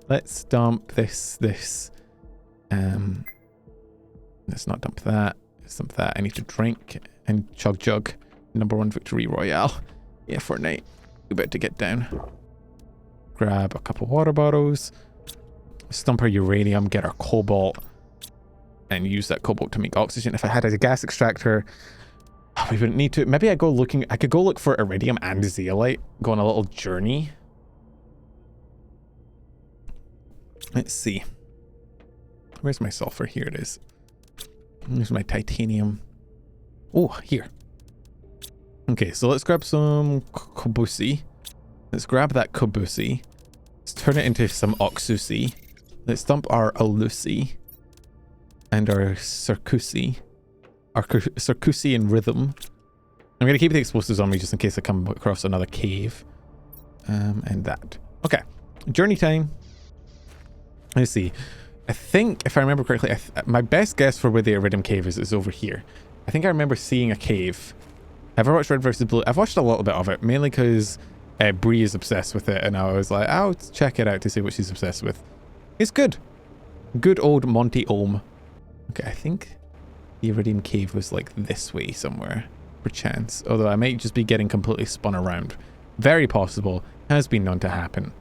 Let's dump this. Let's not dump that. Let's dump that. I need to drink and chug. #1 victory royale. Yeah, Fortnite. We're about to get down. Grab a couple water bottles. Stump our uranium. Get our cobalt. And use that cobalt to make oxygen. If I had a gas extractor, we wouldn't need to. Maybe I could go look for iridium and zeolite. Go on a little journey. Let's see. Where's my sulfur? Here it is. Here's my titanium. Oh, here. Okay, so let's grab some kobusi. Let's grab that kobusi. Let's turn it into some oxusi. Let's dump our alusi. And our circusi. Our circusi in rhythm. I'm going to keep the explosives on me just in case I come across another cave. And that. Okay. Journey time. Let's see. I think, if I remember correctly, my best guess for where the Iridium Cave is over here. I think I remember seeing a cave. Have I watched Red vs. Blue? I've watched a little bit of it, mainly because Bree is obsessed with it, and I was like, I'll check it out to see what she's obsessed with. It's good. Good old Monty Ohm. Okay, I think the Iridium Cave was like this way somewhere, perchance. Although I might just be getting completely spun around. Very possible. Has been known to happen.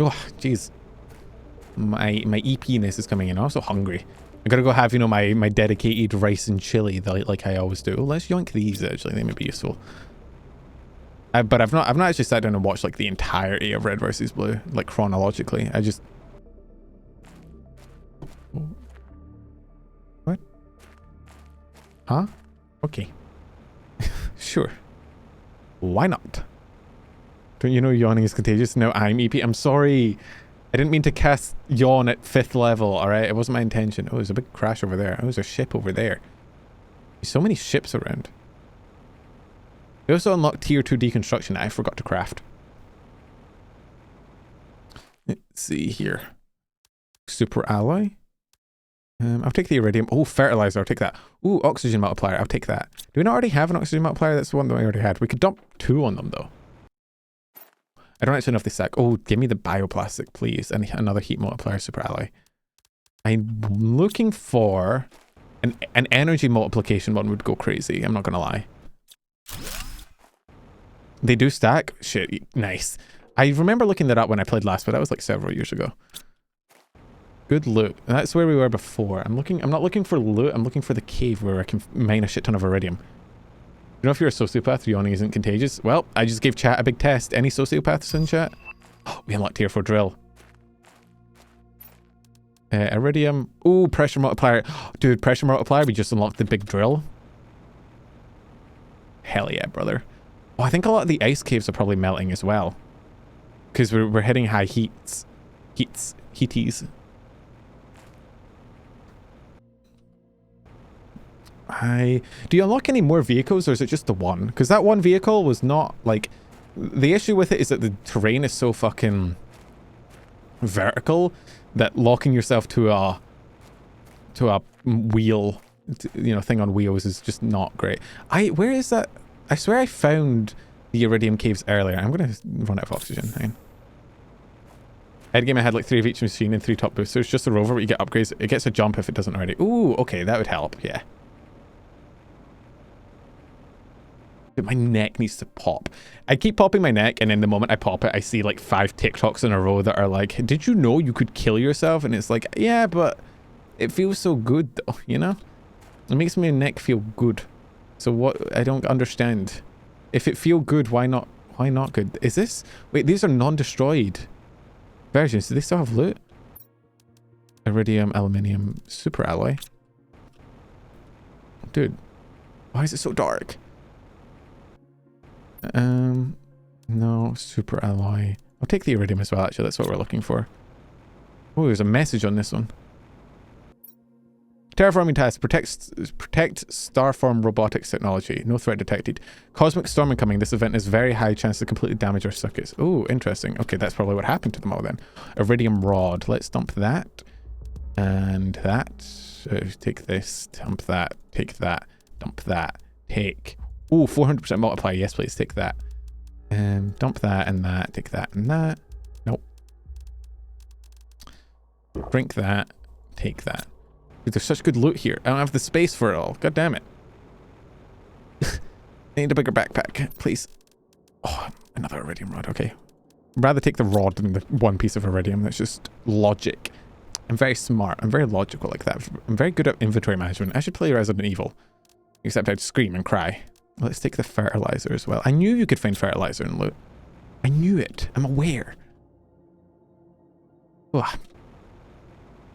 Oh, jeez. My EP-ness is coming in. I'm also hungry. I gotta go have, you know, my dedicated rice and chili like I always do. Oh, let's yoink these, actually. They may be useful. But I've not actually sat down and watched like the entirety of Red vs. Blue, like chronologically. I just... What? Huh? Okay. Sure. Why not? Don't you know yawning is contagious? No, I'm EP. I'm sorry. I didn't mean to cast yawn at 5th level, alright? It wasn't my intention. Oh, there's a big crash over there. Oh, there's a ship over there. There's so many ships around. We also unlocked tier 2 deconstruction I forgot to craft. Let's see here. Super alloy. I'll take the iridium. Oh, fertilizer. I'll take that. Ooh, oxygen multiplier. I'll take that. Do we not already have an oxygen multiplier? That's the one that we already had. We could dump 2 on them, though. I don't actually know if they stack. Oh, give me the bioplastic, please. And another heat multiplier super alloy. I'm looking for... An energy multiplication one would go crazy. I'm not going to lie. They do stack? Shit, nice. I remember looking that up when I played last, but that was like several years ago. Good loot. That's where we were before. I'm not looking for loot. I'm looking for the cave where I can mine a shit ton of iridium. You know, if you're a sociopath, yawning isn't contagious. Well, I just gave chat a big test. Any sociopaths in chat? Oh, we unlocked tier 4 drill. Iridium. Ooh, pressure multiplier. Dude, pressure multiplier. We just unlocked the big drill. Hell yeah, brother. Oh, I think a lot of the ice caves are probably melting as well. Because we're hitting high heats. Heaties. Do you unlock any more vehicles or is it just the one? Because that one vehicle was not like... The issue with it is that the terrain is so fucking vertical that locking yourself to a wheel, you know, thing on wheels is just not great. Where is that? I swear I found the Iridium Caves earlier. I'm going to run out of oxygen. Hang on. Endgame I had like 3 of each machine and 3 top boosters. Just a rover where you get upgrades. It gets a jump if it doesn't already. Ooh, okay, that would help. Yeah. My neck needs to pop. I keep popping my neck, and then the moment I pop it, I see like 5 TikToks in a row that are like, did you know you could kill yourself? And it's like, yeah, but it feels so good though, you know? It makes my neck feel good. So what? I don't understand. If it feel good, why not good? Is this... Wait, these are non-destroyed versions. Do they still have loot? Iridium, aluminium, super alloy. Dude, why is it so dark? No, super alloy. I'll take the iridium as well, actually. That's what we're looking for. Oh, there's a message on this one. Terraforming task. Protect Starform robotics technology. No threat detected. Cosmic storm incoming. This event has very high chance to completely damage our circuits. Oh, interesting. Okay, that's probably what happened to them all then. Iridium rod. Let's dump that. And that. Take this. Dump that. Take that. Dump that. Take... Ooh, 400% multiplier. Yes, please. Take that. Dump that and that. Take that and that. Nope. Drink that. Take that. Dude, there's such good loot here. I don't have the space for it all. God damn it. I need a bigger backpack, please. Oh, another iridium rod. Okay. I'd rather take the rod than the one piece of iridium. That's just logic. I'm very smart. I'm very logical like that. I'm very good at inventory management. I should play Resident Evil. Except I'd scream and cry. Let's take the fertilizer as well. I knew you could find fertilizer in loot. I knew it. I'm aware. Oh.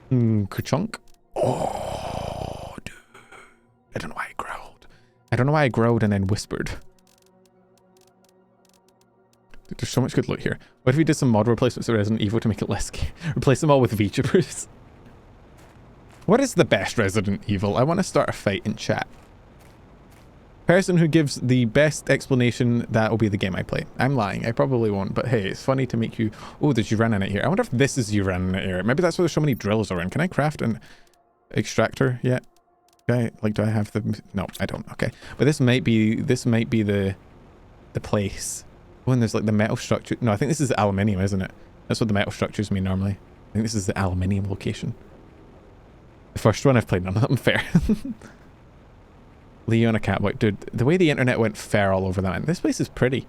Ka-chunk. Oh, dude. I don't know why I growled. I don't know why I growled and then whispered. Dude, there's so much good loot here. What if we did some mod replacements of Resident Evil to make it less... Replace them all with VTubers? What is the best Resident Evil? I want to start a fight in chat. Person who gives the best explanation, that will be the game I play. I'm lying. I probably won't, but hey, it's funny to make you... Oh, there's uranite here. I wonder if this is uranite here. Maybe that's why there's so many drills around. Can I craft an extractor yet? Okay, like, do I have the... No, I don't. Okay. But this might be the place. Oh, and there's like the metal structure. No, I think this is aluminium, isn't it? That's what the metal structures mean normally. I think this is the aluminium location. The first one I've played none of them. Fair. Leon a catboy. Dude, the way the internet went fair all over that. This place is pretty.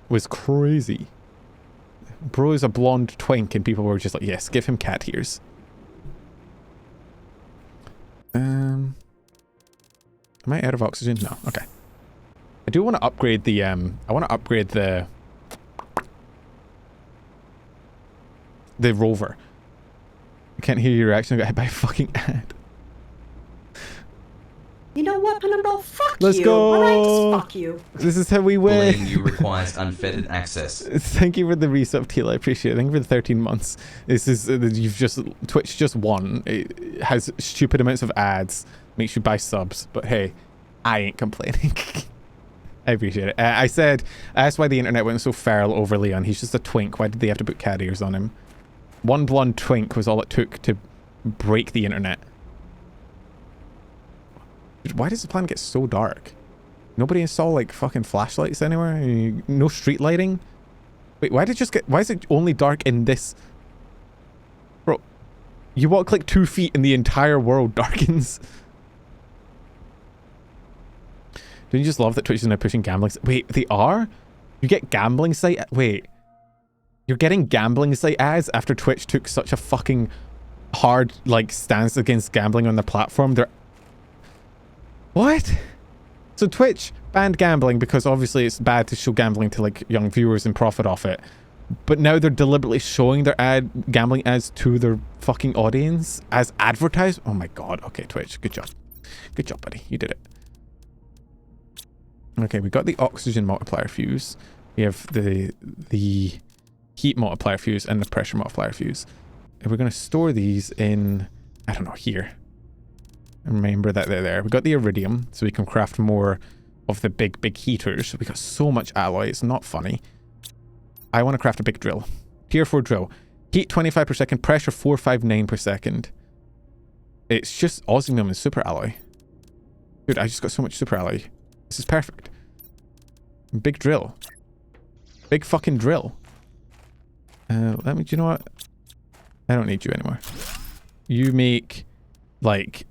Was crazy. Bro is a blonde twink and people were just like, yes, give him cat ears. Am I out of oxygen? No. Okay. I do want to upgrade the, I want to upgrade the rover. I can't hear your reaction. I got hit by a fucking ad.
You know what, Penumbra? Fuck
Let's
you.
go.
All right, fuck you.
This is how we win.
Bullying you requires unfettered access.
Thank you for the resub, Teal. I appreciate it. Thank you for the 13 months. This is, Twitch just won. It has stupid amounts of ads. Makes you buy subs. But hey, I ain't complaining. I appreciate it. I asked why the internet went so feral over Leon. He's just a twink. Why did they have to put cat ears on him? One blonde twink was all it took to break the internet. Dude, why does the planet get so dark? Nobody install like fucking flashlights anywhere? No street lighting? Wait, why is it only dark in this? Bro, you walk like 2 feet and the entire world darkens. Don't you just love that Twitch is now pushing gambling? Wait, they are? You get gambling site? Wait. You're getting gambling site ads after Twitch took such a fucking hard, like, stance against gambling on the platform? They're... What? So Twitch banned gambling because obviously it's bad to show gambling to, like, young viewers and profit off it. But now they're deliberately showing their gambling ads to their fucking audience as advertised? Oh my god. Okay, Twitch. Good job. Good job, buddy. You did it. Okay, we got the oxygen multiplier fuse. We have the heat multiplier fuse and the pressure multiplier fuse. And we're going to store these in, I don't know, here. Remember that they're there. We got the iridium, so we can craft more of the big heaters. We got so much alloy, it's not funny. I want to craft a big drill. Tier 4 drill. Heat 25 per second, pressure 459 per second. It's just osmium and super alloy. Dude, I just got so much super alloy. This is perfect. Big drill. Big fucking drill. Do you know what? I don't need you anymore. You make like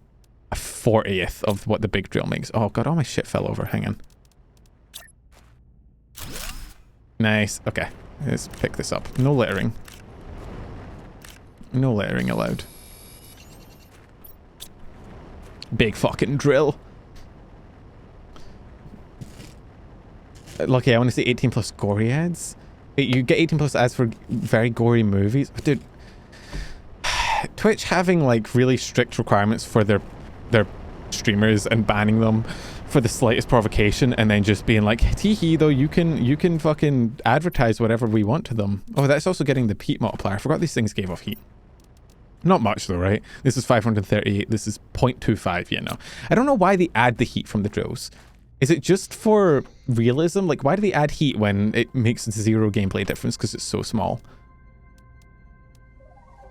a 40th of what the big drill makes. Oh god, all my shit fell over. Hang on. Nice. Okay. Let's pick this up. No littering. No littering allowed. Big fucking drill. Lucky, I want to see 18 plus gory ads. You get 18 plus ads for very gory movies. Dude, Twitch having like really strict requirements for their streamers and banning them for the slightest provocation and then just being like, tee though, you can fucking advertise whatever we want to them. Oh, that's also getting the heat multiplier. I forgot these things gave off heat. Not much though, right? This is 538. This is 0.25, you know. I don't know why they add the heat from the drills. Is it just for realism? Like, why do they add heat when it makes zero gameplay difference because it's so small?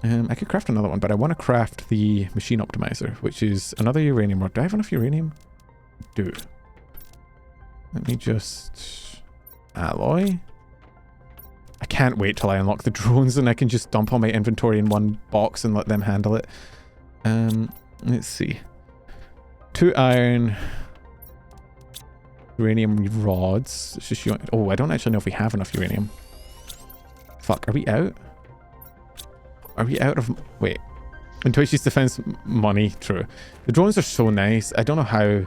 I could craft another one, but I want to craft the machine optimizer, which is another uranium rod. Do I have enough uranium? Dude. Let me just... Alloy? I can't wait till I unlock the drones and I can just dump all my inventory in one box and let them handle it. Let's see. 2 iron... Uranium rods. It's just, oh, I don't actually know if we have enough uranium. Fuck, are we out? Are we out of... Wait. In Twitch's defense, money. True. The drones are so nice. I don't know how...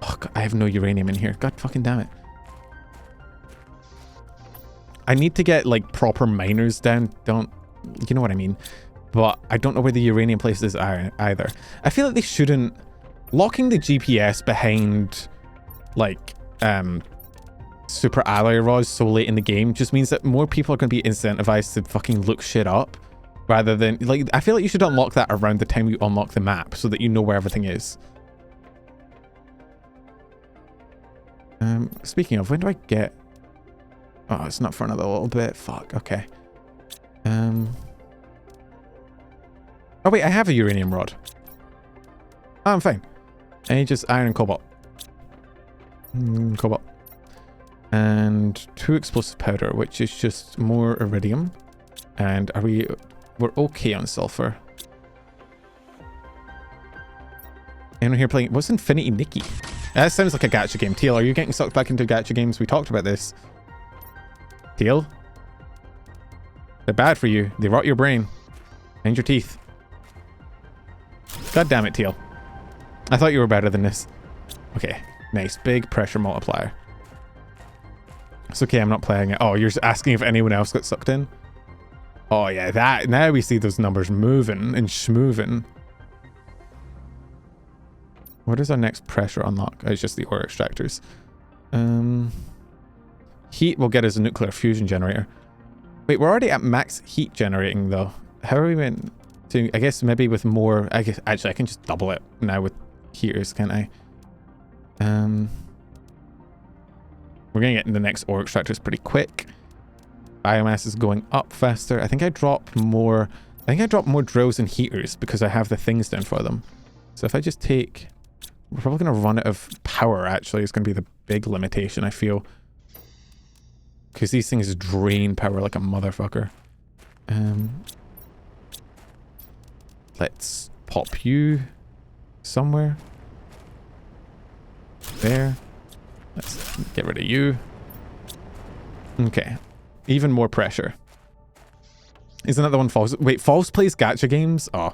Oh, God, I have no uranium in here. God fucking damn it. I need to get, like, proper miners down. You know what I mean? But I don't know where the uranium places are either. I feel like they shouldn't... Locking the GPS behind, like... super alloy rods so late in the game just means that more people are going to be incentivized to fucking look shit up rather than, like, I feel like you should unlock that around the time you unlock the map so that you know where everything is. Speaking of, when do I get... Oh, it's not for another little bit. Fuck, okay. Oh wait, I have a uranium rod. Oh, I'm fine. And just iron and cobalt. Cobalt. And 2 explosive powder, which is just more iridium. And we're okay on sulfur. Anyone here playing... What's Infinity Nikki? That sounds like a gacha game. Teal, are you getting sucked back into gacha games? We talked about this. Teal? They're bad for you. They rot your brain. And your teeth. God damn it, Teal. I thought you were better than this. Okay. Nice. Big pressure multiplier. It's okay, I'm not playing it. Oh, you're asking if anyone else got sucked in? Oh yeah, that... Now we see those numbers moving and schmoving. What is our next pressure unlock? Oh, it's just the ore extractors. Heat will get us a nuclear fusion generator. Wait, we're already at max heat generating though. How are we meant to... I guess maybe with more... I guess actually I can just double it now with heaters, can't I? We're gonna get in the next ore extractors pretty quick. Biomass is going up faster. I think I dropped more... I think I dropped more drills and heaters because I have the things down for them. So if I just take... We're probably going to run out of power, actually. It's going to be the big limitation, I feel. Because these things drain power like a motherfucker. Let's pop you somewhere. There. Let's get rid of you. Okay. Even more pressure. Isn't that the one False? Wait, False plays gacha games? Oh,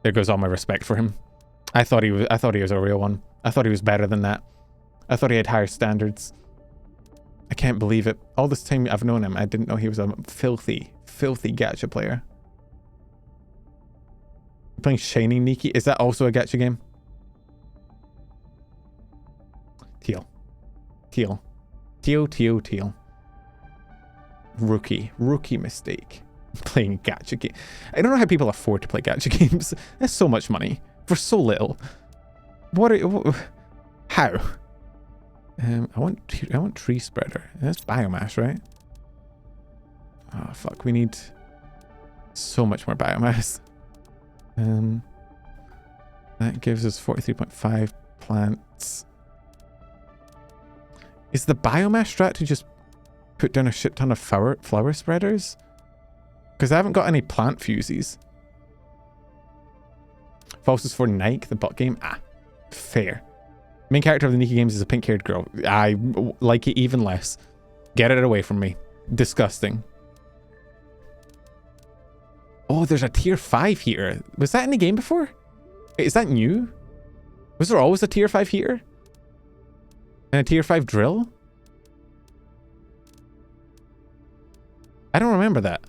there goes all my respect for him. I thought he was a real one. I thought he was better than that. I thought he had higher standards. I can't believe it. All this time I've known him, I didn't know he was a filthy, filthy gacha player. Playing Shiny Nikki. Is that also a gacha game? Teal. Teal. Teal, teal, teal. Rookie mistake. Playing gacha game. I don't know how people afford to play gacha games. That's so much money for so little. How? I want tree spreader. That's biomass, right? Oh fuck, we need so much more biomass. That gives us 43.5 plants. Is the biomass strat to just put down a shit ton of flower spreaders? Because I haven't got any plant fusies. False is for Nike, the bot game. Ah, fair. Main character of the Nikki games is a pink-haired girl. I like it even less. Get it away from me. Disgusting. Oh, there's a tier 5 heater. Was that in the game before? Wait, is that new? Was there always a tier 5 heater? And a tier 5 drill? I don't remember that.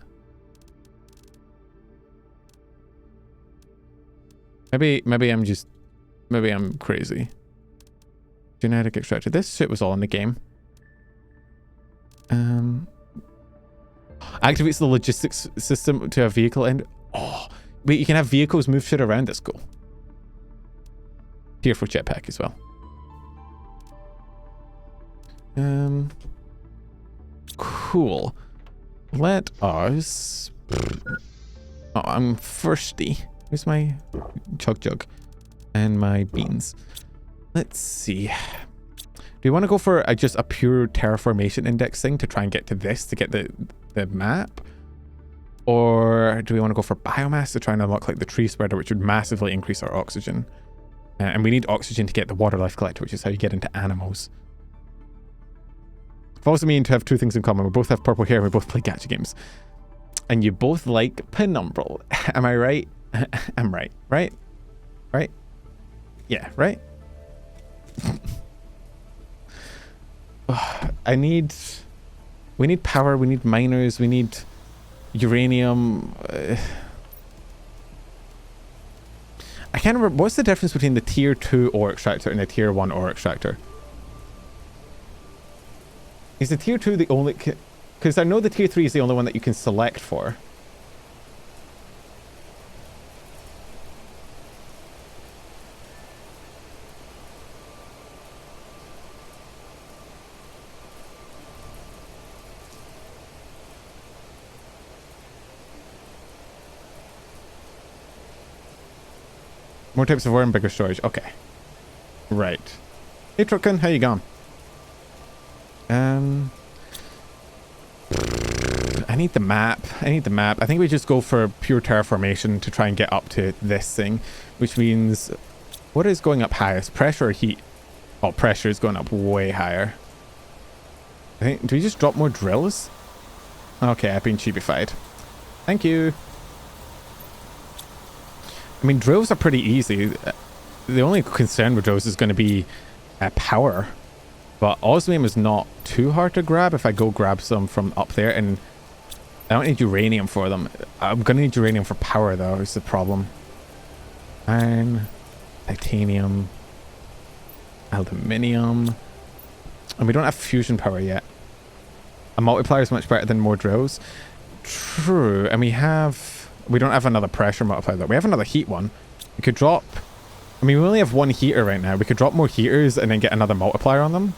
Maybe I'm crazy. Genetic extractor. This shit was all in the game. Activates the logistics system to a vehicle and... Oh, wait, you can have vehicles move shit around. That's cool. Tier 4 jetpack as well. Cool. Let us... Oh, I'm thirsty. Where's my chug and my beans? Let's see. Do you want to go for just a pure terraformation index thing to try and get to this to get the map? Or do we want to go for biomass to try and unlock like the tree spreader, which would massively increase our oxygen? And we need oxygen to get the water life collector, which is how you get into animals. Follows me to have two things in common. We both have purple hair and we both play gacha games. And you both like penumbral. Am I right? I'm right. Right? Right? Yeah, right? We need power, we need miners, we need uranium. I can't remember, what's the difference between the tier 2 ore extractor and the tier 1 ore extractor? Is the tier 2 the only... Because I know the tier 3 is the only one that you can select for. More types of ore and bigger storage. Okay. Right. Hey, Truckin, how you going? I need the map. I think we just go for pure terraformation to try and get up to this thing, which means what is going up highest? Pressure or heat? Oh, pressure is going up way higher. I think, do we just drop more drills? Okay, I've been cheapified. Thank you. I mean, drills are pretty easy. The only concern with drills is going to be power. But osmium is not too hard to grab if I go grab some from up there, and I don't need uranium for them. I'm going to need uranium for power though, is the problem. Iron, titanium, aluminium, and we don't have fusion power yet. A multiplier is much better than more drills. True, and we don't have another pressure multiplier though. We have another heat one. We could drop, I mean, we only have one heater right now. We could drop more heaters and then get another multiplier on them.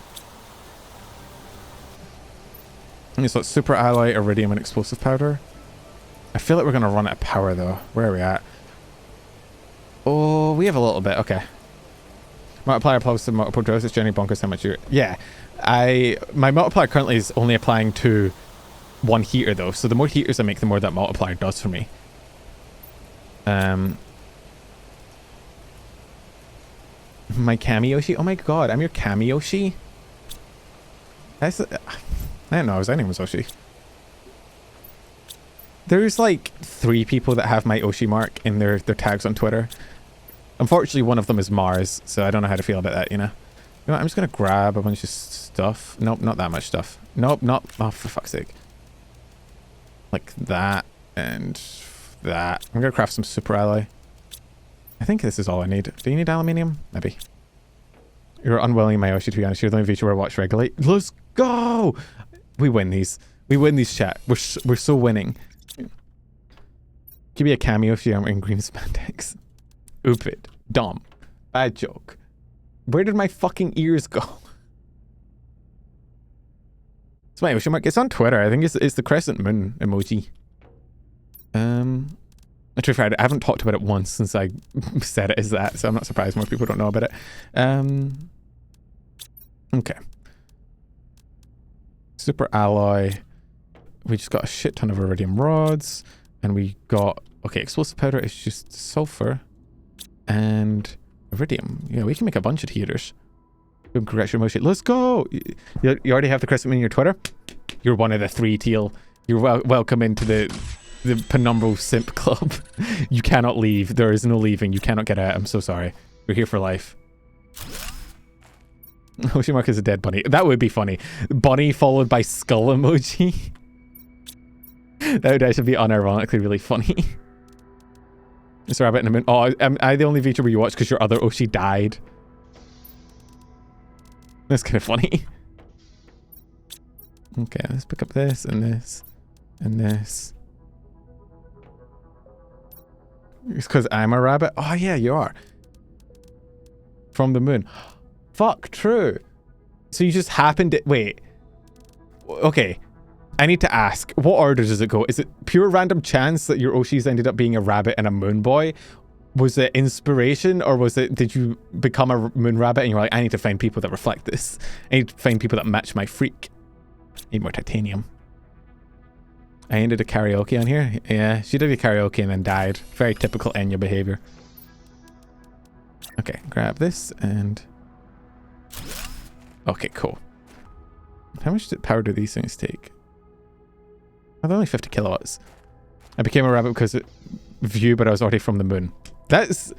And so it's super alloy, iridium, and explosive powder. I feel like we're going to run out of power though. Where are we at? Oh, we have a little bit. Okay. Multiplier applies to multiple drills. It's generally bonkers how much you're... Yeah. My multiplier currently is only applying to one heater though. So the more heaters I make, the more that multiplier does for me. My Kamiyoshi? Oh my god, I'm your Kamiyoshi? That's... I didn't know I was anyone was Oshi. There's like 3 people that have my Oshi mark in their tags on Twitter. Unfortunately, one of them is Mars, so I don't know how to feel about that, you know? You know what, I'm just gonna grab a bunch of stuff. Nope, not that much stuff. Nope, not... Oh, for fuck's sake. Like that and that. I'm gonna craft some super alloy. I think this is all I need. Do you need aluminium? Maybe. You're unwilling, Mayoshi, to be honest. You're the only VTuber I watch regularly. Let's go! We win these. We win these, chat. We're so winning. Give me a cameo if you're wearing green spandex. Oopid. Dumb. Bad joke. Where did my fucking ears go? It's my emotion mark. It's on Twitter. I think it's the crescent moon emoji. To be fair, I haven't talked about it once since I said it as that, so I'm not surprised more people don't know about it. Okay. Super alloy. We just got a shit ton of iridium rods, and we got... Okay, explosive powder is just sulfur and iridium. Yeah, we can make a bunch of heaters. Boom, congratulations. Let's go! You already have the crescent moon in your Twitter? You're one of the 3 teal. You're welcome into the penumbral simp club. You cannot leave. There is no leaving. You cannot get out. I'm so sorry. You're here for life. Oshi mark is a dead bunny. That would be funny. Bunny followed by skull emoji. That would actually be unironically really funny. It's a rabbit in a moon. Oh, am I the only VTuber you watch because your other Oshi died? That's kind of funny. Okay, let's pick up this and this and this. It's because I'm a rabbit? Oh yeah, you are. From the moon. Fuck, true. So you just happened to... Wait. Okay. I need to ask, what order does it go? Is it pure random chance that your Oshis ended up being a rabbit and a moon boy? Was it inspiration, or was it... Did you become a moon rabbit and you're like, I need to find people that reflect this. I need to find people that match my freak. Need more titanium. I ended a karaoke on here. Yeah, she did a karaoke and then died. Very typical Enya behavior. Okay, grab this and... Okay, cool. How much power do these things take? Oh, they're only 50 kilowatts. I became a rabbit because of you, but I was already from the moon. That's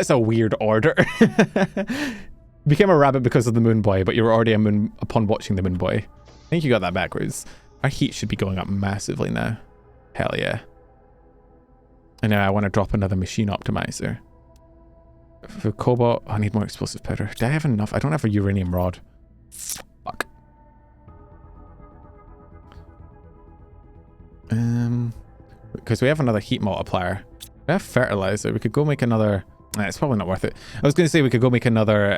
a weird order. Became a rabbit because of the moon boy, but you were already a moon upon watching the moon boy. I think you got that backwards. Our heat should be going up massively now. Hell yeah. And now I want to drop another machine optimizer. For cobalt, I need more explosive powder. Do I have enough? I don't have a uranium rod. Fuck. Because we have another heat multiplier. We have fertilizer. We could go make another... Nah, it's probably not worth it. I was going to say we could go make another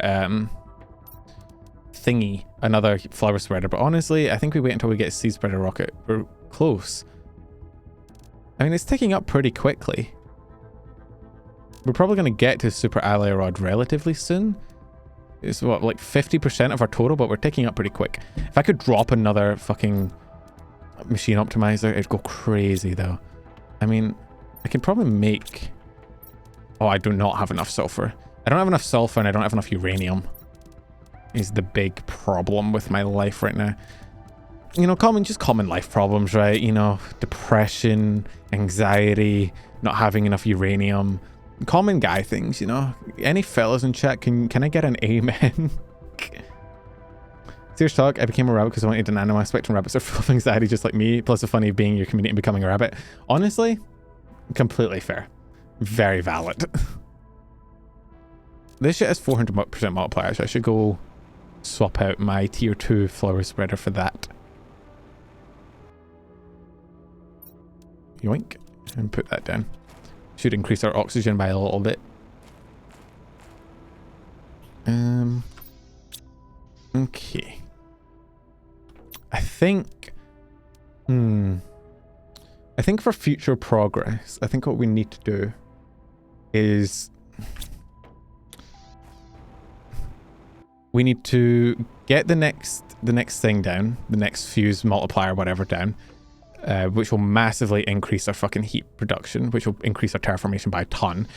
thingy, another flower spreader, but honestly, I think we wait until we get a seed spreader rocket. We're close. I mean, it's ticking up pretty quickly. We're probably going to get to super alloy rod relatively soon. It's what, like 50% of our total, but we're taking up pretty quick. If I could drop another fucking machine optimizer, it'd go crazy though. I mean, I can probably make... Oh, I do not have enough sulfur. I don't have enough sulfur and I don't have enough uranium. Is the big problem with my life right now. You know, just common life problems, right? You know, depression, anxiety, not having enough uranium. Common guy things, you know. Any fellas in chat, can I get an amen? Serious talk, I became a rabbit because I wanted an animal. Spectrum rabbits are full of anxiety just like me. Plus the funny of being your community and becoming a rabbit. Honestly, completely fair. Very valid. This shit has 400% multiplier, so I should go swap out my tier 2 flower spreader for that. Yoink. And put that down. Should increase our oxygen by a little bit. Okay. I think for future progress, I think what we need to do is we need to get the next thing down, the next fuse multiplier, whatever down, which will massively increase our fucking heat production, which will increase our terraformation by a ton.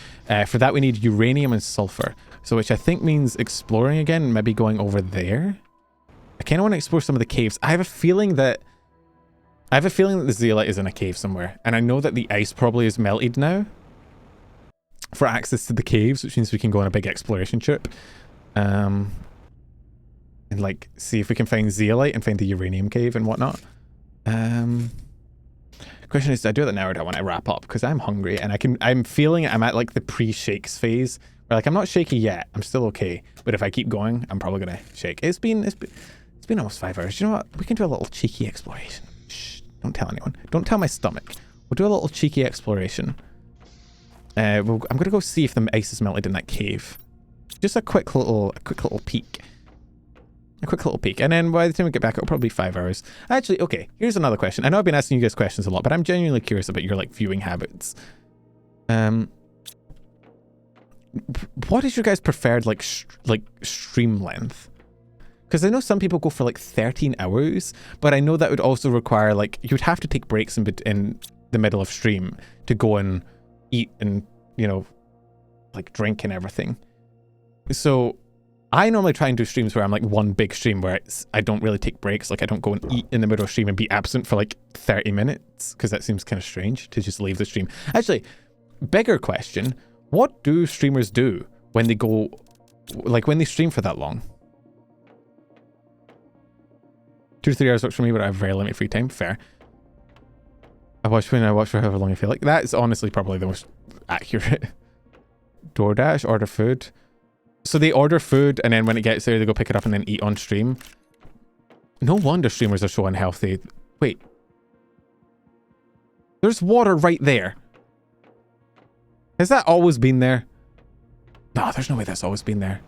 For that, we need uranium and sulfur. So which I think means exploring again, maybe going over there. I kind of want to explore some of the caves. I have a feeling that the zeolite is in a cave somewhere. And I know that the ice probably is melted now for access to the caves, which means we can go on a big exploration trip. And like see if we can find zeolite and find the uranium cave and whatnot. Question is, do I do that now or do I want to wrap up? Because I'm hungry and I'm feeling I'm at like the pre-shakes phase where like I'm not shaky yet. I'm still okay. But if I keep going, I'm probably gonna shake. It's been almost 5 hours. You know what? We can do a little cheeky exploration. Shh, don't tell anyone. Don't tell my stomach. We'll do a little cheeky exploration. I'm gonna go see if the ice is melted in that cave. Just a quick little peek. A quick little peek. And then by the time we get back, it'll probably be 5 hours. Actually, okay, here's another question. I know I've been asking you guys questions a lot, but I'm genuinely curious about your like viewing habits. What is your guys' preferred like stream length? Because I know some people go for like 13 hours, but I know that would also require like, you would have to take breaks in the middle of stream to go and eat and, you know, like drink and everything. So I normally try and do streams where I'm like one big stream where I don't really take breaks. Like I don't go and eat in the middle of stream and be absent for like 30 minutes because that seems kind of strange to just leave the stream. Actually, bigger question, what do streamers do when they go, like when they stream for that long? 2 to 3 hours works for me, but I have very limited free time. Fair. I watch for however long I feel like. That is honestly probably the most accurate. DoorDash, order food. So they order food and then when it gets there, they go pick it up and then eat on stream. No wonder streamers are so unhealthy. Wait. There's water right there. Has that always been there? No, there's no way that's always been there.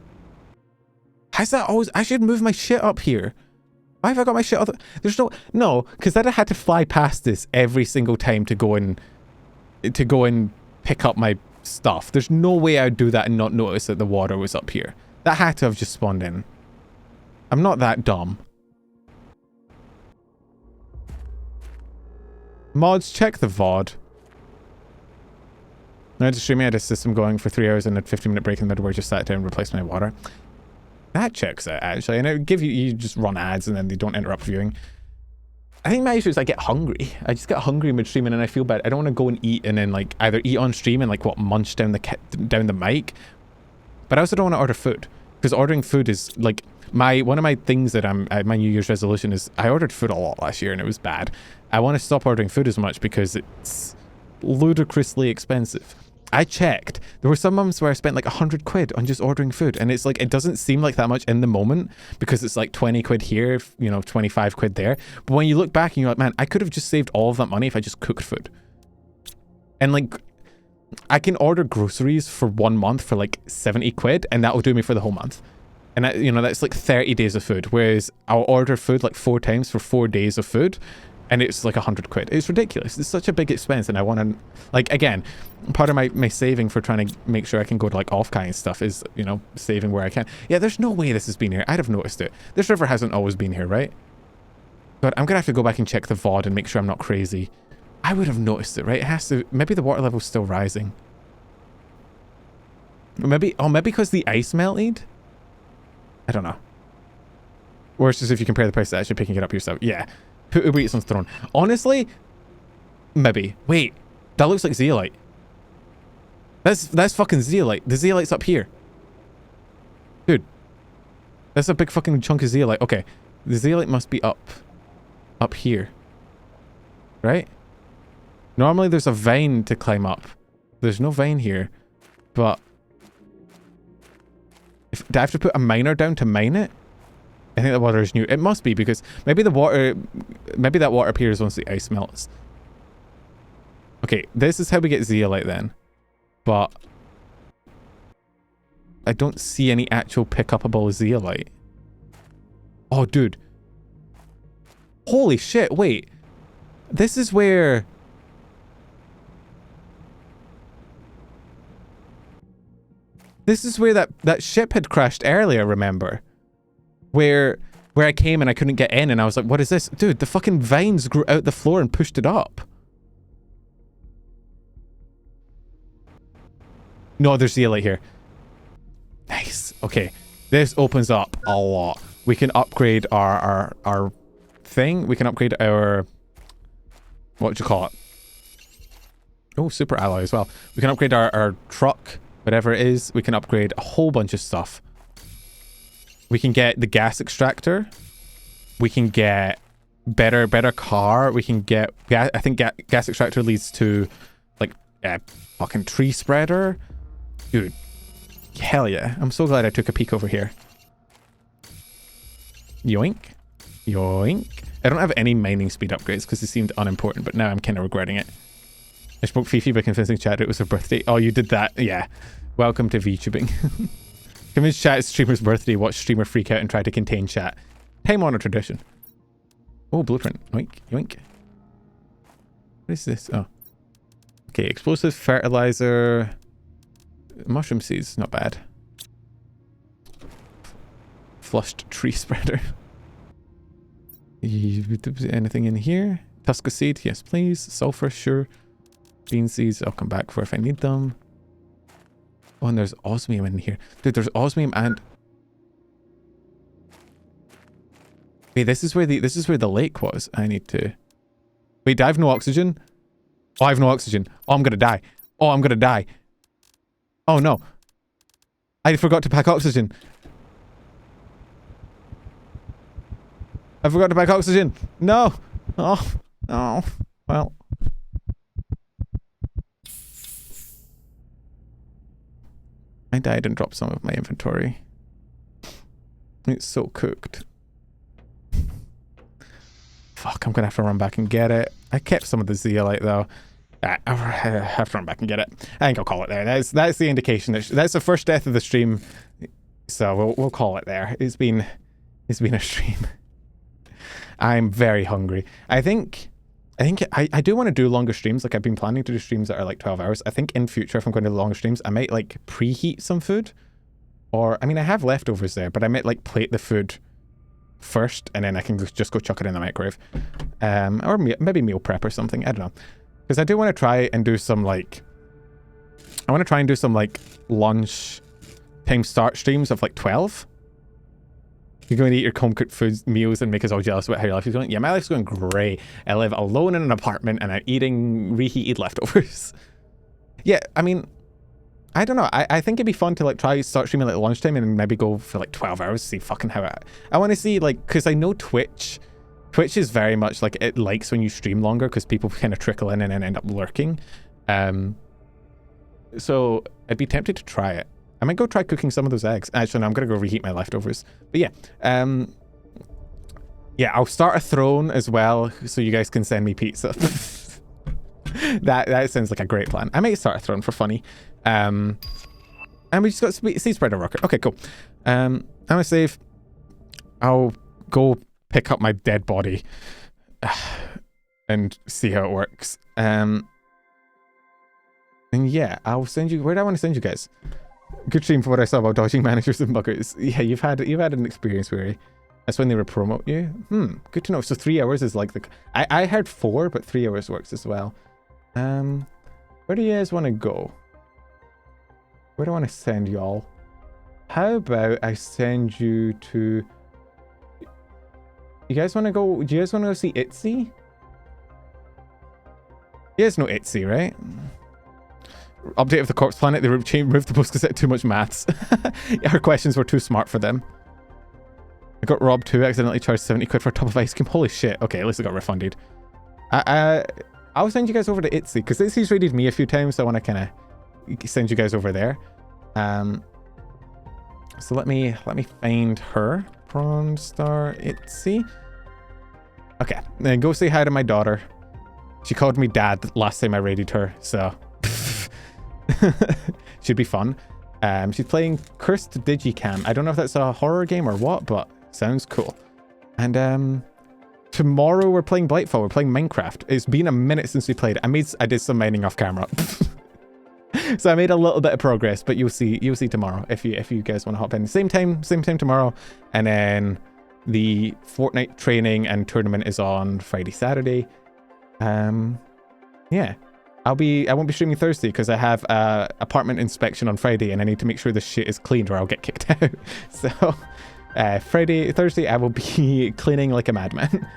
Has that always... I should move my shit up here. Why have I got my shit up? There's no, because I'd have had to fly past this every single time to go and pick up my stuff. There's no way I'd do that and not notice that the water was up here. That had to have just spawned in. I'm not that dumb. Mods, check the VOD. I had to stream, I had a system going for 3 hours and a 15-minute break in the middle where I just sat down and replaced my water. That checks out, actually. And it would give you just run ads and then they don't interrupt viewing. I think my issue is I get hungry. I just get hungry mid-stream and then I feel bad. I don't want to go and eat and then like either eat on stream and like what, munch down the mic. But I also don't want to order food. Because ordering food is like one of my things that my New Year's resolution is I ordered food a lot last year and it was bad. I want to stop ordering food as much because it's ludicrously expensive. I checked. There were some months where I spent like 100 quid on just ordering food. And it's like, it doesn't seem like that much in the moment because it's like 20 quid here, you know, 25 quid there. But when you look back and you're like, man, I could have just saved all of that money if I just cooked food. And like, I can order groceries for 1 month for like 70 quid and that will do me for the whole month. And you know, that's like 30 days of food. Whereas I'll order food like 4 times for 4 days of food. and it's like 100 quid. It's ridiculous. It's such a big expense, and I want to, like, again, part of my saving for trying to make sure I can go to like off-kai and stuff is, you know, saving where I can. Yeah, there's no way this has been here. I'd have noticed it. This river hasn't always been here, right? But I'm gonna have to go back and check the VOD and make sure I'm not crazy. I would have noticed it, right? It has to. Maybe the water level's still rising. Maybe, oh, maybe because the ice melted? I don't know. Or it's just if you compare the price to actually picking it up yourself. Yeah. Put Uber Eats on throne. Honestly, maybe. Wait, that looks like zeolite. That's fucking zeolite. The zeolite's up here. Dude. That's a big fucking chunk of zeolite. Okay. The zeolite must be up here. Right? Normally there's a vein to climb up. There's no vein here. But do I have to put a miner down to mine it? I think the water is new. It must be, because maybe the water, maybe that water appears once the ice melts. Okay, this is how we get zeolite then. But I don't see any actual pick-upable zeolite. Oh, dude. Holy shit, wait. This is where... This is where that ship had crashed earlier, remember? Where I came and I couldn't get in, and I was like, what is this? Dude, the fucking vines grew out the floor and pushed it up. No, there's zeolite here. Nice. Okay. This opens up a lot. We can upgrade our thing. We can upgrade our... What would you call it? Oh, super alloy as well. We can upgrade our truck, whatever it is. We can upgrade a whole bunch of stuff. We can get the gas extractor. We can get better car. We can get gas. I think gas extractor leads to like a fucking tree spreader. Dude, hell yeah. I'm so glad I took a peek over here. Yoink. Yoink. I don't have any mining speed upgrades because they seemed unimportant, but now I'm kind of regretting it. I spoke Fifi by convincing chat it was her birthday. Oh, you did that? Yeah. Welcome to VTubing. Convince chat it's streamer's birthday, watch streamer freak out and try to contain chat. Time-honored tradition. Oh, blueprint. Yoink, yoink. What is this? Oh. Okay, explosive, fertilizer, mushroom seeds, not bad. Flushed tree spreader. Anything in here? Tusca seed, yes please. Sulfur, sure. Bean seeds, I'll come back for if I need them. Oh, and there's osmium in here. Dude, there's osmium and... Wait, this is where the lake was. I need to... Wait, do I have no oxygen? Oh, I have no oxygen. Oh, I'm gonna die. Oh, I'm gonna die. Oh, no. I forgot to pack oxygen. I forgot to pack oxygen. No. Oh, no. Well... I died and dropped some of my inventory. It's so cooked. Fuck, I'm gonna have to run back and get it. I kept some of the zeolite though. I have to run back and get it. I think I'll call it there. That's the indication. That's the first death of the stream. So we'll call it there. It's been a stream. I'm very hungry. I think I do want to do longer streams. Like I've been planning to do streams that are like 12 hours. I think in future, if I'm going to do longer streams, I might like preheat some food. Or, I mean, I have leftovers there, but I might like plate the food first and then I can just go chuck it in the microwave. Or maybe meal prep or something. I don't know. Because I do want to try and do some like... I want to try and do some like lunch time start streams of like 12. You're going to eat your home-cooked food meals and make us all jealous about how your life is going? Yeah, my life's going great. I live alone in an apartment and I'm eating reheated leftovers. Yeah, I mean, I don't know. I think it'd be fun to like try start streaming like lunchtime and maybe go for like 12 hours to see fucking how I want to see like, because I know Twitch is very much like it likes when you stream longer because people kind of trickle in and then end up lurking. So I'd be tempted to try it. I might go try cooking some of those eggs. Actually, no, I'm going to go reheat my leftovers. But yeah. Yeah, I'll start a throne as well so you guys can send me pizza. That sounds like a great plan. I might start a throne for funny. And we just got seed spreader rocket. Okay, cool. I'm going to save. I'll go pick up my dead body. and see how it works. And yeah, I'll send you. Where do I want to send you guys? Good stream for what I saw about dodging managers and buggers. Yeah, you've had an experience where that's when they would promote you. Good to know. So 3 hours is like the. I heard 4, but 3 hours works as well. Where do you guys want to go? Where do I want to send y'all? How about I send you to... You guys want to go... Do you guys want to go see Itzy? You guys know Itzy, right? Update of the Corpse Planet. They removed the post because it had too much maths. Her questions were too smart for them. I got robbed too. Accidentally charged 70 quid for a tub of ice cream. Holy shit. Okay, at least I got refunded. I'll send you guys over to Itzy because Itzy's raided me a few times, so I want to kind of send you guys over there. So let me find her. Prawn Star Itzy. Okay, then go say hi to my daughter. She called me dad last time I raided her, so should be fun. She's playing Cursed Digicam. I don't know if that's a horror game or what, but sounds cool. And tomorrow we're playing Blightfall. We're playing Minecraft. It's been a minute since we played it. I did some mining off camera. So I made a little bit of progress, but you'll see tomorrow if you guys want to hop in. Same time tomorrow. And then the Fortnite training and tournament is on Friday, Saturday. Yeah. I won't be streaming Thursday because I have apartment inspection on Friday and I need to make sure the shit is cleaned or I'll get kicked out. So Thursday I will be cleaning like a madman.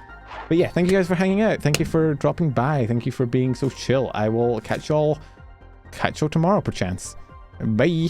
But yeah, thank you guys for hanging out. Thank you for dropping by. Thank you for being so chill. I will catch y'all tomorrow perchance. Bye.